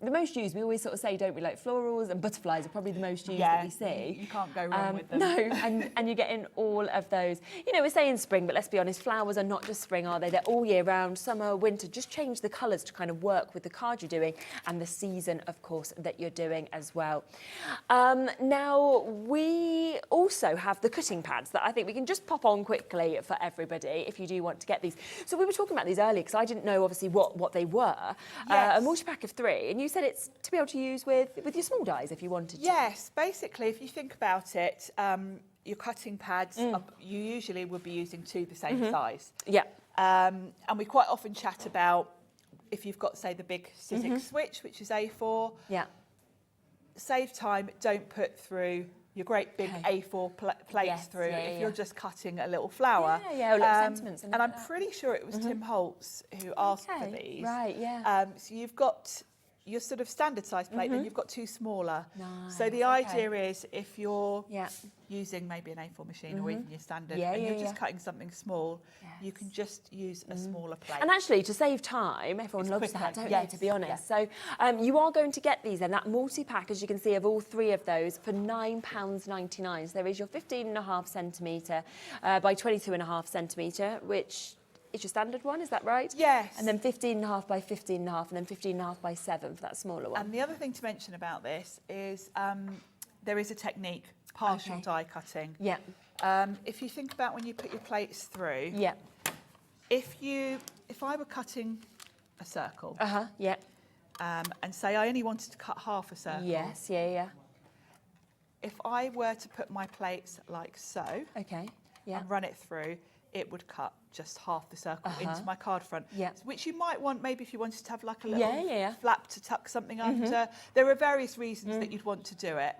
The most used, we always sort of say, don't we, like florals and butterflies are probably the most used that we see. You can't go wrong with them. No, and you're getting all of those. You know, we're saying spring, but let's be honest, flowers are not just spring, are they? They're all year round, summer, winter. Just change the colours to kind of work with the card you're doing and the season, of course, that you're doing as well. Now, we also have the cutting pads that I think we can just pop on quickly for everybody if you do want to get these. So we were talking about these earlier because I didn't know, obviously, what they were. Yes. A multi-pack of 3, and you said it's to be able to use with your small dies if you wanted to. Yes, basically, if you think about it, your cutting pads, you usually would be using 2 the same size. Yeah. And we quite often chat about if you've got, say, the big Sizzix switch, which is A4. Yeah. Save time, don't put through your great big A4 plates through if you're just cutting a little flower. Yeah, little sentiments. And I'm pretty sure it was Tim Holtz who asked for these. Right, yeah. So you've got your sort of standard size plate, then you've got 2 smaller. Nice, so the idea is if you're Yeah. using maybe an A4 machine or even your standard and you're just cutting something small, you can just use a smaller plate. And actually, to save time, everyone loves that, don't they, to be honest? So you are going to get these then, that multi-pack, as you can see, of all 3 of those for £9.99. So there is your 15.5 centimetre by 22.5 centimetre, which is your standard one, is that right? Yes. And then 15.5 by 15.5, and then 15.5 by 7 for that smaller one. And the other thing to mention about this is there is a technique, partial die cutting. Yeah. If you think about when you put your plates through, Yeah. if I were cutting a circle, Yeah. and say I only wanted to cut half a circle, Yes, yeah. if I were to put my plates like so Okay. Yeah. and run it through, it would cut just half the circle into my card front, Yeah. which you might want maybe if you wanted to have like a little flap to tuck something under. There are various reasons that you'd want to do it.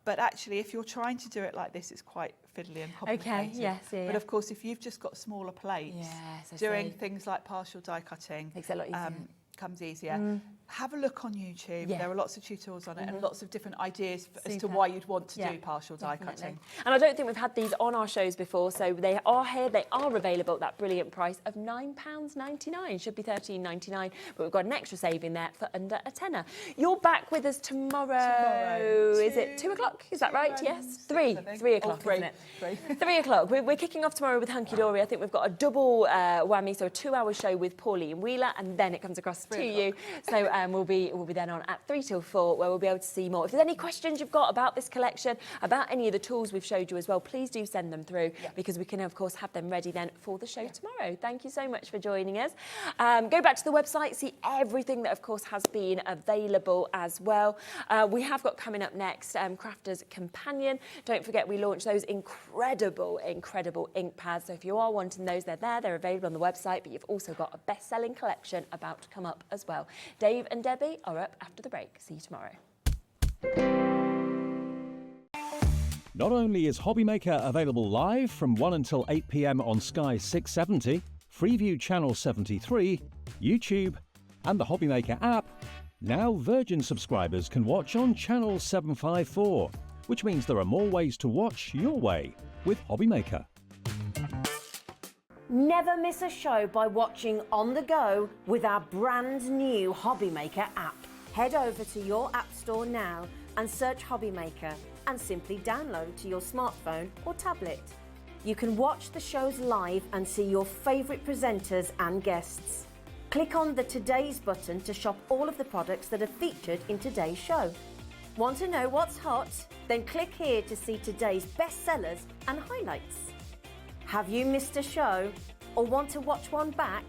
But actually, if you're trying to do it like this, it's quite fiddly and complicated. yes, But of course, if you've just got smaller plates, Yes, I doing see. things like partial die cutting Makes it a lot easier. comes easier. Have a look on YouTube. Yeah. There are lots of tutorials on it and lots of different ideas as to why you'd want to do partial die cutting. And I don't think we've had these on our shows before, so they are here, they are available at that brilliant price of £9.99. Should be $13.99, but we've got an extra saving there for under a tenner. You're back with us tomorrow. Is it 2 o'clock? Is that right? Yes? 3 o'clock, isn't it? 3 o'clock. We're kicking off tomorrow with Hunky Dory. I think we've got a double whammy, so a 2-hour show with Pauline Wheeler, and then it comes across to you. So we'll be then on at 3 till 4, where we'll be able to see more. If there's any questions you've got about this collection, about any of the tools we've showed you as well, please do send them through because we can, of course, have them ready then for the show tomorrow. Thank you so much for joining us. Go back to the website, see everything that, of course, has been available as well. We have got coming up next, Crafter's Companion. Don't forget, we launched those incredible ink pads. So if you are wanting those, they're there. They're available on the website, but you've also got a best-selling collection about to come up as well. Dave and Debbie are up after the break. See you tomorrow. Not only is HobbyMaker available live from 1 until 8 p.m. on Sky 670, Freeview Channel 73, YouTube, and the HobbyMaker app, now Virgin subscribers can watch on Channel 754, which means there are more ways to watch your way, with HobbyMaker. Never miss a show by watching on the go with our brand new HobbyMaker app. Head over to your app store now and search HobbyMaker and simply download to your smartphone or tablet. You can watch the shows live and see your favourite presenters and guests. Click on the Today's button to shop all of the products that are featured in today's show. Want to know what's hot? Then click here to see today's bestsellers and highlights. Have you missed a show or want to watch one back?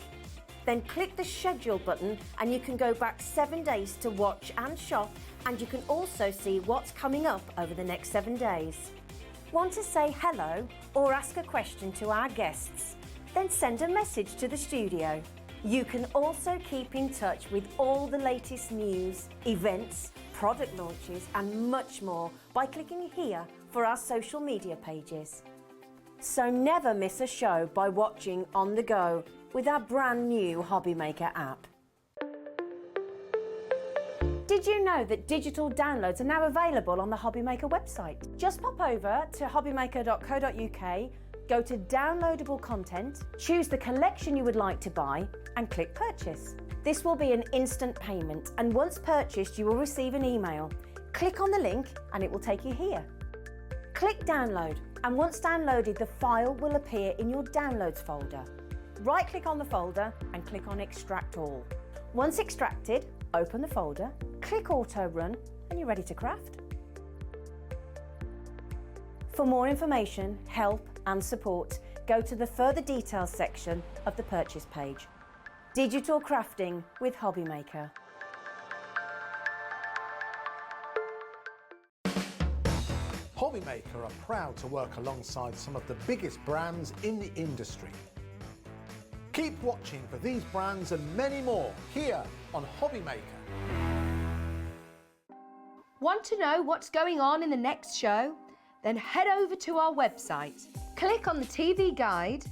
Then click the schedule button and you can go back 7 days to watch and shop, and you can also see what's coming up over the next 7 days. Want to say hello or ask a question to our guests? Then send a message to the studio. You can also keep in touch with all the latest news, events, product launches and much more by clicking here for our social media pages. So never miss a show by watching on the go with our brand new HobbyMaker app. Did you know that digital downloads are now available on the HobbyMaker website? Just pop over to hobbymaker.co.uk, go to downloadable content, choose the collection you would like to buy and click purchase. This will be an instant payment, and once purchased you will receive an email. Click on the link and it will take you here. Click download, and once downloaded the file will appear in your downloads folder. Right click on the folder and click on extract all. Once extracted, open the folder, click auto run and you're ready to craft. For more information, help and support, go to the further details section of the purchase page. Digital crafting with HobbyMaker. HobbyMaker are proud to work alongside some of the biggest brands in the industry. Keep watching for these brands and many more here on HobbyMaker. Want to know what's going on in the next show? Then head over to our website. Click on the TV guide.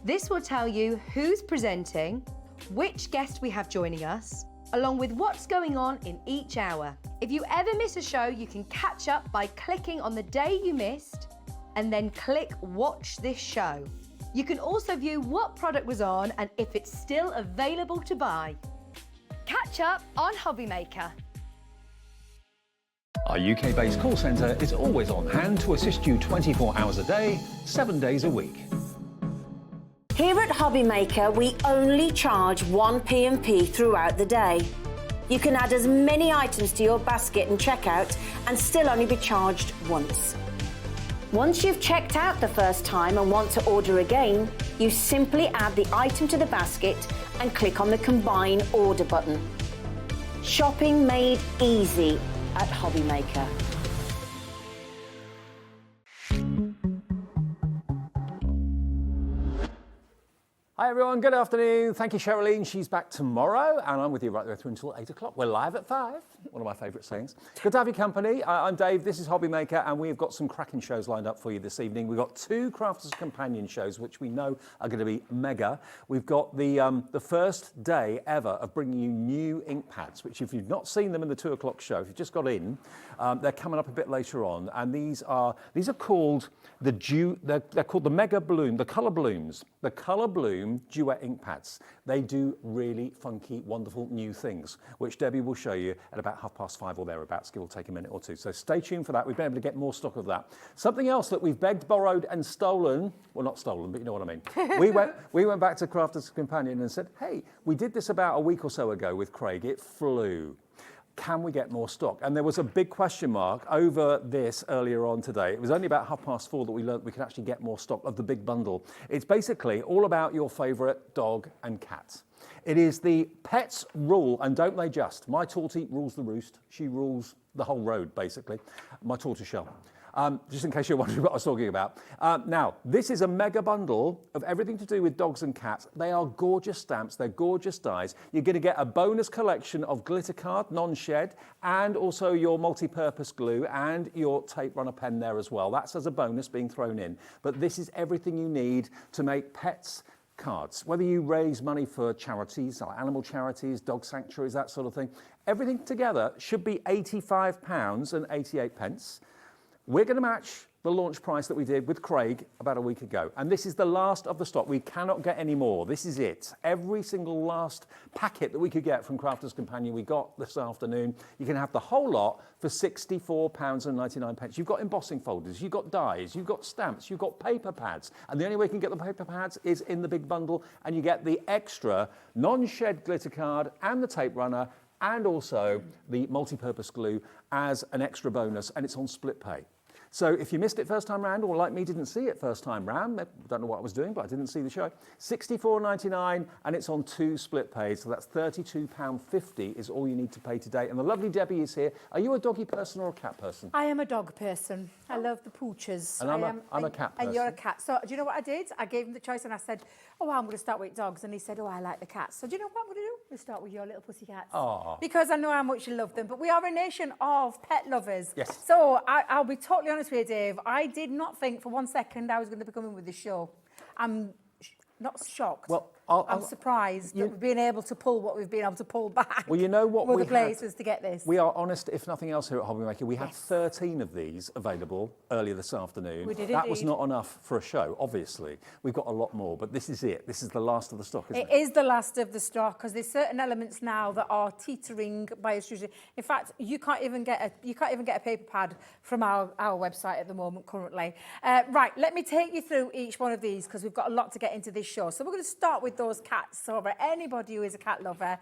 This will tell you who's presenting, which guest we have joining us, along with what's going on in each hour. If you ever miss a show, you can catch up by clicking on the day you missed and then click Watch This Show. You can also view what product was on and if it's still available to buy. Catch up on HobbyMaker. Our UK-based call centre is always on hand to assist you 24 hours a day, 7 days a week. Here at HobbyMaker, we only charge 1 P&P throughout the day. You can add as many items to your basket and checkout and still only be charged once. Once you've checked out the first time and want to order again, you simply add the item to the basket and click on the Combine Order button. Shopping made easy at HobbyMaker. Hi everyone, good afternoon. Thank you, Sherilyn. She's back tomorrow, and I'm with you right the way through until 8 o'clock. We're live at 5, one of my favourite sayings. Good to have your company. I'm Dave, this is HobbyMaker, and we've got some cracking shows lined up for you this evening. We've got 2 Crafters Companion shows, which we know are going to be mega. We've got the first day ever of bringing you new ink pads, which if you've not seen them in the 2 o'clock show, if you've just got in, they're coming up a bit later on, and these are called they're called the Mega Bloom, the Colourblooms, the Colourbloom Duet Inkpads. They do really funky, wonderful new things, which Debbie will show you at about 5:30 or thereabouts. It will take a minute or two. So stay tuned for that. We've been able to get more stock of that. Something else that we've begged, borrowed and stolen, well, not stolen, but you know what I mean. we went back to Crafters Companion and said, hey, we did this about a week or so ago with Craig. It flew. Can we get more stock? And there was a big question mark over this earlier on today. It was only about 4:30 that we learned we could actually get more stock of the big bundle. It's basically all about your favourite dog and cat. It is the pets rule, and don't they just? My Tortie rules the roost. She rules the whole road, basically. My tortoiseshell. Just in case you're wondering what I was talking about. Now, this is a mega bundle of everything to do with dogs and cats. They are gorgeous stamps, they're gorgeous dies. You're going to get a bonus collection of glitter card, non-shed, and also your multi-purpose glue and your tape runner pen there as well. That's as a bonus being thrown in. But this is everything you need to make pets cards. Whether you raise money for charities, like animal charities, dog sanctuaries, that sort of thing, everything together should be £85.88. We're going to match the launch price that we did with Craig about a week ago. And this is the last of the stock. We cannot get any more. This is it. Every single last packet that we could get from Crafter's Companion we got this afternoon. You can have the whole lot for £64.99. You've got embossing folders, you've got dies, you've got stamps, you've got paper pads. And the only way you can get the paper pads is in the big bundle, and you get the extra non-shed glitter card and the tape runner and also the multi-purpose glue as an extra bonus, and it's on split pay. So if you missed it first time round, or like me didn't see it first time round, I don't know what I was doing, but I didn't see the show, £64.99, and it's on 2 split pays, so that's £32.50 is all you need to pay today. And the lovely Debbie is here. Are you a doggy person or a cat person? I am a dog person. I love the pooches. And I'm a cat person. And you're a cat. So do you know what I did? I gave him the choice and I said, oh, I'm going to start with dogs. And he said, oh, I like the cats. So do you know what I'm going to do? We'll start with your little pussy cats. Aww. Because I know how much you love them. But we are a nation of pet lovers. Yes. So I'll be totally honest with you, Dave. I did not think for 1 second I was going to be coming with this show. I'm not shocked. Well, I'm surprised that we've been able to pull what we've been able to pull back. Well, you know what the place was to get this. We are honest, if nothing else, here at HobbyMaker. We had 13 of these available earlier this afternoon. We did That was indeed. not enough for a show, obviously. We've got a lot more, but this is it. This is the last of the stock, isn't it? It is the last of the stock because there's certain elements now that are teetering by a strategy. In fact, you can't even get a paper pad from our website at the moment currently. Right, let me take you through each one of these because we've got a lot to get into this show. So we're going to start with those cats. So for anybody who is a cat lover,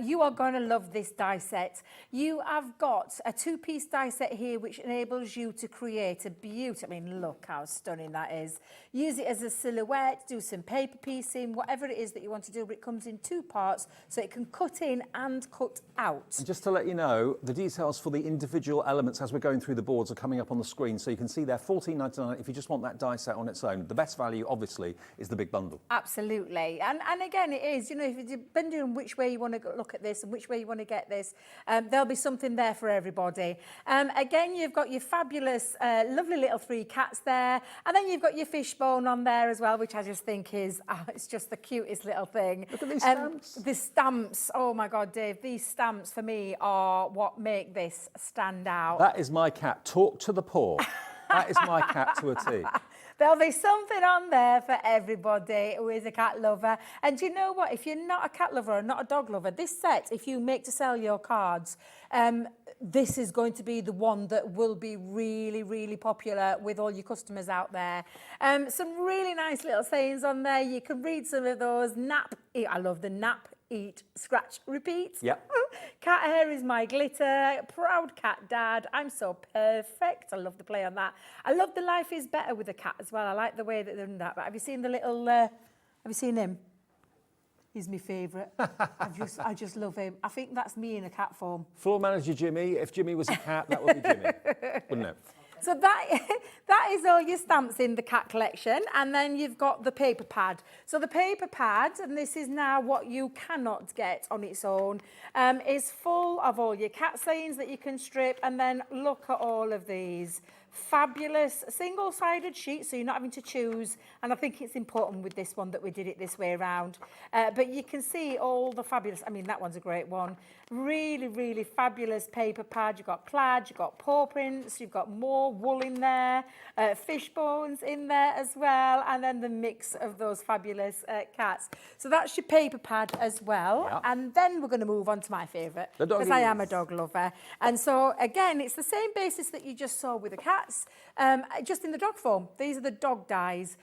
you are going to love this die set. You have got a 2-piece die set here which enables you to create a beauty. I mean, look how stunning that is. Use it as a silhouette, do some paper piecing, whatever it is that you want to do, but it comes in 2 parts so it can cut in and cut out. And just to let you know, the details for the individual elements as we're going through the boards are coming up on the screen, so you can see they're £14.99 if you just want that die set on its own. The best value, obviously, is the big bundle. Absolutely. And again, it is, you know, if you've been doing which way you want to look at this and which way you want to get this, there'll be something there for everybody. Again, you've got your fabulous, lovely little 3 cats there. And then you've got your fishbone on there as well, which I just think is, it's just the cutest little thing. Look at these stamps. The stamps, oh my God, Dave, these stamps for me are what make this stand out. That is my cat. Talk to the poor. That is my cat to a T. There'll be something on there for everybody who is a cat lover. And do you know what? If you're not a cat lover or not a dog lover, this set, if you make to sell your cards, this is going to be the one that will be really, really popular with all your customers out there. Some really nice little sayings on there. You can read some of those. Nap, I love the nap, eat, scratch, repeat. Yep. Cat hair is my glitter. Proud cat dad. I'm so perfect. I love the play on that. I love the life is better with a cat as well. I like the way that they're doing that. But have you seen the little, have you seen him? He's my favourite. I just love him. I think that's me in a cat form. Floor manager Jimmy. If Jimmy was a cat, that would be Jimmy, wouldn't it? So that is all your stamps in the cat collection. And then you've got the paper pad. So the paper pad, and this is now what you cannot get on its own, is full of all your cat sayings that you can strip. And then look at all of these. Fabulous single-sided sheets, so you're not having to choose. And I think it's important with this one that we did it this way around. But you can see all the fabulous, I mean, that one's a great one. Really, really fabulous paper pad. You've got plaid, you've got paw prints, you've got more wool in there, fish bones in there as well, and then the mix of those fabulous cats. So that's your paper pad as well. Yeah. And then we're going to move on to my favourite, The because I am a doggies. dog lover. And so, again, it's the same basis that you just saw with the cats, just in the dog form. These are the dog dies.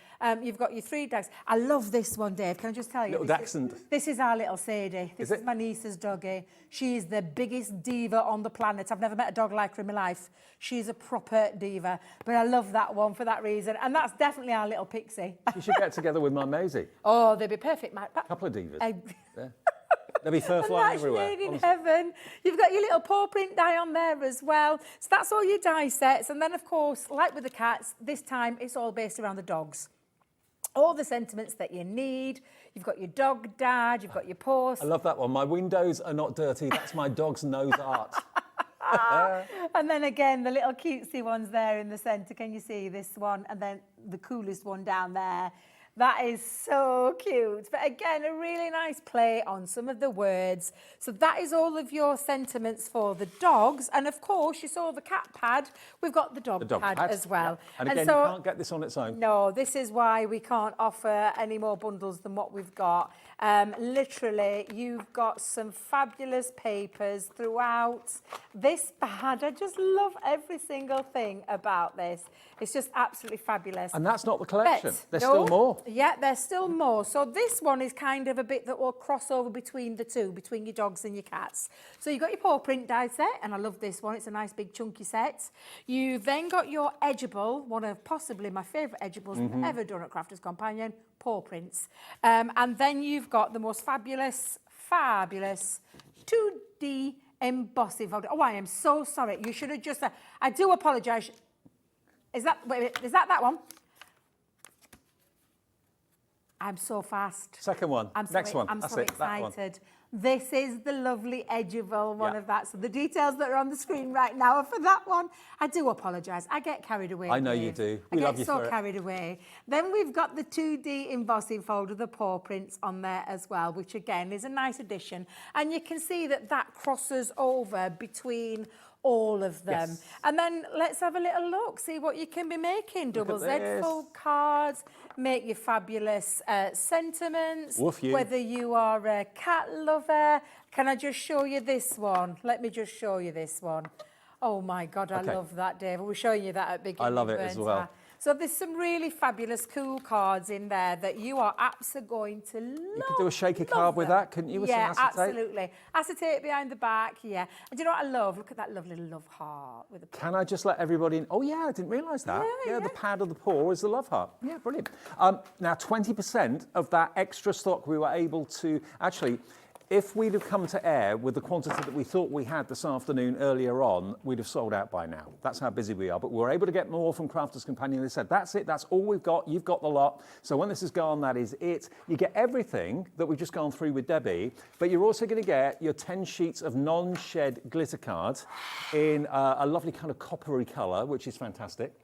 You've got your 3 dogs. I love this one, Dave. Can I just tell you? Little Dachshund. This is our little Sadie. This is my niece's doggy. She's the biggest diva on the planet. I've never met a dog like her in my life. She's a proper diva. But I love that one for that reason. And that's definitely our little Pixie. You should get together with my Maisie. Oh, they'd be perfect, Mike. A couple of divas. Yeah. There'll be fur flying everywhere. Made in honestly. heaven. You've got your little paw print die on there as well. So that's all your die sets. And then, of course, like with the cats, this time it's all based around the dogs. All the sentiments that you need. You've got your dog dad, you've got your paws. I love that one. My windows are not dirty. That's my dog's nose art. And then again, the little cutesy ones there in the centre. Can you see this one? And then the coolest one down there. That is so cute. But again, a really nice play on some of the words. So that is all of your sentiments for the dogs. And of course, you saw the cat pad. We've got the dog pad as well. Yeah. And again, you can't get this on its own. No, this is why we can't offer any more bundles than what we've got. Literally, you've got some fabulous papers throughout this pad. I just love every single thing about this. It's just absolutely fabulous. And that's not the collection. There's still more. Yeah, there's still more. So this one is kind of a bit that will cross over between the two, between your dogs and your cats. So you've got your paw print die set, and I love this one. It's a nice big chunky set. You've then got your edgeable, one of possibly my favourite edgeables we've ever done at Crafters Companion, paw prints. And then you've got the most fabulous 2D embossing folder. Oh, I am so sorry. You should have just... I do apologise. Is that that one? I'm so fast. Second one. Next one. I'm That's so it. excited. This is the lovely edgeable one of that. So the details that are on the screen right now are for that one. I do apologise. I get carried away. I know Dave. you do. I get so carried away. Then we've got the 2D embossing folder, the paw prints on there as well, which again is a nice addition. And you can see that that crosses over between all of them. Yes. And then let's have a little look, see what you can be making. Double Z fold cards, make your fabulous sentiments. Woof you. Whether you are a cat lover. Can I just show you this one? Let me just show you this one. Oh my God, I love that, Dave. We're showing you that at Big. I love it as well. So there's some really fabulous, cool cards in there that you are absolutely going to love. You could do a shaky card with that, couldn't you? With Yeah, some acetate? absolutely. Acetate behind the back, yeah. And do you know what I love? Look at that lovely love heart. With the Can I just let everybody in? Oh, yeah, I didn't realise that. Yeah. The pad of the paw is the love heart. Yeah, brilliant. Now, 20% of that extra stock we were able to... Actually, if we'd have come to air with the quantity that we thought we had this afternoon earlier on, we'd have sold out by now. That's how busy we are. But we were able to get more from Crafters Companion. They said, that's it, that's all we've got. You've got the lot. So when this is gone, that is it. You get everything that we've just gone through with Debbie, but you're also going to get your 10 sheets of non-shed glitter cards in a lovely kind of coppery colour, which is fantastic.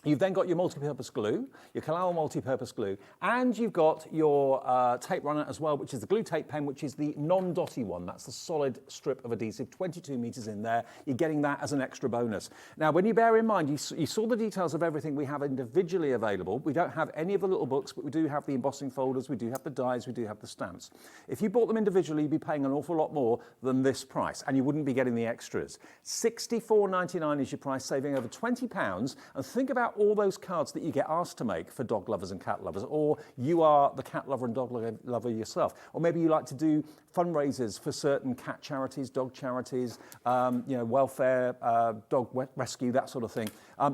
You've then got your multi-purpose glue, your Kalal multi-purpose glue, and you've got your tape runner as well, which is the glue tape pen, which is the non-dotty one. That's the solid strip of adhesive, 22 metres in there. You're getting that as an extra bonus. Now, when you bear in mind, you saw the details of everything we have individually available. We don't have any of the little books, but we do have the embossing folders, we do have the dies, we do have the stamps. If you bought them individually, you'd be paying an awful lot more than this price, and you wouldn't be getting the extras. $64.99 is your price, saving over £20, and think about all those cards that you get asked to make for dog lovers and cat lovers, or you are the cat lover and dog lover yourself, or maybe you like to do fundraisers for certain cat charities, dog charities, welfare, dog rescue, that sort of thing.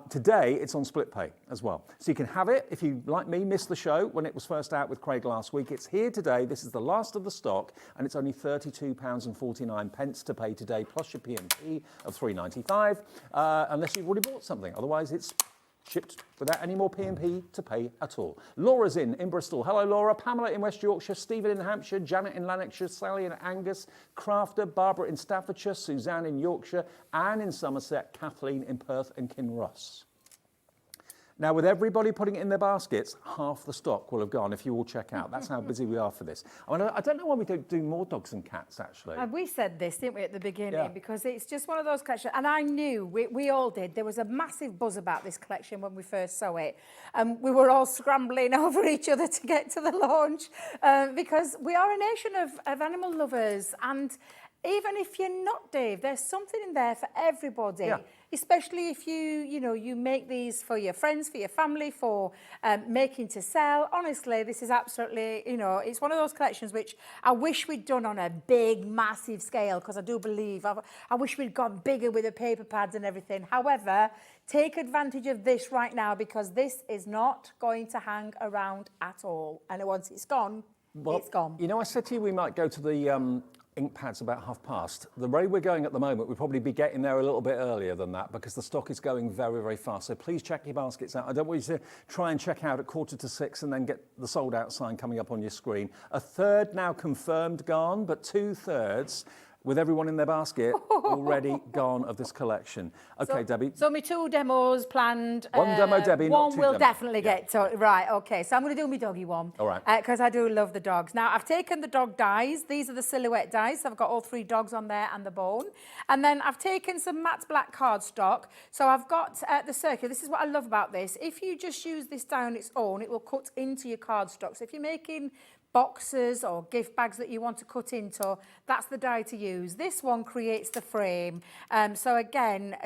Today, it's on split pay as well. So you can have it if you, like me, missed the show when it was first out with Craig last week. It's here today. This is the last of the stock, and it's only £32.49 to pay today, plus your P&P of $3.95, unless you've already bought something. Otherwise, it's shipped without any more P&P to pay at all. Laura's in Bristol. Hello, Laura. Pamela in West Yorkshire. Stephen in Hampshire. Janet in Lanarkshire. Sally in Angus. Crafter. Barbara in Staffordshire. Suzanne in Yorkshire. Anne in Somerset. Kathleen in Perth and Kinross. Now, with everybody putting it in their baskets, half the stock will have gone if you all check out. That's how busy we are for this. I don't know why we don't do more dogs and cats, actually. We said this, didn't we, at the beginning, because it's just one of those collections. And I knew, we all did, there was a massive buzz about this collection when we first saw it. And we were all scrambling over each other to get to the launch because we are a nation of animal lovers. And even if you're not, Dave, there's something in there for everybody. Yeah. Especially if you make these for your friends, for your family, for making to sell. Honestly, this is absolutely, it's one of those collections which I wish we'd done on a big, massive scale, because I do believe, I wish we'd gone bigger with the paper pads and everything. However, take advantage of this right now, because this is not going to hang around at all. And once it's gone, it's gone. I said to you we might go to the ink pads about past. The way we're going at the moment, we'll probably be getting there a little bit earlier than that, because the stock is going very, very fast. So please check your baskets out. I don't want you to try and check out at 5:45 and then get the sold out sign coming up on your screen. A third now confirmed gone, but 2/3 with everyone in their basket already gone of this collection. Okay, Debbie. So my 2 demos planned. One demo, Debbie, not One 2 will demos. definitely get to. Right, okay. So I'm going to do my doggy one. All right. Because I do love the dogs. Now, I've taken the dog dies. These are the silhouette dies. So I've got all 3 dogs on there and the bone. And then I've taken some matte black cardstock. So I've got the circular. This is what I love about this. If you just use this die on its own, it will cut into your cardstock. So if you're making boxes or gift bags that you want to cut into, that's the die to use. This one creates the frame. So again,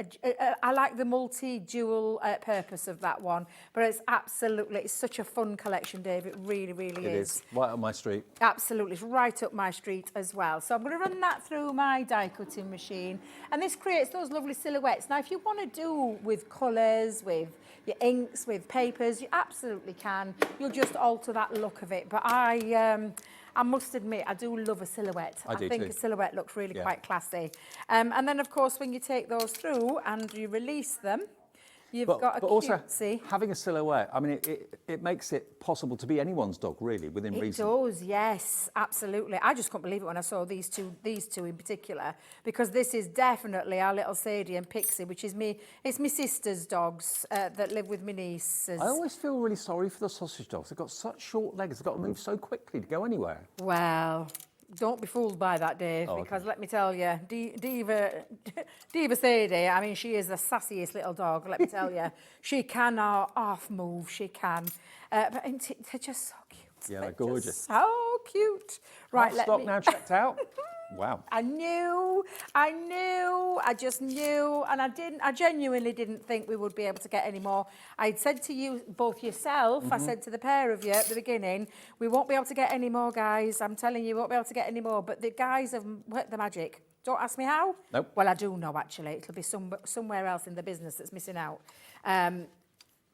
I like the multi-dual purpose of that one, but it's such a fun collection, Dave. It really, really is. It is, right up my street. Absolutely, it's right up my street as well. So I'm going to run that through my die cutting machine, and this creates those lovely silhouettes. Now, if you want to do with colours, with your inks, with papers, you absolutely can. You'll just alter that look of it. But I must admit, I do love a silhouette. I think too. a silhouette looks really quite classy. And then, of course, when you take those through and you release them, you've got a but also, cutesy. having a silhouette, I mean, it makes it possible to be anyone's dog, really, within reason. It does, yes, absolutely. I just couldn't believe it when I saw these two in particular, because this is definitely our little Sadie and Pixie, which is it's my sister's dogs that live with my nieces. I always feel really sorry for the sausage dogs. They've got such short legs. They've got to move so quickly to go anywhere. Well, don't be fooled by that, Dave, because let me tell you, Diva Sadie, I mean, she is the sassiest little dog, let me tell you. She can half move, she can. But they're just so cute. Yeah, they're gorgeous. So cute. Right, Stock now checked out. Wow. I just knew, and I genuinely didn't think we would be able to get any more. I'd said to you, both yourself, I said to the pair of you at the beginning, we won't be able to get any more, guys. I'm telling you, we won't be able to get any more. But the guys have worked the magic. Don't ask me how. Nope. Well, I do know, actually. It'll be somewhere else in the business that's missing out.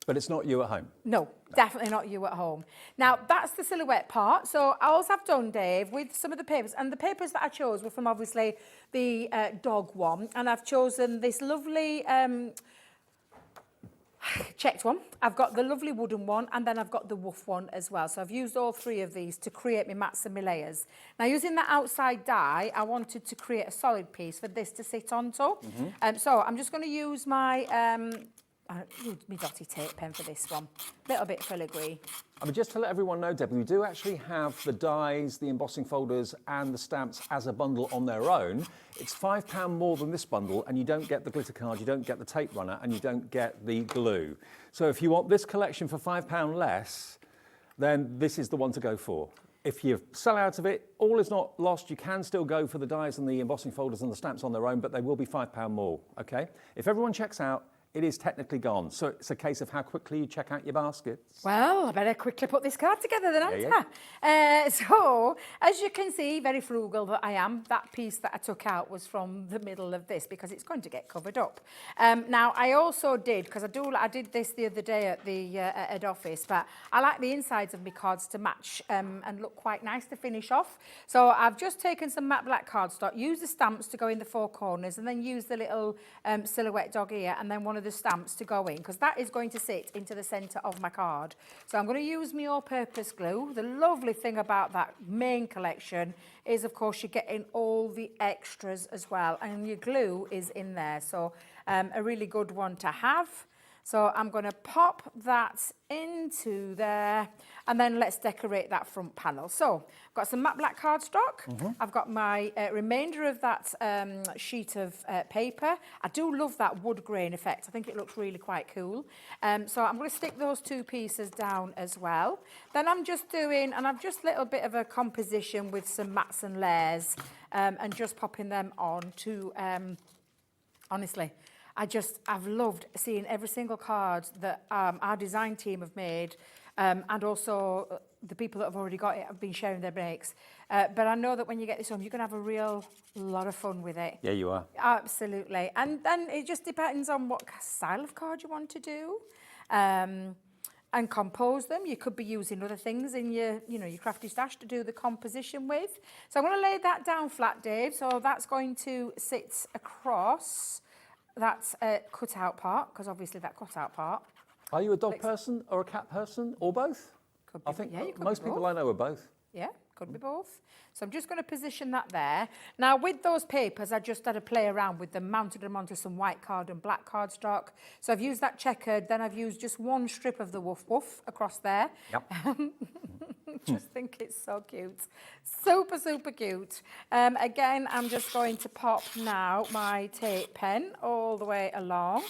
But it's not you at home. No, definitely not you at home. Now, that's the silhouette part. So all I've done, Dave, with some of the papers, and the papers that I chose were from, obviously, the dog one, and I've chosen this lovely checked one. I've got the lovely wooden one, and then I've got the woof one as well. So I've used all 3 of these to create my mats and my layers. Now, using that outside die, I wanted to create a solid piece for this to sit onto. So I'm just going to use my dotty tape pen for this one. A little bit of filigree. I mean, just to let everyone know, Debbie, we do actually have the dies, the embossing folders and the stamps as a bundle on their own. It's £5 more than this bundle, and you don't get the glitter card, you don't get the tape runner, and you don't get the glue. So if you want this collection for £5 less, then this is the one to go for. If you sell out of it, all is not lost. You can still go for the dies and the embossing folders and the stamps on their own, but they will be £5 more, okay? If everyone checks out, it is technically gone. So it's a case of how quickly you check out your baskets. Well, I better quickly put this card together then, haven't I? So, as you can see, very frugal that I am, that piece that I took out was from the middle of this because it's going to get covered up. Now, I also did, because I did this the other day at the head office, but I like the insides of my cards to match and look quite nice to finish off. So I've just taken some matte black cardstock, used the stamps to go in the 4 corners, and then used the little silhouette dog ear, and then one of the stamps to go in, because that is going to sit into the centre of my card. So I'm going to use my all-purpose glue. The lovely thing about that main collection is, of course, you're getting all the extras as well, and your glue is in there. So a really good one to have. So I'm going to pop that into there, and then let's decorate that front panel. So I've got some matte black cardstock. I've got my remainder of that sheet of paper. I do love that wood grain effect. I think it looks really quite cool. So I'm going to stick those 2 pieces down as well. Then I'm just doing, and I've just a little bit of a composition with some mats and layers, and just popping them on to, honestly, I've loved seeing every single card that our design team have made, and also the people that have already got it have been sharing their breaks. But I know that when you get this home, you're going to have a real lot of fun with it. Yeah, you are. Absolutely. And then it just depends on what style of card you want to do. And compose them. You could be using other things in your crafty stash to do the composition with. So I'm going to lay that down flat, Dave. So that's going to sit across that cut-out part, because obviously that cut-out part. Are you a dog person or a cat person or both? Could be, I think yeah, you could most be people both. I know are both. Yeah, could be both. So I'm just going to position that there. Now with those papers, I just had to play around with them, mounted them onto some white card and black cardstock. So I've used that checkered, then I've used just one strip of the woof woof across there. Yep. Just think it's so cute. Super, super cute. Again, I'm just going to pop now my tape pen all the way along.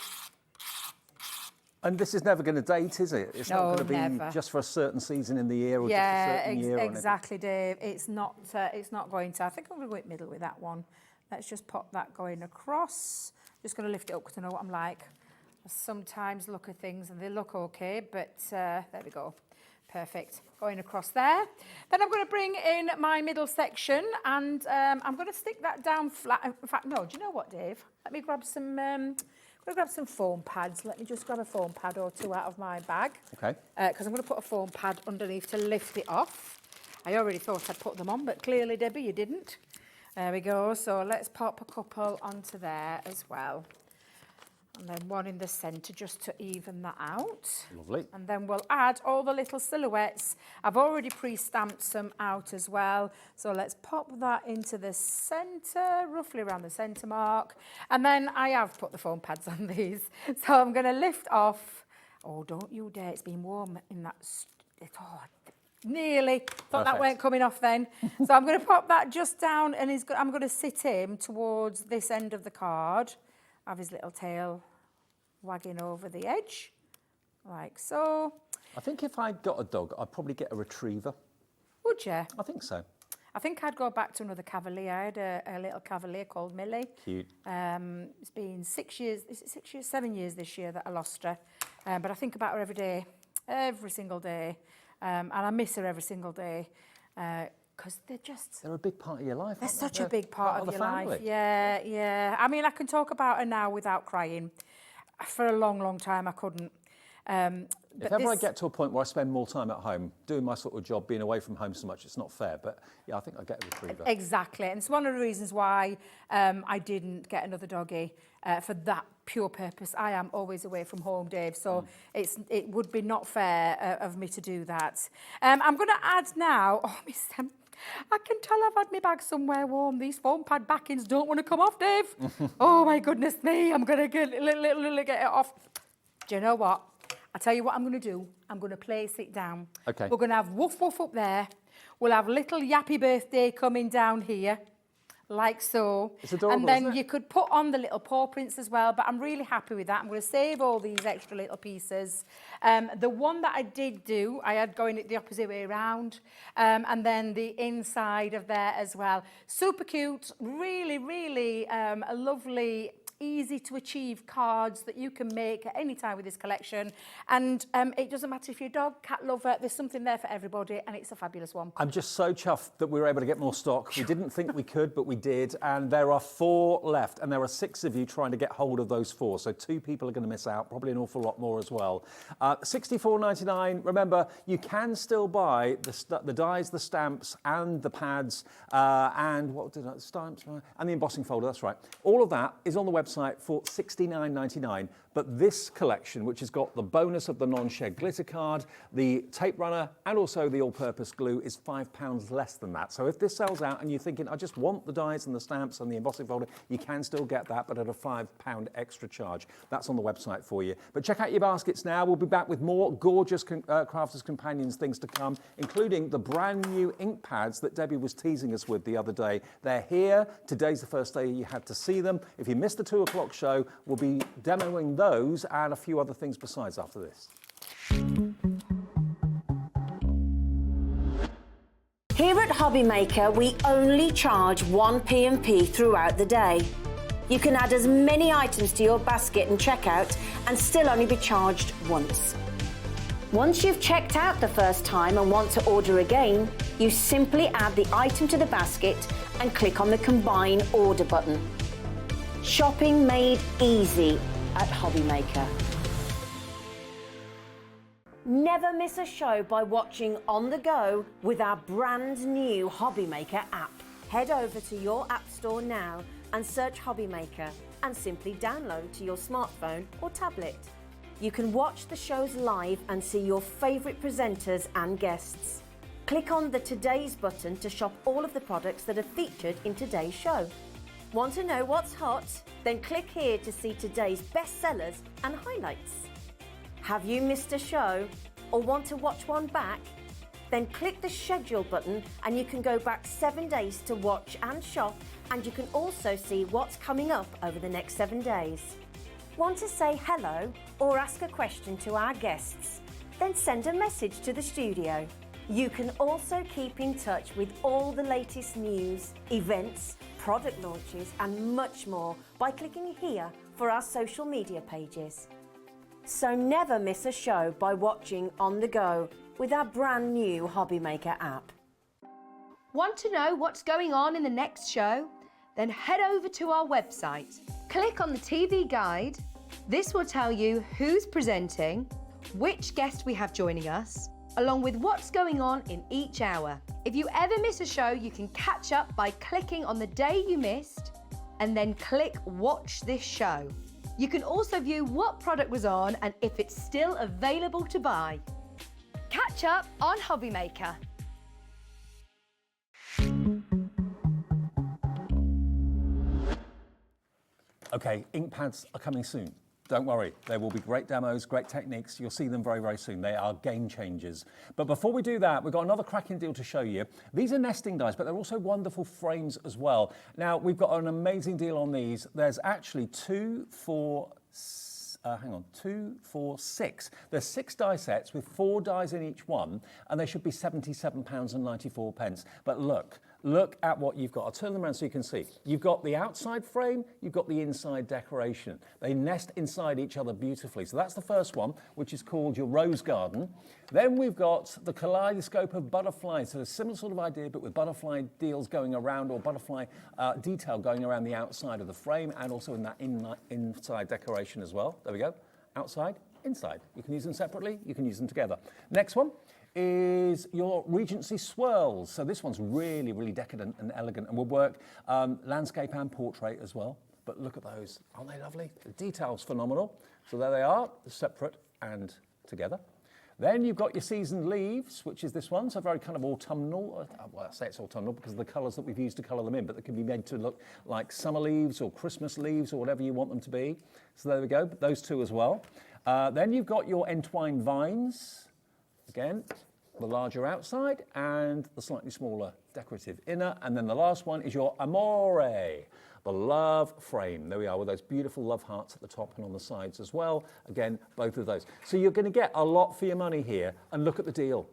And this is never going to date, is it? It's not going to be never. Just for a certain season in the year or just a certain year. Exactly, Dave. It's not going to. I think I'm going to go in the middle with that one. Let's just pop that going across. Just going to lift it up because I know what I'm like. I sometimes look at things and they look okay, but there we go. Perfect. Going across there. Then I'm going to bring in my middle section and I'm going to stick that down flat. In fact, no, do you know what, Dave? Let me grab some... I'm going to grab some foam pads. Let me just grab a foam pad or two out of my bag. Okay. Because I'm going to put a foam pad underneath to lift it off. I already thought I'd put them on, but clearly, Debbie, you didn't. There we go. So let's pop a couple onto there as well. And then one in the centre just to even that out. Lovely. And then we'll add all the little silhouettes. I've already pre-stamped some out as well. So let's pop that into the centre, roughly around the centre mark. And then I have put the foam pads on these. So I'm going to lift off. Oh, don't you dare. It's been warm in that. Nearly. Thought that weren't coming off then. So I'm going to pop that just down and I'm going to sit him towards this end of the card. Have his little tail wagging over the edge, like so. I think if I got a dog, I'd probably get a retriever. Would you? I think so. I think I'd go back to another Cavalier. I had a little Cavalier called Millie. Cute. It's been 6 years, is it 6 years? 7 years this year that I lost her. But I think about her every single day. And I miss her every single day. Because they're a big part of your life. They're such a big part of your life. Yeah, yeah. I mean, I can talk about her now without crying. For a long, long time, I couldn't. If ever I get to a point where I spend more time at home, doing my sort of job, being away from home so much, it's not fair. But yeah, I think I'll get a retriever. Exactly. And it's one of the reasons why I didn't get another doggy for that pure purpose. I am always away from home, Dave. So it would be not fair of me to do that. I'm going to add now... Oh, Miss Sam. I can tell I've had my bag somewhere warm. These foam pad backings don't want to come off, Dave. Oh, my goodness me. I'm going to get it off. Do you know what? I'll tell you what I'm going to do. I'm going to place it down. Okay. We're going to have woof woof up there. We'll have little Yappy Birthday coming down here, like so. It's adorable, and then isn't it? you could put on the little paw prints as well, but I'm really happy with that. I'm going to save all these extra little pieces. The one that I did do, I had going the opposite way around, and then the inside of there as well. Super cute, really, really a lovely, easy to achieve cards that you can make at any time with this collection. And it doesn't matter if you're a dog, cat lover, there's something there for everybody, and it's a fabulous one. I'm just so chuffed that we were able to get more stock. We didn't think we could, but we did. And there are 4 left, and there are 6 of you trying to get hold of those 4. So 2 people are going to miss out, probably an awful lot more as well. $64.99. Remember, you can still buy the dies, the stamps, and the pads, and what did I, stamps, and the embossing folder, that's right. All of that is on the website for $69.99. But this collection, which has got the bonus of the non-shed glitter card, the tape runner, and also the all-purpose glue, is £5 less than that. So if this sells out and you're thinking, I just want the dies and the stamps and the embossing folder, you can still get that, but at a £5 extra charge. That's on the website for you. But check out your baskets now. We'll be back with more gorgeous Crafters Companions things to come, including the brand new ink pads that Debbie was teasing us with the other day. They're here. Today's the first day you had to see them. If you missed the 2 o'clock show, we'll be demoing those and a few other things besides after this. Here at HobbyMaker, we only charge 1 P&P throughout the day. You can add as many items to your basket and checkout and still only be charged once. Once you've checked out the first time and want to order again, you simply add the item to the basket and click on the Combine Order button. Shopping made easy at HobbyMaker. Never miss a show by watching on the go with our brand new HobbyMaker app. Head over to your app store now and search HobbyMaker and simply download to your smartphone or tablet. You can watch the shows live and see your favourite presenters and guests. Click on the Today's button to shop all of the products that are featured in today's show. Want to know what's hot? Then click here to see today's bestsellers and highlights. Have you missed a show or want to watch one back? Then click the schedule button and you can go back 7 days to watch and shop, and you can also see what's coming up over the next 7 days. Want to say hello or ask a question to our guests? Then send a message to the studio. You can also keep in touch with all the latest news, events, product launches and much more by clicking here for our social media pages. So never miss a show by watching on the go with our brand new HobbyMaker app. Want to know what's going on in the next show? Then head over to our website. Click on the TV guide. This will tell you who's presenting, which guest we have joining us, along with what's going on in each hour. If you ever miss a show, you can catch up by clicking on the day you missed and then click Watch This Show. You can also view what product was on and if it's still available to buy. Catch up on HobbyMaker. Okay, ink pads are coming soon. Don't worry, there will be great demos, great techniques. You'll see them very, very soon. They are game changers. But before we do that, we've got another cracking deal to show you. These are nesting dies, but they're also wonderful frames as well. Now, we've got an amazing deal on these. There's actually 2 for 6. There's 6 die sets with 4 dies in each one, and they should be £77.94. But look at what you've got. I'll turn them around so you can see. You've got the outside frame, you've got the inside decoration. They nest inside each other beautifully. So that's the first one, which is called your rose garden. Then we've got the kaleidoscope of butterflies. So a similar sort of idea, but with butterfly deals going around, or butterfly detail going around the outside of the frame, and also in that inside decoration as well. There we go. Outside, inside. You can use them separately, you can use them together. Next one is your Regency swirls. So this one's really, really decadent and elegant, and will work landscape and portrait as well. But look at those, aren't they lovely? The detail's phenomenal. So there they are, separate and together. Then you've got your seasoned leaves, which is this one, so very kind of autumnal. Well, I say it's autumnal because of the colours that we've used to colour them in, but they can be made to look like summer leaves or Christmas leaves or whatever you want them to be. So there we go, those 2 as well. Then you've got your entwined vines. Again, the larger outside and the slightly smaller decorative inner. And then the last one is your Amore, the love frame. There we are with those beautiful love hearts at the top and on the sides as well. Again, both of those. So you're going to get a lot for your money here, and look at the deal.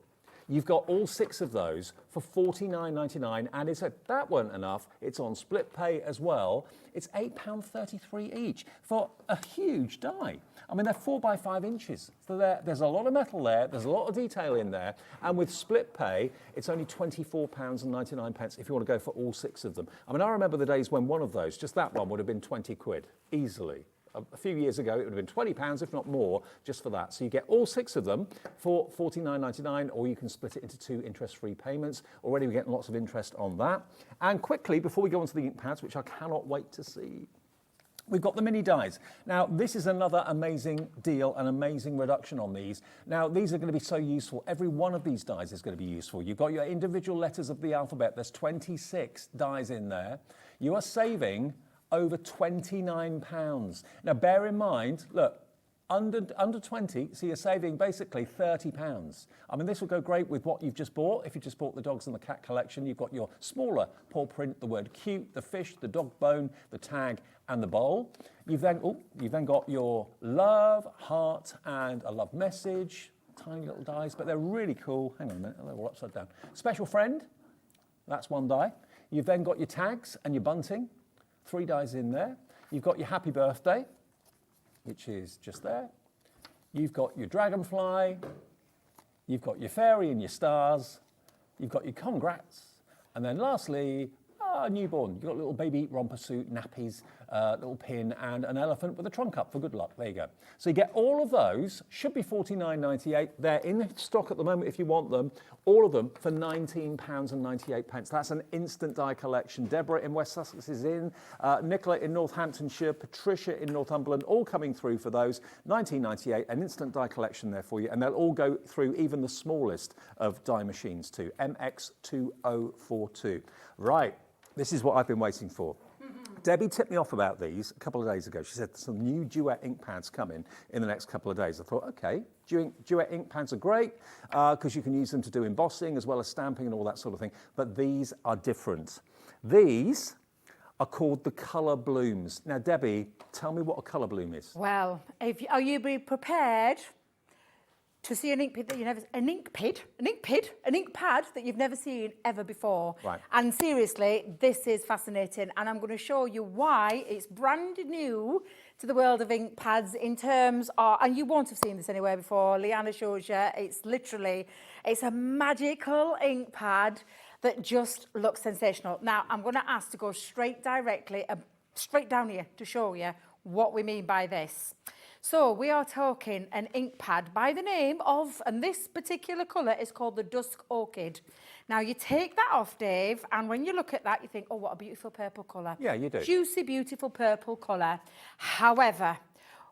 You've got all 6 of those for £49.99, and that weren't enough. It's on split pay as well. It's £8.33 each for a huge die. I mean, they're 4 by 5 inches. So there's a lot of metal there. There's a lot of detail in there. And with split pay, it's only £24.99 if you want to go for all 6 of them. I mean, I remember the days when one of those, just that one, would have been 20 quid, easily. A few years ago, it would have been £20, if not more, just for that. So you get all 6 of them for £49.99, or you can split it into 2 interest-free payments. Already we're getting lots of interest on that. And quickly, before we go on to the ink pads, which I cannot wait to see, we've got the mini dies. Now, this is another amazing deal, an amazing reduction on these. Now, these are going to be so useful. Every one of these dies is going to be useful. You've got your individual letters of the alphabet. There's 26 dies in there. You are saving over £29. Now, bear in mind, look, under 20, so you're saving basically £30. I mean, this will go great with what you've just bought. If you just bought the dogs and the cat collection, you've got your smaller paw print, the word cute, the fish, the dog bone, the tag, and the bowl. You've then got your love, heart, and a love message. Tiny little dies, but they're really cool. Hang on a minute, they're all upside down. Special friend, that's 1 die. You've then got your tags and your bunting. 3 dies in there. You've got your happy birthday, which is just there. You've got your dragonfly. You've got your fairy and your stars. You've got your congrats. And then lastly, a newborn. You've got a little baby romper suit, nappies, little pin, and an elephant with a trunk up for good luck. There you go. So you get all of those, should be $49.98. They're in stock at the moment if you want them. All of them for £19.98. That's an instant die collection. Deborah in West Sussex is in, Nicola in Northamptonshire, Patricia in Northumberland, all coming through for those. £19.98, an instant die collection there for you, and they'll all go through even the smallest of die machines too, MX2042. Right, this is what I've been waiting for. Debbie tipped me off about these a couple of days ago. She said some new Duet ink pads coming in the next couple of days. I thought, okay, Duet ink pads are great because you can use them to do embossing as well as stamping and all that sort of thing. But these are different. These are called the Colourbloom. Now, Debbie, tell me what a Colourbloom is. Well, are you prepared to see an ink pad that you never, an ink pad that you've never seen ever before? Right. And seriously, this is fascinating, and I'm going to show you why it's brand new to the world of ink pads in terms of, and you won't have seen this anywhere before. Leanna shows you. It's literally, it's a magical ink pad that just looks sensational. Now, I'm going to ask to go straight down here to show you what we mean by this. So we are talking an ink pad by the name of, and this particular colour is called the Dusk Orchid. Now you take that off, Dave, and when you look at that, you think, oh, what a beautiful purple colour. Yeah, you do. Juicy, beautiful purple colour. However,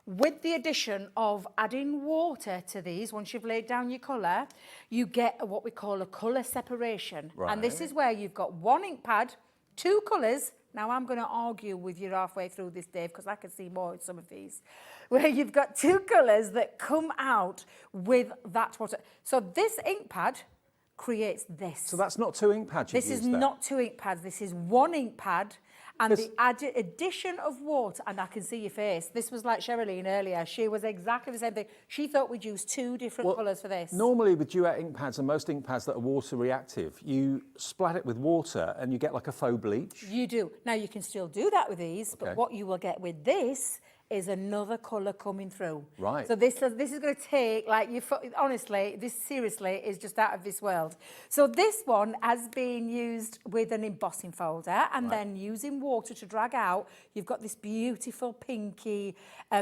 with the addition of adding water to these, once you've laid down your colour, you get what we call a colour separation. Right. And this is where you've got one ink pad, two colours. Now, I'm going to argue with you halfway through this, Dave, because I can see more in some of these, where you've got two colours that come out with that water. So this ink pad creates this. So that's not two ink pads you've This is used there? not two ink pads. This is one ink pad. And the addition of water, and I can see your face. This was like Sherilyn earlier. She was exactly the same thing. She thought we'd use two different colours for this. Normally with Duet ink pads and most ink pads that are water reactive, you splat it with water and you get like a faux bleach. You do. Now, you can still do that with these, but what you will get with this is another colour coming through. Right. So this is going to take, like, honestly, this seriously is just out of this world. So this one has been used with an embossing folder and then using water to drag out. You've got this beautiful pinky,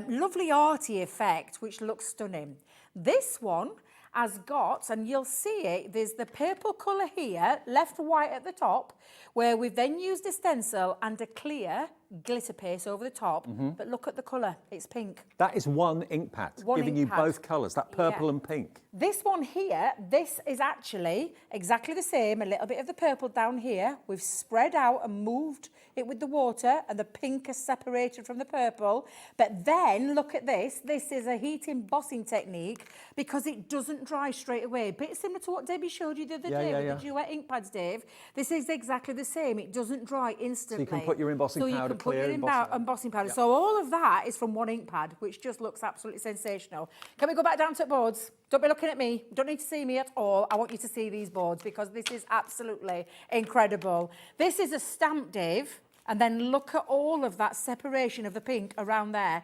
lovely arty effect, which looks stunning. This one has got, and you'll see it, there's the purple colour here, left white at the top, where we've then used a stencil and a clear glitter paste over the top. But look at the colour, it's pink. That is one ink pad, giving you both colours, that purple and pink. This one here, this is actually exactly the same, a little bit of the purple down here. We've spread out and moved it with the water, and the pink is separated from the purple. But then, look at this. This is a heat embossing technique because it doesn't dry straight away. A bit similar to what Debbie showed you the other day with the Duet ink pads, Dave. This is exactly the same. It doesn't dry instantly. So you can put your embossing powder, clear embossing powder. So all of that is from one ink pad, which just looks absolutely sensational. Can we go back down to the boards? Don't be looking at me. Don't need to see me at all. I want you to see these boards because this is absolutely incredible. This is a stamp, Dave, and then look at all of that separation of the pink around there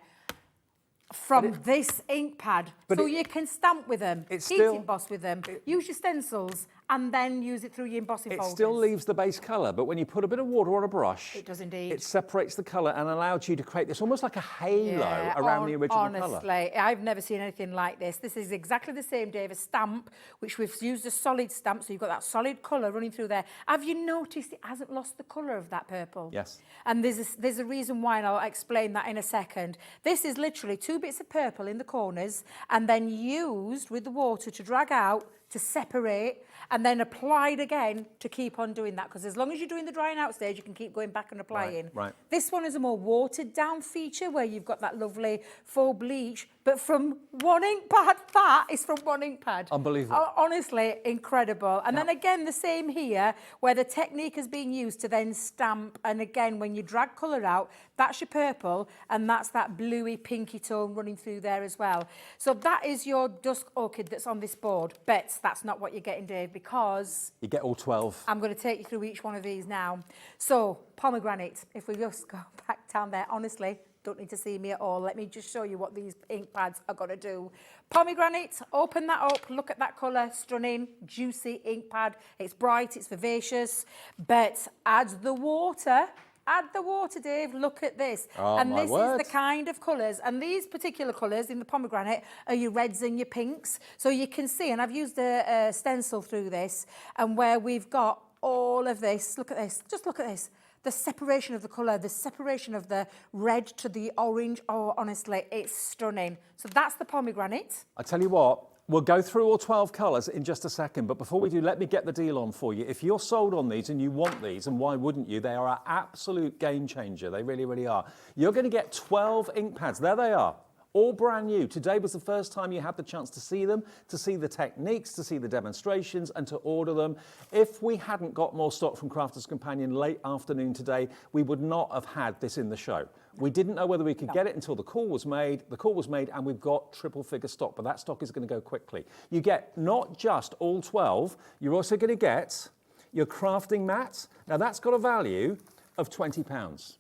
from this ink pad. So you can stamp with them, heat emboss with them, use your stencils, and then use it through your embossing folders. It still leaves the base colour, but when you put a bit of water on a brush, it does indeed. It separates the colour and allows you to create this almost like a halo around the original colour. Honestly, I've never seen anything like this. This is exactly the same, Dave, a stamp, which we've used a solid stamp, so you've got that solid colour running through there. Have you noticed it hasn't lost the colour of that purple? Yes. And there's a reason why, and I'll explain that in a second. This is literally two bits of purple in the corners and then used with the water to drag out, to separate, and then applied again to keep on doing that, because as long as you're doing the drying out stage, you can keep going back and applying. Right. This one is a more watered down feature where you've got that lovely faux bleach, but from one ink pad. That is from one ink pad. Unbelievable. Honestly, incredible. And then again, the same here, where the technique is being used to then stamp, and again, when you drag colour out, that's your purple, and that's that bluey, pinky tone running through there as well. So that is your Dusk Orchid that's on this board. But that's not what you're getting, Dave, because you get all 12. I'm going to take you through each one of these now. So, pomegranate, if we just go back down there, honestly, don't need to see me at all. Let me just show you what these ink pads are going to do. Pomegranate, open that up, look at that colour, stunning, juicy ink pad. It's bright, it's vivacious, but add the water. Add the water, Dave. Look at this. Oh, and my this word. is the kind of colours. And these particular colours in the pomegranate are your reds and your pinks. So you can see, and I've used a stencil through this, and where we've got all of this. Look at this. Just look at this. The separation of the colour, the separation of the red to the orange. Oh, honestly, it's stunning. So that's the pomegranate. I tell you what, we'll go through all 12 colours in just a second, but before we do, let me get the deal on for you. If you're sold on these and you want these, and why wouldn't you? They are an absolute game changer. They really, really are. You're going to get 12 ink pads. There they are. All brand new. Today was the first time you had the chance to see them, to see the techniques, to see the demonstrations, and to order them. If we hadn't got more stock from Crafter's Companion late afternoon today, we would not have had this in the show. We didn't know whether we could get it until the call was made. The call was made, and we've got triple figure stock, but that stock is going to go quickly. You get not just all 12, you're also going to get your crafting mat. Now that's got a value of £20.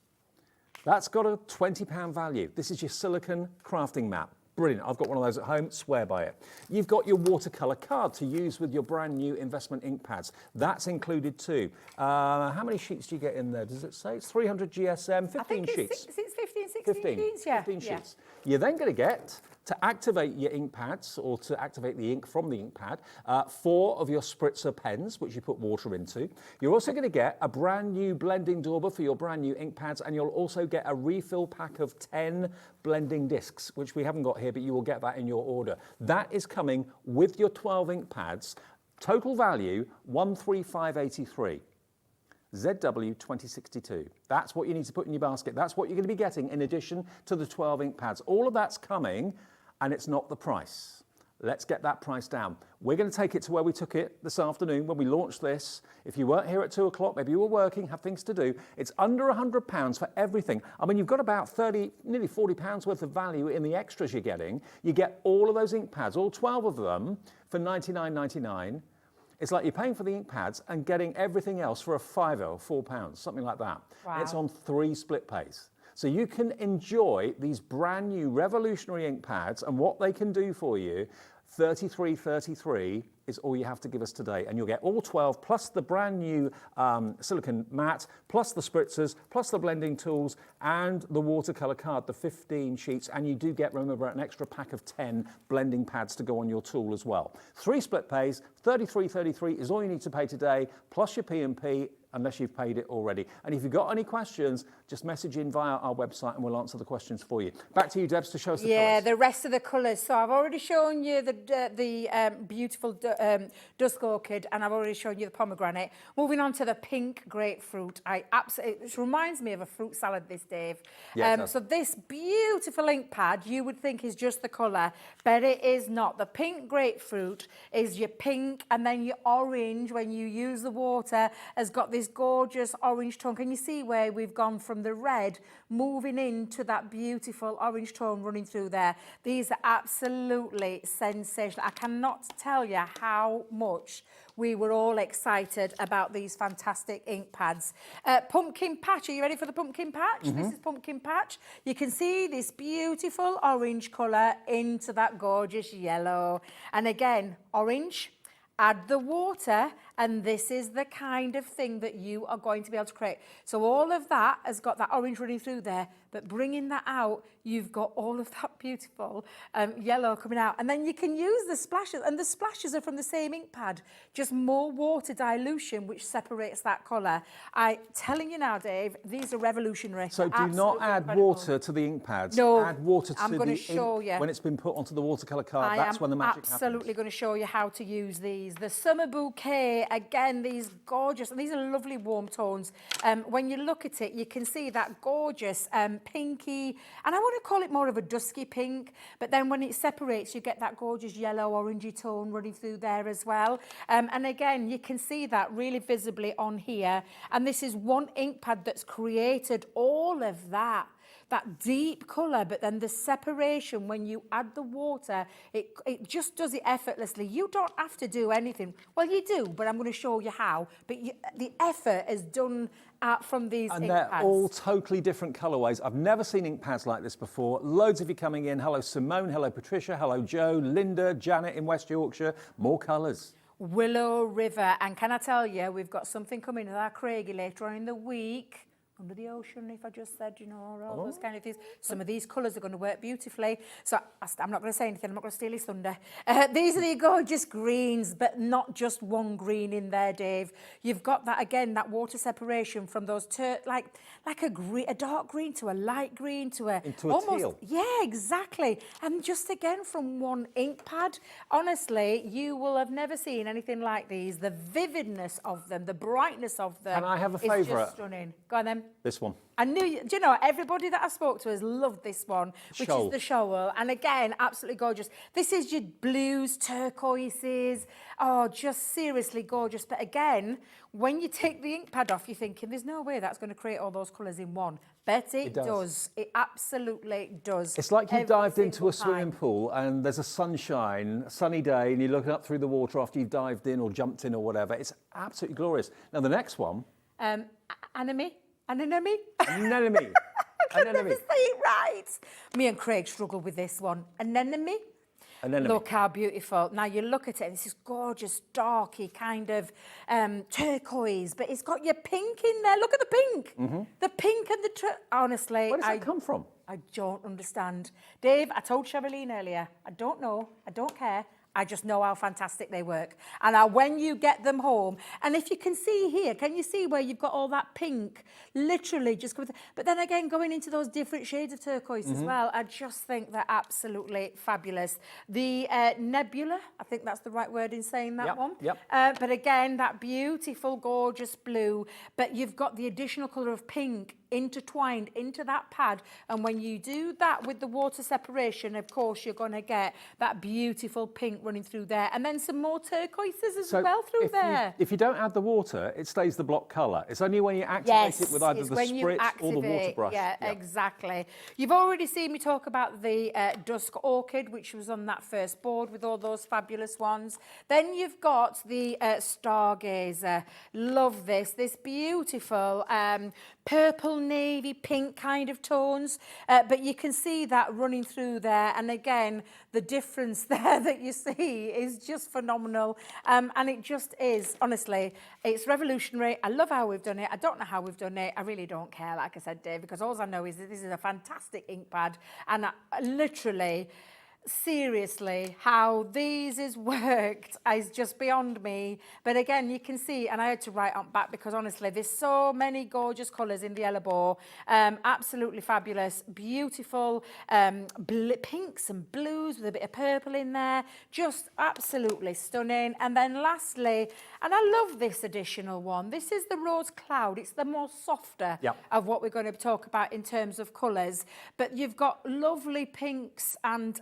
That's got a £20 value. This is your silicone crafting mat. Brilliant. I've got one of those at home, swear by it. You've got your watercolour card to use with your brand new investment ink pads. That's included too. How many sheets do you get in there? Does it say? It's 300 GSM, 15 sheets. It's 15, 16 sheets, yeah. 15 sheets. You're then going to get, to activate your ink pads, or to activate the ink from the ink pad, 4 of your spritzer pens, which you put water into. You're also going to get a brand new blending dauber for your brand new ink pads, and you'll also get a refill pack of 10 blending discs, which we haven't got here, but you will get that in your order. That is coming with your 12 ink pads. Total value, 135.83. ZW 2062. That's what you need to put in your basket. That's what you're going to be getting in addition to the 12 ink pads. All of that's coming, and it's not the price. Let's get that price down. We're going to take it to where we took it this afternoon when we launched this. If you weren't here at 2 o'clock, maybe you were working, have things to do. It's under £100 for everything. I mean, you've got about 30, nearly £40 worth of value in the extras you're getting. You get all of those ink pads, all 12 of them, for £99.99. It's like you're paying for the ink pads and getting everything else for a £5 or £4, something like that. Wow. And it's on 3 split pays. So you can enjoy these brand new revolutionary ink pads and what they can do for you. 33.33 is all you have to give us today, and you'll get all 12 plus the brand new silicone mat, plus the spritzers, plus the blending tools, and the watercolour card, the 15 sheets, and you do get, remember, an extra pack of 10 blending pads to go on your tool as well. 3 split pays, 33.33 is all you need to pay today, plus your P&P, unless you've paid it already. And if you've got any questions, just message in via our website and we'll answer the questions for you. Back to you, Debs, to show us the colours. Yeah, the rest of the colours. So I've already shown you the beautiful dusk orchid, and I've already shown you the pomegranate. Moving on to the pink grapefruit. It reminds me of a fruit salad, this, Dave. Yeah, so this beautiful ink pad, you would think is just the colour, but it is not. The pink grapefruit is your pink, and then your orange, when you use the water, has got this gorgeous orange tone. Can you see where we've gone from the red moving into that beautiful orange tone running through there? These are absolutely sensational. I cannot tell you how much we were all excited about these fantastic ink pads. Pumpkin patch, are you ready for the pumpkin patch? This is pumpkin patch. You can see this beautiful orange colour into that gorgeous yellow. And again, orange, add the water, and this is the kind of thing that you are going to be able to create. So all of that has got that orange running through there, but bringing that out, you've got all of that beautiful yellow coming out. And then you can use the splashes, and the splashes are from the same ink pad, just more water dilution, which separates that colour. I'm telling you now, Dave, these are revolutionary. So do not add water to the ink pads. No, add water to I'm going the to show ink you. when it's been put onto the watercolour card. That's when the magic happens. I'm absolutely going to show you how to use these. The Summer Bouquet, again, these gorgeous, and these are lovely warm tones. When you look at it, you can see that gorgeous pinky, and I want to call it more of a dusky pink, but then when it separates, you get that gorgeous yellow orangey tone running through there as well. And again, you can see that really visibly on here. And this is one ink pad that's created all of that. that deep colour, but then the separation when you add the water, it just does it effortlessly. You don't have to do anything. Well, you do, but I'm going to show you how. But the effort is done from these and ink they're pads. all totally different colourways. I've never seen ink pads like this before. Loads of you coming in. Hello Simone, hello Patricia, hello Joe, Linda, Janet in West Yorkshire. More colours. Willow River, and can I tell you, we've got something coming with our Craigie later on in the week. Under the ocean, if I just said, you know, all those kind of things. Some of these colours are going to work beautifully. So I'm not going to say anything. I'm not going to steal his thunder. These are the gorgeous greens, but not just one green in there, Dave. You've got that, again, that water separation from those, like a dark green to a light green to a... Into a almost, teal. Yeah, exactly. And just, again, from one ink pad, honestly, you will have never seen anything like these. The vividness of them, the brightness of them. Can I have a is favourite? just stunning. Go on then. This one. I knew, do you know, everybody that I spoke to has loved this one, which Shoal. is the shoal. And again, absolutely gorgeous. This is your blues, turquoises. Oh, just seriously gorgeous. But again, when you take the ink pad off, you're thinking, there's no way that's going to create all those colours in one. Bet it does. It absolutely does. It's like you've Every dived into single a swimming time. pool and there's a sunny day, and you're looking up through the water after you've dived in or jumped in or whatever. It's absolutely glorious. Now, the next one. Anemone. Anemone. I can never say it right. Me and Craig struggle with this one. Anemone. Look how beautiful. Now you look at it, this is gorgeous, darky kind of turquoise, but it's got your pink in there. Look at the pink. The pink and the... honestly, Where does that come from? I don't understand. Dave, I told Cheryline earlier, I don't know, I don't care. I just know how fantastic they work. And when you get them home, and if you can see here, can you see where you've got all that pink? Literally just... But then again, going into those different shades of turquoise as well, I just think they're absolutely fabulous. The nebula, I think that's the right word in saying that one. But again, that beautiful, gorgeous blue. But you've got the additional colour of pink intertwined into that pad, and when you do that with the water separation, of course you're going to get that beautiful pink running through there, and then some more turquoises as well through there. If you don't add the water, it stays the block colour. It's only when you activate it with either the spritz or the water brush. Yeah, exactly. You've already seen me talk about the Dusk Orchid, which was on that first board with all those fabulous ones. Then you've got the Stargazer. Love this beautiful purple, navy, pink kind of tones, but you can see that running through there, and again, the difference there that you see is just phenomenal, and it just is, honestly, it's revolutionary. I love how we've done it. I don't know how we've done it. I really don't care, like I said, Dave, because all I know is that this is a fantastic ink pad, and literally... seriously, how these is worked is just beyond me. But again, you can see, and I had to write on back because honestly, there's so many gorgeous colours in the Yellowbow. Absolutely fabulous, beautiful pinks and blues with a bit of purple in there. Just absolutely stunning. And then lastly, and I love this additional one. This is the Rose Cloud. It's the more softer of what we're going to talk about in terms of colours. But you've got lovely pinks and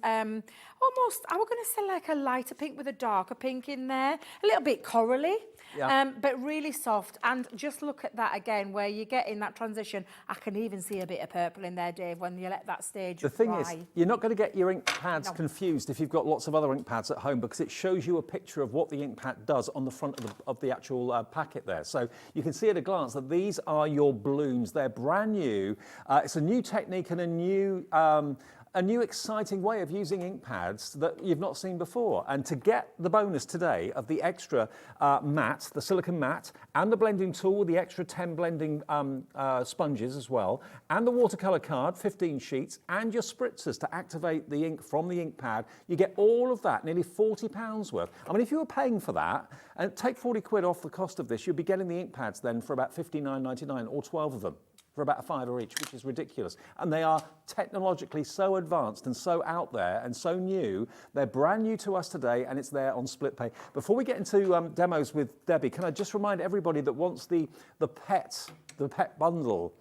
almost, I was going to say like a lighter pink with a darker pink in there. A little bit corally, but really soft. And just look at that again, where you get in that transition. I can even see a bit of purple in there, Dave, when you let that stage dry. The thing is, you're not going to get your ink pads confused if you've got lots of other ink pads at home, because it shows you a picture of what the ink pad does on the front of the actual packet there. So you can see at a glance that these are your blooms. They're brand new. It's a new technique and a new exciting way of using ink pads that you've not seen before. And to get the bonus today of the extra mat, the silicone mat, and the blending tool with the extra 10 blending sponges as well, and the watercolour card, 15 sheets, and your spritzers to activate the ink from the ink pad, you get all of that, nearly £40 worth. I mean, if you were paying for that, and take 40 quid off the cost of this, you'd be getting the ink pads then for about $59.99, or 12 of them, for about £5 each, which is ridiculous. And they are technologically so advanced and so out there and so new. They're brand new to us today, and it's there on split pay. Before we get into demos with Debbie, can I just remind everybody that wants the pet bundle,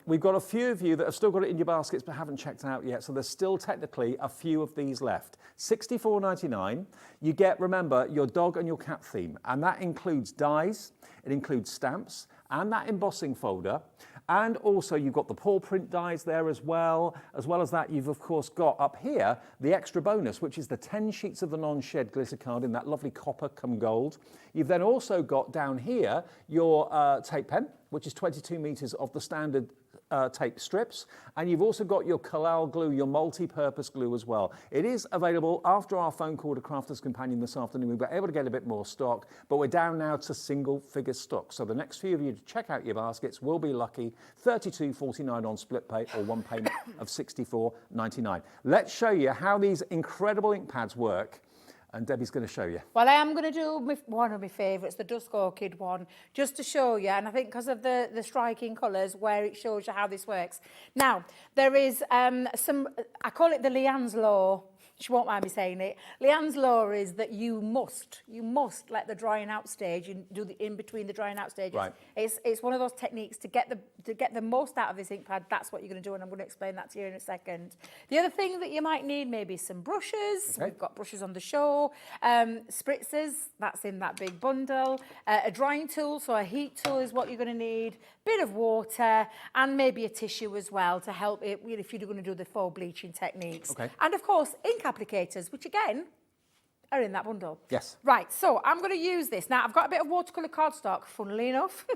we've got a few of you that have still got it in your baskets but haven't checked out yet, so there's still technically a few of these left. $64.99. You get, remember, your dog and your cat theme, and that includes dies, it includes stamps, and that embossing folder. And also you've got the paw print dies there as well. As well as that, you've of course got up here the extra bonus, which is the 10 sheets of the non-shed glitter card in that lovely copper come gold. You've then also got down here your tape pen, which is 22 meters of the standard tape strips, and you've also got your Collal glue, your multi-purpose glue as well. It is available after our phone call to Crafter's Companion this afternoon. We were able to get a bit more stock, but we're down now to single figure stock. So the next few of you to check out your baskets will be lucky. $32.49 on split pay or one payment of $64.99. Let's show you how these incredible ink pads work. And Debbie's going to show you. Well, I am going to do one of my favourites, the Dusk Orchid one, just to show you. And I think because of the striking colours, where it shows you how this works. Now, there is some, I call it the Leanne's Law. She won't mind me saying it. Leanne's Law is that you must let the drying out stage, you do the in between the drying out stages. Right. It's one of those techniques to get the most out of this ink pad. That's what you're going to do, and I'm going to explain that to you in a second. The other thing that you might need maybe some brushes. Okay. We've got brushes on the show, spritzers, that's in that big bundle, a drying tool, so a heat tool is what you're going to need, bit of water, and maybe a tissue as well to help it if you're going to do the faux bleaching techniques. Okay. And of course, ink applicators, which again are in that bundle. Yes. Right, so I'm going to use this. Now, I've got a bit of watercolour cardstock, funnily enough.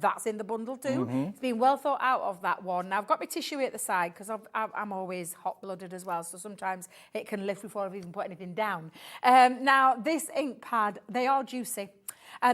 That's in the bundle too. It's been well thought out of, that one. Now, I've got my tissue at the side because I'm always hot-blooded as well, so sometimes it can lift before I've even put anything down. Now, this ink pad, they are juicy.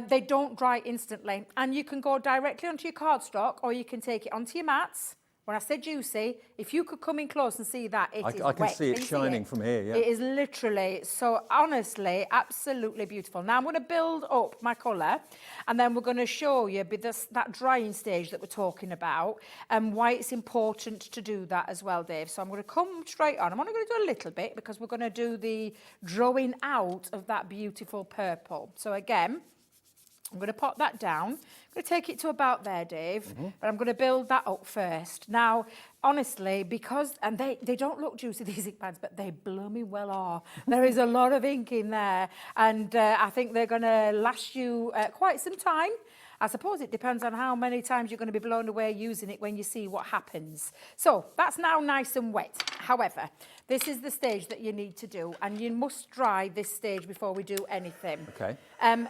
They don't dry instantly, and you can go directly onto your cardstock or you can take it onto your mats. When I said juicy, if you could come in close and see that, it is I can wet. see it Can you shining from here, yeah. It is literally, so honestly, absolutely beautiful. Now I'm going to build up my colour, and then we're going to show you that drying stage that we're talking about and why it's important to do that as well, Dave. So I'm going to come straight on. I'm only going to do a little bit because we're going to do the drawing out of that beautiful purple. So again, I'm going to pop that down. I'm going to take it to about there, Dave, but I'm going to build that up first. Now, honestly, and they don't look juicy, these ink pads, but they blooming well are. There is a lot of ink in there, and I think they're going to last you quite some time. I suppose it depends on how many times you're going to be blown away using it when you see what happens. So that's now nice and wet. However, this is the stage that you need to do, and you must dry this stage before we do anything. Okay.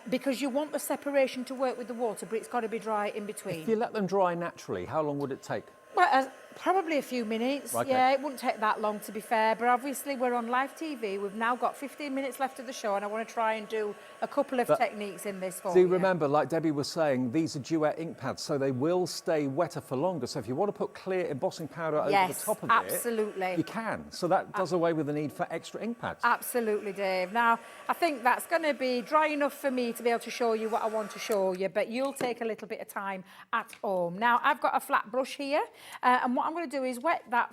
Because you want the separation to work with the water, but it's got to be dry in between. If you let them dry naturally, how long would it take? Well, probably a few minutes. Okay. Yeah, it wouldn't take that long, to be fair. But obviously, we're on live TV. We've now got 15 minutes left of the show, and I want to try and do a couple of techniques in this for you. Do remember, like Debbie was saying, these are Duet ink pads, so they will stay wetter for longer. So if you want to put clear embossing powder over the top of absolutely. it, you can. So that does away with the need for extra ink pads. Absolutely, Dave. Now, I think that's going to be dry enough for me to be able to show you what I want to show you, but you'll take a little bit of time at home. Now, I've got a flat brush here, and what I'm going to do is wet my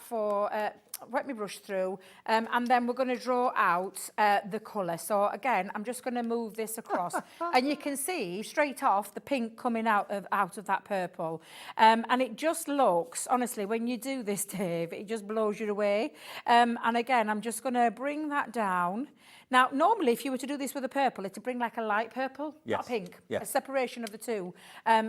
brush through, and then we're going to draw out the colour. So again, I'm just going to move this across, and you can see straight off the pink coming out of that purple, and it just looks, honestly, when you do this, Dave, it just blows you away. And again, I'm just going to bring that down. Now, normally, if you were to do this with a purple, it'd bring like a light purple, not a pink. Yes. A separation of the two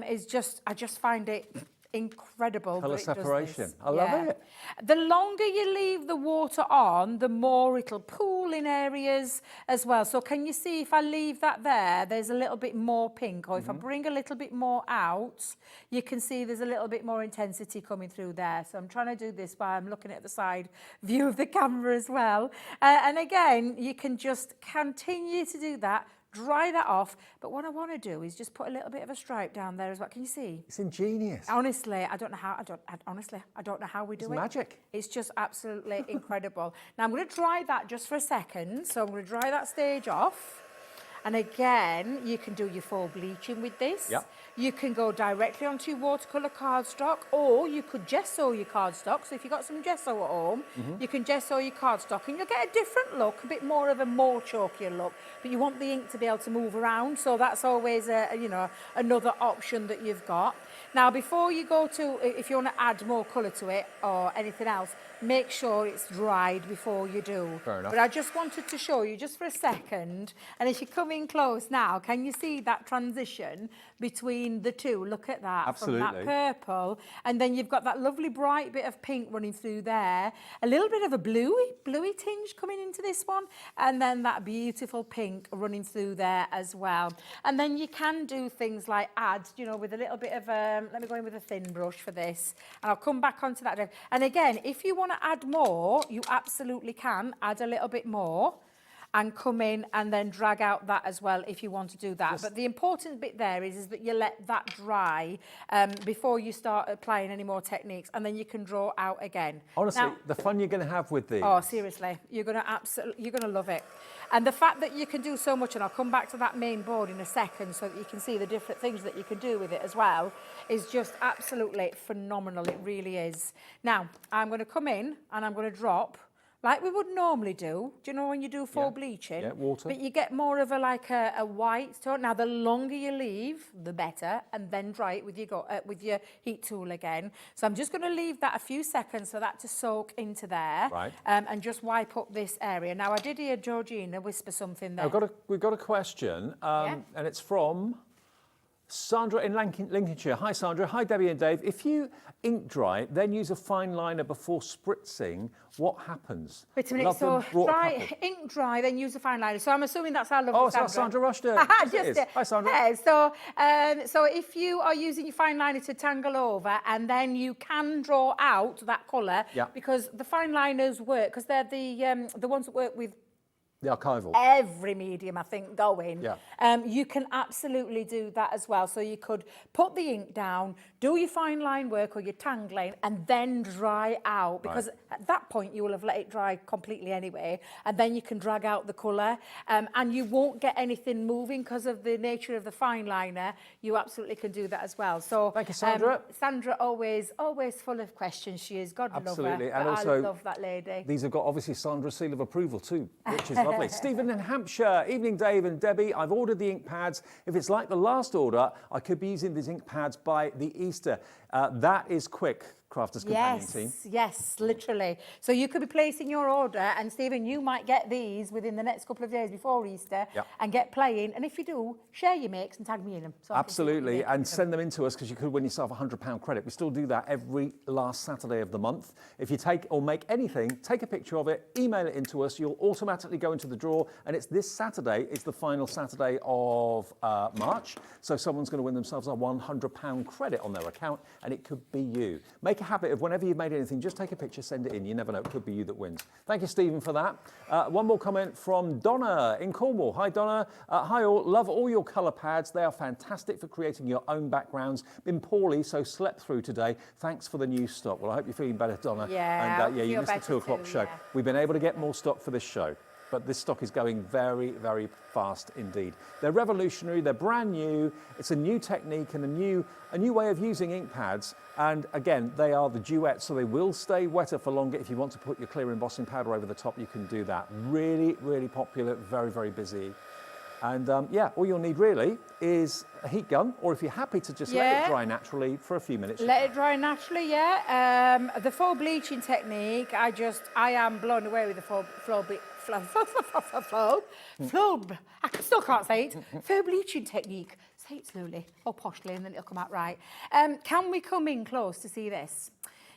is just, I just find it incredible. Colour separation. I love it. The longer you leave the water on, the more it'll pool in areas as well. So can you see if I leave that there, there's a little bit more pink, or if I bring a little bit more out, you can see there's a little bit more intensity coming through there. So I'm trying to do this by I'm looking at the side view of the camera as well. And again, you can just continue to do that. Dry that off, but what I want to do is just put a little bit of a stripe down there as well. Can you see? It's ingenious. Honestly, I don't know how. I don't know how we do it. It's magic. It's just absolutely incredible. Now I'm going to dry that just for a second. So I'm going to dry that stage off. And again, you can do your faux bleaching with this. Yep. You can go directly onto your watercolour cardstock, or you could gesso your cardstock. So if you've got some gesso at home, you can gesso your cardstock, and you'll get a different look, a bit more of a more chalkier look. But you want the ink to be able to move around, so that's always another option that you've got. Now, before you go to, if you want to add more colour to it or anything else, make sure it's dried before you do. Fair enough. But I just wanted to show you just for a second, and if you come in close now, can you see that transition between the two? Look at that. Absolutely. From that purple, and then you've got that lovely bright bit of pink running through there, a little bit of a bluey tinge coming into this one, and then that beautiful pink running through there as well. And then you can do things like add, you know, with a little bit of, let me go in with a thin brush for this, and I'll come back onto that. And again, if you want to add more, you absolutely can add a little bit more and come in and then drag out that as well if you want to do that. But the important bit there is that you let that dry before you start applying any more techniques, and then you can draw out again. Honestly, now, the fun you're going to have with these. Oh, seriously, you're going to love it. And the fact that you can do so much, and I'll come back to that main board in a second so that you can see the different things that you can do with it as well, is just absolutely phenomenal. It really is. Now, I'm going to come in and I'm going to drop like we would normally do. Do you know when you do full bleaching? Yeah, water. But you get more of a white tone. Now, the longer you leave, the better, and then dry it with your heat tool again. So I'm just going to leave that a few seconds for that to soak into there, right? And just wipe up this area. Now, I did hear Georgina whisper something there. We've got a question, and it's from Sandra in Lincolnshire. Hi, Sandra. Hi, Debbie and Dave. If you ink dry, then use a fine liner before spritzing, what happens? Wait a minute, so ink dry, then use a fine liner. So I'm assuming that's our lovely Sandra. Oh, Sandra Rushton. Hi, Sandra. Yeah, so if you are using your fine liner to tangle over, and then you can draw out that colour, because the fine liners work, because they're the ones that work with the archival. Every medium, I think, going. Yeah. You can absolutely do that as well. So you could put the ink down, do your fine line work or your tangling, and then dry out, because at that point you will have let it dry completely anyway, and then you can drag out the colour, and you won't get anything moving because of the nature of the fine liner. You absolutely can do that as well. So thank you, Sandra. Sandra always full of questions. She is. God love her. And also, I love that lady. These have got obviously Sandra's seal of approval too, which is lovely. Stephen in Hampshire. Evening, Dave and Debbie. I've ordered the ink pads. If it's like the last order, I could be using these ink pads by the Easter. That is quick. Crafters Companion team. Yes, literally. So you could be placing your order, and Stephen, you might get these within the next couple of days before Easter and get playing. And if you do, share your makes and tag me in them. So absolutely, and send them in to us, because you could win yourself a £100 credit. We still do that every last Saturday of the month. If you take or make anything, take a picture of it, email it in to us. You'll automatically go into the draw, and it's this Saturday. It's the final Saturday of March. So someone's going to win themselves a £100 credit on their account, and it could be you. Make a habit of whenever you've made anything, just take a picture, send it in. You never know, it could be you that wins. Thank you, Stephen, for that. One more comment from Donna in Cornwall. Hi, Donna. Hi, all. Love all your colour pads. They are fantastic for creating your own backgrounds. Been poorly, so slept through today. Thanks for the new stock. Well, I hope you're feeling better, Donna. Yeah, and you missed the 2 o'clock show. Yeah. We've been able to get more stock for this show, but this stock is going very, very fast indeed. They're revolutionary, they're brand new, it's a new technique and a new way of using ink pads, and again, they are the Duet, so they will stay wetter for longer. If you want to put your clear embossing powder over the top, you can do that. Really, really popular, very, very busy. And yeah, all you'll need really is a heat gun, or if you're happy to just let it dry naturally for a few minutes. Let it dry naturally, yeah. The full bleaching technique, I am blown away with the full I still can't say it. Faux bleaching technique. Say it slowly or poshly, and then it'll come out right. Can we come in close to see this?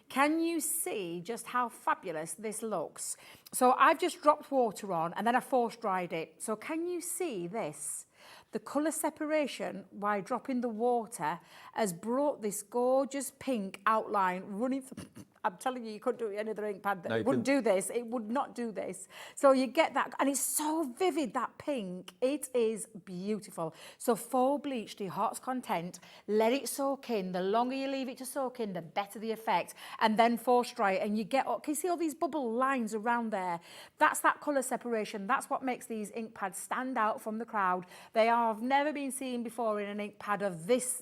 Can you see just how fabulous this looks? So I've just dropped water on, and then I force dried it. So can you see this? The colour separation by dropping the water has brought this gorgeous pink outline running through. I'm telling you, you couldn't do it with any other ink pad that wouldn't do this. It would not do this. So you get that, and it's so vivid, that pink. It is beautiful. So full bleach to your heart's content. Let it soak in. The longer you leave it to soak in, the better the effect. And then force dry it, and you get, can you see all these bubble lines around there? That's that colour separation. That's what makes these ink pads stand out from the crowd. They have never been seen before in an ink pad of this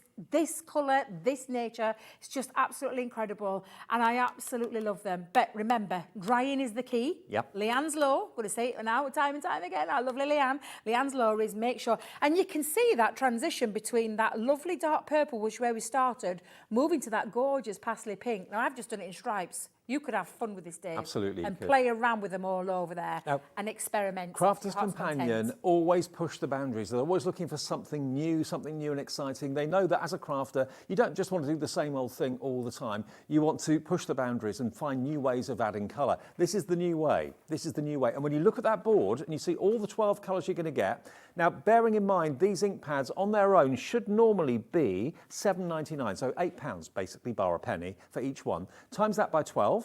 colour, this nature. It's just absolutely incredible, and I absolutely love them. But remember, drying is the key. Yep. Leanne's law, I'm going to say it now time and time again, our lovely Leanne. Leanne's law is make sure, and you can see that transition between that lovely dark purple, which is where we started, moving to that gorgeous parsley pink. Now, I've just done it in stripes. You could have fun with this, Dave. Absolutely, you and could. play around with them all over there Now, and experiment. Crafters to heart's Companion content. always push the boundaries. They're always looking for something new and exciting. They know that as a crafter, you don't just want to do the same old thing all the time. You want to push the boundaries and find new ways of adding colour. This is the new way. This is the new way. And when you look at that board and you see all the 12 colours you're going to get, now bearing in mind these ink pads on their own should normally be £7.99, so £8 basically, bar a penny for each one. Times that by 12.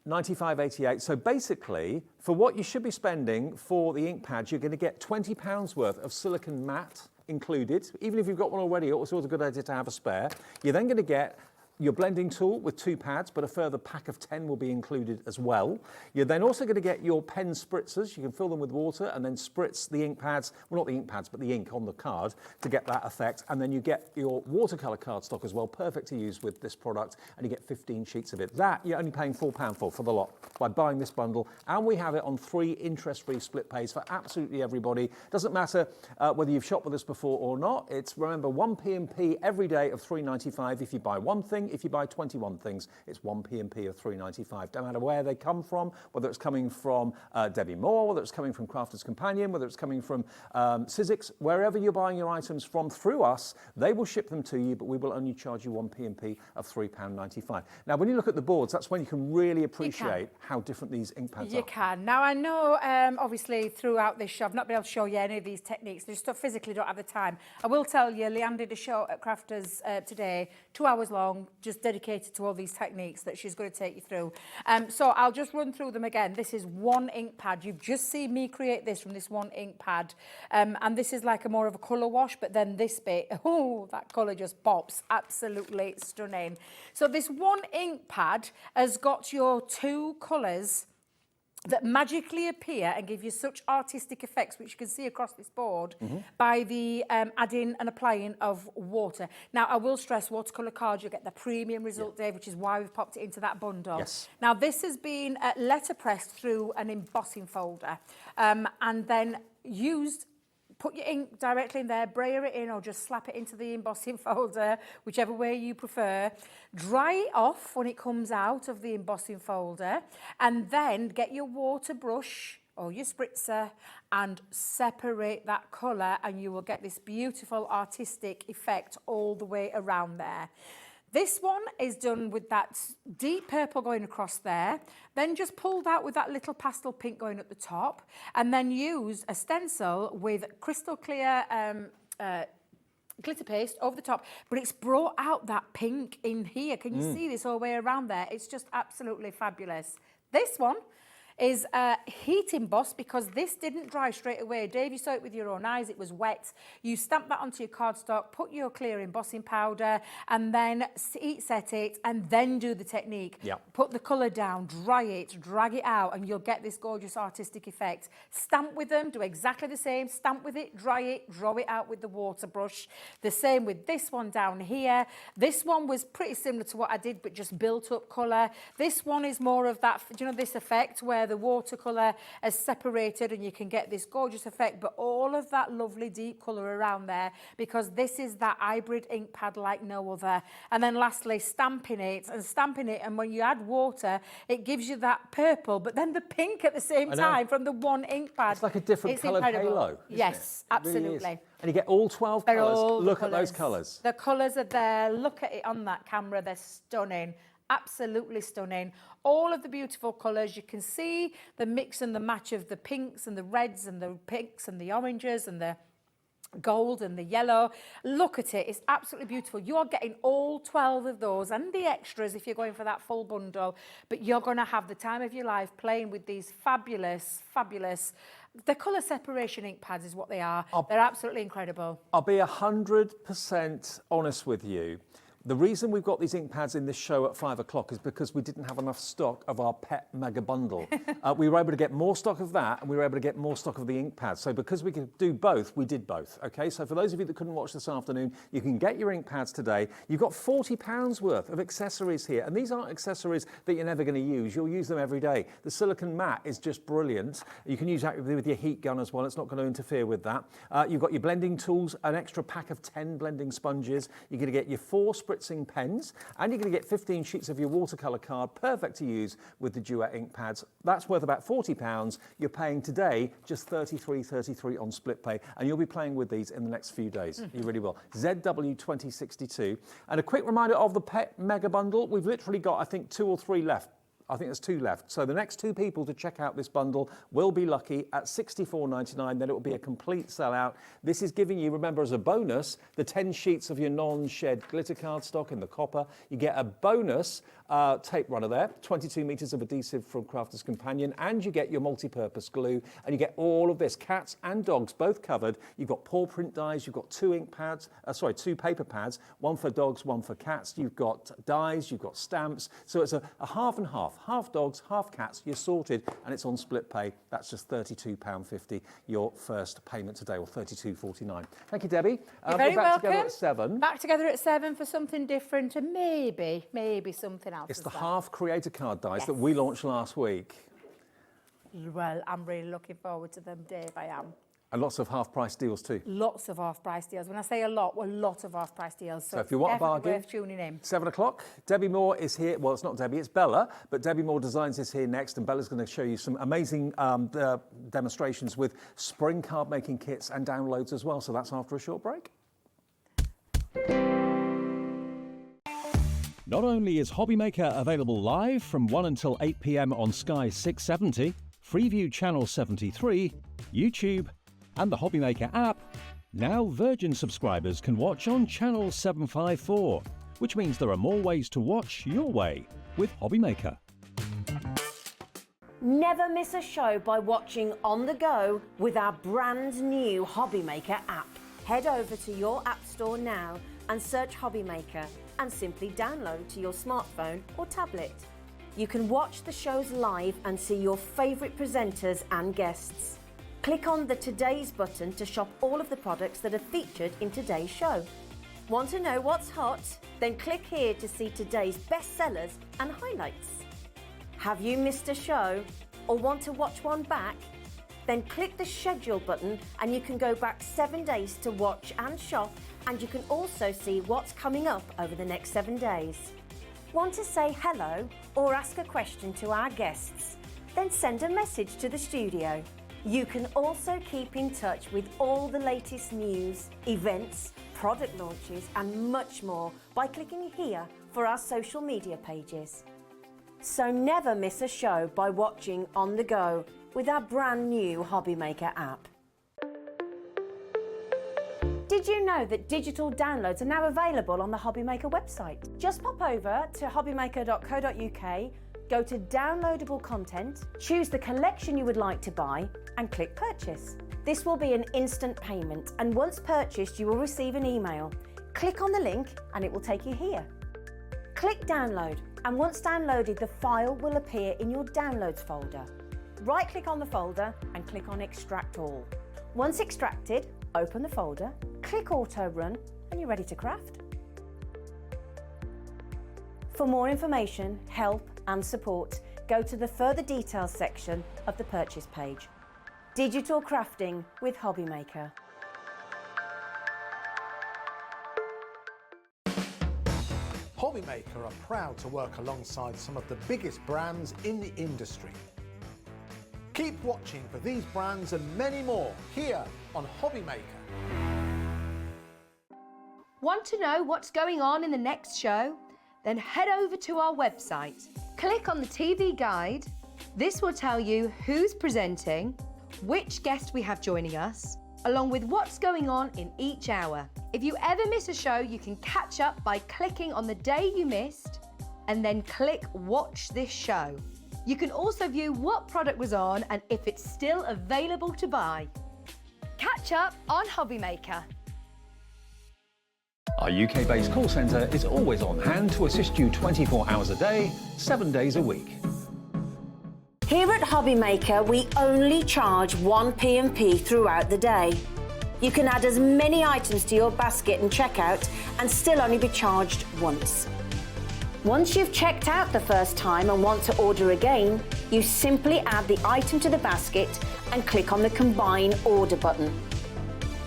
95.88. So basically, for what you should be spending for the ink pads, you're going to get £20 worth of silicone matte included. Even if you've got one already, it's always a good idea to have a spare. You're then going to get your blending tool with 2 pads, but a further pack of 10 will be included as well. You're then also going to get your pen spritzers. You can fill them with water and then spritz the ink pads, well, not the ink pads, but the ink on the card to get that effect. And then you get your watercolour cardstock as well, perfect to use with this product, and you get 15 sheets of it. That you're only paying £4 for the lot by buying this bundle. And we have it on 3 interest-free split pays for absolutely everybody. Doesn't matter whether you've shopped with us before or not. It's, remember, 1 P&P every day of £3.95 if you buy one thing. If you buy 21 things, it's 1 P&P of £3.95. Don't matter where they come from, whether it's coming from Debbi Moore, whether it's coming from Crafters Companion, whether it's coming from Sizzix, wherever you're buying your items from through us, they will ship them to you, but we will only charge you 1 P&P of £3.95. Now, when you look at the boards, that's when you can really appreciate how different these ink pads are. You can. Now, I know, obviously, throughout this show, I've not been able to show you any of these techniques. They just physically don't have the time. I will tell you, Leanne did a show at Crafters today, 2 hours long, just dedicated to all these techniques that she's going to take you through. So I'll just run through them again. This is 1 ink pad. You've just seen me create this from this 1 ink pad. And this is like a more of a colour wash, but then this bit, oh, that colour just pops. Absolutely stunning. So this 1 ink pad has got your 2 colours that magically appear and give you such artistic effects, which you can see across this board, by the adding and applying of water. Now, I will stress watercolour cards, you'll get the premium result, Dave, which is why we've popped it into that bundle. Yes. Now, this has been letterpressed through an embossing folder and then used. Put your ink directly in there, brayer it in, or just slap it into the embossing folder, whichever way you prefer. Dry it off when it comes out of the embossing folder, and then get your water brush or your spritzer and separate that colour, and you will get this beautiful artistic effect all the way around there. This one is done with that deep purple going across there, then just pulled out with that little pastel pink going at the top, and then used a stencil with crystal clear glitter paste over the top, but it's brought out that pink in here. Can you see this all the way around there? It's just absolutely fabulous. This one is heat embossed because this didn't dry straight away. Dave, you saw it with your own eyes, it was wet. You stamp that onto your cardstock, put your clear embossing powder, and then heat set it, and then do the technique. Yep. Put the colour down, dry it, drag it out, and you'll get this gorgeous artistic effect. Stamp with them, do exactly the same. Stamp with it, dry it, draw it out with the water brush. The same with this one down here. This one was pretty similar to what I did, but just built up colour. This one is more of that, do you know, this effect where the watercolour is separated and you can get this gorgeous effect, but all of that lovely deep colour around there, because this is that hybrid ink pad like no other. And then lastly, stamping it, and when you add water, it gives you that purple, but then the pink at the same time from the 1 ink pad. It's like a different coloured halo. Yes, it? It really absolutely. is. And you get all 12 colours. Look at those colours. The colours are there. Look at it on that camera. They're stunning. Absolutely stunning. All of the beautiful colours. You can see the mix and the match of the pinks and the reds and the pinks and the oranges and the gold and the yellow. Look at it. It's absolutely beautiful. You're getting all 12 of those and the extras if you're going for that full bundle. But you're going to have the time of your life playing with these fabulous, fabulous... The colour separation ink pads is what they are. They're absolutely incredible. I'll be 100% honest with you. The reason we've got these ink pads in this show at 5 o'clock is because we didn't have enough stock of our pet mega bundle. We were able to get more stock of that, and we were able to get more stock of the ink pads. So because we could do both, we did both. Okay, so for those of you that couldn't watch this afternoon, you can get your ink pads today. You've got £40 worth of accessories here, and these aren't accessories that you're never going to use. You'll use them every day. The silicone mat is just brilliant. You can use that with your heat gun as well. It's not going to interfere with that. You've got your blending tools, an extra pack of 10 blending sponges. You're going to get your 4 spritz spritzing pens, and you're going to get 15 sheets of your watercolour card, perfect to use with the Duet Inkpads. That's worth about £40. You're paying today just $33.33 on split pay, and you'll be playing with these in the next few days. You really will. ZW2062. And a quick reminder of the Pet Mega Bundle. We've literally got, I think, 2 or 3 left. I think there's 2 left. So the next 2 people to check out this bundle will be lucky at $64.99. Then it will be a complete sellout. This is giving you, remember, as a bonus, the 10 sheets of your non-shed glitter cardstock in the copper. You get a bonus tape runner there, 22 metres of adhesive from Crafter's Companion, and you get your multi-purpose glue, and you get all of this, cats and dogs both covered. You've got paw print dies, you've got 2 2 paper pads, one for dogs, one for cats. You've got dies, you've got stamps. So it's a half and half dogs, half cats. You're sorted, and it's on split pay. That's just £32.50 your first payment today, or $32.49. Thank you, Debbie. You're very we're back welcome. together at 7. Back together at 7 for something different, and maybe something else. It's as the well. half creator card dies that we launched last week. Well, I'm really looking forward to them, Dave, I am. And lots of half-price deals too. Lots of half-price deals. When I say a lot of half-price deals. So if you want a bargain, worth tuning in. 7 o'clock. Debbie Moore is here. Well, it's not Debbie, it's Bella. But Debbie Moore Designs is here next, and Bella's going to show you some amazing demonstrations with spring card making kits and downloads as well. So that's after a short break. Not only is HobbyMaker available live from 1 until 8 p.m. on Sky 670, Freeview Channel 73, YouTube, and the HobbyMaker app, now Virgin subscribers can watch on Channel 754, which means there are more ways to watch your way with HobbyMaker. Never miss a show by watching on the go with our brand new HobbyMaker app. Head over to your app store now and search HobbyMaker and simply download to your smartphone or tablet. You can watch the shows live and see your favourite presenters and guests. Click on the Today's button to shop all of the products that are featured in today's show. Want to know what's hot? Then click here to see today's bestsellers and highlights. Have you missed a show or want to watch one back? Then click the schedule button and you can go back 7 days to watch and shop, and you can also see what's coming up over the next 7 days. Want to say hello or ask a question to our guests? Then send a message to the studio. You can also keep in touch with all the latest news, events, product launches and much more by clicking here for our social media pages. So never miss a show by watching on the go with our brand new HobbyMaker app. Did you know that digital downloads are now available on the HobbyMaker website? Just pop over to hobbymaker.co.uk, go to downloadable content, choose the collection you would like to buy and click purchase. This will be an instant payment, and once purchased you will receive an email. Click on the link and it will take you here. Click download, and once downloaded the file will appear in your downloads folder. Right click on the folder and click on extract all. Once extracted, open the folder, click auto run and you're ready to craft. For more information, help and support, go to the further details section of the purchase page. Digital crafting with HobbyMaker. HobbyMaker are proud to work alongside some of the biggest brands in the industry. Keep watching for these brands and many more here on HobbyMaker. Want to know what's going on in the next show? Then head over to our website. Click on the TV guide. This will tell you who's presenting, which guest we have joining us, along with what's going on in each hour. If you ever miss a show, you can catch up by clicking on the day you missed and then click Watch This Show. You can also view what product was on and if it's still available to buy. Catch up on HobbyMaker. Our UK-based call centre is always on hand to assist you 24 hours a day, 7 days a week. Here at HobbyMaker, we only charge 1 P&P throughout the day. You can add as many items to your basket and checkout and still only be charged once. Once you've checked out the first time and want to order again, you simply add the item to the basket and click on the Combine Order button.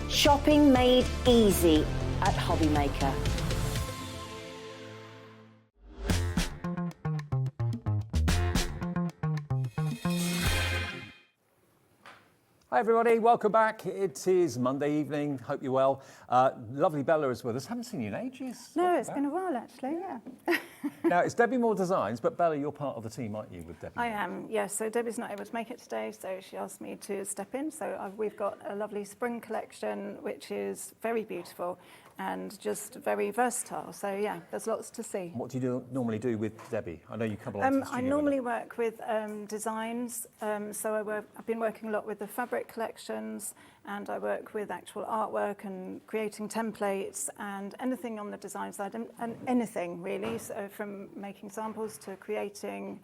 Shopping made easy at HobbyMaker. Hi everybody, welcome back. It is Monday evening, hope you're well. Lovely Bella is with us. Haven't seen you in ages. No, it's been a while actually, yeah. Now it's Debbie Moore Designs, but Bella, you're part of the team, aren't you, with Debbie? I am, yes. So Debbie's not able to make it today, so she asked me to step in. So we've got a lovely spring collection, which is very beautiful and just very versatile. So yeah, there's lots to see. What do you normally do with Debbie? I know you come along to the studio. I normally work with designs. So I've been working a lot with the fabric collections, and I work with actual artwork and creating templates and anything on the design side, and anything really, so from making samples to creating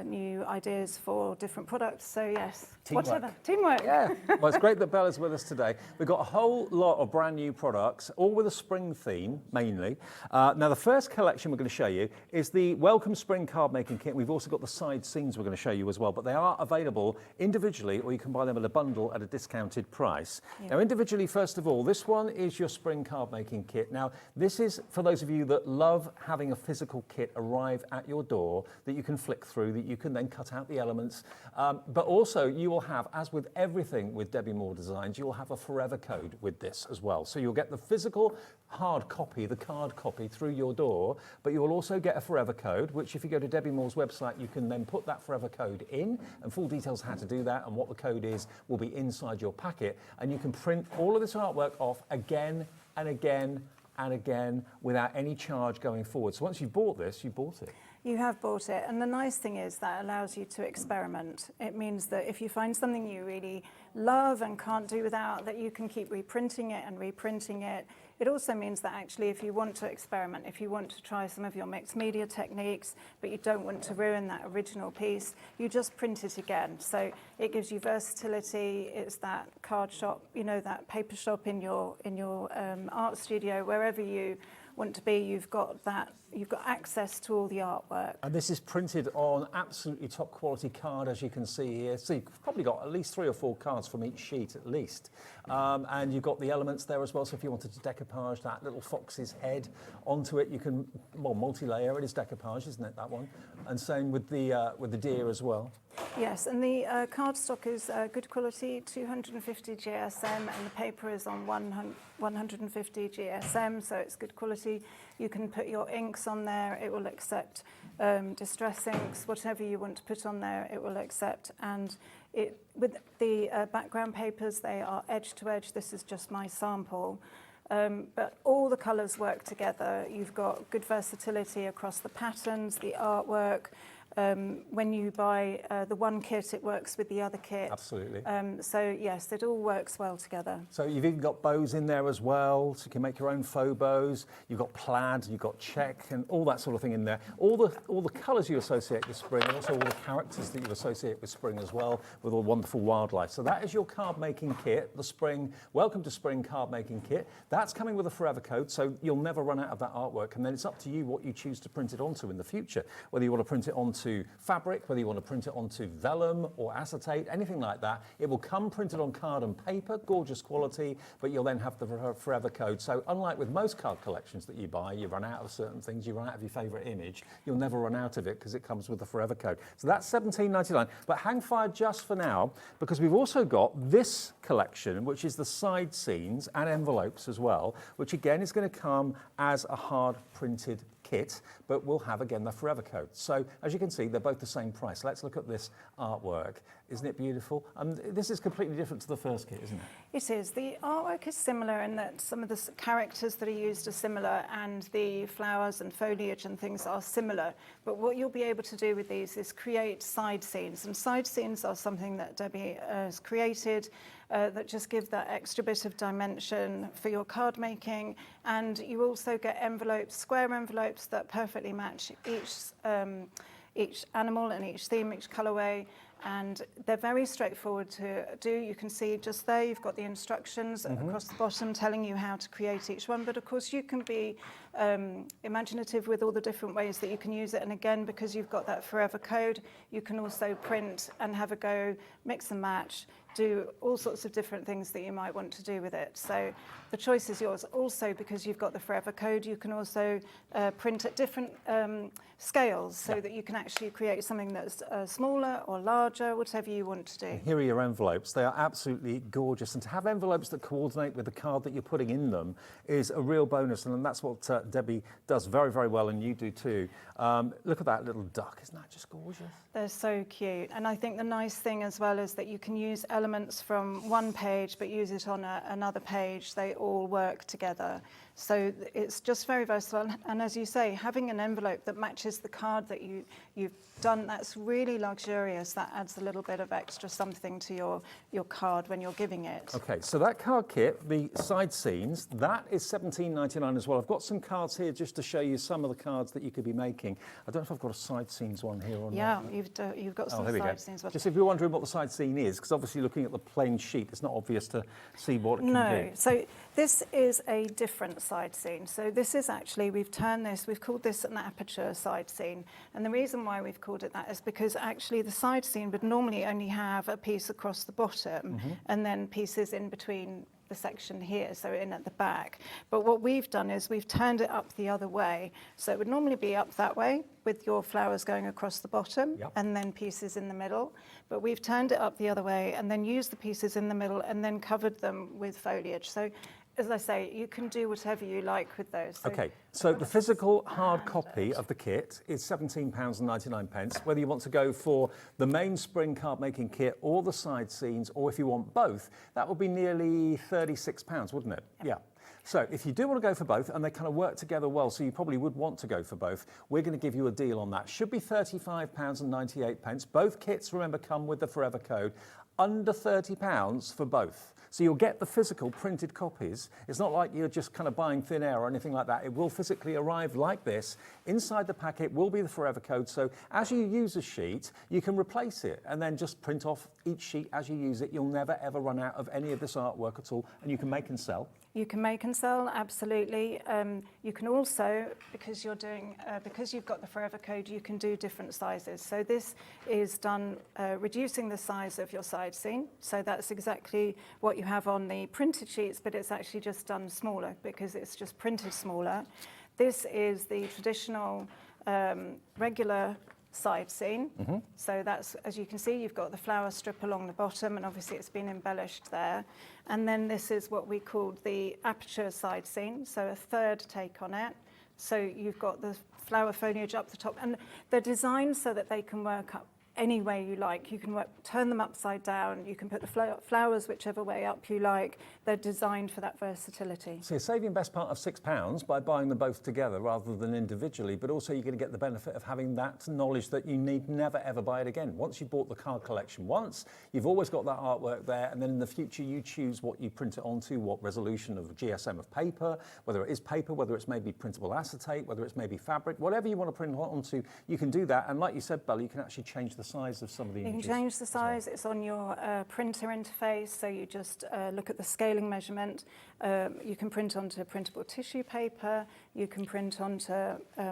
new ideas for different products. So yes, Teamwork. Whatever. Teamwork. Yeah, well, it's great that Bella's with us today. We've got a whole lot of brand new products, all with a spring theme, mainly. Now, the first collection we're going to show you is the Welcome Spring card making kit. We've also got the side scenes we're going to show you as well, but they are available individually, or you can buy them in a bundle at a discounted price. Yeah. Now, individually, first of all, this one is your spring card making kit. Now, this is for those of you that love having a physical kit arrive at your door that you can flick through, that you can then cut out the elements. But also, you will have, as with everything with Debbie Moore Designs, you will have a forever code with this as well. So you'll get the physical hard copy, the card copy through your door, but you will also get a forever code, which if you go to Debbie Moore's website, you can then put that forever code in, and full details how to do that and what the code is will be inside your packet, and you can print all of this artwork off again and again and again without any charge going forward. So once you've bought this, you bought it. You have bought it, and the nice thing is that allows you to experiment. It means that if you find something you really love and can't do without, that you can keep reprinting it and reprinting it. It also means that actually if you want to experiment, if you want to try some of your mixed media techniques, but you don't want to ruin that original piece, you just print it again. So it gives you versatility. It's that card shop, you know, that paper shop in your art studio, wherever you want to be, you've got access to all the artwork. And this is printed on absolutely top quality card, as you can see here. So you've probably got at least 3 or 4 cards from each sheet at least. And you've got the elements there as well. So if you wanted to decoupage that little fox's head onto it, you can, well, multi-layer. It is decoupage, isn't it, that one? And same with the deer as well. Yes, and the cardstock is good quality, 250 GSM, and the paper is on 150 GSM, so it's good quality. You can put your inks on there, it will accept distress inks, whatever you want to put on there, it will accept. And with the background papers, they are edge to edge. This is just my sample. But all the colours work together. You've got good versatility across the patterns, the artwork. When you buy the one kit, it works with the other kit. Absolutely. So yes, it all works well together. So you've even got bows in there as well, so you can make your own faux bows. You've got plaid, you've got check, and all that sort of thing in there. All the colours you associate with spring, and also all the characters that you associate with spring as well, with all wonderful wildlife. So that is your card making kit, the spring Welcome to Spring card making kit. That's coming with a forever code, so you'll never run out of that artwork. And then it's up to you what you choose to print it onto in the future, whether you want to print it onto fabric, whether you want to print it onto vellum or acetate, anything like that. It will come printed on card and paper, gorgeous quality, but you'll then have the forever code. So unlike with most card collections that you buy, you run out of certain things, you run out of your favourite image, you'll never run out of it because it comes with the forever code. So that's $17.99, but hang fire just for now, because we've also got this collection, which is the side scenes and envelopes as well, which again is going to come as a hard printed kit, but we'll have again the forever code. So as you can see, they're both the same price. Let's look at this artwork. Isn't it beautiful? This is completely different to the first kit, isn't it? It is. The artwork is similar in that some of the characters that are used are similar, and the flowers and foliage and things are similar. But what you'll be able to do with these is create side scenes, and side scenes are something that Debbie has created that just give that extra bit of dimension for your card making. And you also get envelopes, square envelopes that perfectly match each animal and each theme, each colourway. And they're very straightforward to do. You can see just there, you've got the instructions across the bottom telling you how to create each one. But of course, you can be imaginative with all the different ways that you can use it. And again, because you've got that forever code, you can also print and have a go, mix and match do all sorts of different things that you might want to do with it. So the choice is yours. Also, because you've got the forever code, you can also print at different scales so that you can actually create something that's smaller or larger, whatever you want to do. Here are your envelopes. They are absolutely gorgeous. And to have envelopes that coordinate with the card that you're putting in them is a real bonus. And that's what Debbie does very, very well, and you do too. Look at that little duck. Isn't that just gorgeous? They're so cute. And I think the nice thing as well is that you can use elements from one page but use it on another page. They all work together. So it's just very versatile. And as you say, having an envelope that matches the card that you've done, that's really luxurious. That adds a little bit of extra something to your card when you're giving it. Okay, so that card kit, the side scenes, that is $17.99 as well. I've got some cards here just to show you some of the cards that you could be making. I don't know if I've got a side scenes one here or not. Yeah, you've got some side scenes. Just if you're wondering what the side scene is, because obviously looking at the plain sheet, it's not obvious to see what it can do. No, so this is a different side scene. So this is actually, we've called this an aperture side scene. And the reason why we've called it that is because actually the side scene would normally only have a piece across the bottom and then pieces in between the section here, so in at the back. But what we've done is we've turned it up the other way. So it would normally be up that way with your flowers going across the bottom and then pieces in the middle. But we've turned it up the other way and then used the pieces in the middle and then covered them with foliage. So as I say, you can do whatever you like with those. Okay, so the physical hard copy of the kit is £17.99. Whether you want to go for the main spring card making kit or the side scenes, or if you want both, that would be nearly £36, wouldn't it? Yeah. So if you do want to go for both, and they kind of work together well, so you probably would want to go for both, we're going to give you a deal on that. Should be £35.98. Both kits, remember, come with the Forever Code. Under £30 for both. So you'll get the physical printed copies. It's not like you're just kind of buying thin air or anything like that. It will physically arrive like this. Inside the packet will be the Forever Code. So as you use a sheet, you can replace it and then just print off each sheet as you use it. You'll never ever run out of any of this artwork at all, and you can make and sell. You can make and sell, absolutely. You can also, because you've got the Forever Code, you can do different sizes. So this is done reducing the size of your side scene. So that's exactly what you have on the printed sheets, but it's actually just done smaller because it's just printed smaller. This is the traditional regular side scene. So that's, as you can see, you've got the flower strip along the bottom, and obviously it's been embellished there. And then this is what we called the aperture side scene, so a third take on it. So you've got the flower foliage up the top, and they're designed so that they can work up any way you like. You can turn them upside down, you can put the flowers whichever way up you like. They're designed for that versatility. So you're saving best part of £6 by buying them both together rather than individually, but also you're going to get the benefit of having that knowledge that you need never ever buy it again. Once you've bought the card collection once, you've always got that artwork there, and then in the future you choose what you print it onto, what resolution of GSM of paper, whether it is paper, whether it's maybe printable acetate, whether it's maybe fabric, whatever you want to print it onto, you can do that. And like you said, Bella, you can actually change the size of some of the images. You can change the size. It's on your printer interface, so you just look at the scaling measurement. You can print onto printable tissue paper. You can print onto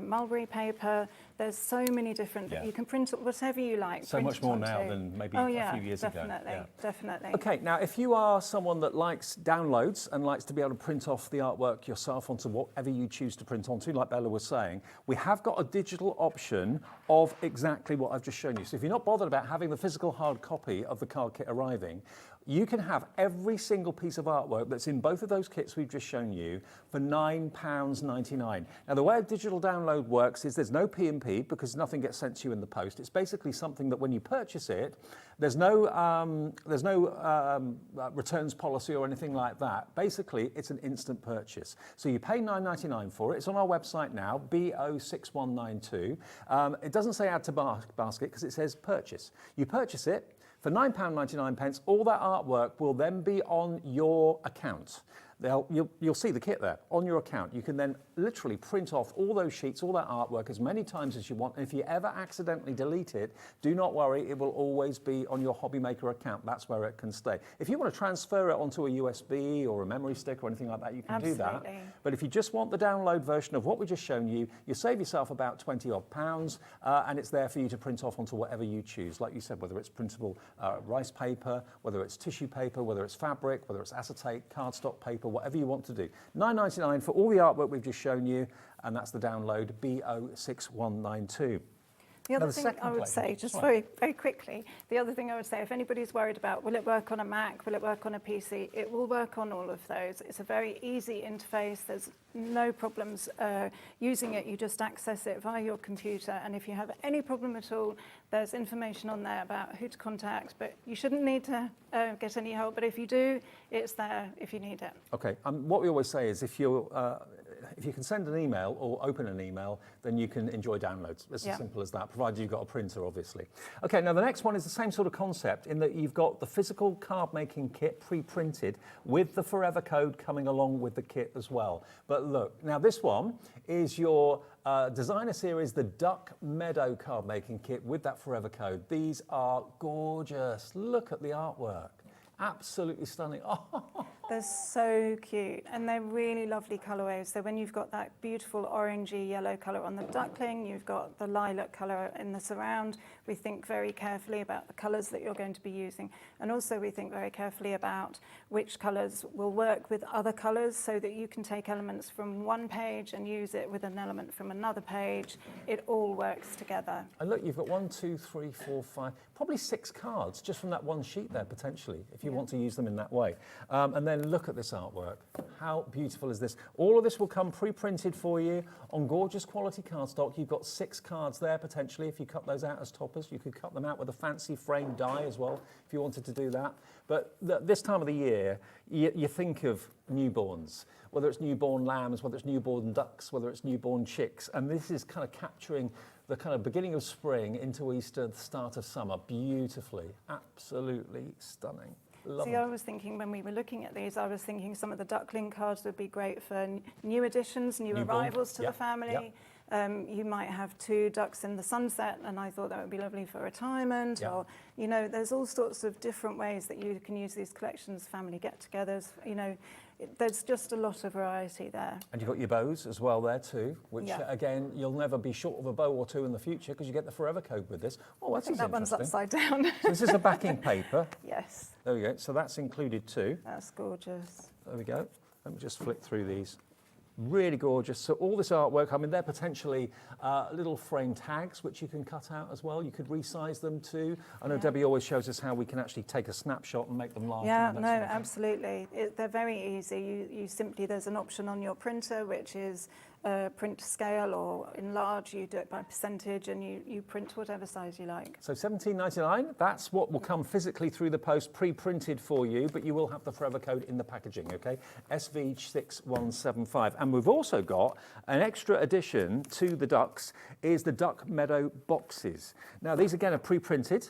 mulberry paper. There's so many different. You can print whatever you like. So much more now than maybe a few years ago. Definitely. Okay, now if you are someone that likes downloads and likes to be able to print off the artwork yourself onto whatever you choose to print onto, like Bella was saying, we have got a digital option of exactly what I've just shown you. So if you're not bothered about having the physical hard copy of the card kit arriving, you can have every single piece of artwork that's in both of those kits we've just shown you for £9.99. Now, the way a digital download works is there's no P&P because nothing gets sent to you in the post. It's basically something that when you purchase it, there's no returns policy or anything like that. Basically, it's an instant purchase. So you pay £9.99 for it. It's on our website now, BO6192. It doesn't say add to basket because it says purchase. You purchase it for £9.99, all that artwork will then be on your account. you'll see the kit there on your account. You can then literally print off all those sheets, all that artwork as many times as you want. And if you ever accidentally delete it, do not worry, it will always be on your HobbyMaker account. That's where it can stay. If you want to transfer it onto a USB or a memory stick or anything like that, you can do that. But if you just want the download version of what we've just shown you, you save yourself about £20 odd, and it's there for you to print off onto whatever you choose. Like you said, whether it's printable rice paper, whether it's tissue paper, whether it's fabric, whether it's acetate, cardstock paper, whatever you want to do. £9.99 for all the artwork we've just shown you, and that's the download B06192. The other thing I would say, just very, very quickly, the other thing I would say, if anybody's worried about will it work on a Mac, will it work on a PC, it will work on all of those. It's a very easy interface. There's no problems using it. You just access it via your computer, and if you have any problem at all, there's information on there about who to contact, but you shouldn't need to get any help. But if you do, it's there if you need it. Okay, what we always say is if you can send an email or open an email, then you can enjoy downloads. It's as simple as that, provided you've got a printer, obviously. Okay, now the next one is the same sort of concept in that you've got the physical card making kit pre-printed with the Forever code coming along with the kit as well. But look, now this one is your designer series, the Duck Meadow card making kit with that Forever code. These are gorgeous. Look at the artwork. Absolutely stunning. Oh. They're so cute, and they're really lovely colourways. So when you've got that beautiful orangey yellow colour on the duckling, you've got the lilac colour in the surround. We think very carefully about the colours that you're going to be using, and also we think very carefully about which colours will work with other colours, so that you can take elements from one page and use it with an element from another page. It all works together. And look, you've got 1, 2, 3, 4, 5, probably 6 cards just from that one sheet there potentially, if you want to use them in that way. And then look at this artwork. How beautiful is this? All of this will come pre-printed for you on gorgeous quality cardstock. You've got 6 cards there potentially. If you cut those out as toppers, you could cut them out with a fancy frame die as well if you wanted to do that. But this time of the year, you think of newborns, whether it's newborn lambs, whether it's newborn ducks, whether it's newborn chicks, and this is kind of capturing the kind of beginning of spring into Easter, the start of summer, beautifully, absolutely stunning. See, I was thinking when we were looking at these, I was thinking some of the duckling cards would be great for new additions, new arrivals to the family. You might have 2 ducks in the sunset, and I thought that would be lovely for retirement. Or, you know, there's all sorts of different ways that you can use these collections, family get-togethers. You know, there's just a lot of variety there. And you've got your bows as well there too, which again, you'll never be short of a bow or 2 in the future because you get the Forever code with this. Oh, that's interesting. That one's upside down. So this is a backing paper. Yes. There we go. So that's included too. That's gorgeous. There we go. Let me just flick through these. Really gorgeous. So all this artwork, I mean, they're potentially little frame tags, which you can cut out as well. You could resize them too. I know Debbie always shows us how we can actually take a snapshot and make them larger. Yeah, no, absolutely. They're very easy. You simply, there's an option on your printer, which is print to scale or enlarge. You do it by percentage and you print whatever size you like. So £17.99, that's what will come physically through the post, pre-printed for you, but you will have the Forever code in the packaging, okay? SV6175. And we've also got an extra addition to the ducks is the Duck Meadow boxes. Now these again are pre-printed,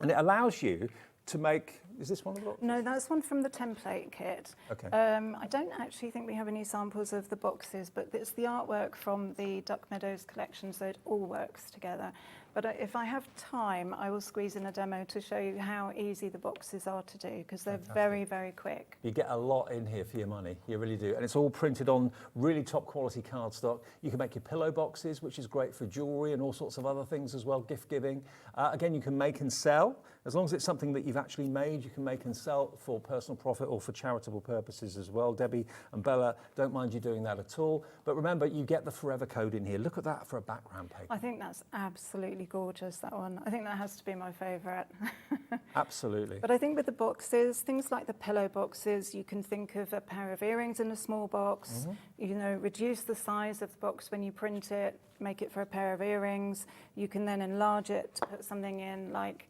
and it allows you to make, is this one of the boxes? No, that's one from the template kit. Okay. I don't actually think we have any samples of the boxes, but it's the artwork from the Duck Meadows collection, so it all works together. But if I have time, I will squeeze in a demo to show you how easy the boxes are to do, because they're very, very quick. You get a lot in here for your money, you really do. And it's all printed on really top quality cardstock. You can make your pillow boxes, which is great for jewellery and all sorts of other things as well, gift giving. Again, you can make and sell. As long as it's something that you've actually made, you can make and sell for personal profit or for charitable purposes as well. Debbie and Bella don't mind you doing that at all. But remember, you get the Forever code in here. Look at that for a background paper. I think that's absolutely gorgeous, that one. I think that has to be my favourite. Absolutely. But I think with the boxes, things like the pillow boxes, you can think of a pair of earrings in a small box, you know, reduce the size of the box when you print it, make it for a pair of earrings. You can then enlarge it to put something in like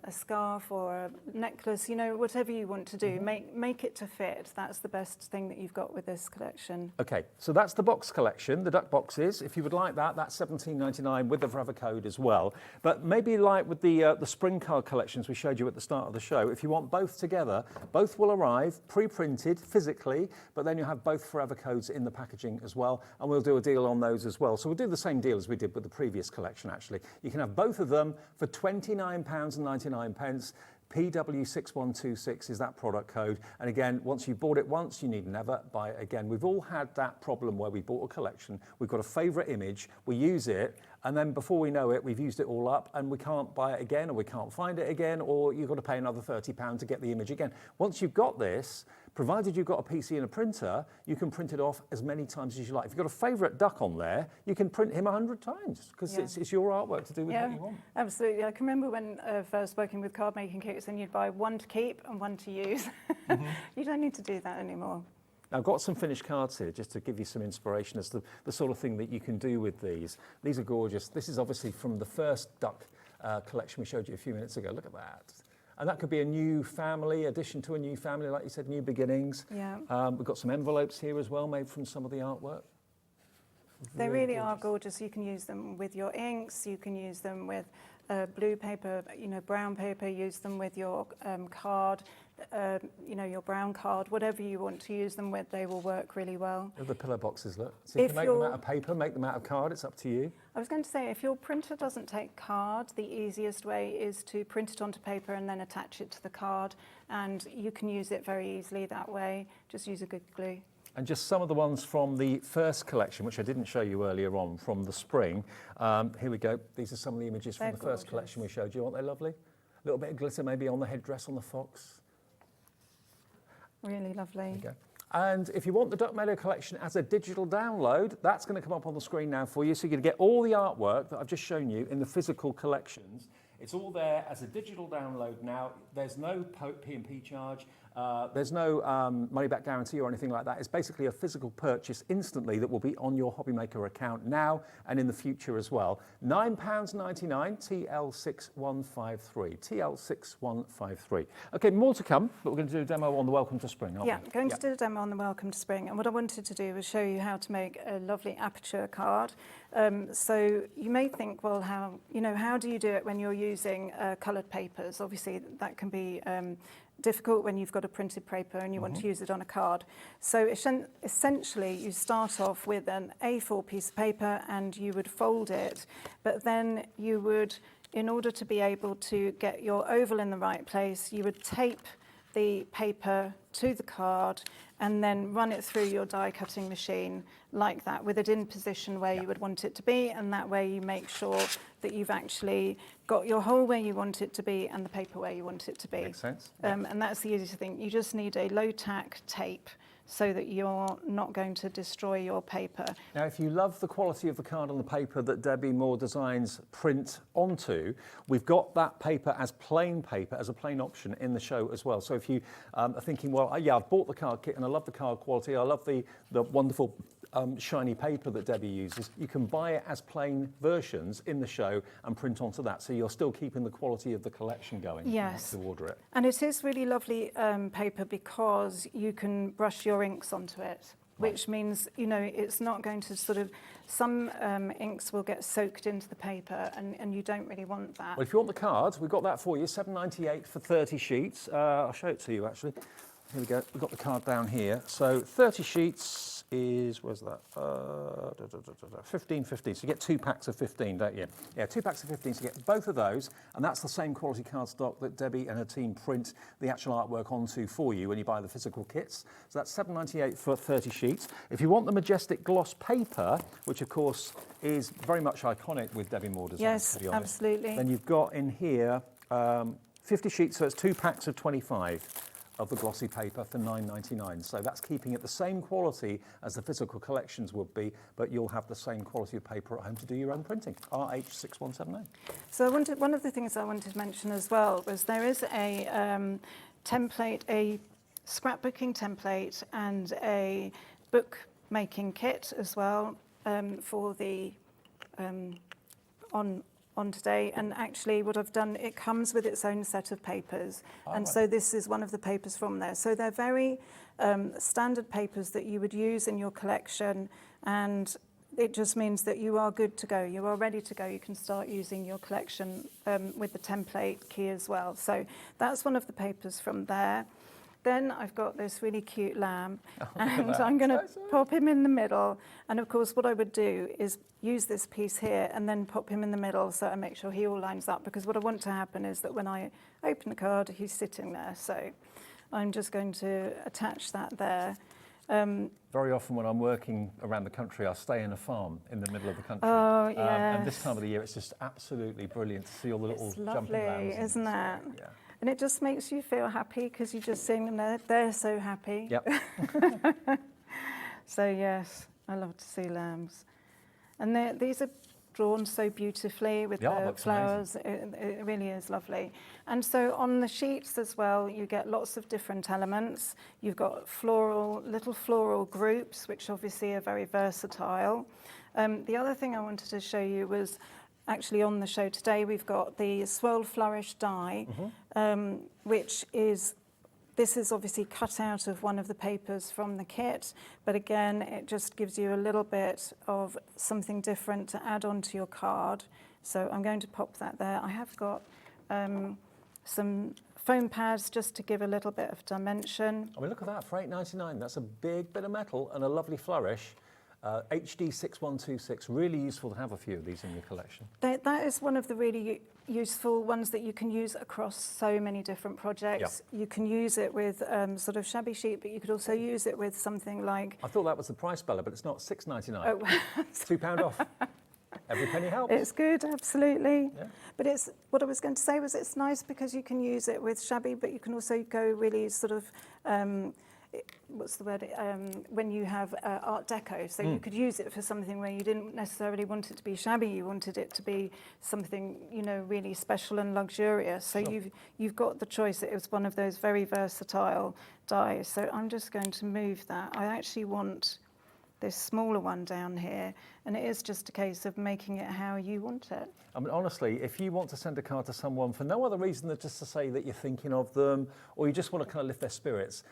a scarf or a necklace, you know, whatever you want to do, make it to fit. That's the best thing that you've got with this collection. Okay, so that's the box collection, the duck boxes. If you would like that, that's £17.99 with the Forever code as well. But maybe like with the spring card collections we showed you showed you at the start of the show. If you want both together, both will arrive pre-printed physically, but then you'll have both forever codes in the packaging as well, and we'll do a deal on those as well. So we'll do the same deal as we did with the previous collection, actually. You can have both of them for £29.99. PW6126 is that product code. And again, once you've bought it once, you need never buy it again. We've all had that problem where we bought a collection, we've got a favourite image, we use it, and then before we know it, we've used it all up and we can't buy it again, or we can't find it again, or you've got to pay another £30 to get the image again. Once you've got this, provided you've got a PC and a printer, you can print it off as many times as you like. If you've got a favourite duck on there, you can print him 100 times because it's your artwork to do with what you want. Absolutely. I can remember when first working with card making kits, and you'd buy one to keep and one to use. You don't need to do that anymore. Now, I've got some finished cards here just to give you some inspiration as to the sort of thing that you can do with these. These are gorgeous. This is obviously from the first duck collection we showed you a few minutes ago. Look at that. And that could be a new family, addition to a new family, like you said, new beginnings. Yeah. We've got some envelopes here as well, made from some of the artwork. They really are gorgeous. You can use them with your inks, you can use them with blue paper, brown paper, use them with your card, your brown card, whatever you want to use them with, they will work really well. The pillow boxes, look. So you can make them out of paper, make them out of card, it's up to you. I was going to say, if your printer doesn't take card, the easiest way is to print it onto paper and then attach it to the card, and you can use it very easily that way. Just use a good glue. And just some of the ones from the first collection, which I didn't show you earlier on, from the spring. Here we go. These are some of the images from the first collection we showed you. Aren't they lovely? A little bit of glitter maybe on the headdress on the fox. Really lovely. There you go. And if you want the Duck Meadow collection as a digital download, that's going to come up on the screen now for you. So you're going to get all the artwork that I've just shown you in the physical collections. It's all there as a digital download now. There's no P&P charge. There's no money back guarantee or anything like that. It's basically a physical purchase instantly that will be on your HobbyMaker account now and in the future as well. £9.99, TL6153. TL6153. Okay, more to come, but we're going to do a demo on the Welcome to Spring, aren't we? Yeah, going to do a demo on the Welcome to Spring. And what I wanted to do was show you how to make a lovely aperture card. So you may think, well, how do you do it when you're using coloured papers? Obviously, that can be difficult when you've got a printed paper and you want to use it on a card. So essentially, you start off with an A4 piece of paper and you would fold it, but then you would, in order to be able to get your oval in the right place, you would tape the paper to the card and then run it through your die cutting machine like that, with it in position where you would want it to be, and that way you make sure that you've actually got your hole where you want it to be and the paper where you want it to be. Makes sense. And that's the easiest thing. You just need a low tack tape so that you're not going to destroy your paper. Now, if you love the quality of the card on the paper that Debbie Moore Designs print onto, we've got that paper as plain paper, as a plain option in the show as well. So if you are thinking, well, yeah, I've bought the card kit and I love the card quality, I love the wonderful shiny paper that Debbie uses, you can buy it as plain versions in the show and print onto that. So you're still keeping the quality of the collection going. Yes. To order it. And it is really lovely paper because you can brush your inks onto it, which means, it's not going to sort of, some inks will get soaked into the paper and you don't really want that. Well, if you want the cards, we've got that for you, $7.98 for 30 sheets. I'll show it to you actually. Here we go, we've got the card down here. So 30 sheets is, where's that? 15. So you get 2 packs of 15, don't you? Yeah, 2 packs of 15, so you get both of those, and that's the same quality cardstock that Debbie and her team print the actual artwork onto for you when you buy the physical kits. So that's $7.98 for 30 sheets. If you want the majestic gloss paper, which of course is very much iconic with Debbie Moore Designs, yes, to be honest, absolutely. then you've got in here 50 sheets, so it's 2 packs of 25. Of the glossy paper for $9.99. So that's keeping it the same quality as the physical collections would be, but you'll have the same quality of paper at home to do your own printing. RH6178. So one of the things I wanted to mention as well was there is a template, a scrapbooking template and a bookmaking kit as well for the on today, and actually what I've done, it comes with its own set of papers, so this is one of the papers from there. So they're very standard papers that you would use in your collection, and it just means that you are good to go. You are ready to go. You can start using your collection with the template key as well. So that's one of the papers from there. Then I've got this really cute lamb, and I'm going to pop him in the middle. And of course, what I would do is use this piece here and then pop him in the middle so I make sure he all lines up, because what I want to happen is that when I open the card, he's sitting there. So I'm just going to attach that there. Very often when I'm working around the country, I stay in a farm in the middle of the country. Oh, yes. And this time of the year, it's just absolutely brilliant to see all the little It's jumping lambs. lovely, isn't it? Yeah. And it just makes you feel happy because you're just seeing them there. They're so happy. Yep. So yes, I love to see lambs. And these are drawn so beautifully with the flowers. It really is lovely. And so on the sheets as well, you get lots of different elements. You've got little floral groups, which obviously are very versatile. The other thing I wanted to show you was actually on the show today, we've got the Swirl Flourish die, which is, this is obviously cut out of one of the papers from the kit, but again, it just gives you a little bit of something different to add onto your card. So I'm going to pop that there. I have got some foam pads just to give a little bit of dimension. I mean, look at that, for $8.99. That's a big bit of metal and a lovely flourish. HD 6126, really useful to have a few of these in your collection. That is one of the really useful ones that you can use across so many different projects. Yeah. You can use it with sort of shabby chic, but you could also use it with something like... I thought that was the price, Bella, but it's not. $6.99. Oh. £2 off. Every penny helps. It's good, absolutely. Yeah. But it's, what I was going to say was it's nice because you can use it with shabby, but you can also go really sort of... what's the word, when you have art deco. So you could use it for something where you didn't necessarily want it to be shabby, you wanted it to be something, you know, really special and luxurious. So you've got the choice. It was one of those very versatile dies. So I'm just going to move that. I actually want this smaller one down here, and it is just a case of making it how you want it. I mean, honestly, if you want to send a card to someone for no other reason than just to say that you're thinking of them, or you just want to kind of lift their spirits,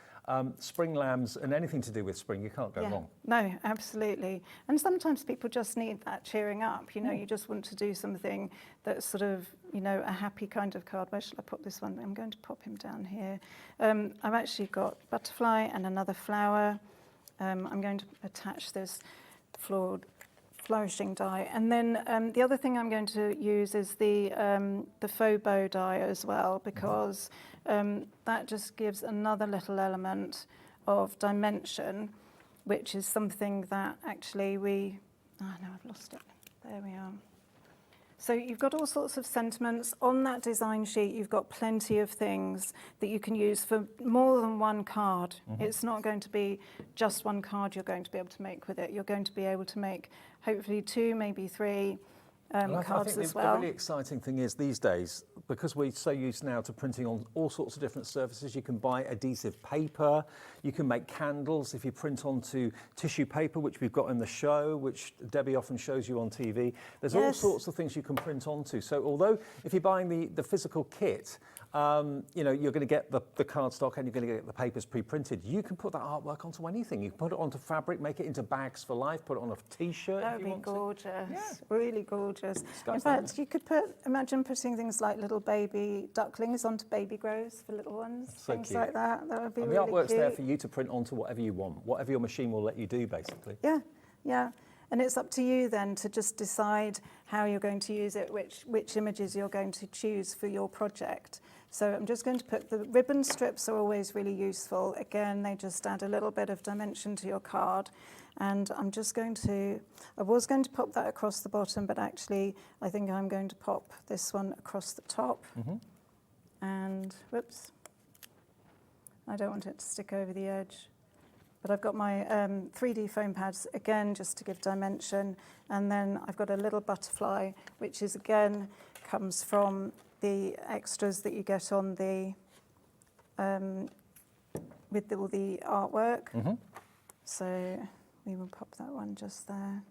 spring lambs and anything to do with spring, you can't go wrong. No, absolutely. And sometimes people just need that cheering up. You know, you just want to do something that's sort of, you know, a happy kind of card. Where shall I put this one? I'm going to pop him down here. I've actually got butterfly and another flower. I'm going to attach this flourishing die. And then the other thing I'm going to use is the faux bow die as well, because that just gives another little element of dimension, which is something that actually oh no, I've lost it. There we are. So you've got all sorts of sentiments. On that design sheet, you've got plenty of things that you can use for more than one card. It's not going to be just one card you're going to be able to make with it. You're going to be able to make hopefully 2, maybe 3 cards as well. The really exciting thing is these days, because we're so used now to printing on all sorts of different surfaces, you can buy adhesive paper, you can make candles if you print onto tissue paper, which we've got in the show, which Debbie often shows you on TV. There's all sorts of things you can print onto. So although if you're buying the physical kit, you know, you're going to get the cardstock and you're going to get the papers pre-printed. You can put that artwork onto anything. You can put it onto fabric, make it into bags for life, put it on a T-shirt. That would be gorgeous, really gorgeous. Sky's In fact, you could imagine putting things like little baby ducklings onto baby grows for little ones, so things cute. like that. That would be And really the artwork's cute. there for you to print onto whatever you want, whatever your machine will let you do, basically. Yeah, yeah. And it's up to you then to just decide how you're going to use it, which images you're going to choose for your project. So I'm just going to put the ribbon strips are always really useful. Again, they just add a little bit of dimension to your card. And I'm just going to, I was going to pop that across the bottom, but actually I think I'm going to pop this one across the top. And whoops, I don't want it to stick over the edge. But I've got my 3D foam pads, again, just to give dimension. And then I've got a little butterfly, which is, again, comes from the extras that you get on the, with all the artwork. So we will pop that one just there.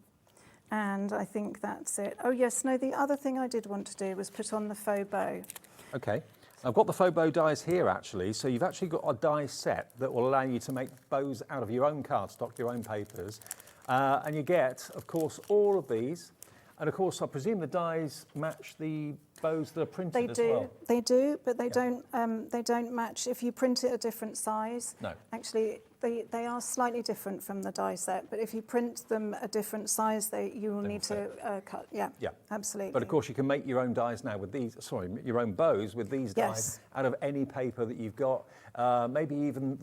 And I think that's it. Oh, yes, no, the other thing I did want to do was put on the faux bow. Okay. I've got the faux bow dies here, actually. So you've actually got a die set that will allow you to make bows out of your own cardstock, your own papers. And you get, of course, all of these. And of course, I presume the dies match the bows that are printed as well. They do, but they don't match if you print it a different size. No. Actually, they are slightly different from the die set, but if you print them a different size, you will need to cut. Yeah, absolutely. But of course, you can make your own dies now with these, your own bows with these dies out of any paper that you've got, maybe even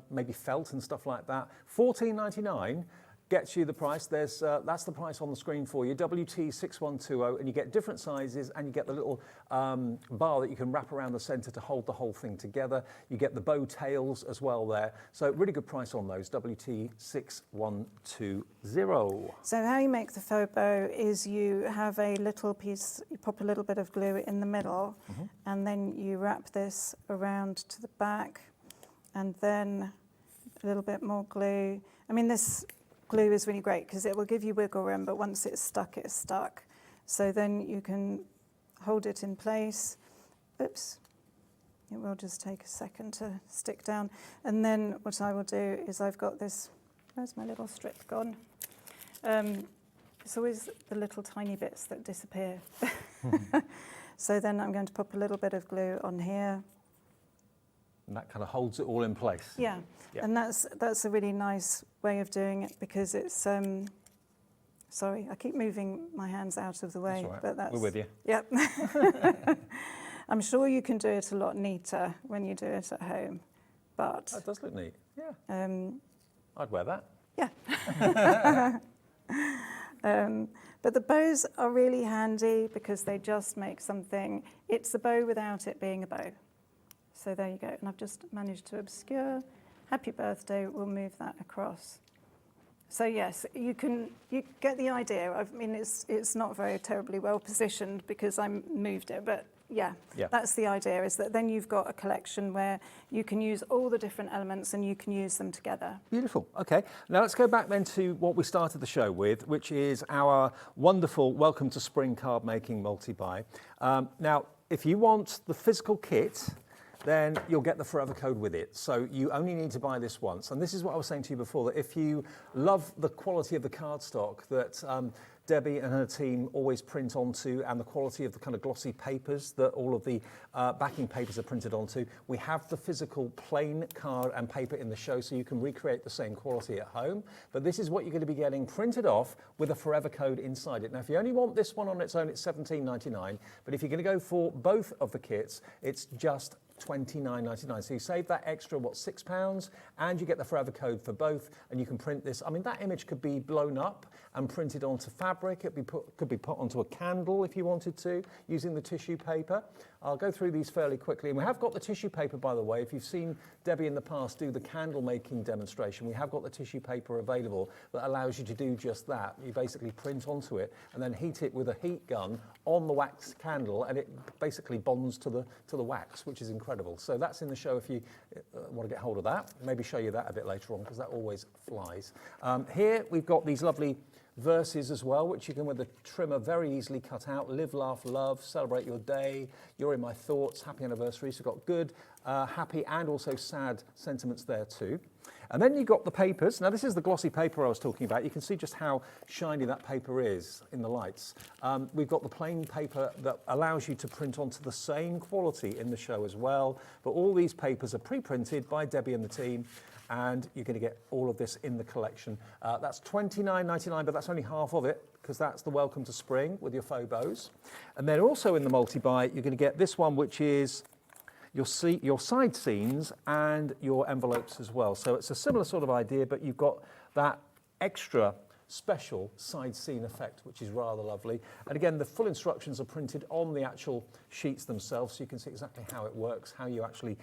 maybe felt and stuff like that. $14.99. Gets you the price. That's the price on the screen for you, WT6120, and you get different sizes, and you get the little bar that you can wrap around the centre to hold the whole thing together. You get the bow tails as well there. So really good price on those, WT6120. So how you make the faux bow is you have a little piece, you pop a little bit of glue in the middle, and then you wrap this around to the back, and then a little bit more glue. I mean, this glue is really great because it will give you wiggle room, but once it's stuck, it's stuck. So then you can hold it in place. Oops. It will just take a second to stick down. And then what I will do is I've got this, where's my little strip gone? It's always the little tiny bits that disappear. So then I'm going to pop a little bit of glue on here. And that kind of holds it all in place. Yeah. And that's a really nice way of doing it because it's, sorry, I keep moving my hands out of the way. That's all right. But that's, we're with you. Yep. I'm sure you can do it a lot neater when you do it at home, but... That does look neat, yeah. I'd wear that. Yeah. But the bows are really handy because they just make something, it's a bow without it being a bow. So there you go, and I've just managed to obscure. Happy birthday, we'll move that across. So yes, you get the idea. I mean, it's not very terribly well positioned because I moved it, but yeah, that's the idea, is that then you've got a collection where you can use all the different elements and you can use them together. Beautiful, okay. Now let's go back then to what we started the show with, which is our wonderful Welcome to Spring card making multi-buy. Now, if you want the physical kit, then you'll get the forever code with it. So you only need to buy this once. And this is what I was saying to you before, that if you love the quality of the cardstock that Debbie and her team always print onto, and the quality of the kind of glossy papers that all of the backing papers are printed onto, we have the physical plain card and paper in the show so you can recreate the same quality at home. But this is what you're going to be getting printed off with a forever code inside it. Now, if you only want this one on its own, it's $17.99. But if you're going to go for both of the kits, it's just $29.99. So you save that extra, £6, and you get the forever code for both, and you can print this. I mean, that image could be blown up and printed onto fabric. It could be put onto a candle if you wanted to, using the tissue paper. I'll go through these fairly quickly. And we have got the tissue paper, by the way. If you've seen Debbie in the past do the candle making demonstration, we have got the tissue paper available that allows you to do just that. You basically print onto it and then heat it with a heat gun on the wax candle, and it basically bonds to the wax, which is incredible. So that's in the show if you want to get hold of that. Maybe show you that a bit later on, because that always flies. Here we've got these lovely verses as well, which you can with a trimmer very easily cut out. Live, laugh, love, celebrate your day, you're in my thoughts, happy anniversary. So got good, happy and also sad sentiments there too. And then you've got the papers. Now this is the glossy paper I was talking about. You can see just how shiny that paper is in the lights. We've got the plain paper that allows you to print onto the same quality in the show as well. But all these papers are pre-printed by Debbie and the team, and you're going to get all of this in the collection. That's $29.99, but that's only half of it, because that's the Welcome to Spring with your faux bows. And then also in the multi-buy, you're going to get this one, which is your side seams and your envelopes as well. So it's a similar sort of idea, but you've got that extra special side seam effect, which is rather lovely. And again, the full instructions are printed on the actual sheets themselves, so you can see exactly how it works, how you actually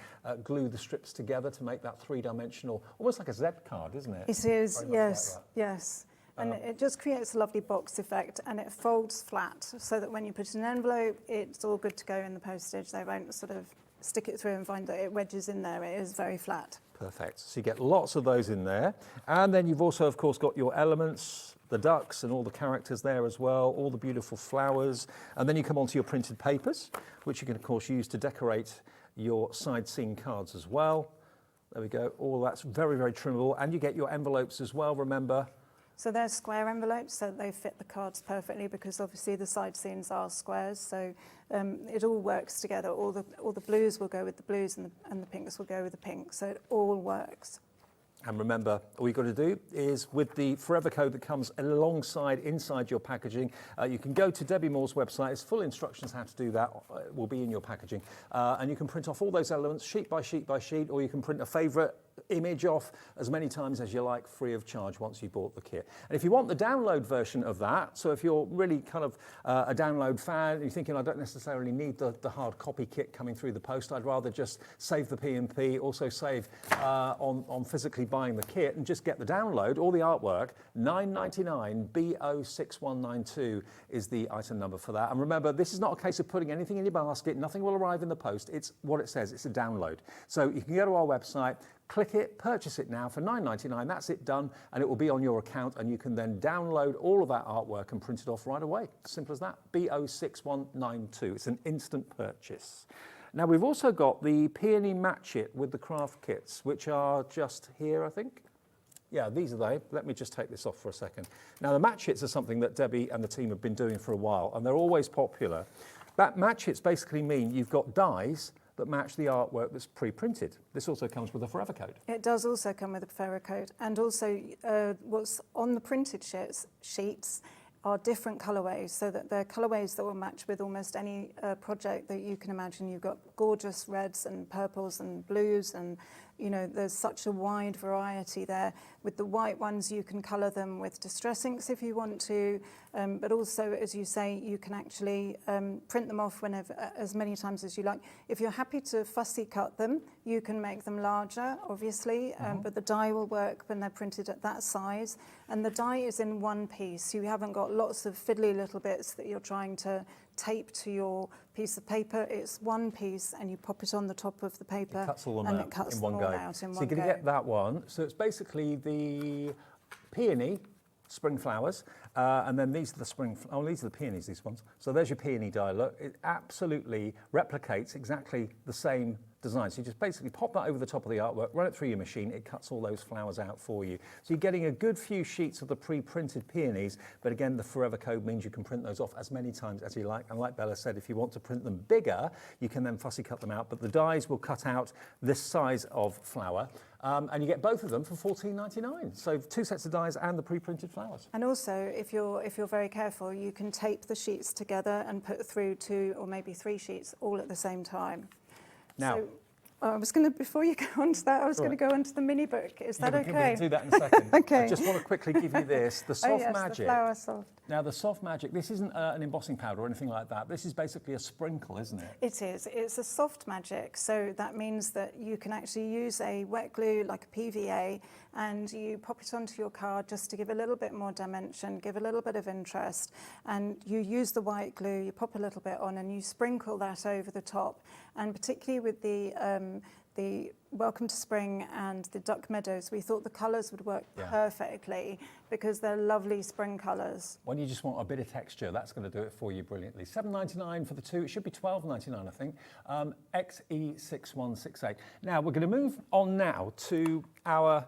glue the strips together to make that three-dimensional, almost like a Z card, isn't it? It is, yes, like yes. And it just creates a lovely box effect, and it folds flat, so that when you put an envelope, it's all good to go in the postage. They won't sort of stick it through and find that it wedges in there. It is very flat. Perfect. So you get lots of those in there. And then you've also, of course, got your elements, the ducks and all the characters there as well, all the beautiful flowers. And then you come onto your printed papers, which you can, of course, use to decorate your side seam cards as well. There we go. All that's very, very trimmable. And you get your envelopes as well, remember. So they're square envelopes, so they fit the cards perfectly because obviously the side seams are squares. So it all works together. All the blues will go with the blues, and the pinks will go with the pinks. So it all works. And remember, all you've got to do is with the Forever code that comes alongside inside your packaging, you can go to Debbi Moore's website. There's full instructions how to do that. Will be in your packaging. And you can print off all those elements sheet by sheet by sheet, or you can print a favourite image off as many times as you like, free of charge once you bought the kit. And if you want the download version of that, so if you're really kind of a download fan, you're thinking, I don't necessarily need the hard copy kit coming through the post, I'd rather just save the P&P, also save on physically buying the kit and just get the download, all the artwork, $9.99, BO6192 is the item number for that. And remember, this is not a case of putting anything in your basket, nothing will arrive in the post, it's what it says, it's a download. So you can go to our website, click it, purchase it now for $9.99, that's it done, and it will be on your account, and you can then download all of that artwork and print it off right away. Simple as that, BO6192, it's an instant purchase. Now we've also got the Peony Match It with the craft kits, which are just here, I think. Yeah, these are they. Let me just take this off for a second. Now the match hits are something that Debbi and the team have been doing for a while, and they're always popular. That match hits basically mean you've got dies that match the artwork that's pre-printed. This also comes with a Forever code. It does also come with a Forever code, and also what's on the printed sheets are different colourways, so that they're colourways that will match with almost any project that you can imagine. You've got gorgeous reds and purples and blues, and you know, there's such a wide variety there. With the white ones, you can colour them with distress inks if you want to, but also, as you say, you can actually print them off whenever, as many times as you like. If you're happy to fussy cut them, you can make them larger, obviously, but the die will work when they're printed at that size. And the die is in one piece. You haven't got lots of fiddly little bits that you're trying to tape to your piece of paper. It's one piece, and you pop it on the top of the paper, it cuts all them and out it cuts in them one all go. out in So one you're going to get that one. So it's basically the peony spring flowers, and then these are the spring. Oh, these are the peonies. These ones. So there's your peony die. Look, it absolutely replicates exactly the same design. So you just basically pop that over the top of the artwork, run it through your machine, it cuts all those flowers out for you. So you're getting a good few sheets of the pre-printed peonies, but again, the Forever code means you can print those off as many times as you like. And like Bella said, if you want to print them bigger, you can then fussy cut them out, but the dies will cut out this size of flower. And you get both of them for $14.99. So 2 sets of dies and the pre-printed flowers. And also, if you're very careful, you can tape the sheets together and put through 2 or maybe 3 sheets all at the same time. Now, so, I was going to, before you go on to that, I was going to go on to the mini book. Is that okay? We'll do that in a second. Okay. I just want to quickly give you this, the Soft Magic. The flower soft. Now, the Soft Magic, this isn't an embossing powder or anything like that. This is basically a sprinkle, isn't it? It is. It's a soft magic. So that means that you can actually use a wet glue like a PVA, and you pop it onto your card just to give a little bit more dimension, give a little bit of interest. And you use the white glue, you pop a little bit on, and you sprinkle that over the top. And particularly with the Welcome to Spring and the Duck Meadows, we thought the colours would work perfectly because they're lovely spring colours. When you just want a bit of texture, that's going to do it for you brilliantly. $7.99 for the 2. It should be $12.99, I think. XE6168. Now, we're going to move on now to our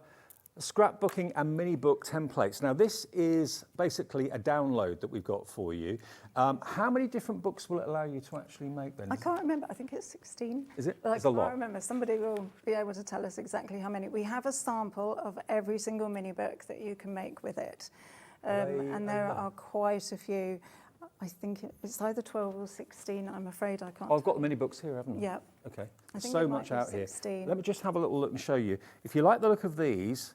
scrapbooking and mini book templates. Now, this is basically a download that we've got for you. How many different books will it allow you to actually make then? I can't remember. I think it's 16. Is it? But It's a lot. I can't remember. Somebody will be able to tell us exactly how many. We have a sample of every single mini book that you can make with it. And there are quite a few. I think it's either 12 or 16. I'm afraid I can't. Oh, I've got the mini books here, haven't I? Yeah. Okay. I think So it might much be out here. 16. Let me just have a little look and show you. If you like the look of these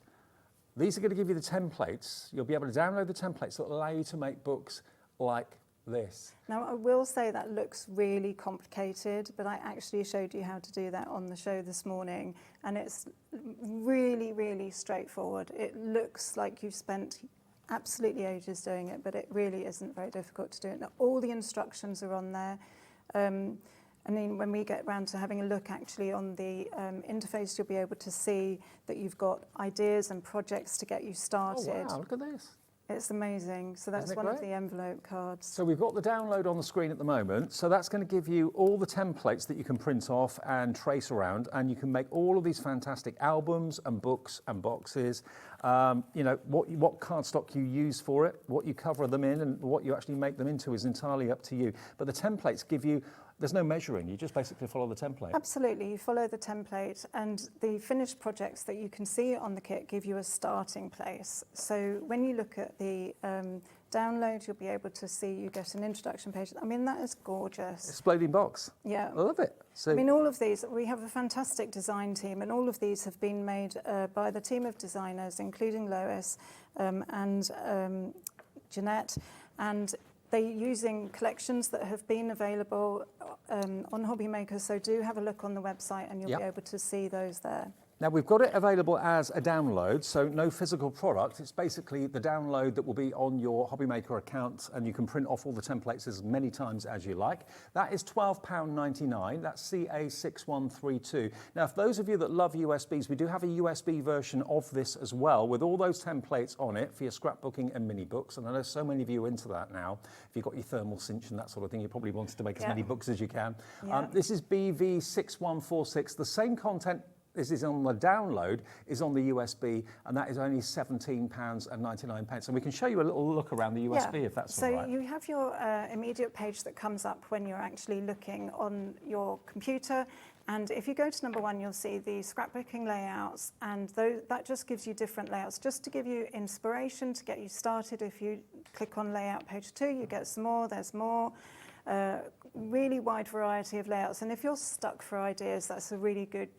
are going to give you the templates. You'll be able to download the templates that will allow you to make books like this. Now, I will say that looks really complicated, but I actually showed you how to do that on the show this morning, and it's really, really straightforward. It looks like you've spent absolutely ages doing it, but it really isn't very difficult to do it. Now, all the instructions are on there. And then when we get round to having a look actually on the interface, you'll be able to see that you've got ideas and projects to get you started. Oh, wow, look at this. It's amazing. So that's one of the envelope cards. So we've got the download on the screen at the moment. So that's going to give you all the templates that you can print off and trace around, and you can make all of these fantastic albums and books and boxes. You know, what cardstock you use for it, what you cover them in, and what you actually make them into is entirely up to you. But the templates give you, there's no measuring, you just basically follow the template. Absolutely, you follow the template, and the finished projects that you can see on the kit give you a starting place. So when you look at the download, you'll be able to see, you get an introduction page. I mean, that is gorgeous. Exploding box. Yeah. I love it. So, I mean, all of these, we have a fantastic design team, and all of these have been made by the team of designers, including Lois and Jeanette, and they're using collections that have been available on HobbyMaker, so do have a look on the website and you'll be able to see those there. Now we've got it available as a download, so no physical product. It's basically the download that will be on your HobbyMaker account, and you can print off all the templates as many times as you like. That is £12.99, that's CA6132. Now for those of you that love USBs, we do have a USB version of this as well, with all those templates on it for your scrapbooking and mini books, and I know so many of you are into that now. If you've got your thermal cinch and that sort of thing, you probably wanted to make as many books as you can. This is BV6146, the same content this is on the download, is on the USB, and that is only £17.99. And we can show you a little look around the USB if that's all right. So you have your immediate page that comes up when you're actually looking on your computer. And if you go to number 1, you'll see the scrapbooking layouts, and that just gives you different layouts, just to give you inspiration, to get you started. If you click on layout page 2, you get some more, there's more. Really wide variety of layouts, and if you're stuck for ideas, that's a really good,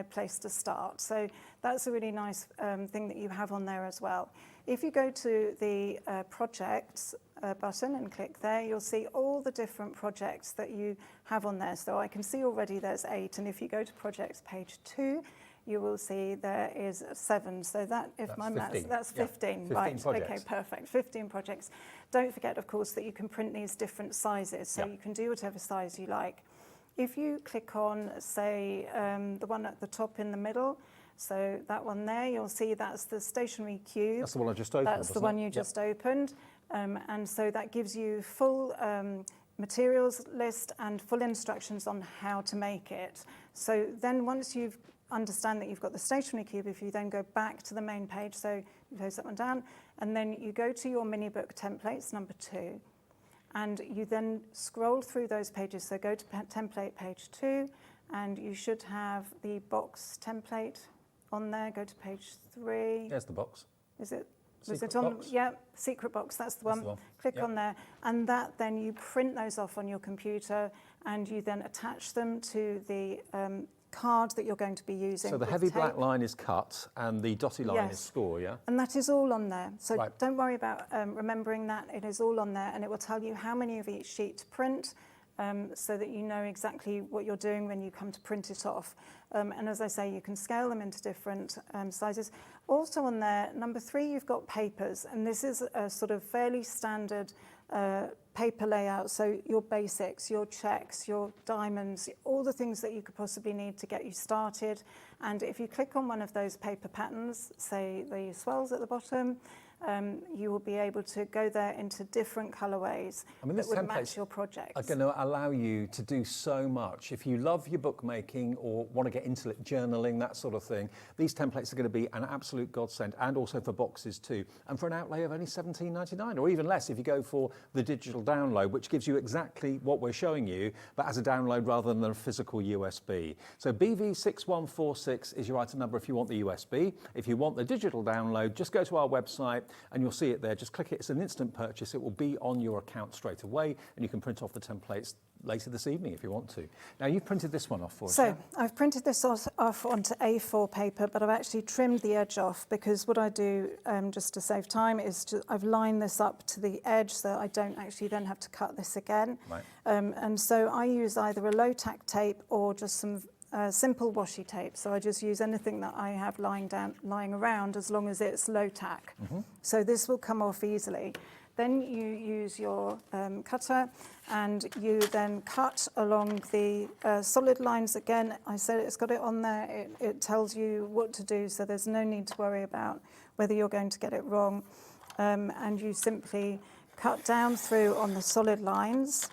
place to start. So that's a really nice thing that you have on there as well. If you go to the projects button and click there, you'll see all the different projects that you have on there. So I can see already there's 8, and if you go to projects page 2, you will see there is 7. So that, if my maths, that's 15. 15 right, projects. Okay, perfect. 15 projects. Don't forget, of course, that you can print these different sizes, so you can do whatever size you like. If you click on, say, the one at the top in the middle, so that one there, you'll see that's the stationery cube. That's the one I just opened. That's the one you just opened. And so that gives you full materials list and full instructions on how to make it. So then once you've understand that you've got the stationery cube, if you then go back to the main page, so you close that one down, and then you go to your mini book templates, number 2, and you then scroll through those pages. So go to template page 2, and you should have the box template on there. Go to page 3. There's the box. Is it? Was it on? Yeah, secret box, that's the one. Click on there, and that then you print those off on your computer, and you then attach them to the card that you're going to be using. So the heavy black line is cut and the dotty line is score, yeah? And that is all on there. So don't worry about remembering that. It is all on there, and it will tell you how many of each sheet to print, so that you know exactly what you're doing when you come to print it off. And as I say, you can scale them into different sizes. Also on there, number 3, you've got papers, and this is a sort of fairly standard paper layout. So your basics, your checks, your diamonds, all the things that you could possibly need to get you started. And if you click on one of those paper patterns, say the swells at the bottom, you will be able to go there into different colorways that would match your projects. Are going to allow you to do so much. If you love your bookmaking or want to get into it, journaling, that sort of thing, these templates are going to be an absolute godsend, and also for boxes too. And for an outlay of only £17.99, or even less if you go for the digital download, which gives you exactly what we're showing you, but as a download rather than a physical USB. So BV6146 is your item number if you want the USB. If you want the digital download, just go to our website, and you'll see it there. Just click it. It's an instant purchase. It will be on your account straight away, and you can print off the templates later this evening if you want to. Now, you've printed this one off for us. So I've printed this off onto A4 paper, but I've actually trimmed the edge off, because what I do just to save time is I've lined this up to the edge, so I don't actually then have to cut this again. Right. And so I use either a low tack tape or just some simple washi tape. So I just use anything that I have lying around, as long as it's low tack. So this will come off easily. Then you use your cutter, and you then cut along the solid lines again. I said it's got it on there. It tells you what to do, so there's no need to worry about whether you're going to get it wrong. and you simply cut down through on the solid lines,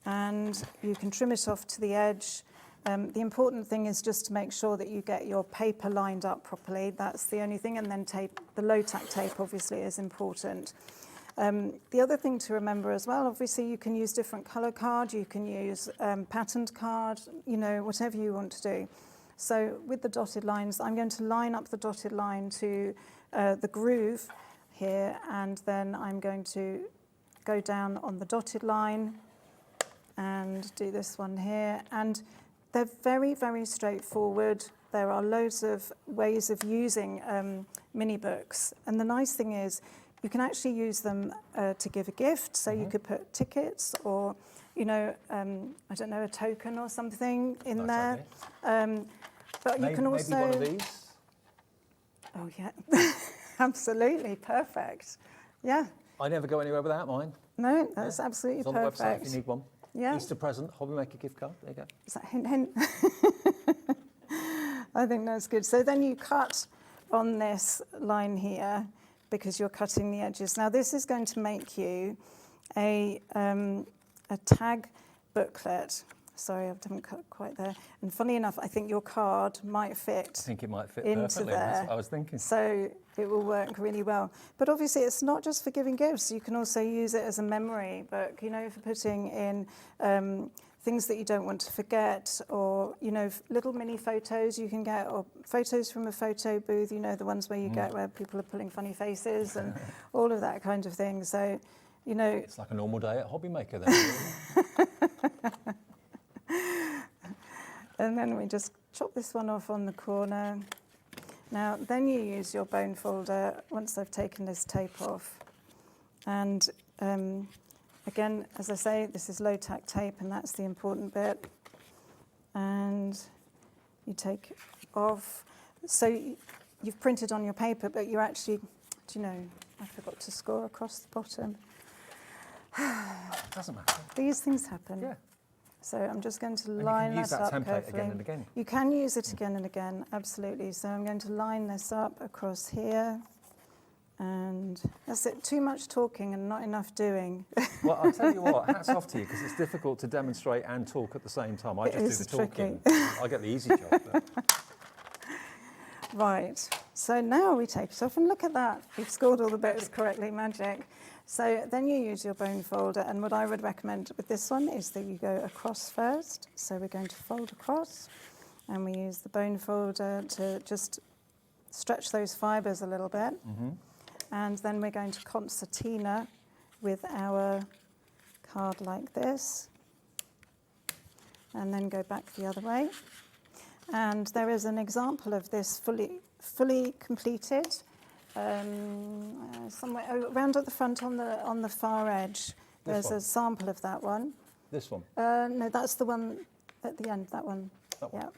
and you can trim it off to the edge. The important thing is just to make sure that you get your paper lined up properly. That's the only thing, and then tape. The low-tack tape obviously is important. The other thing to remember as well, obviously you can use different colour card, you can use patterned card, you know, whatever you want to do. So with the dotted lines, I'm going to line up the dotted line to the groove here, and then I'm going to go down on the dotted line and do this one here. And they're very, very straightforward. There are loads of ways of using mini books. And the nice thing is you can actually use them to give a gift. So you could put tickets or, you know, I don't know, a token or something in there. But you can also... Maybe one of these? Oh, yeah. Absolutely. Perfect. Yeah. I never go anywhere without mine. No, that's absolutely it's on perfect. the website if you need one. Yeah. Easter present, HobbyMaker gift card. There you go. Is that hint, hint? I think that's good. So then you cut on this line here because you're cutting the edges. Now this is going to make you a tag booklet. Sorry, I didn't cut quite there. And funny enough, I think your card might fit. I think it might fit into perfectly. there. That's what I was thinking. So it will work really well. But obviously, it's not just for giving gifts. You can also use it as a memory book, you know, for putting in things that you don't want to forget, or, you know, little mini photos you can get, or photos from a photo booth, you know, the ones where you get where people are pulling funny faces and all of that kind of thing. So, you know... It's like a normal day at HobbyMaker then. And then we just chop this one off on the corner. Now, then you use your bone folder once I've taken this tape off. And again, as I say, this is low-tack tape, and that's the important bit. And you take off. So you've printed on your paper, but you actually, do you know, I forgot to score across the bottom. Doesn't matter. These things happen. Yeah. So I'm just going to And line you can use that that up template carefully. again and again. You can use it again and again, absolutely. So I'm going to line this up across here. And that's it. Too much talking and not enough doing. Well, I'll tell you what, hats off to you, because it's difficult to demonstrate and talk at the same time. I just do the talking. I get the easy job. But... Right. So now we tape it off, and look at that. We've scored all the bits correctly, magic. So then you use your bone folder, and what I would recommend with this one is that you go across first. So we're going to fold across, and we use the bone folder to just stretch those fibres a little bit. And then we're going to concertina with our card like this, and then go back the other way. And there is an example of this fully completed. Somewhere around at the front on the far edge, there's a sample of that one. This one? No, that's the one at the end, that one. Yeah.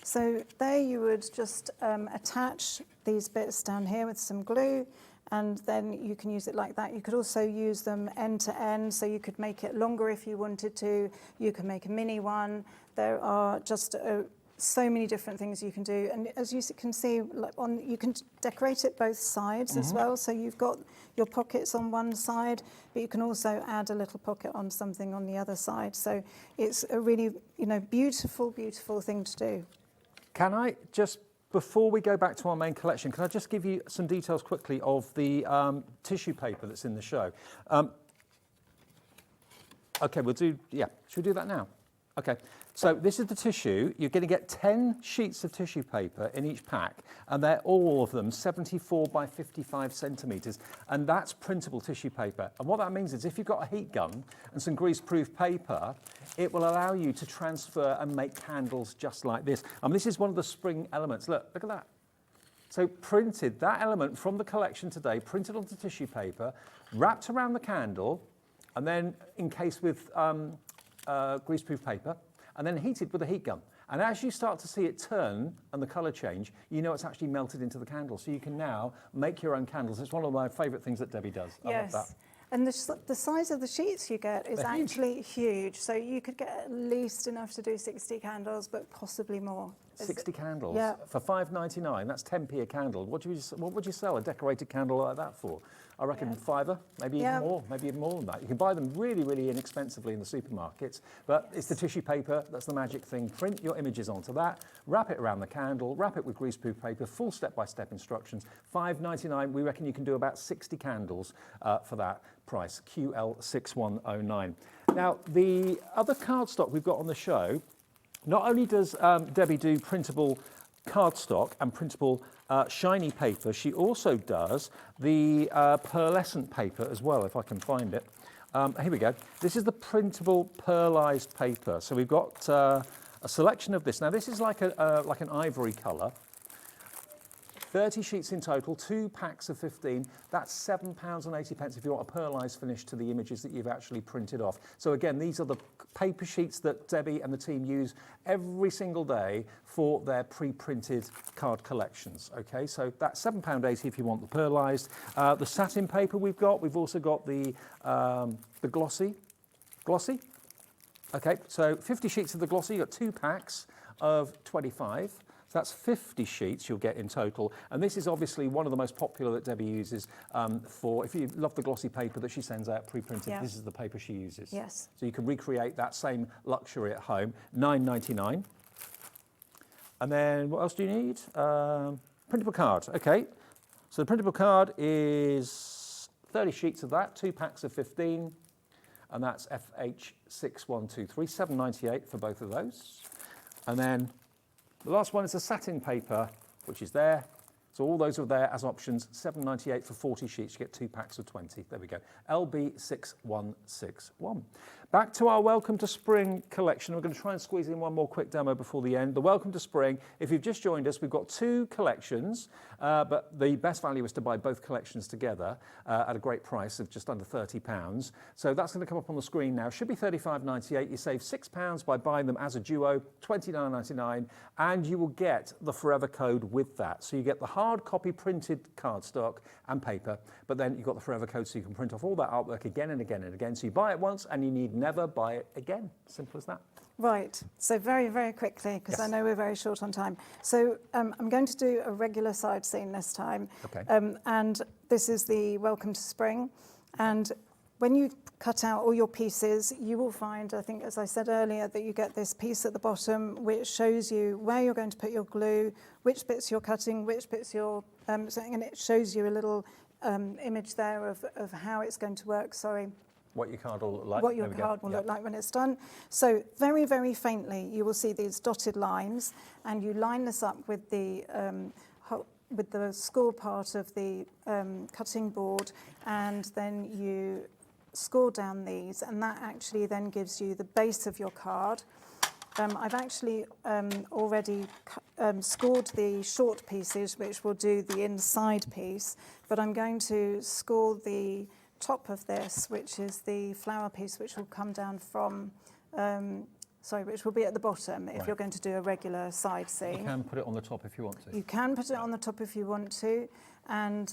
So there you would just attach these bits down here with some glue, and then you can use it like that. You could also use them end to end, so you could make it longer if you wanted to. You can make a mini one. There are just so many different things you can do, and as you can see, you can decorate it both sides as well. So you've got your pockets on one side, but you can also add a little pocket on something on the other side. So it's a really, you know, beautiful, beautiful thing to do. Can I just, before we go back to our main collection, can I just give you some details quickly of the tissue paper that's in the show? Okay, we'll do, yeah, should we do that now? Okay, so this is the tissue. You're going to get 10 sheets of tissue paper in each pack, and they're all of them 74 by 55 centimetres, and that's printable tissue paper. And what that means is if you've got a heat gun and some grease-proof paper, it will allow you to transfer and make candles just like this. And this is one of the spring elements. Look at that. So printed, that element from the collection today, printed onto tissue paper, wrapped around the candle, and then encased with greaseproof paper, and then heated with a heat gun. And as you start to see it turn and the colour change, you know it's actually melted into the candle. So you can now make your own candles. It's one of my favourite things that Debbie does. I love that. And the size of the sheets you get is actually huge. So you could get at least enough to do 60 candles, but possibly more. 60 candles? Yeah. For £5.99, that's 10p a candle. What would you sell a decorated candle like that for? I reckon £5, maybe even more, maybe even more than that. You can buy them really, really inexpensively in the supermarkets, but it's the tissue paper, that's the magic thing. Print your images onto that, wrap it around the candle, wrap it with greaseproof paper, full step-by-step instructions. £5.99, we reckon you can do about 60 candles for that price, QL6109. Now, the other cardstock we've got on the show, not only does Debbie do printable cardstock and printable shiny paper, she also does the pearlescent paper as well, if I can find it. Here we go. This is the printable pearlized paper. So we've got a selection of this. Now this is like an ivory colour. 30 sheets in total, 2 packs of 15. That's £7.80 if you want a pearlised finish to the images that you've actually printed off. So again, these are the paper sheets that Debbie and the team use every single day for their pre-printed card collections. Okay, so that's £7.80 if you want the pearlised. The satin paper we've also got the glossy. Okay, so 50 sheets of the glossy, you've got 2 packs of 25. So that's 50 sheets you'll get in total. And this is obviously one of the most popular that Debbie uses for, if you love the glossy paper that she sends out pre-printed, this is the paper she uses. Yes. So you can recreate that same luxury at home, £9.99. And then what else do you need? Printable card, okay. So the printable card is 30 sheets of that, 2 packs of 15, and that's FH6123, £7.98 for both of those. And then the last one is the satin paper, which is there. So all those are there as options, £7.98 for 40 sheets. You get 2 packs of 20. There we go. LB6161. Back to our Welcome to Spring collection. We're going to try and squeeze in one more quick demo before the end. The Welcome to Spring, if you've just joined us, we've got 2 collections, but the best value is to buy both collections together at a great price of just under £30. So that's going to come up on the screen now. Should be £35.98. You save £6 by buying them as a duo, £29.99, and you will get the Forever Code with that. So you get the hard copy printed cardstock and paper, but then you've got the Forever Code so you can print off all that artwork again and again and again. So you buy it once and you need never buy it again. Simple as that. Right, so very, very quickly, because I know we're very short on time. So I'm going to do a regular side seam this time. Okay. And this is the Welcome to Spring. And when you cut out all your pieces, you will find, I think, as I said earlier, that you get this piece at the bottom which shows you where you're going to put your glue, which bits you're cutting, which bits you're setting, and it shows you a little image there of how it's going to work, What your card will look like. What your card will look like when it's done. So very, very faintly, you will see these dotted lines, and you line this up with the score part of the cutting board, and then you score down these, and that actually then gives you the base of your card. I've actually already scored the short pieces, which will do the inside piece, but I'm going to score the top of this, which is the flower piece, which will come down from, which will be at the bottom if you're going to do a regular side seam. You can put it on the top if you want to. You can put it on the top if you want to, and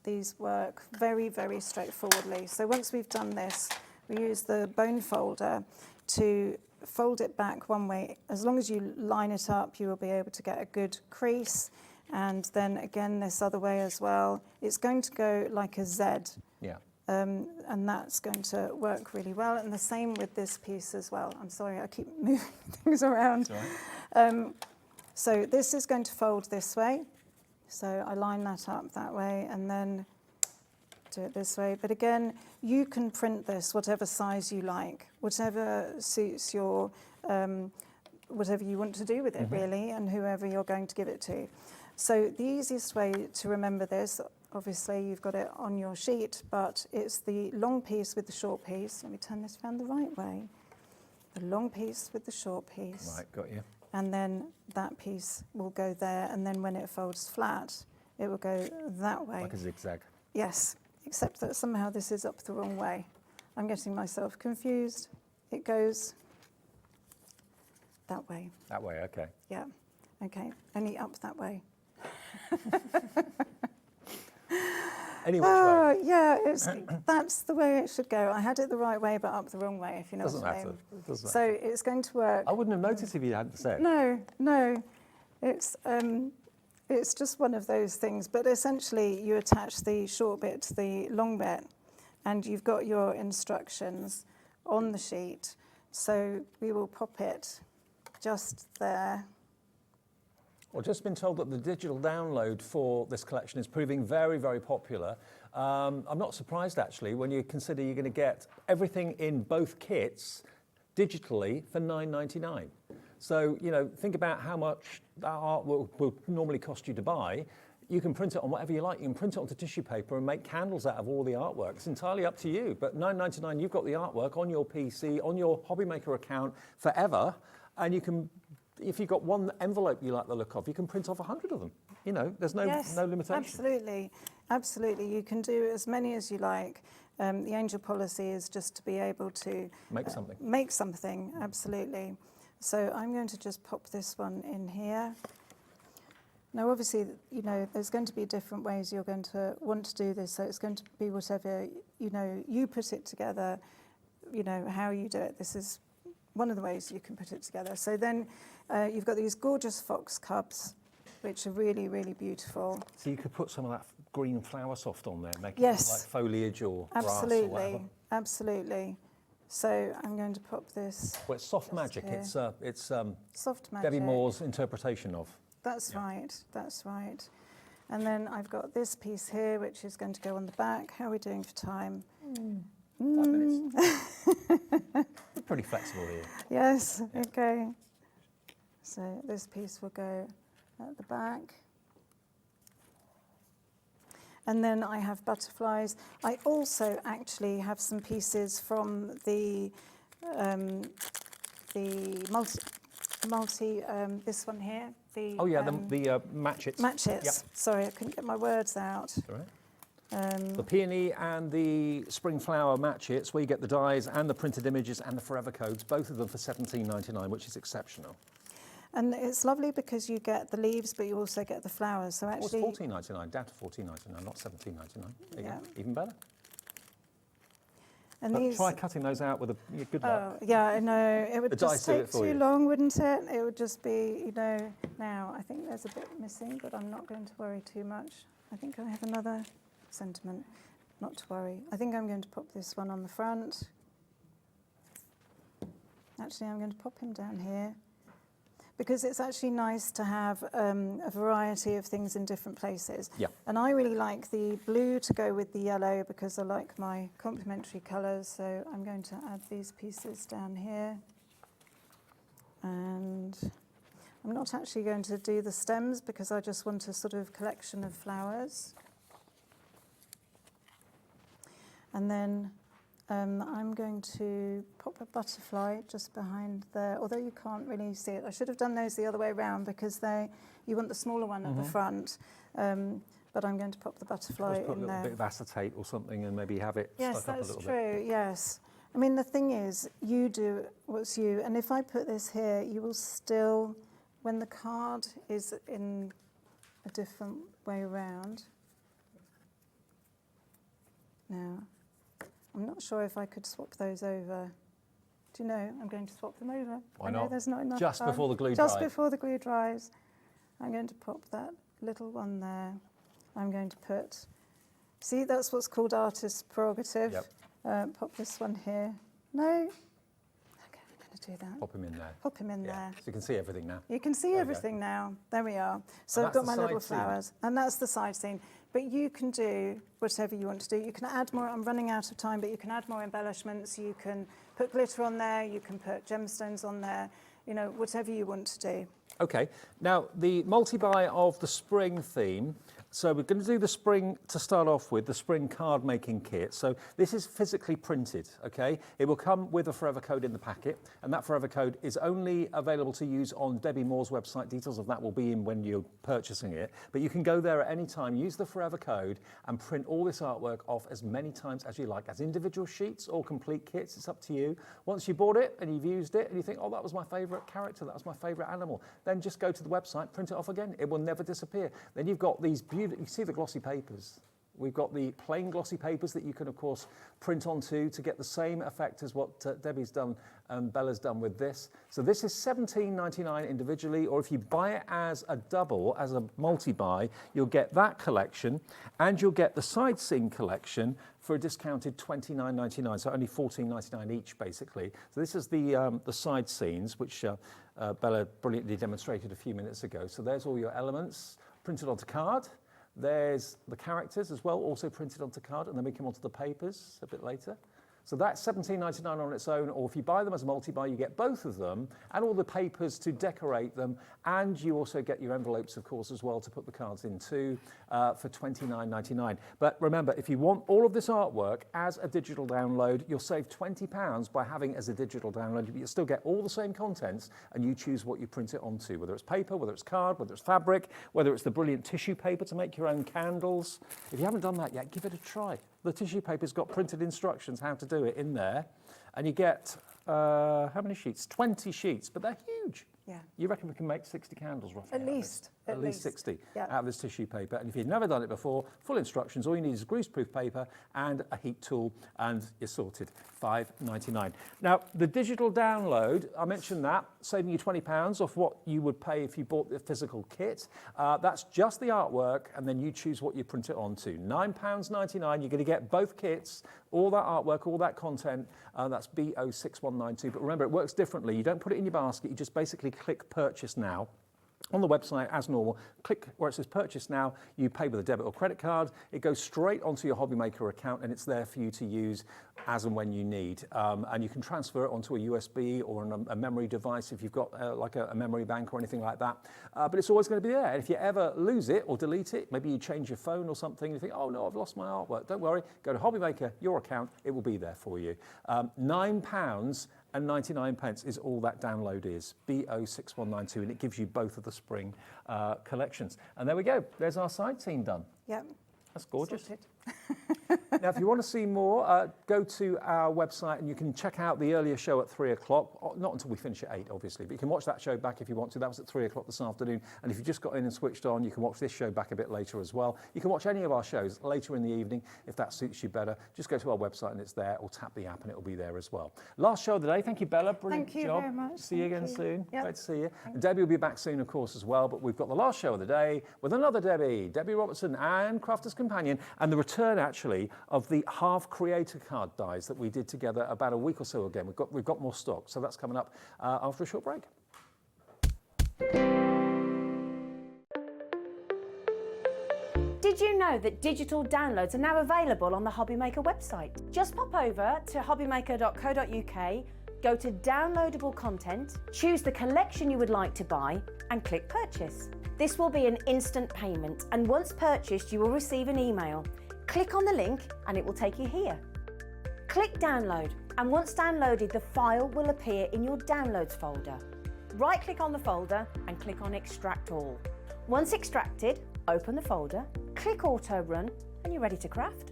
these work very, very straightforwardly. So once we've done this, we use the bone folder to fold it back one way. As long as you line it up, you will be able to get a good crease, and then again this other way as well. It's going to go like a Z. Yeah. And that's going to work really well. And the same with this piece as well. I'm sorry, I keep moving things around. So this is going to fold this way. So I line that up that way and then do it this way. But again, you can print this whatever size you like, whatever suits your, whatever you want to do with it really, and whoever you're going to give it to. So the easiest way to remember this, obviously you've got it on your sheet, but it's the long piece with the short piece. Let me turn this around the right way. The long piece with the short piece. Right, got you. And then that piece will go there, and then when it folds flat, it will go that way. Like a zigzag. Yes, except that somehow this is up the wrong way. I'm getting myself confused. It goes that way. That way, okay. Yeah, okay, only up that way. Any which way. Yeah, that's the way it should go. I had it the right way, but up the wrong way, if you know Doesn't what I matter. mean. It doesn't So matter. it's going to work. I wouldn't have noticed if you hadn't said. No. It's just one of those things. But essentially, you attach the short bit to the long bit, and you've got your instructions on the sheet. So we will pop it just there. Well, just been told that the digital download for this collection is proving very, very popular. I'm not surprised, actually, when you consider you're going to get everything in both kits digitally for $9.99. So, you know, think about how much that art will normally cost you to buy. You can print it on whatever you like. You can print it onto tissue paper and make candles out of all the artwork. It's entirely up to you. But $9.99, you've got the artwork on your PC, on your HobbyMaker account forever, and you can, if you've got one envelope you like the look of, you can print off 100 of them. You know, there's no limitation. Absolutely. You can do as many as you like. The angel policy is just to be able to make something, absolutely. So I'm going to just pop this one in here. Now, obviously, you know, there's going to be different ways you're going to want to do this. So it's going to be whatever, you know, you put it together, you know, how you do it. This is one of the ways you can put it together. So then you've got these gorgeous fox cubs, which are really, really beautiful. So you could put some of that green flower soft on there, make it look like foliage or grass or whatever. Absolutely. So I'm going to pop this. Well, it's soft magic. Here. It's soft magic. Debbi Moore's interpretation of. That's right. And then I've got this piece here, which is going to go on the back. How are we doing for time? 5 minutes. We're pretty flexible here. Yes, okay. So this piece will go at the back. And then I have butterflies. I also actually have some pieces from the multi this one here. The matchets. Matchets. Yep. Sorry, I couldn't get my words out. All right. The peony and the spring flower matchets, where you get the dies and the printed images and the forever codes, both of them for $17.99, which is exceptional. And it's lovely because you get the leaves, but you also get the flowers. So actually, it's $14.99, down to $14.99, not $17.99. Yeah. Even better. And but these, try cutting those out with a good luck. Yeah, I know. It would just take too you. long, wouldn't it? It would just be, you know. Now, I think there's a bit missing, but I'm not going to worry too much. I think I have another sentiment. Not to worry. I think I'm going to pop this one on the front. Actually, I'm going to pop him down here, because it's actually nice to have a variety of things in different places. Yeah. And I really like the blue to go with the yellow because I like my complementary colours. So I'm going to add these pieces down here. And I'm not actually going to do the stems because I just want a sort of collection of flowers. And then I'm going to pop a butterfly just behind there, although you can't really see it. I should have done those the other way around because you want the smaller one at the front. But I'm going to pop the butterfly Just put in a little there. bit of acetate or something and maybe have it Yes, stuck up a little that's bit. true, yes. I mean, the thing is, you do what's you. And if I put this here, you will still, when the card is in a different way around. Now, I'm not sure if I could swap those over. Do you know? I'm going to swap them over. Why I know not? there's not enough Just time. before the glue Just dries. before the glue dries. I'm going to pop that little one there. I'm going to put, see, that's what's called artist's prerogative. Yep. Pop this one here. No? Okay, I'm going to do that. Pop him in there. Pop him in there. So you can see everything now. You can see everything now. There we are. So And I've got that's my the little side scene. flowers. And that's the side scene. But you can do whatever you want to do. You can add more. I'm running out of time, but you can add more embellishments. You can put glitter on there. You can put gemstones on there. You know, whatever you want to do. Okay, now the multi-buy of the spring theme. So we're going to do the spring to start off with, the spring card making kit. So this is physically printed, okay? It will come with a forever code in the packet, and that forever code is only available to use on Debbi Moore's website. Details of that will be in when you're purchasing it. But you can go there at any time, use the forever code, and print all this artwork off as many times as you like, as individual sheets or complete kits. It's up to you. Once you bought it and you've used it and you think, oh, that was my favourite character, that was my favourite animal, then just go to the website, print it off again. It will never disappear. Then you've got these beautiful, you see the glossy papers, We've got the plain glossy papers that you can, of course, print onto to get the same effect as what Debbie's done and Bella's done with this. So this is $17.99 individually, or if you buy it as a double, as a multi-buy, you'll get that collection, and you'll get the side seam collection for a discounted $29.99, so only $14.99 each, basically. So this is the side scenes, which Bella brilliantly demonstrated a few minutes ago. So there's all your elements printed onto card. There's the characters as well, also printed onto card, and then we come onto the papers a bit later. So that's $17.99 on its own, or if you buy them as a multi-buy, you get both of them and all the papers to decorate them, and you also get your envelopes, of course, as well to put the cards into for $29.99. But remember, if you want all of this artwork as a digital download, you'll save £20 by having it as a digital download, but you'll still get all the same contents, and you choose what you print it onto, whether it's paper, whether it's card, whether it's fabric, whether it's the brilliant tissue paper to make your own candles. If you haven't done that yet, give it a try. The tissue paper's got printed instructions how to do it in there, and you get, how many sheets? 20 sheets, but they're huge. Yeah. You reckon we can make 60 candles roughly? At least. At least 60 Yeah. out of this tissue paper. And if you've never done it before, full instructions, all you need is greaseproof paper and a heat tool, and you're sorted. $5.99. Now, the digital download, I mentioned that, saving you £20 off what you would pay if you bought the physical kit. That's just the artwork, and then you choose what you print it onto. £9.99, you're going to get both kits, all that artwork, all that content. That's BO6192. But remember, it works differently. You don't put it in your basket, you just basically click purchase now. On the website, as normal, click where it says purchase now, you pay with a debit or credit card, it goes straight onto your HobbyMaker account, and it's there for you to use as and when you need. And you can transfer it onto a USB or a memory device if you've got like a memory bank or anything like that. But it's always going to be there. And if you ever lose it or delete it, maybe you change your phone or something, you think, oh no, I've lost my artwork. Don't worry, go to HobbyMaker, your account, it will be there for you. £9.99 is all that download is, BO6192, and it gives you both of the spring collections. And there we go, there's our side scene done. Yep. That's gorgeous. Sorted. Now, if you want to see more, go to our website and you can check out the earlier show at 3 o'clock. Not until we finish at 8, obviously, but you can watch that show back if you want to. That was at 3 o'clock this afternoon. And if you just got in and switched on, you can watch this show back a bit later as well. You can watch any of our shows later in the evening if that suits you better. Just go to our website and it's there, or tap the app and it'll be there as well. Last show of the day. Thank you, Bella. Brilliant Thank you job. very much. See you again soon. Yep. Great to see you. Debbie will be back soon, of course, as well. But we've got the last show of the day with another Debbie, Debbie Robertson and Crafter's Companion, and the return, actually, of the half creator card dies that we did together about a week or so ago. We've got more stock, so that's coming up after a short break. Did you know that digital downloads are now available on the HobbyMaker website? Just pop over to hobbymaker.co.uk, go to downloadable content, choose the collection you would like to buy, and click purchase. This will be an instant payment, and once purchased, you will receive an email. Click on the link and it will take you here. Click download, and once downloaded, the file will appear in your downloads folder. Right click on the folder and click on extract all. Once extracted, open the folder, click auto run, and you're ready to craft.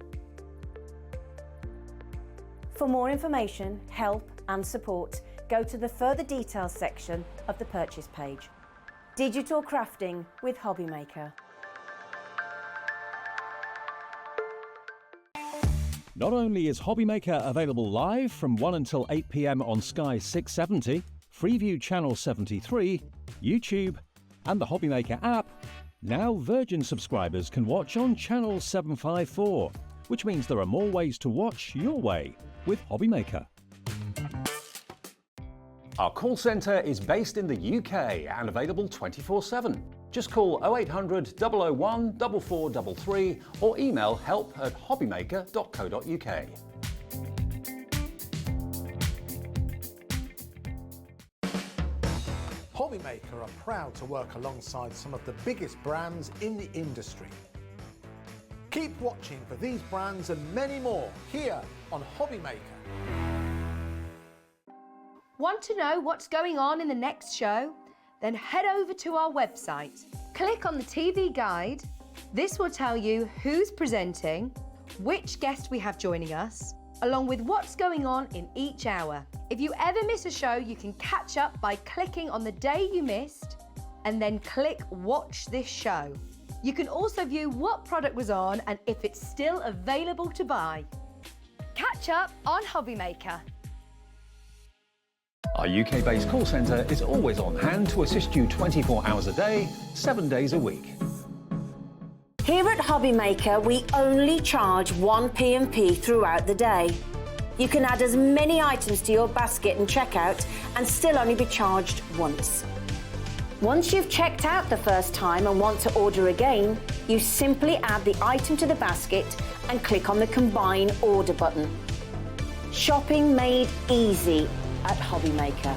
For more information, help and support, go to the further details section of the purchase page. Digital crafting with HobbyMaker. Not only is HobbyMaker available live from 1 until 8 p.m. on Sky 670, Freeview Channel 73, YouTube, and the HobbyMaker app, now Virgin subscribers can watch on Channel 754, which means there are more ways to watch your way with HobbyMaker. Our call centre is based in the UK and available 24/7. Just call 0800 001 4433 or email help@hobbymaker.co.uk. HobbyMaker are proud to work alongside some of the biggest brands in the industry. Keep watching for these brands and many more here on HobbyMaker. Want to know what's going on in the next show? Then head over to our website. Click on the TV guide. This will tell you who's presenting, which guest we have joining us, along with what's going on in each hour. If you ever miss a show, you can catch up by clicking on the day you missed and then click Watch This Show. You can also view what product was on and if it's still available to buy. Catch up on HobbyMaker. Our UK-based call centre is always on hand to assist you 24 hours a day, 7 days a week. Here at HobbyMaker, we only charge 1 P&P throughout the day. You can add as many items to your basket and checkout and still only be charged once. Once you've checked out the first time and want to order again, you simply add the item to the basket and click on the Combine Order button. Shopping made easy at HobbyMaker.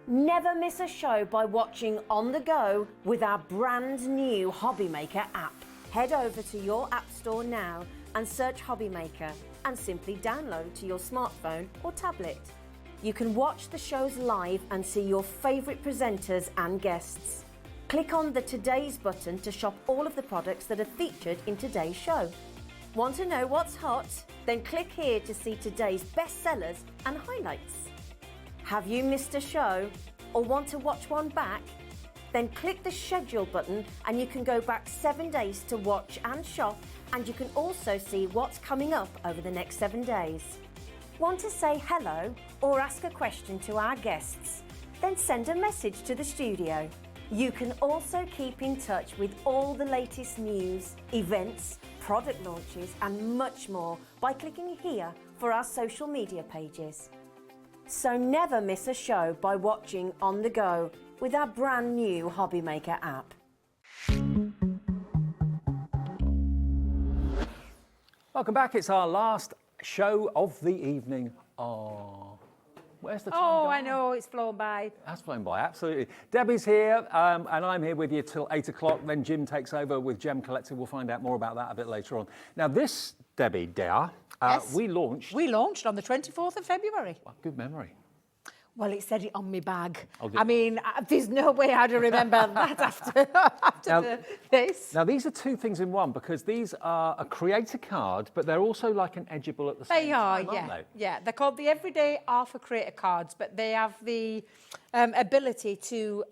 Never miss a show by watching on the go with our brand new HobbyMaker app. Head over to your app store now and search HobbyMaker and simply download to your smartphone or tablet. You can watch the shows live and see your favourite presenters and guests. Click on the Today's button to shop all of the products that are featured in today's show. Want to know what's hot? Then click here to see today's bestsellers and highlights. Have you missed a show or want to watch one back? Then click the schedule button and you can go back 7 days to watch and shop, and you can also see what's coming up over the next 7 days. Want to say hello or ask a question to our guests? Then send a message to the studio. You can also keep in touch with all the latest news, events, product launches and much more by clicking here for our social media pages. So never miss a show by watching on the go with our brand new HobbyMaker app. Welcome back. It's our last show of the evening. Oh, where's the time gone? I know, it's flown by. That's flown by, absolutely. Debbie's here, and I'm here with you till 8 o'clock. Then Jim takes over with Gem Collective. We'll find out more about that a bit later on. Now, this, Debbie, dear, Yes. we launched... We launched on the 24th of February. Well, good memory. Well, it said it on my bag. Oh, I mean, there's no way I'd remember that after this. Now, these are two things in one, because these are a creator card, but they're also like an edgeable at the same time, aren't they? Yeah. They're called the Everyday Arthur Creator Cards, but they have the ability to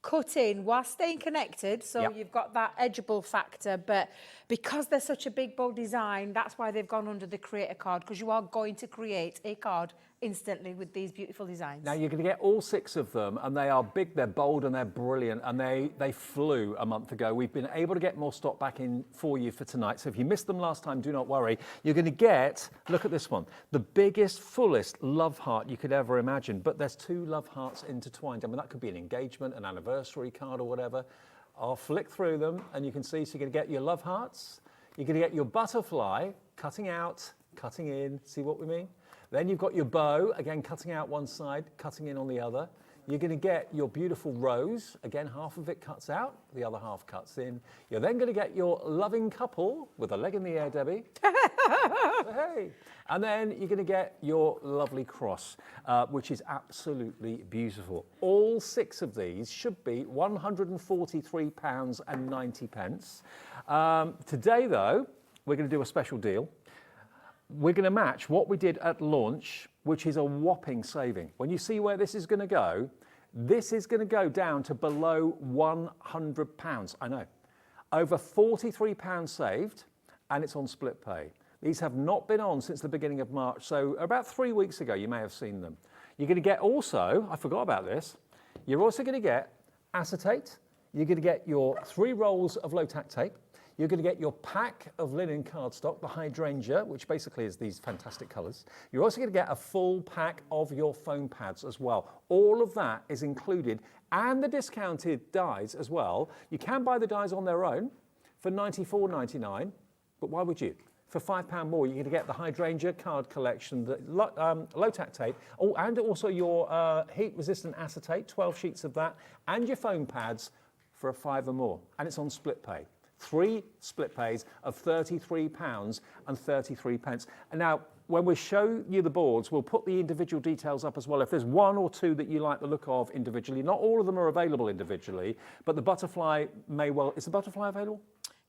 cut in while staying connected, so Yep. you've got that edgeable factor, but because they're such a big, bold design, that's why they've gone under the Creator Card, because you are going to create a card instantly with these beautiful designs. Now, you're going to get all 6 of them, and they are big, they're bold, and they're brilliant, and they flew a month ago. We've been able to get more stock back in for you for tonight, so if you missed them last time, do not worry. You're going to get, look at this one, the biggest, fullest love heart you could ever imagine, but there's 2 love hearts intertwined. I mean, that could be an engagement, an anniversary card, or whatever. I'll flick through them, and you can see, so you're going to get your love hearts, you're going to get your butterfly, cutting out, cutting in, see what we mean? Then you've got your bow, again, cutting out one side, cutting in on the other. You're going to get your beautiful rose. Again, half of it cuts out, the other half cuts in. You're then going to get your loving couple with a leg in the air, Debbie. Hey. And then you're going to get your lovely cross, which is absolutely beautiful. All 6 of these should be £143.90. Today, though, we're going to do a special deal. We're going to match what we did at launch, which is a whopping saving. When you see where this is going to go, this is going to go down to below £100. I know. Over £43 saved, and it's on split pay. These have not been on since the beginning of March, so about 3 weeks ago you may have seen them. You're going to get also, I forgot about this, you're also going to get acetate, you're going to get your 3 rolls of low-tack tape, you're going to get your pack of linen cardstock, the hydrangea, which basically is these fantastic colours. You're also going to get a full pack of your foam pads as well. All of that is included, and the discounted dies as well. You can buy the dies on their own for $94.99, but why would you? For £5 more, you're going to get the hydrangea card collection, the low-tack tape, and also your heat-resistant acetate, 12 sheets of that, and your foam pads for a £5 or more, and it's on split pay. 3 split pays of £33.33. And now, when we show you the boards, we'll put the individual details up as well. If there's 1 or 2 that you like the look of individually, not all of them are available individually, but the butterfly may well... Is the butterfly available?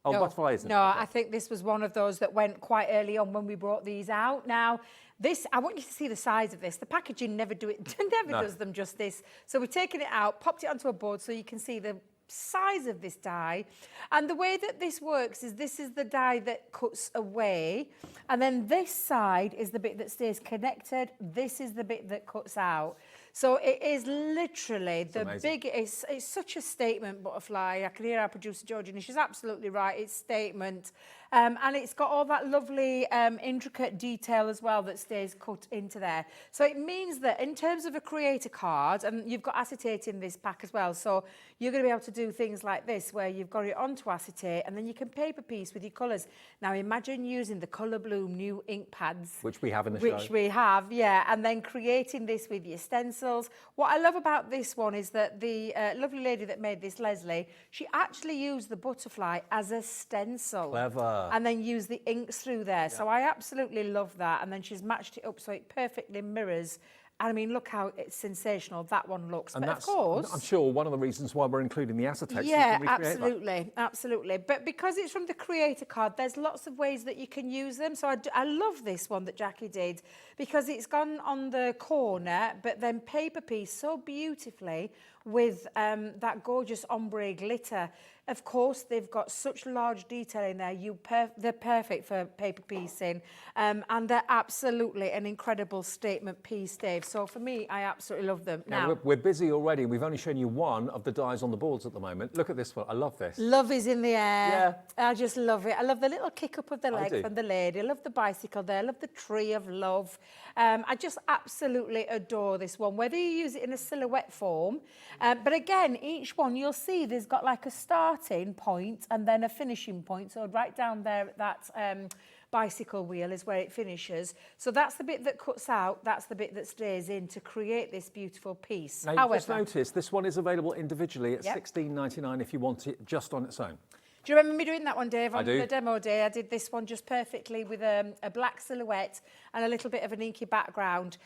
Oh, No, butterfly isn't. No, Okay. I think this was one of those that went quite early on when we brought these out. Now, this, I want you to see the size of this. The packaging never does them justice. So we've taken it out, popped it onto a board so you can see the size of this die. And the way that this works is this is the die that cuts away, and then this side is the bit that stays connected. This is the bit that cuts out. So it is literally it's such a statement butterfly. I can hear our producer Georgie, and she's absolutely right. It's statement. And it's got all that lovely intricate detail as well that stays cut into there. So it means that in terms of a creator card, and you've got acetate in this pack as well, so you're going to be able to do things like this where you've got it onto acetate and then you can paper piece with your colours. Now imagine using the Colourbloom new ink pads. Which we have in the show. Which we have, yeah, and then creating this with your stencils. What I love about this one is that the lovely lady that made this, Leslie, she actually used the butterfly as a stencil. Clever. And then use the inks through there. Yeah. So I absolutely love that. And then she's matched it up so it perfectly mirrors. And I mean, look how it's sensational that one looks. And but of course, I'm sure one of the reasons why we're including the acetate. Yeah, absolutely, absolutely. But because it's from the creator card, there's lots of ways that you can use them. So I love this one that Jackie did because it's gone on the corner, but then paper piece so beautifully with that gorgeous ombre glitter. Of course, they've got such large detail in there. They're perfect for paper piecing, and they're absolutely an incredible statement piece, Dave. So for me, I absolutely love them. Now we're busy already. We've only shown you one of the dies on the boards at the moment. Look at this one. I love this. Love is in the air. Yeah. I just love it. I love the little kick up of the leg from the lady. I love the bicycle there. I love the tree of love. I just absolutely adore this one, whether you use it in a silhouette form. But again, each one you'll see there's got like a starting point and then a finishing point. So right down there at that bicycle wheel is where it finishes. So that's the bit that cuts out, that's the bit that stays in to create this beautiful piece. Now, however, just notice this one is available individually at $16.99 if you want it just on its own. Do you remember me doing that one, Dave, on the demo day? I did this one just perfectly with a black silhouette and a little bit of an inky background.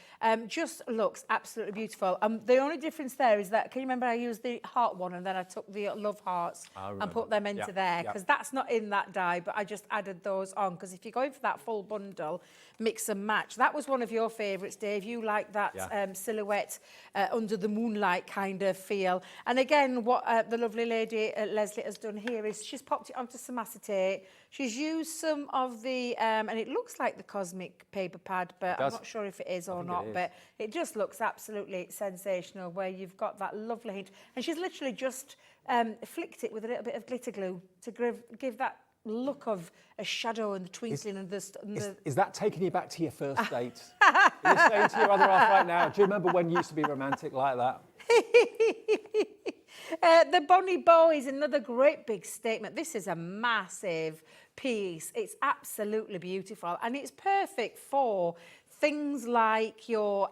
Just looks absolutely beautiful. The only difference there is that, can you remember I used the heart one and then I took the love hearts and put them into there? Because that's not in that die, but I just added those on. Because if you're going for that full bundle, mix and match. That was one of your favourites, Dave. You like that silhouette under the moonlight kind of feel. And again, what the lovely lady Leslie has done here is she's popped it onto some acetate. She's used some of the, and it looks like the Cosmic paper pad, but I'm not sure if it is or not, but it just looks absolutely sensational where you've got that lovely hint. And she's literally just flicked it with a little bit of glitter glue to give that look of a shadow and the twinkling and the... Is that taking you back to your first date? You're saying to your other half right now, do you remember when you used to be romantic like that? The Bonnie Bow is another great big statement. This is a massive piece. It's absolutely beautiful and it's perfect for things like your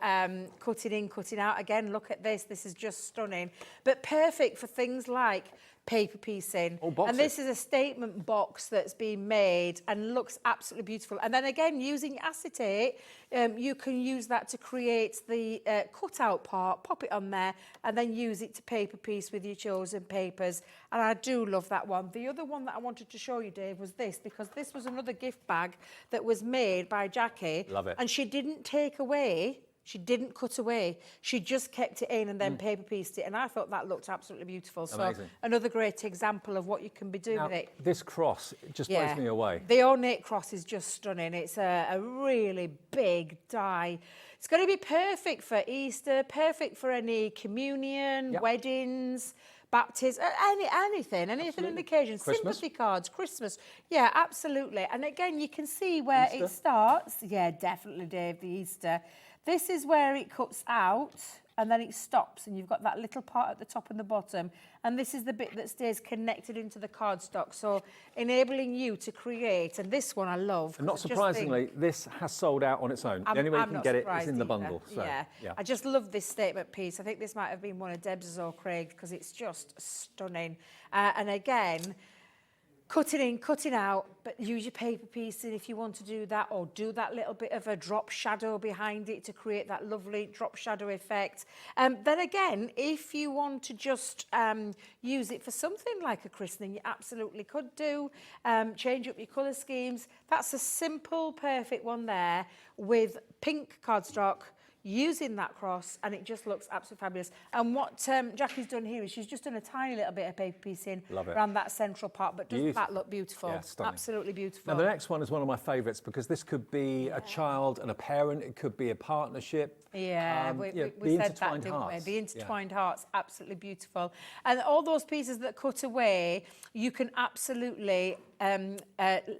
cutting in, cutting out. Again, look at this. This is just stunning. But perfect for things like paper piecing. And this is a statement box that's been made and looks absolutely beautiful. And then again, using acetate, you can use that to create the cutout part, pop it on there, and then use it to paper piece with your chosen papers. And I do love that one. The other one that I wanted to show you, Dave, was this, because this was another gift bag that was made by Jackie. Love it. And she didn't take away, she didn't cut away. She just kept it in and then paper pieced it. And I thought that looked absolutely beautiful. Amazing. So another great example of what you can be doing with it. This cross just blows me away. The ornate cross is just stunning. It's a really big die. It's going to be perfect for Easter, perfect for any communion, weddings, baptism, anything on the occasion. Christmas. Sympathy cards, Christmas. Yeah, absolutely. And again, you can see where it starts. Yeah, definitely, Dave, the Easter. This is where it cuts out and then it stops and you've got that little part at the top and the bottom. And this is the bit that stays connected into the cardstock. So enabling you to create, and this one I love. And not surprisingly, this has sold out on its own. The only way you can get it is in the bundle. So, yeah, I just love this statement piece. I think this might have been one of Deb's or Craig's because it's just stunning. And again, cutting in, cutting out, but use your paper piecing if you want to do that, or do that little bit of a drop shadow behind it to create that lovely drop shadow effect. Then again, if you want to just use it for something like a christening, you absolutely could do. Change up your colour schemes. That's a simple, perfect one there with pink cardstock, using that cross, and it just looks absolutely fabulous. And what Jackie's done here is she's just done a tiny little bit of paper piece in around that central part, but doesn't that look beautiful? Yeah, stunning. Absolutely beautiful. Now, the next one is one of my favourites because this could be a child and a parent, it could be a partnership. Yeah, we said that, didn't we? The intertwined hearts, absolutely beautiful. And all those pieces that cut away, you can absolutely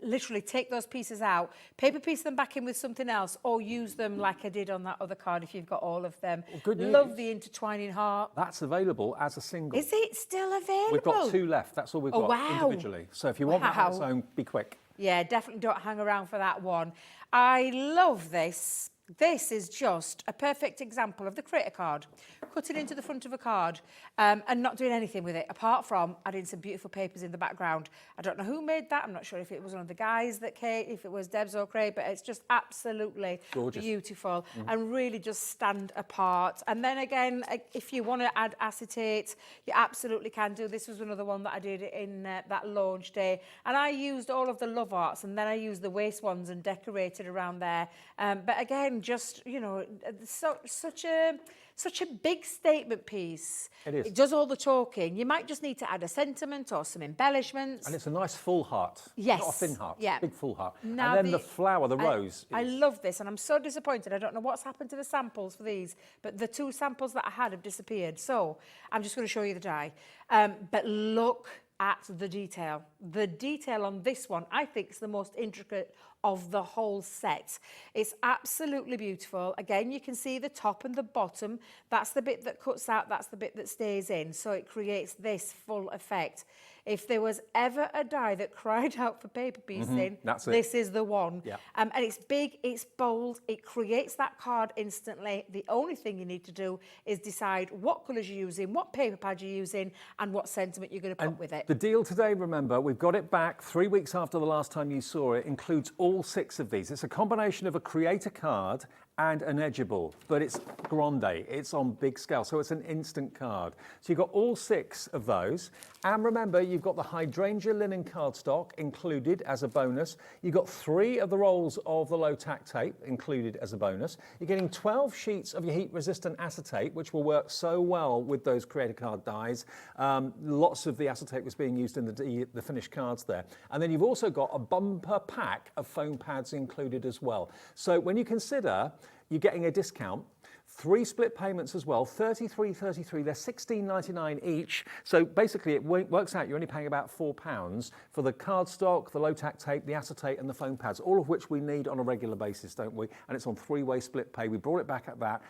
literally take those pieces out, paper piece them back in with something else, or use them like I did on that other card if you've got all of them. Well, good news. Love the intertwining heart. That's available as a single. Is it still available? We've got 2 left. That's all we've got individually. So if you want that on its own, be quick. Yeah, definitely don't hang around for that one. I love this. This is just a perfect example of the creator card. Cut it into the front of a card and not doing anything with it, apart from adding some beautiful papers in the background. I don't know who made that. I'm not sure if it was one of the guys that came, if it was Debs or Craig, but it's just absolutely beautiful and really just stand apart. And then again, if you want to add acetate, you absolutely can do. This was another one that I did in that launch day. And I used all of the love arts, and then I used the waste ones and decorated around there. But again, just, you know, such a big statement piece. It is. It does all the talking. You might just need to add a sentiment or some embellishments. And it's a nice full heart. Yes. Not a thin heart. Yeah. Big full heart. Now and then the flower, the rose. I love this, and I'm so disappointed. I don't know what's happened to the samples for these, but the 2 samples that I had have disappeared. So I'm just going to show you the die. But look at the detail. The detail on this one, I think, is the most intricate of the whole set. It's absolutely beautiful. Again, you can see the top and the bottom. That's the bit that cuts out, that's the bit that stays in. So it creates this full effect. If there was ever a die that cried out for paper piecing, this is the one. Yeah. And it's big, it's bold, it creates that card instantly. The only thing you need to do is decide what colours you're using, what paper pad you're using, and what sentiment you're going to put with it. The deal today, remember, we've got it back 3 weeks after the last time you saw it, includes all 6 of these. It's a combination of a creator card and an edgeable, but it's grande, it's on big scale, so it's an instant card. So you've got all 6 of those, and remember, you've got the hydrangea linen cardstock included as a bonus. You've got 3 of the rolls of the low tack tape included as a bonus. You're getting 12 sheets of your heat-resistant acetate, which will work so well with those creator card dies. Lots of the acetate was being used in the finished cards there. And then you've also got a bumper pack of foam pads included as well. So when you consider you're getting a discount, 3 split payments as well, 33.33. They're $16.99 each. So basically, it works out you're only paying about £4 for the cardstock, the low tack tape, the acetate, and the foam pads, all of which we need on a regular basis, don't we? And it's on 3-way split pay. We brought it back at that.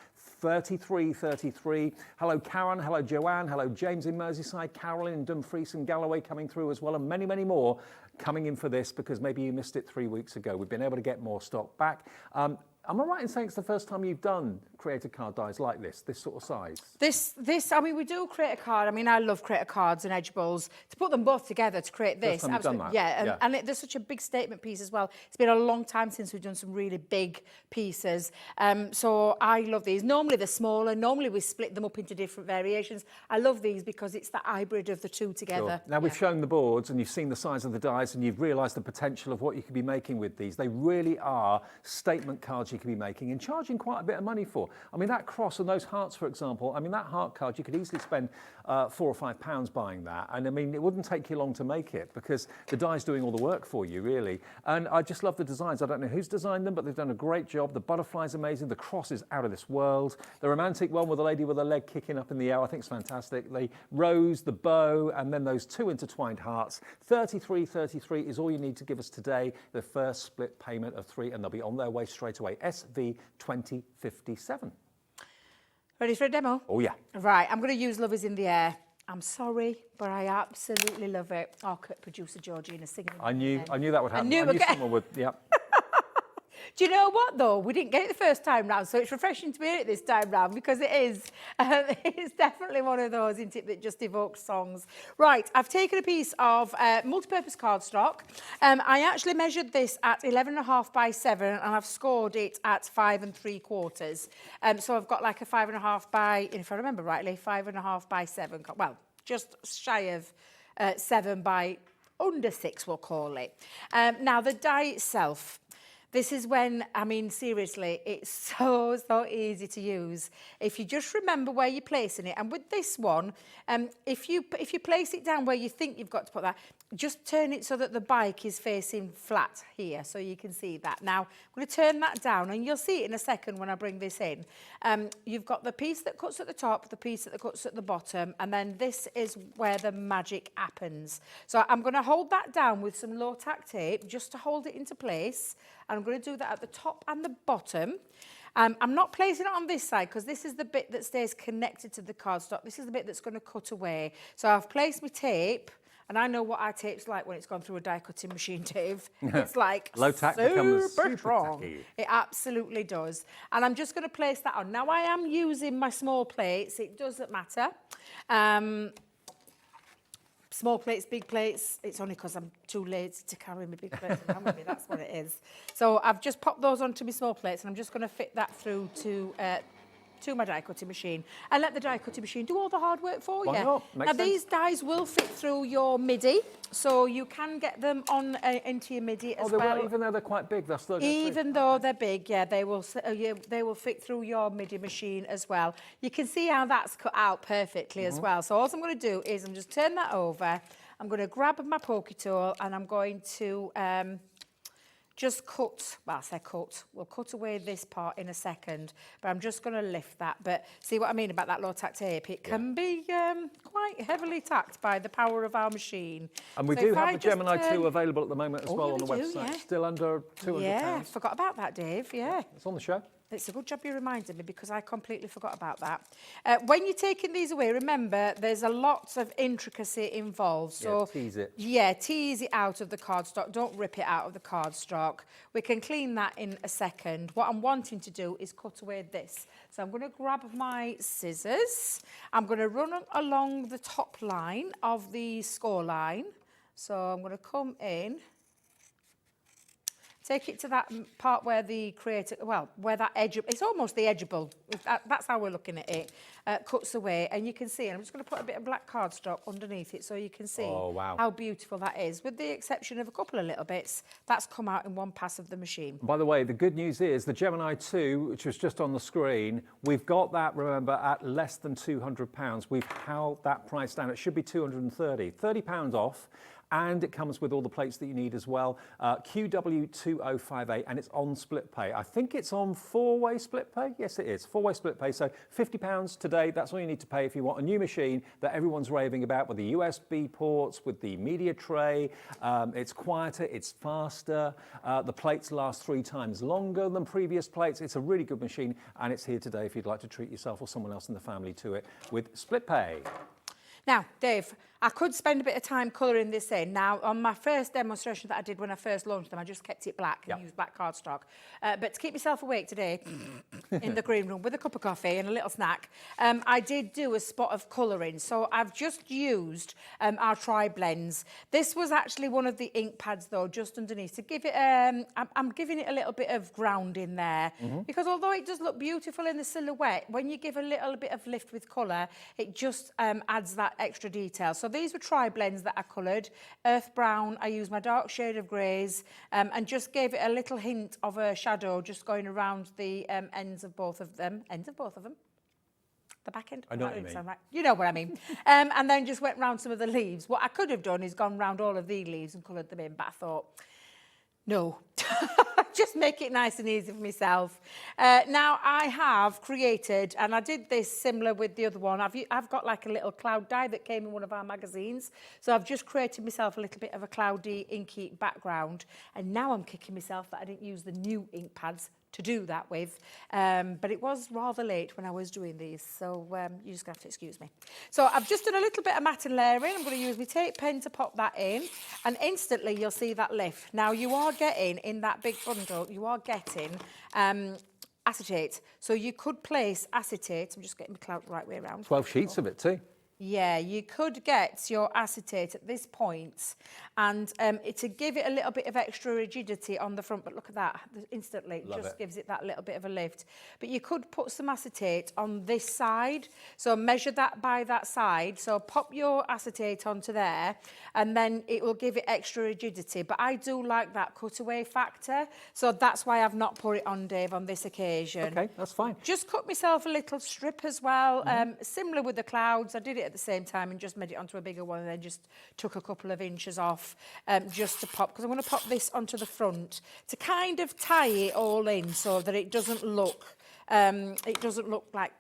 33.33. Hello, Karen. Hello, Joanne. Hello, James in Merseyside. Carolyn in Dumfries and Galloway coming through as well, and many, many more coming in for this because maybe you missed it 3 weeks ago. We've been able to get more stock back. Am I right in saying it's the first time you've done creator card dies like this sort of size? This, I mean, we do create a card. I mean, I love creator cards and edgeables. To put them both together to create this, first time you've done that. Yeah, and there's such a big statement piece as well. It's been a long time since we've done some really big pieces. So I love these. Normally they're smaller. Normally we split them up into different variations. I love these because it's the hybrid of the 2 together. Sure. Now we've shown the boards and you've seen the size of the dies and you've realised the potential of what you could be making with these. They really are statement cards you could be making and charging quite a bit of money for. I mean, that cross and those hearts, for example, I mean, that heart card, you could easily spend £4 or £5 buying that. And I mean, it wouldn't take you long to make it because the die's doing all the work for you, really. And I just love the designs. I don't know who's designed them, but they've done a great job. The butterfly's amazing. The cross is out of this world. The romantic one with a lady with a leg kicking up in the air, I think is fantastic. The rose, the bow, and then those 2 intertwined hearts. 33.33 is all you need to give us today. The first split payment of 3, and they'll be on their way straight away. SV2057. Ready for a demo? Oh, yeah. Right, I'm going to use Love Is in the Air. I'm sorry, but I absolutely love it. Oh, producer Georgina singing. I knew that would happen. I knew someone would, yeah. Do you know what, though? We didn't get it the first time round, so it's refreshing to be in it this time round because it is. It's definitely one of those, isn't it, that just evokes songs. Right, I've taken a piece of multi-purpose cardstock. I actually measured this at 11.5 by 7, and I've scored it at 5 3/4. So I've got like a 5.5 by, if I remember rightly, 5.5 by 7. Well, just shy of 7 by under 6, we'll call it. Now, the die itself. This is when, I mean, seriously, it's so easy to use. If you just remember where you're placing it, and with this one, if you place it down where you think you've got to put that, just turn it so that the bike is facing flat here, so you can see that. Now, I'm going to turn that down, and you'll see it in a second when I bring this in. You've got the piece that cuts at the top, the piece that cuts at the bottom, and then this is where the magic happens. So I'm going to hold that down with some low tack tape just to hold it into place. And I'm going to do that at the top and the bottom. I'm not placing it on this side because this is the bit that stays connected to the cardstock. This is the bit that's going to cut away. So I've placed my tape, and I know what our tape's like when it's gone through a die cutting machine, Dave. It's like low tack becomes super strong. tacky. It absolutely does. And I'm just going to place that on. Now I am using my small plates. It doesn't matter. Small plates, big plates, it's only because I'm too lazy to carry my big plates around with me, that's what it is. So I've just popped those onto my small plates, and I'm just going to fit that through to my die cutting machine and let the die cutting machine do all the hard work for Why you. not? Makes Now sense. these dies will fit through your MIDI, so you can get them on into your MIDI as well. Even though they're quite big, they're still Even though they're big, yeah, they will fit through your MIDI machine as well. You can see how that's cut out perfectly as well. So all I'm going to do is I'm just turn that over. I'm going to grab my pokey tool, and I'm going to just cut, well, I say cut, we'll cut away this part in a second, but I'm just going to lift that. But see what I mean about that low tack tape? It can be quite heavily tacked by the power of our machine. And we So do if have I the just Gemini turn- 2 available at the moment as Oh, well yeah, on the we do, website. yeah. Still under £200. Yeah, forgot about that, Dave, yeah. It's on the show. It's a good job you reminded me because I completely forgot about that. When you're taking these away, remember, there's a lot of intricacy involved. So tease it. Yeah, tease it out of the cardstock. Don't rip it out of the cardstock. We can clean that in a second. What I'm wanting to do is cut away this. So I'm going to grab my scissors. I'm going to run along the top line of the score line. So I'm going to come in. Take it to that part where the creator, well, where that edge, it's almost the edgeable, that's how we're looking at it, cuts away. And you can see, and I'm just going to put a bit of black cardstock underneath it so you can see how beautiful that is. With the exception of a couple of little bits, that's come out in one pass of the machine. By the way, the good news is the Gemini 2, which was just on the screen, we've got that, remember, at less than £200. We've held that price down. It should be £230. £30 off. And it comes with all the plates that you need as well. QW2058, and it's on split pay. I think it's on 4-way split pay. Yes, it is, 4-way split pay. So £50 today, that's all you need to pay if you want a new machine that everyone's raving about with the USB ports, with the media tray. It's quieter, it's faster. The plates last 3 times longer than previous plates. It's a really good machine, and it's here today if you'd like to treat yourself or someone else in the family to it with split pay. Now, Dave, I could spend a bit of time colouring this in. Now, on my first demonstration that I did when I first launched them, I just kept it black and used black cardstock. But to keep myself awake today in the green room with a cup of coffee and a little snack, I did do a spot of colouring. So I've just used our tri-blends. This was actually one of the ink pads, though, just underneath to give it, I'm giving it a little bit of ground in there. Because although it does look beautiful in the silhouette, when you give a little bit of lift with colour, it just adds that extra detail. So these were tri-blends that I coloured. Earth brown, I used my dark shade of greys and just gave it a little hint of a shadow just going around the ends of both of them. The back end? I know what you mean. Right. You know what I mean. And then just went round some of the leaves. What I could have done is gone round all of these leaves and coloured them in, but I thought, no. Just make it nice and easy for myself. Now I have created, and I did this similar with the other one. I've got like a little cloud die that came in one of our magazines. So I've just created myself a little bit of a cloudy, inky background. And now I'm kicking myself that I didn't use the new ink pads to do that with. But it was rather late when I was doing these. So you just have to excuse me. So I've just done a little bit of matte and layering. I'm going to use my tape pen to pop that in. And instantly you'll see that lift. Now you are getting, in that big bundle, you are getting acetate. So you could place acetate. I'm just getting my cloud the right way around. 12 sheets of it too. Yeah, you could get your acetate at this point and to give it a little bit of extra rigidity on the front, but look at that, instantly, it just gives it that little bit of a lift. But you could put some acetate on this side, so measure that by that side, so pop your acetate onto there, and then it will give it extra rigidity. But I do like that cutaway factor, so that's why I've not put it on, Dave, on this occasion. Okay, that's fine. Just cut myself a little strip as well, similar with the clouds. I did it at the same time and just made it onto a bigger one and then just took a couple of inches off just to pop, because I'm going to pop this onto the front to kind of tie it all in so that it doesn't look like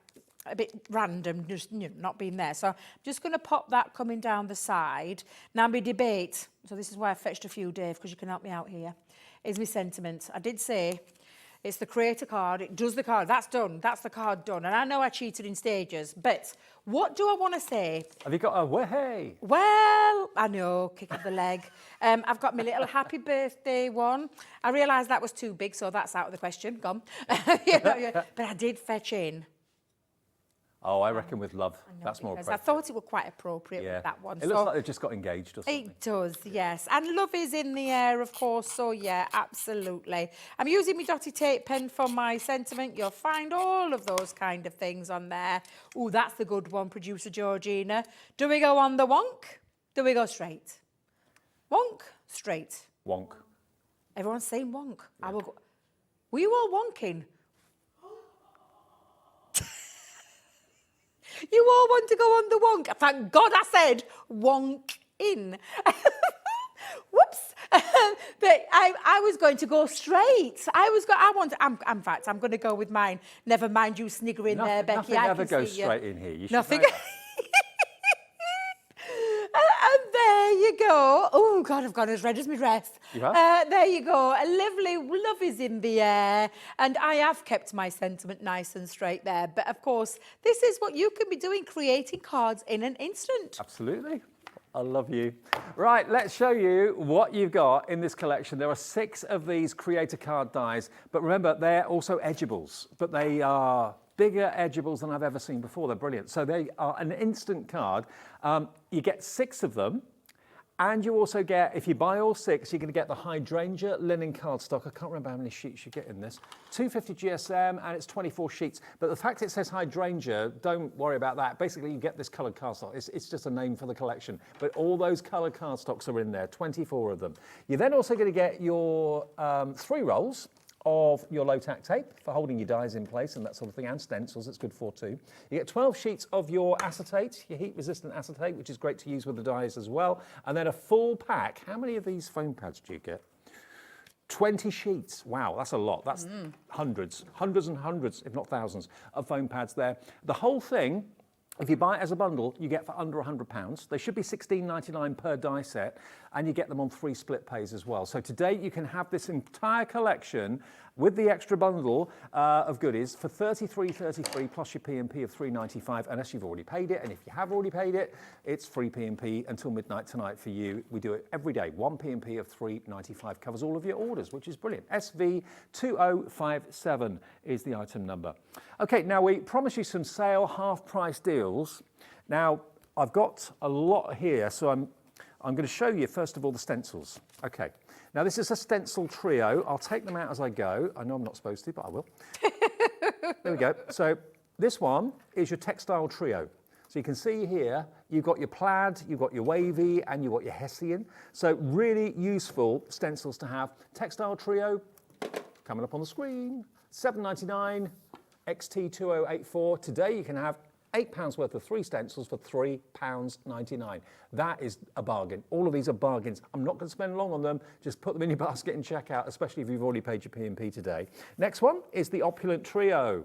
a bit random, just not being there. So I'm just going to pop that coming down the side. Now my debate, so this is why I fetched a few, Dave, because you can help me out here, is my sentiment. I did say it's the creator card, it does the card, that's done, that's the card done. And I know I cheated in stages, but what do I want to say? Have you got a way? Well, I know, kick of the leg. I've got my little happy birthday one. I realised that was too big, so that's out of the question, gone. But I did fetch in. Oh, I reckon with love. That's more appropriate. I thought it was quite appropriate with that one. It looks like they've just got engaged or something. It does, yes. And love is in the air, of course, so yeah, absolutely. I'm using my dotty tape pen for my sentiment. You'll find all of those kind of things on there. Oh, that's the good one, producer Georgina. Do we go on the wonk? Do we go straight? Wonk, straight. Wonk. Everyone's saying wonk. Yeah. I will go. Were you all wonking? You all want to go on the wonk. Thank God I said wonk in. Whoops. But I was going to go straight. In fact, I'm going to go with mine. Never mind you sniggering there, Becky. Nothing ever goes straight in here. You should nothing. know that. And there you go. Oh, God, I've gone as red as my dress. You have? There you go. A lovely love is in the air. And I have kept my sentiment nice and straight there. But, of course, this is what you can be doing, creating cards in an instant. Absolutely. I love you. Right, let's show you what you've got in this collection. There are 6 of these creator card dies. But remember, they're also edgeables. But they are bigger edgeables than I've ever seen before. They're brilliant. So they are an instant card. You get 6 of them. And you also get, if you buy all 6, you're going to get the hydrangea linen cardstock. I can't remember how many sheets you get in this. 250 GSM, and it's 24 sheets. But the fact it says hydrangea, don't worry about that. Basically, you get this coloured cardstock. It's just a name for the collection. But all those coloured cardstocks are in there, 24 of them. You're then also going to get your 3 rolls of your low-tack tape for holding your dies in place and that sort of thing, and stencils, it's good for too. You get 12 sheets of your acetate, your heat-resistant acetate, which is great to use with the dies as well, and then a full pack. How many of these foam pads do you get? 20 sheets. Wow, that's a lot. That's hundreds and hundreds, if not thousands, of foam pads there. The whole thing, if you buy it as a bundle, you get for under £100. They should be £16.99 per die set, and you get them on 3 split pays as well. So today you can have this entire collection with the extra bundle of goodies for $33.33 plus your P&P of $3.95, unless you've already paid it. And if you have already paid it, it's free P&P until midnight tonight for you. We do it every day. 1 P&P of $3.95 covers all of your orders, which is brilliant. SV2057 is the item number. Okay, now we promise you some sale half-price deals. Now, I've got a lot here, so I'm going to show you, first of all, the stencils. Okay. Now, this is a stencil trio. I'll take them out as I go. I know I'm not supposed to, but I will. There we go. So this one is your textile trio. So you can see here, you've got your plaid, you've got your wavy, and you've got your hessian. So really useful stencils to have. Textile trio, coming up on the screen, $7.99, XT2084. Today you can have £8 worth of 3 stencils for £3.99. That is a bargain. All of these are bargains. I'm not going to spend long on them. Just put them in your basket and check out, especially if you've already paid your P&P today. Next one is the Opulent Trio.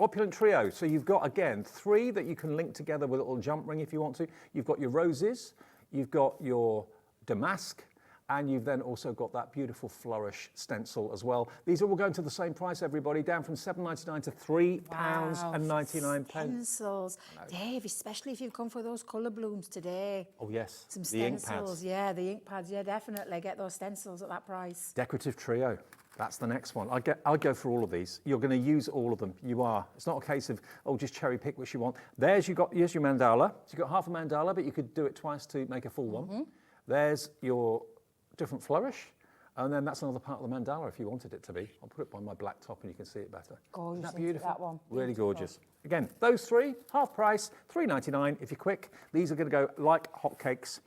Opulent Trio. So you've got, again, 3 that you can link together with a little jump ring if you want to. You've got your roses, you've got your damask, and you've then also got that beautiful flourish stencil as well. These are all going to the same price, everybody, down from £7.99 to £3.99. Stencils. Dave, especially if you've come for those colour blooms today. Oh, yes. Some the ink stencils. pads. Yeah, the ink pads. Yeah, definitely. Get those stencils at that price. Decorative trio. That's the next one. I'll go for all of these. You're going to use all of them. You are. It's not a case of, oh, just cherry pick which you want. Here's your mandala. So you've got half a mandala, but you could do it twice to make a full one. There's your different flourish. And then that's another part of the mandala if you wanted it to be. I'll put it by my black top and you can see it better. Gorgeous. Isn't that beautiful? That one. Really gorgeous. Again, those three, half price, $3.99 if you're quick. These are going to go like hotcakes.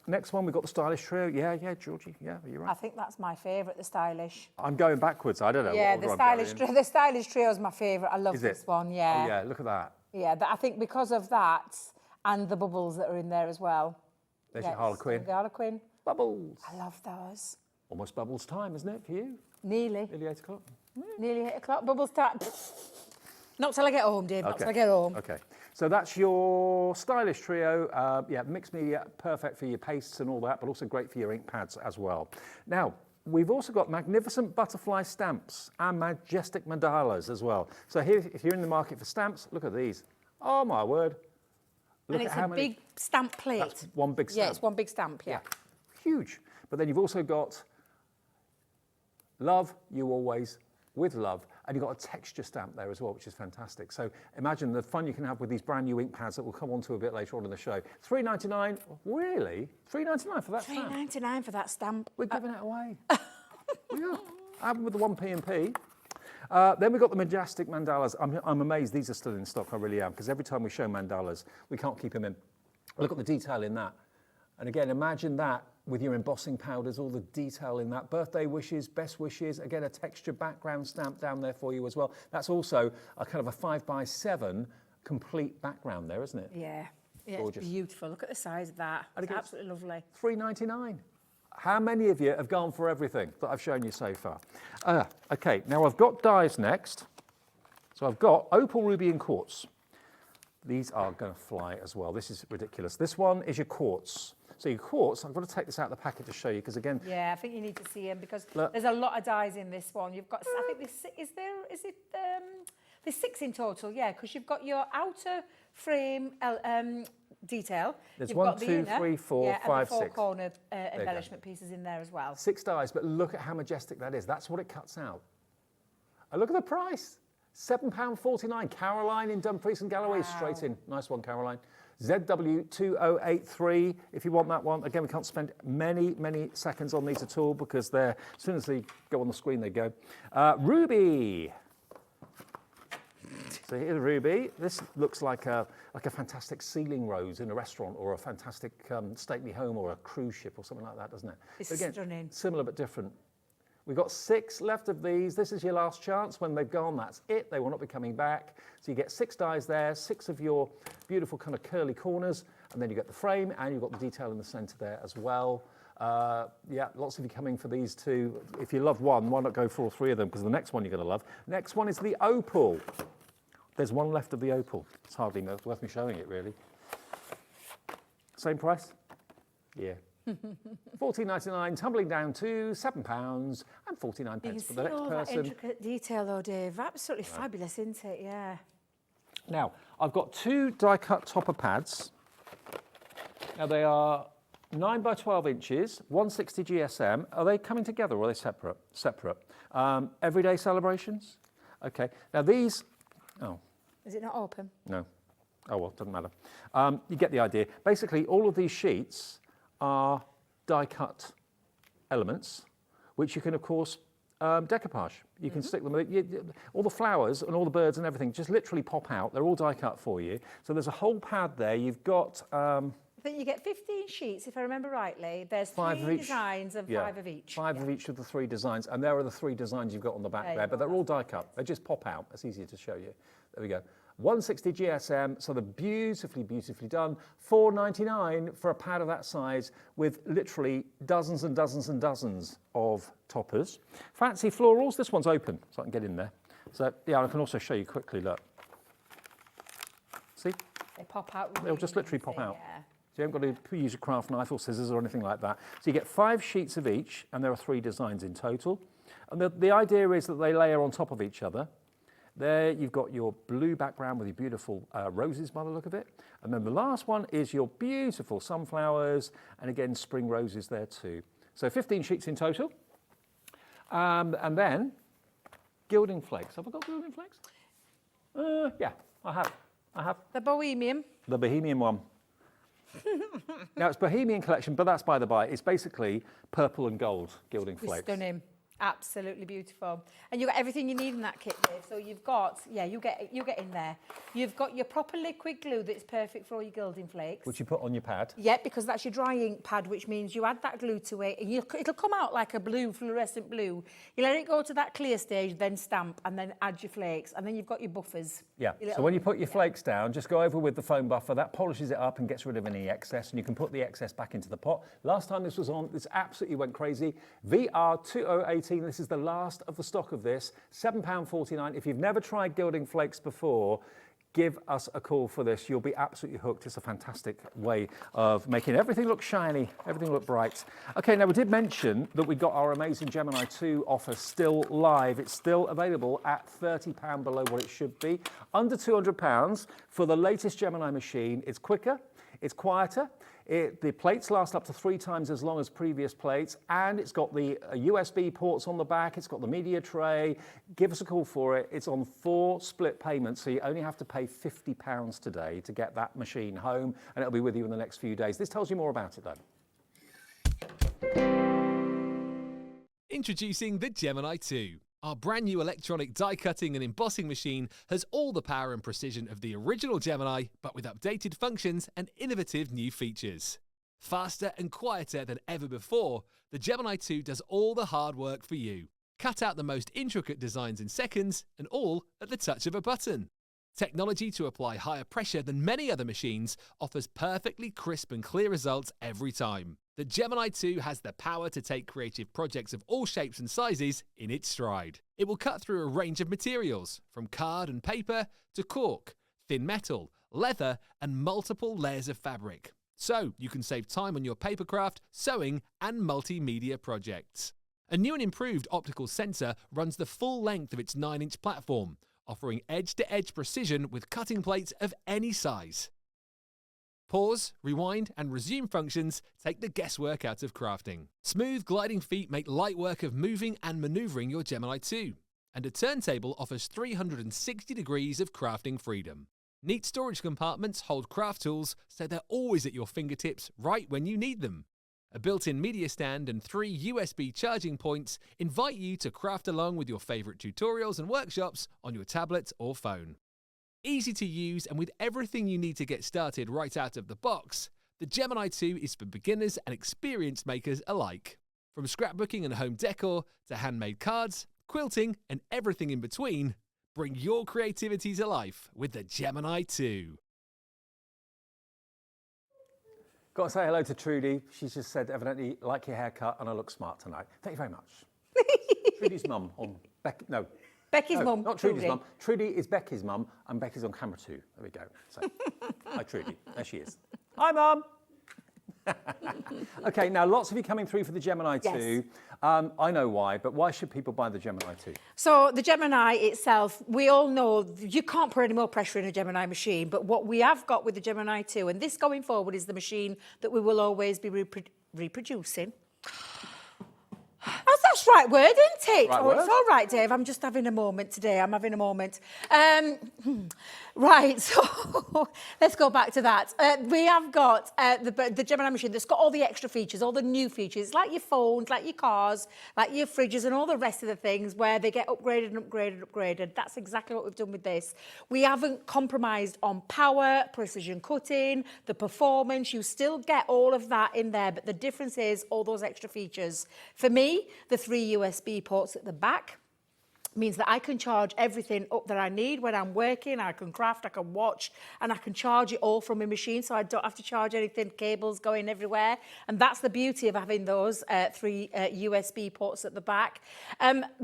Next one, we've got the stylish trio. Yeah, Georgie. Yeah, you're right. I think that's my favourite, the stylish. I'm going backwards. I don't know. Yeah, what order the stylish trio is my favourite. I love this one. Yeah. Oh, yeah. Look at that. Yeah, I think because of that and the bubbles that are in there as well. There's your Harlequin. The Harlequin. Bubbles. I love those. Almost bubbles time, isn't it, for you? Nearly. Nearly 8 o'clock. Nearly 8 o'clock. Bubbles time. Not till I get home, Dave. Not till I get home. Okay. So that's your stylish trio. Yeah, mixed media, perfect for your pastes and all that, but also great for your ink pads as well. Now, we've also got magnificent butterfly stamps and majestic mandalas as well. So here, if you're in the market for stamps, look at these. Oh my word. Look And at it's how a many. big stamp plate. That's one big stamp. Yeah, it's one big stamp, yeah. Huge. But then you've also got love you always with love, and you've got a texture stamp there as well, which is fantastic. So imagine the fun you can have with these brand new ink pads that we'll come on to a bit later on in the show. $3.99, really? $3.99 for that stamp? $3.99 for that stamp. We're giving it away. We are. I have them with the 1p&p. Then we've got the majestic mandalas. I'm amazed these are still in stock, I really am, because every time we show mandalas, we can't keep them in. Look at the detail in that. And again, imagine that with your embossing powders, all the detail in that. Birthday wishes, best wishes, again, a texture background stamp down there for you as well. That's also a kind of a 5x7 complete background there, isn't it? Yeah. Gorgeous. It's beautiful. Look at the size of that. It's absolutely lovely. $3.99. How many of you have gone for everything that I've shown you so far? Okay, now I've got dies next. So I've got opal, ruby and quartz. These are going to fly as well. This is ridiculous. This one is your quartz. So your quartz, I've got to take this out of the packet to show you because again... Yeah, I think you need to see them because there's a lot of dies in this one. You've got, I think there's 6 in total, yeah, because you've got your outer frame detail. There's you've 1, got 2, 3, 4, 5, 6. And the 4 corner embellishment pieces in there as well. 6 dies, but look at how majestic that is. That's what it cuts out. And look at the price. £7.49. Caroline in Dumfries and Galloway, straight in. Nice one, Caroline. ZW2083, if you want that one. Again, we can't spend many seconds on these at all because they're, as soon as they go on the screen, they go. Ruby. So here's the ruby. This looks like a fantastic ceiling rose in a restaurant or a fantastic stately home or a cruise ship or something like that, doesn't it? It's again, stunning. Similar but different. We've got 6 left of these. This is your last chance. When they've gone, that's it. They will not be coming back. So you get 6 dies there, 6 of your beautiful kind of curly corners, and then you get the frame, and you've got the detail in the centre there as well. Yeah, lots of you coming for these too. If you love one, why not go for all 3 of them? Because the next one you're going to love. Next one is the opal. There's 1 left of the opal. It's hardly worth me showing it, really. Same price? Yeah. $14.99, tumbling down to £7.49 for the next person. That intricate detail though, Dave. Absolutely fabulous, isn't it? Yeah. Now, I've got 2 die-cut topper pads. Now, they are 9 by 12 inches, 160 GSM. Are they coming together or are they separate? Separate. Everyday celebrations? Okay. Now, these... Oh. Is it not open? No. Oh, well, doesn't matter. You get the idea. Basically, all of these sheets are die-cut elements, which you can, of course, decoupage. You can stick them, all the flowers and all the birds and everything just literally pop out. They're all die-cut for you. So there's a whole pad there. You've got... I think you get 15 sheets, if I remember rightly. There's 3 designs of 5 of each. 5 of each of the 3 designs. And there are the 3 designs you've got on the back there, but they're all die-cut. They just pop out. It's easier to show you. There we go. 160 GSM, so they're beautifully done. $4.99 for a pad of that size with literally dozens and dozens and dozens of toppers. Fancy florals, this one's open, so I can get in there. So, yeah, I can also show you quickly, look. See? They pop out. They'll just literally pop out. Yeah. So you haven't got to use a craft knife or scissors or anything like that. So you get 5 sheets of each, and there are 3 designs in total. And the idea is that they layer on top of each other. There you've got your blue background with your beautiful roses by the look of it. And then the last one is your beautiful sunflowers and again spring roses there too. So 15 sheets in total. And then gilding flakes. Have I got gilding flakes? Yeah, I have. The Bohemian. The Bohemian one. Now, it's Bohemian collection, but that's by the by. It's basically purple and gold gilding flakes. Stunning. Absolutely beautiful. And you've got everything you need in that kit, Dave. So you've got, you get in there. You've got your proper liquid glue that's perfect for all your gilding flakes. Which you put on your pad. Yeah, because that's your dry ink pad, which means you add that glue to it, and it'll come out like a blue, fluorescent blue. You let it go to that clear stage, then stamp, and then add your flakes, and then you've got your buffers. Yeah, so when you put your flakes down, just go over with the foam buffer. That polishes it up and gets rid of any excess, and you can put the excess back into the pot. Last time this was on, this absolutely went crazy. VR2018, this is the last of the stock of this, £7.49. If you've never tried gilding flakes before, give us a call for this. You'll be absolutely hooked. It's a fantastic way of making everything look shiny, everything look bright. Okay, now we did mention that we got our amazing Gemini 2 offer still live. It's still available at £30 below what it should be. Under £200 for the latest Gemini machine. It's quicker, it's quieter. The plates last up to 3 times as long as previous plates, and it's got the USB ports on the back, it's got the media tray. Give us a call for it. It's on 4 split payments, so you only have to pay £50 today to get that machine home, and it'll be with you in the next few days. This tells you more about it, though. Introducing the Gemini 2. Our brand new electronic die cutting and embossing machine has all the power and precision of the original Gemini, but with updated functions and innovative new features. Faster and quieter than ever before, the Gemini 2 does all the hard work for you. Cut out the most intricate designs in seconds, and all at the touch of a button. Technology to apply higher pressure than many other machines offers perfectly crisp and clear results every time. The Gemini 2 has the power to take creative projects of all shapes and sizes in its stride. It will cut through a range of materials, from card and paper to cork, thin metal, leather, and multiple layers of fabric. So you can save time on your papercraft, sewing, and multimedia projects. A new and improved optical sensor runs the full length of its 9-inch platform, offering edge-to-edge precision with cutting plates of any size. Pause, rewind, and resume functions take the guesswork out of crafting. Smooth gliding feet make light work of moving and maneuvering your Gemini 2. And a turntable offers 360 degrees of crafting freedom. Neat storage compartments hold craft tools so they're always at your fingertips right when you need them. A built-in media stand and 3 USB charging points invite you to craft along with your favourite tutorials and workshops on your tablet or phone. Easy to use, and with everything you need to get started right out of the box, the Gemini 2 is for beginners and experienced makers alike. From scrapbooking and home decor to handmade cards, quilting, and everything in between, bring your creativity to life with the Gemini 2. Got to say hello to Trudy. She's just said, evidently, like your haircut and I look smart tonight. Thank you very much. Trudy's mum on Becky. No. Becky's mum. Not Trudy's mum. Trudy is Becky's mum, and Becky's on camera too. There we go. So, hi, Trudy. There she is. Hi, Mum. Okay, now lots of you coming through for the Gemini 2. I know why, but why should people buy the Gemini 2? So the Gemini itself, we all know you can't put any more pressure in a Gemini machine, but what we have got with the Gemini 2, and this going forward is the machine that we will always be reproducing. Oh, that's right word, isn't it? Right word. It's all right, Dave. I'm just having a moment today. I'm having a moment. Right, so let's go back to that. We have got the Gemini machine that's got all the extra features, all the new features. It's like your phones, like your cars, like your fridges and all the rest of the things where they get upgraded and upgraded and upgraded. That's exactly what we've done with this. We haven't compromised on power, precision cutting, the performance. You still get all of that in there, but the difference is all those extra features. For me, the 3 USB ports at the back means that I can charge everything up that I need when I'm working. I can craft, I can watch, and I can charge it all from a machine, so I don't have to charge anything, cables going everywhere. And that's the beauty of having those 3 USB ports at the back.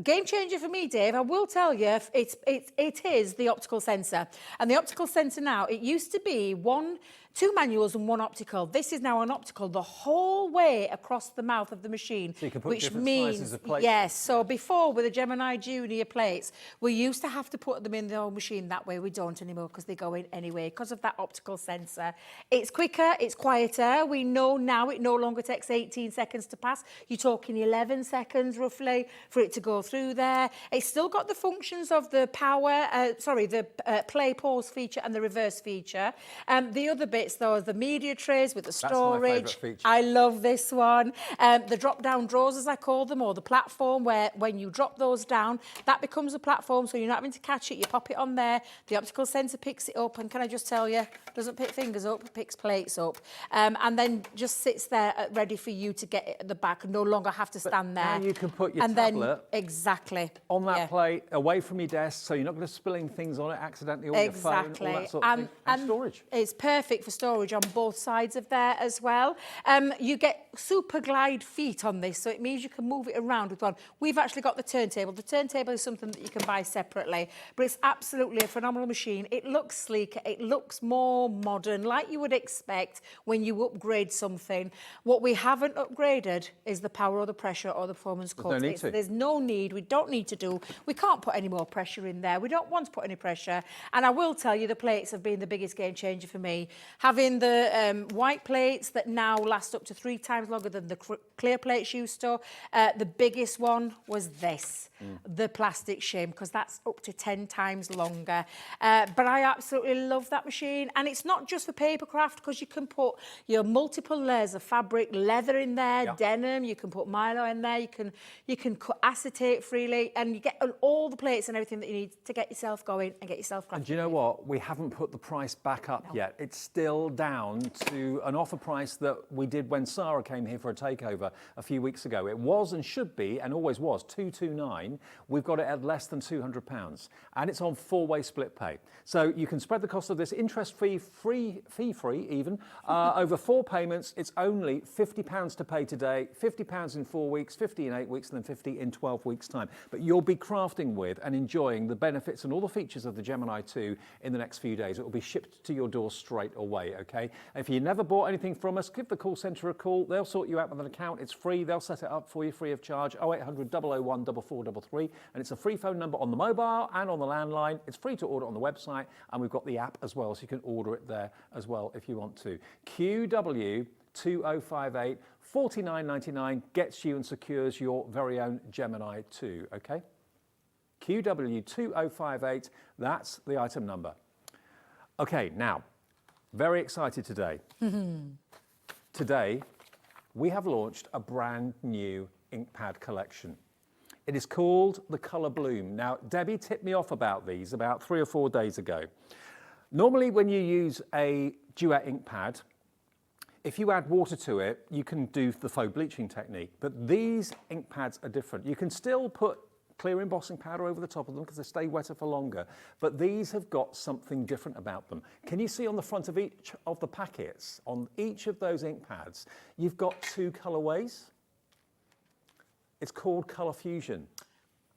Game changer for me, Dave, I will tell you, it is the optical sensor. And the optical sensor now, it used to be one 2 manuals and 1 optical. This is now an optical the whole way across the mouth of the machine. So you can put which different means, sizes of plates. yes, so before with the Gemini Junior plates, we used to have to put them in the old machine. That way we don't anymore because they go in anyway because of that optical sensor. It's quicker, it's quieter. We know now it no longer takes 18 seconds to pass. You're talking 11 seconds roughly for it to go through there. It's still got the functions of the play pause feature and the reverse feature. The other bits though are the media trays with the storage. That's my favourite feature. I love this one. The drop down drawers as I call them, or the platform where when you drop those down that becomes a platform, so you're not having to catch it, you pop it on there, the optical sensor picks it up, and can I just tell you, doesn't pick fingers up, it picks plates up, and then just sits there ready for you to get it at the back and no longer have to stand there. Now you can put your and tablet then, exactly on that plate, away from your desk, so you're not going to spilling things on it accidentally, or your phone, all that sort of thing. And storage. It's perfect for storage on both sides of there as well. You get super glide feet on this, so it means you can move it around with one. We've actually got the turntable. The turntable is something that you can buy separately, but it's absolutely a phenomenal machine. It looks sleeker, it looks more modern, like you would expect when you upgrade something. What we haven't upgraded is the power or the pressure or the performance code. There's no need, we don't need to do. We can't put any more pressure in there. We don't want to put any pressure. And I will tell you, the plates have been the biggest game changer for me. Having the white plates that now last up to 3 times longer than the clear plates used to. The biggest one was this, the plastic shim, because that's up to 10 times longer. But I absolutely love that machine. And it's not just for paper craft, because you can put your multiple layers of fabric, leather in there, denim, you can put Milo in there, you can cut acetate freely, and you get all the plates and everything that you need to get yourself going and get yourself crafted. And do you know what? We haven't put the price back up yet. It's still down to an offer price that we did when Sarah came here for a takeover a few weeks ago. It was and should be, and always was, $229. We've got it at less than £200, and it's on 4-way split pay. So you can spread the cost of this interest-free, fee-free even, over 4 payments. It's only £50 to pay today, £50 in 4 weeks, 50 in 8 weeks, and then 50 in 12 weeks' time. But you'll be crafting with and enjoying the benefits and all the features of the Gemini 2 in the next few days. It will be shipped to your door straight away, okay? If you never bought anything from us, give the call centre a call. They'll sort you out with an account. It's free. They'll set it up for you free of charge. 0800 001 4433. And it's a free phone number on the mobile and on the landline. It's free to order on the website. And we've got the app as well, so you can order it there as well if you want to. QW2058 $49.99 gets you and secures your very own Gemini 2, okay? QW2058, that's the item number. Okay, now, very excited today. Today, we have launched a brand new Inkpad collection. It is called the Colourbloom. Now, Debbie tipped me off about these about 3 or 4 days ago. Normally, when you use a Duet Inkpad, if you add water to it, you can do the faux bleaching technique. But these ink pads are different. You can still put clear embossing powder over the top of them because they stay wetter for longer. But these have got something different about them. Can you see on the front of each of the packets, on each of those ink pads, you've got 2 colourways? It's called Colour Fusion.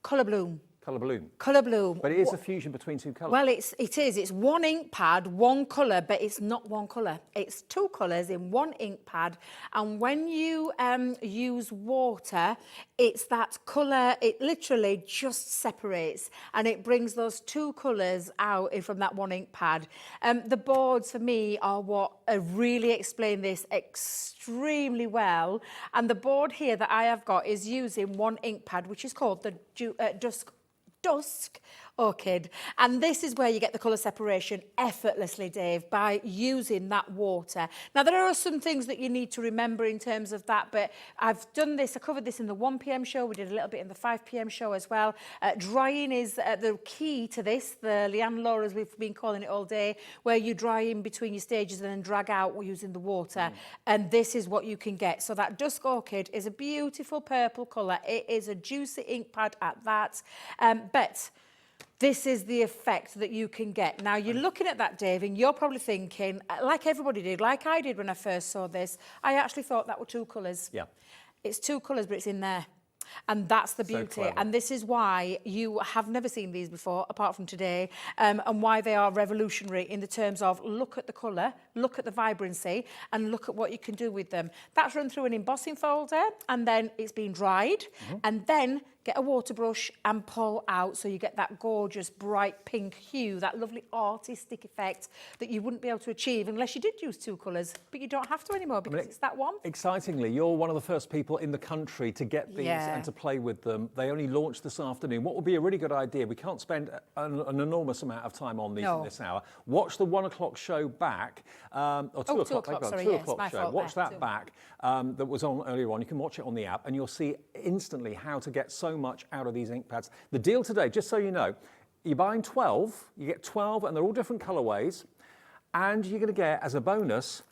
Colourbloom. Colourbloom. Colourbloom. But it is a fusion between 2 colours. Well, it is. It's 1 ink pad, 1 colour, but it's not 1 colour. It's 2 colours in 1 ink pad. And when you use water, it's that colour, it literally just separates and it brings those 2 colours out from that 1 ink pad. The boards, for me, are what really explain this extremely well. And the board here that I have got is using 1 ink pad, which is called the Dusk Orchid, and this is where you get the colour separation effortlessly, Dave, by using that water. Now, there are some things that you need to remember in terms of that, but I've done this, I covered this in the 1 p.m. show, we did a little bit in the 5 p.m. show as well. Drying is the key to this, the Leanne Law, as we've been calling it all day, where you dry in between your stages and then drag out using the water, and this is what you can get. So that Dusk Orchid is a beautiful purple colour. It is a juicy ink pad at that, but this is the effect that you can get. Now, you're looking at that, Dave, and you're probably thinking, like everybody did, like I did when I first saw this, I actually thought that were 2 colours. Yeah. It's 2 colours, but it's in there. And that's the beauty. And this is why you have never seen these before, apart from today, and why they are revolutionary in the terms of look at the colour look at the vibrancy and look at what you can do with them. That's run through an embossing folder, and then it's been dried, and then get a water brush and pull out so you get that gorgeous bright pink hue, that lovely artistic effect that you wouldn't be able to achieve unless you did use two colours, but you don't have to anymore because it's that one. Excitingly, you're one of the first people in the country to get these and to play with them. They only launched this afternoon. What would be a really good idea, we can't spend an enormous amount of time on these in this hour. Watch the 1 o'clock show back, or 2 o'clock, sorry, 2 yes, o'clock my show. fault, Watch that too. back that was on earlier on. You can watch it on the app and you'll see instantly how to get so much out of these ink pads. The deal today, just so you know, you're buying 12, you get 12 and they're all different colourways, and you're going to get, as a bonus,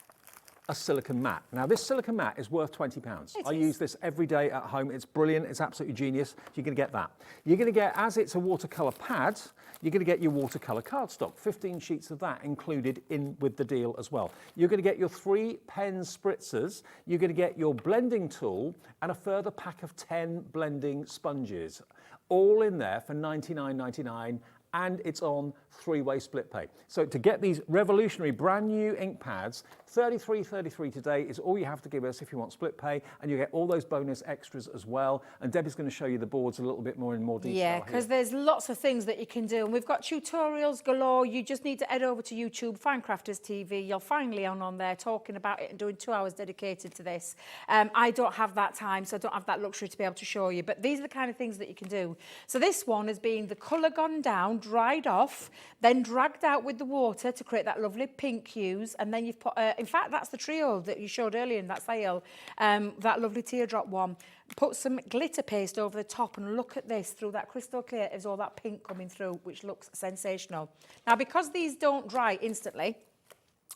a silicone mat. Now, this silicone mat is worth £20. I use this every day at home. It's brilliant. It's absolutely genius. You're going to get that. You're going to get, as it's a watercolour pad, you're going to get your watercolour cardstock, 15 sheets of that included in with the deal as well. You're going to get your 3 pen spritzers. You're going to get your blending tool and a further pack of 10 blending sponges, all in there for $99.99. And it's on 3-way split pay. So to get these revolutionary brand new ink pads, $33.33 today is all you have to give us if you want split pay, and you get all those bonus extras as well. And Debbie's going to show you the boards a little bit more in more detail. Yeah, because there's lots of things that you can do, and we've got tutorials galore. You just need to head over to YouTube, find Crafters TV. You'll find Leon on there talking about it and doing 2 hours dedicated to this. I don't have that time, so I don't have that luxury to be able to show you, but these are the kind of things that you can do. So this one has been the colour gone down, dried off, then dragged out with the water to create that lovely pink hues, and then you've put, in fact, that's the trio that you showed earlier in that sale, that lovely teardrop one. Put some glitter paste over the top, and look at this, through that crystal clear is all that pink coming through, which looks sensational. Now, because these don't dry instantly,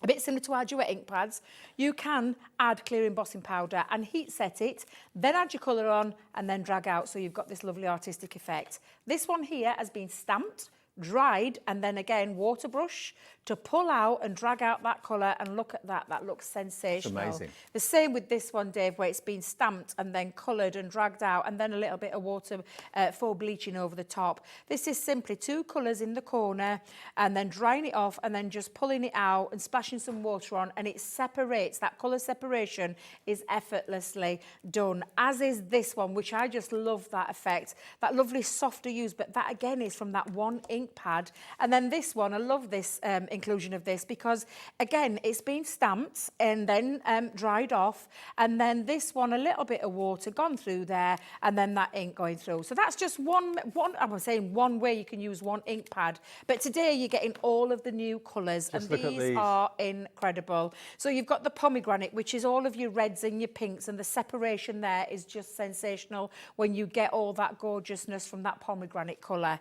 a bit similar to our Duet ink pads, you can add clear embossing powder and heat set it, then add your colour on and then drag out, so you've got this lovely artistic effect. This one here has been stamped, dried, and then again water brush to pull out and drag out that colour, and look at that, that looks sensational. It's amazing. The same with this one, Dave, where it's been stamped and then coloured and dragged out, and then a little bit of water for bleaching over the top. This is simply 2 colours in the corner and then drying it off and then just pulling it out and splashing some water on, and it separates. That colour separation is effortlessly done, as is this one, which I just love that effect, that lovely softer use, but that again is from that one ink pad. And then this one, I love this inclusion of this, because again it's been stamped and then dried off, and then this one, a little bit of water gone through there, and then that ink going through. So that's just one I'm saying one way you can use one ink pad, but today you're getting all of the new colours, and these are incredible. So you've got the pomegranate, which is all of your reds and your pinks, and the separation there is just sensational when you get all that gorgeousness from that pomegranate colour.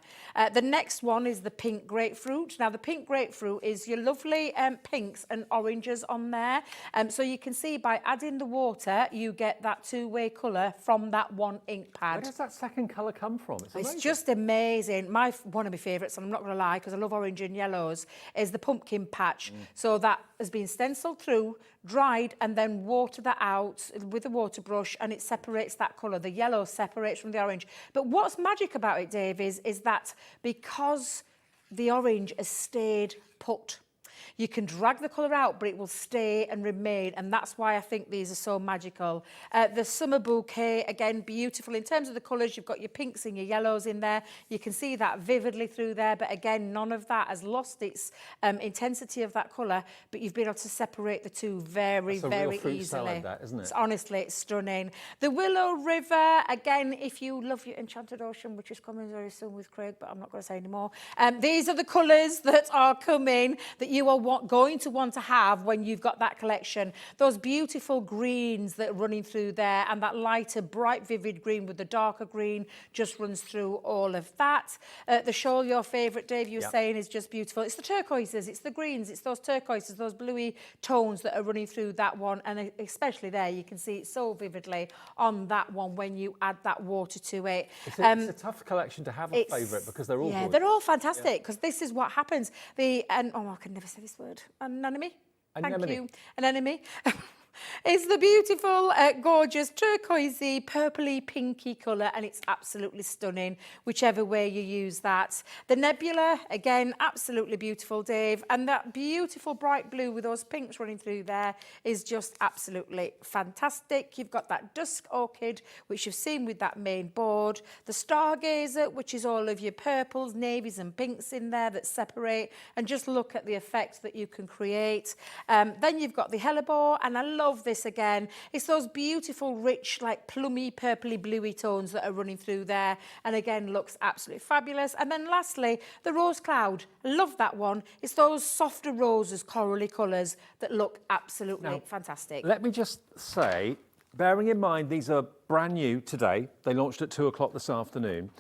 The next one is the pink grapefruit. Now the pink grapefruit is your lovely pinks and oranges on there. So you can see by adding the water, you get that 2-way colour from that one ink pad. Where does that second colour come from? It's just amazing. One of my favourites, and I'm not going to lie, because I love orange and yellows, is the pumpkin patch. So that has been stenciled through, dried, and then water that out with a water brush, and it separates that colour. The yellow separates from the orange. But what's magic about it, Dave, is that because the orange has stayed put, you can drag the colour out, but it will stay and remain, and that's why I think these are so magical. The summer bouquet, again, beautiful. In terms of the colours, you've got your pinks and your yellows in there. You can see that vividly through there, but again, none of that has lost its intensity of that colour, but you've been able to separate the two very, very easily. Salad, that, isn't it? Honestly, it's stunning. The Willow River, again, if you love your Enchanted Ocean, which is coming very soon with Craig, but I'm not going to say any more. These are the colours that are coming that you are going to want to have when you've got that collection. Those beautiful greens that are running through there, and that lighter, bright, vivid green with the darker green just runs through all of that. The shawl, your favourite, Dave, you were saying, is just beautiful. It's the turquoises, it's the greens, it's those turquoises, those bluey tones that are running through that one, and especially there, you can see it so vividly on that one when you add that water to it. It's a tough collection to have a favourite, because they're all good. They're all fantastic, because this is what happens. I can never say this word. Anemone. Thank you. Anemone. It's the beautiful, gorgeous, turquoisey, purpley, pinky colour, and it's absolutely stunning, whichever way you use that. The nebula, again, absolutely beautiful, Dave, and that beautiful bright blue with those pinks running through there is just absolutely fantastic. You've got that dusk orchid, which you've seen with that main board, the stargazer, which is all of your purples, navies and pinks in there that separate, and just look at the effect that you can create. Then you've got the hellebore, and I love this again. It's those beautiful, rich, like plummy, purpley, bluey tones that are running through there, and again, looks absolutely fabulous. And then lastly, the rose cloud. I love that one. It's those softer roses, corally colours that look absolutely fantastic. Let me just say, bearing in mind these are brand new today, they launched at 2 o'clock this afternoon,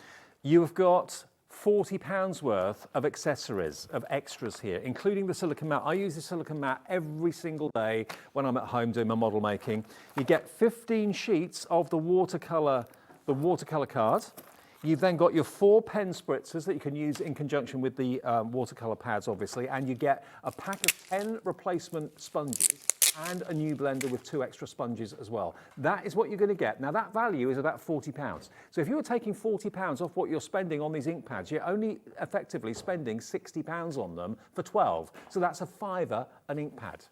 you have got £40 worth of accessories, of extras here, including the silicone mat. I use the silicone mat every single day when I'm at home doing my model making. You get 15 sheets of the watercolour card. You've then got your 4 pen spritzers that you can use in conjunction with the watercolour pads, obviously, and you get a pack of 10 replacement sponges and a new blender with 2 extra sponges as well. That is what you're going to get. Now, that value is about £40. So if you're taking £40 off what you're spending on these ink pads, you're only effectively spending £60 on them for 12. So that's a £5 an ink pad,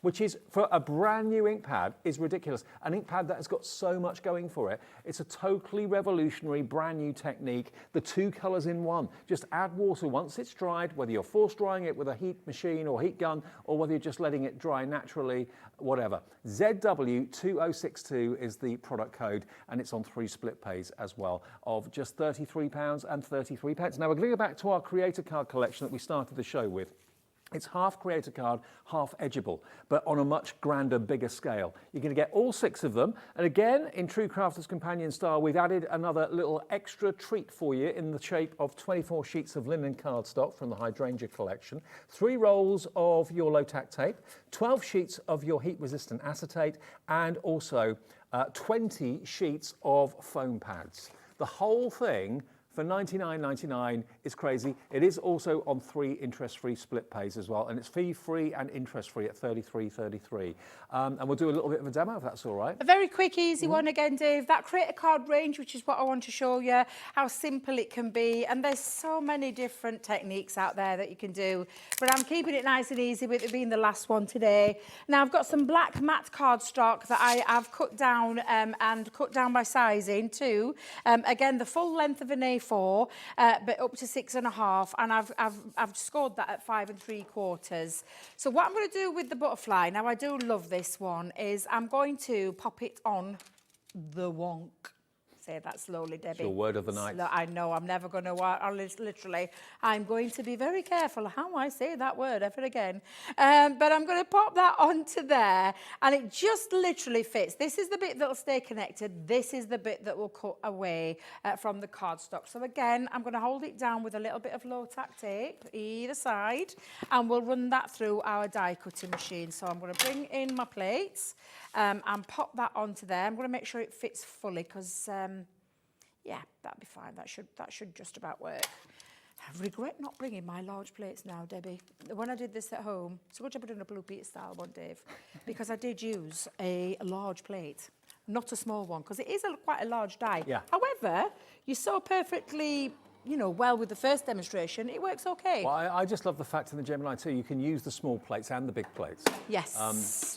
which is, for a brand new ink pad, is ridiculous. An ink pad that has got so much going for it. It's a totally revolutionary, brand new technique. The 2 colours in one. Just add water once it's dried, whether you're force drying it with a heat machine or heat gun, or whether you're just letting it dry naturally, whatever. ZW2062 is the product code, and it's on 3 split pays as well, of just £33 and 33 pence. Now we're going to go back to our creator card collection that we started the show with. It's half creator card, half edgeable, but on a much grander, bigger scale. You're going to get all 6 of them. And again, in true Crafter's Companion style, we've added another little extra treat for you in the shape of 24 sheets of linen cardstock from the Hydrangea collection, 3 rolls of your low-tack tape, 12 sheets of your heat-resistant acetate, and also 20 sheets of foam pads. The whole thing for $99.99 is crazy. It is also on 3 interest-free split pays as well, and it's fee-free and interest-free at $33.33. And we'll do a little bit of a demo if that's all right. A very quick, easy one again, Dave. That creator card range, which is what I want to show you, how simple it can be. And there's so many different techniques out there that you can do. But I'm keeping it nice and easy with it being the last one today. Now, I've got some black matte cardstock that I have cut down and cut down by sizing too. Again, the full length of an A4, but up to 6.5, and I've scored that at 5 3/4. So what I'm going to do with the butterfly, now I do love this one, is I'm going to pop it on the wonk. Say that slowly, Debbie. It's your word of the night. I know, I'm never going to, literally, I'm going to be very careful how I say that word ever again. But I'm going to pop that onto there, and it just literally fits. This is the bit that will stay connected. This is the bit that will cut away from the cardstock. So again, I'm going to hold it down with a little bit of low-tack tape either side, and we'll run that through our die cutting machine. So I'm going to bring in my plates and pop that onto there. I'm going to make sure it fits fully because yeah, that'll be fine. That should just about work. I regret not bringing my large plates now, Debbie. When I did this at home, so much I put in a Blue Peter style one, Dave, because I did use a large plate, not a small one, because it is quite a large die. Yeah. However, you saw perfectly, you know, well with the first demonstration, it works okay. Well, I just love the fact in the Gemini 2 you can use the small plates and the big plates. Yes.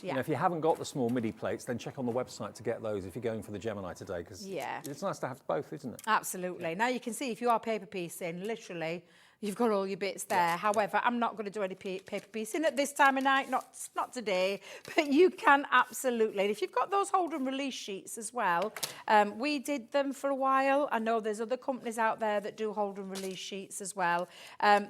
You know, if you haven't got the small midi plates, then check on the website to get those if you're going for the Gemini today, because it's nice to have both, isn't it? Absolutely. Yeah. Now you can see if you are paper piecing, literally, you've got all your bits there. Yeah. However, I'm not going to do any paper piecing at this time of night, not today, but you can absolutely. And if you've got those hold and release sheets as well, we did them for a while. I know there's other companies out there that do hold and release sheets as well.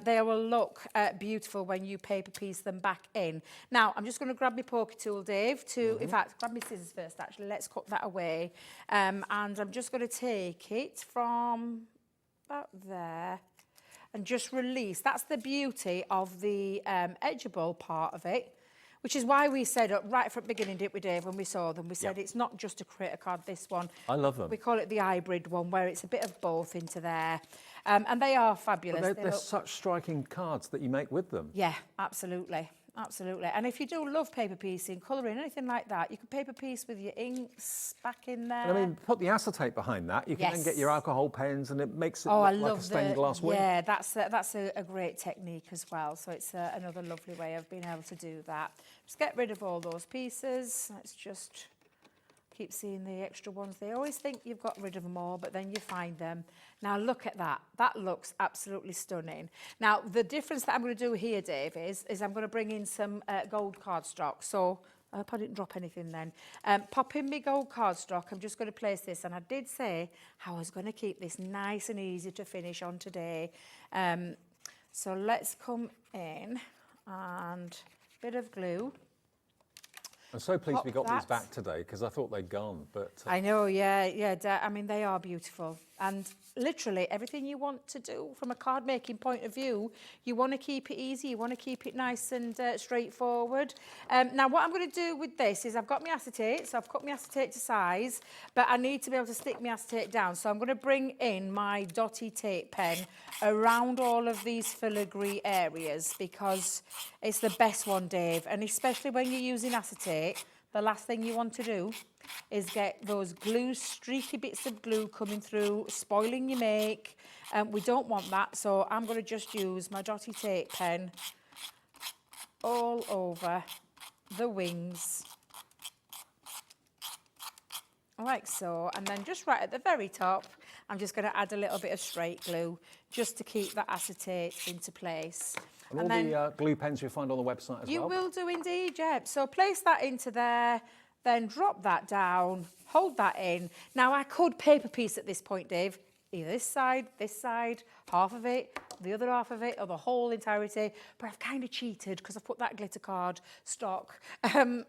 They will look beautiful when you paper piece them back in. Now, I'm just going to grab my poker tool, Dave, in fact, grab my scissors first, actually. Let's cut that away. And I'm just going to take it from about there and just release. That's the beauty of the edgeable part of it, which is why we said right from the beginning, didn't we, Dave, when we saw them, we said it's not just a creator card, this one. I love them. We call it the hybrid one, where it's a bit of both into there. And they are fabulous. But they're such striking cards that you make with them. Yeah, absolutely. absolutely. And if you do love paper piecing, colouring, anything like that, you can paper piece with your inks back in there. And I mean, put the acetate behind that. You can then get your alcohol pens, and it makes it look like a stained glass wing. Yeah, that's a great technique as well. So it's another lovely way of being able to do that. Just get rid of all those pieces. Let's just keep seeing the extra ones. They always think you've got rid of them all, but then you find them. Now look at that. That looks absolutely stunning. Now the difference that I'm going to do here, Dave, is I'm going to bring in some gold cardstock. So I hope I didn't drop anything then. Pop in my gold cardstock. I'm just going to place this, and I did say how I was going to keep this nice and easy to finish on today. So let's come in and a bit of glue. I'm so pleased we got these back today because I thought they'd gone. But I know, yeah. I mean, they are beautiful. And literally everything you want to do from a card making point of view, you want to keep it easy, you want to keep it nice and straightforward. Now, what I'm going to do with this is I've got my acetate, so I've cut my acetate to size, but I need to be able to stick my acetate down. So I'm going to bring in my dotty tape pen around all of these filigree areas because it's the best one, Dave. And especially when you're using acetate, the last thing you want to do is get those streaky bits of glue coming through, spoiling your make. We don't want that, so I'm going to just use my dotty tape pen all over the wings, like so. And then just right at the very top, I'm just going to add a little bit of straight glue just to keep that acetate into place. And all the glue pens you'll find on the website as well. You will do indeed, yeah. So place that into there, then drop that down, hold that in. Now I could paper piece at this point, Dave, either this side, half of it, the other half of it, or the whole entirety, but I've kind of cheated because I've put that glitter card stock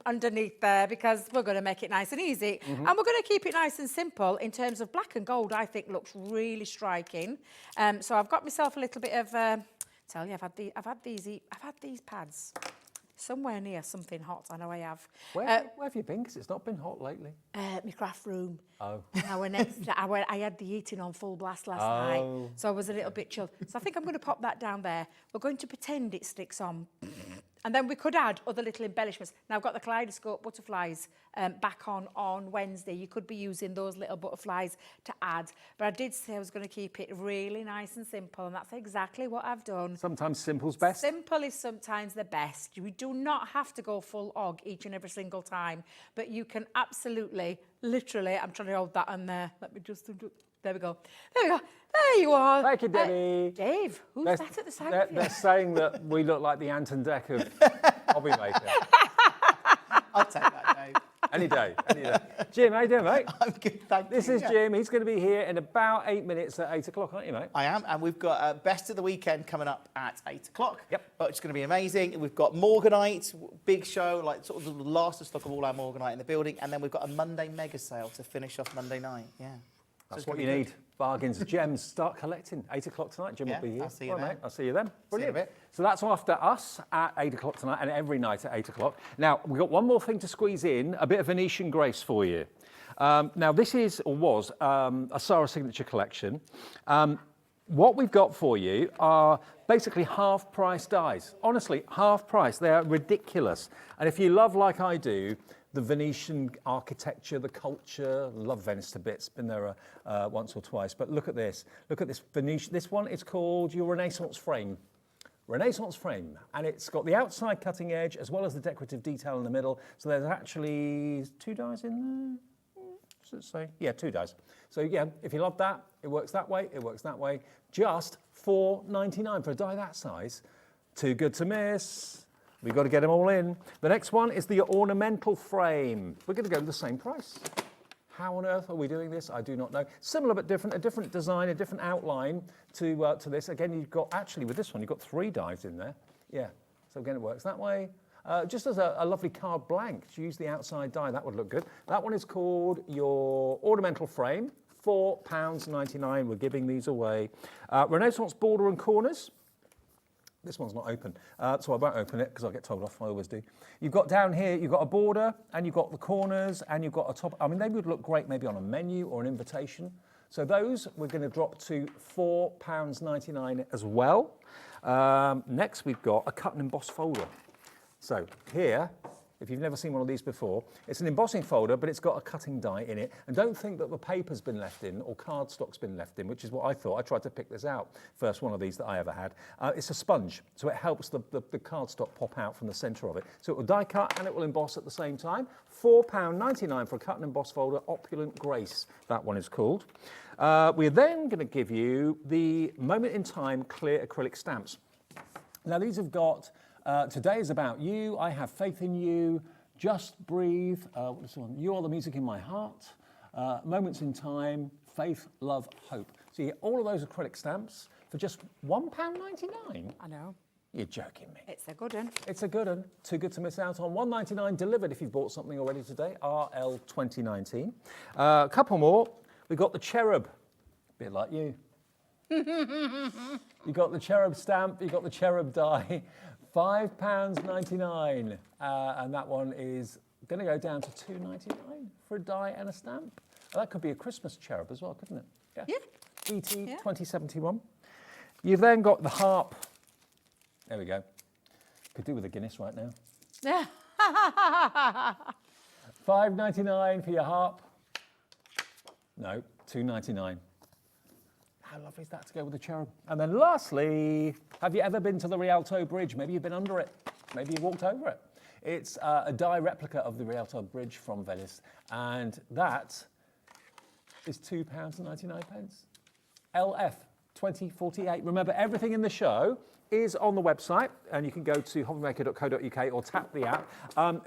underneath there because we're going to make it nice and easy. And we're going to keep it nice and simple in terms of black and gold. I think looks really striking. So I've got myself a little bit of... tell you, I've had these pads somewhere near something hot. I know I have. Where have you been? Because it's not been hot lately. My craft room. Oh. I had the heating on full blast last night, so I was a little bit chilled. So I think I'm going to pop that down there. We're going to pretend it sticks on. And then we could add other little embellishments. Now I've got the kaleidoscope butterflies back on Wednesday. You could be using those little butterflies to add. But I did say I was going to keep it really nice and simple, and that's exactly what I've done. Sometimes simple's best. Simple is sometimes the best. You do not have to go full og each and every single time, but you can absolutely, literally, I'm trying to hold that on there. Let me just... There we go. There we go. There you are. Thank you, Debbie. Dave, who's that at the side? They're saying that we look like the Ant and Dec of HobbyMaker. I'll take that, Dave. Any day. Jim, how you doing, mate? I'm good, thank you. This is Jim. He's going to be here in about 8 minutes at 8 o'clock, aren't you, mate? I am, and we've got Best of the Weekend coming up at 8 o'clock. Yep. But it's going to be amazing. We've got Morganite, big show, like sort of the last of stock of all our Morganite in the building, and then we've got a Monday mega sale to finish off Monday night. Yeah. That's what you need. Bargains, gems, start collecting. 8 o'clock tonight, Jim will be here. I'll see you then. Mate, I'll see you then. Brilliant. See you in a bit. So that's after us at 8 o'clock tonight and every night at 8 o'clock. Now, we've got one more thing to squeeze in, a bit of Venetian grace for you. Now, this is, or was, a Sarah Signature collection. What we've got for you are basically half-price dies. Honestly, half price. They are ridiculous. And if you love, like I do, the Venetian architecture, the culture, love Venice to bits, been there once or twice, but look at this. Look at this Venetian, this one is called your Renaissance frame. Renaissance frame, and it's got the outside cutting edge as well as the decorative detail in the middle. So there's actually 2 dies in there. Does it say? Yeah, 2 dies. So yeah, if you love that, it works that way, it works that way. Just $4.99 for a die that size. Too good to miss. We've got to get them all in. The next one is the ornamental frame. We're going to go to the same price. How on earth are we doing this? I do not know. Similar but different, a different design, a different outline to this. Again, you've got, actually with this one, you've got 3 dies in there. Yeah, so again, it works that way. Just as a lovely card blank, to use the outside die, that would look good. That one is called your ornamental frame, £4.99. We're giving these away. Renaissance border and corners. This one's not open, so I won't open it because I'll get told off, I always do. You've got down here, you've got a border, and you've got the corners, and you've got a top. I mean, they would look great maybe on a menu or an invitation. So those we're going to drop to £4.99 as well. Next, we've got a cut and emboss folder. So here, if you've never seen one of these before, it's an embossing folder, but it's got a cutting die in it. And don't think that the paper's been left in or cardstock's been left in, which is what I thought. I tried to pick this out, first one of these that I ever had. It's a sponge, so it helps the cardstock pop out from the centre of it. So it will die cut and it will emboss at the same time. £4.99 for a cut and emboss folder, Opulent Grace, that one is called. We're then going to give you the Moment in Time clear acrylic stamps. Now these have got, Today is About You, I Have Faith in You, Just Breathe, what is this one? You Are the Music in My Heart, Moments in Time, Faith, Love, Hope. So you get all of those acrylic stamps for just £1.99. I know. You're joking me. It's a good one. It's a good one. Too good to miss out on. £1.99 delivered if you've bought something already today. RL 2019. A couple more. We've got the Cherub. Bit like you. You got the Cherub stamp. You got the Cherub die. £5.99. And that one is going to go down to £2.99 for a die and a stamp. That could be a Christmas cherub as well, couldn't it? Yeah. ET 2071. You've then got the harp. There we go. Could do with a Guinness right now. £5.99 for your harp. No, £2.99. How lovely is that to go with the cherub? And then lastly, have you ever been to the Rialto Bridge? Maybe you've been under it. Maybe you walked over it. It's a die replica of the Rialto Bridge from Venice. And that is £2.99. LF 2048. Remember, everything in the show is on the website, and you can go to hobbymaker.co.uk or tap the app.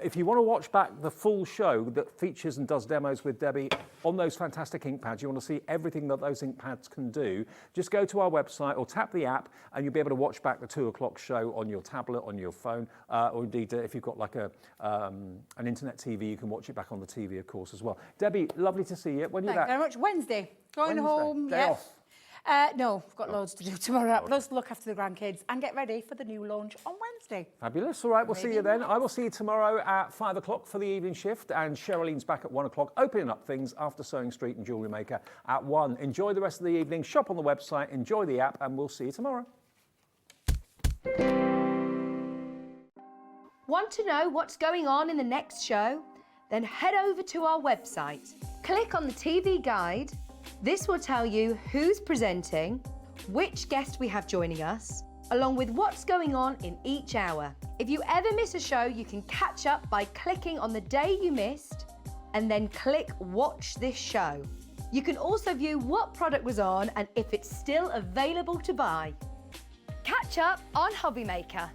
If you want to watch back the full show that features and does demos with Debbie on those fantastic ink pads, you want to see everything that those ink pads can do, just go to our website or tap the app and you'll be able to watch back the 2 o'clock show on your tablet, on your phone, or indeed if you've got like an internet TV, you can watch it back on the TV, of course, as well. Debbie, lovely to see you. When are you back? Thank you very much. Wednesday. Going home. Day off. No, I've got loads to do tomorrow. Plus look after the grandkids and get ready for the new launch on Wednesday. Fabulous. All right, we'll see you then. I will see you tomorrow at 5 o'clock for the evening shift, and Sheraline's back at 1 o'clock, opening up things after Sewing Street and Jewellery Maker at 1. Enjoy the rest of the evening, shop on the website, enjoy the app, and we'll see you tomorrow. Want to know what's going on in the next show? Then head over to our website. Click on the TV guide. This will tell you who's presenting, which guest we have joining us, along with what's going on in each hour. If you ever miss a show, you can catch up by clicking on the day you missed and then click Watch This Show. You can also view what product was on and if it's still available to buy. Catch up on HobbyMaker.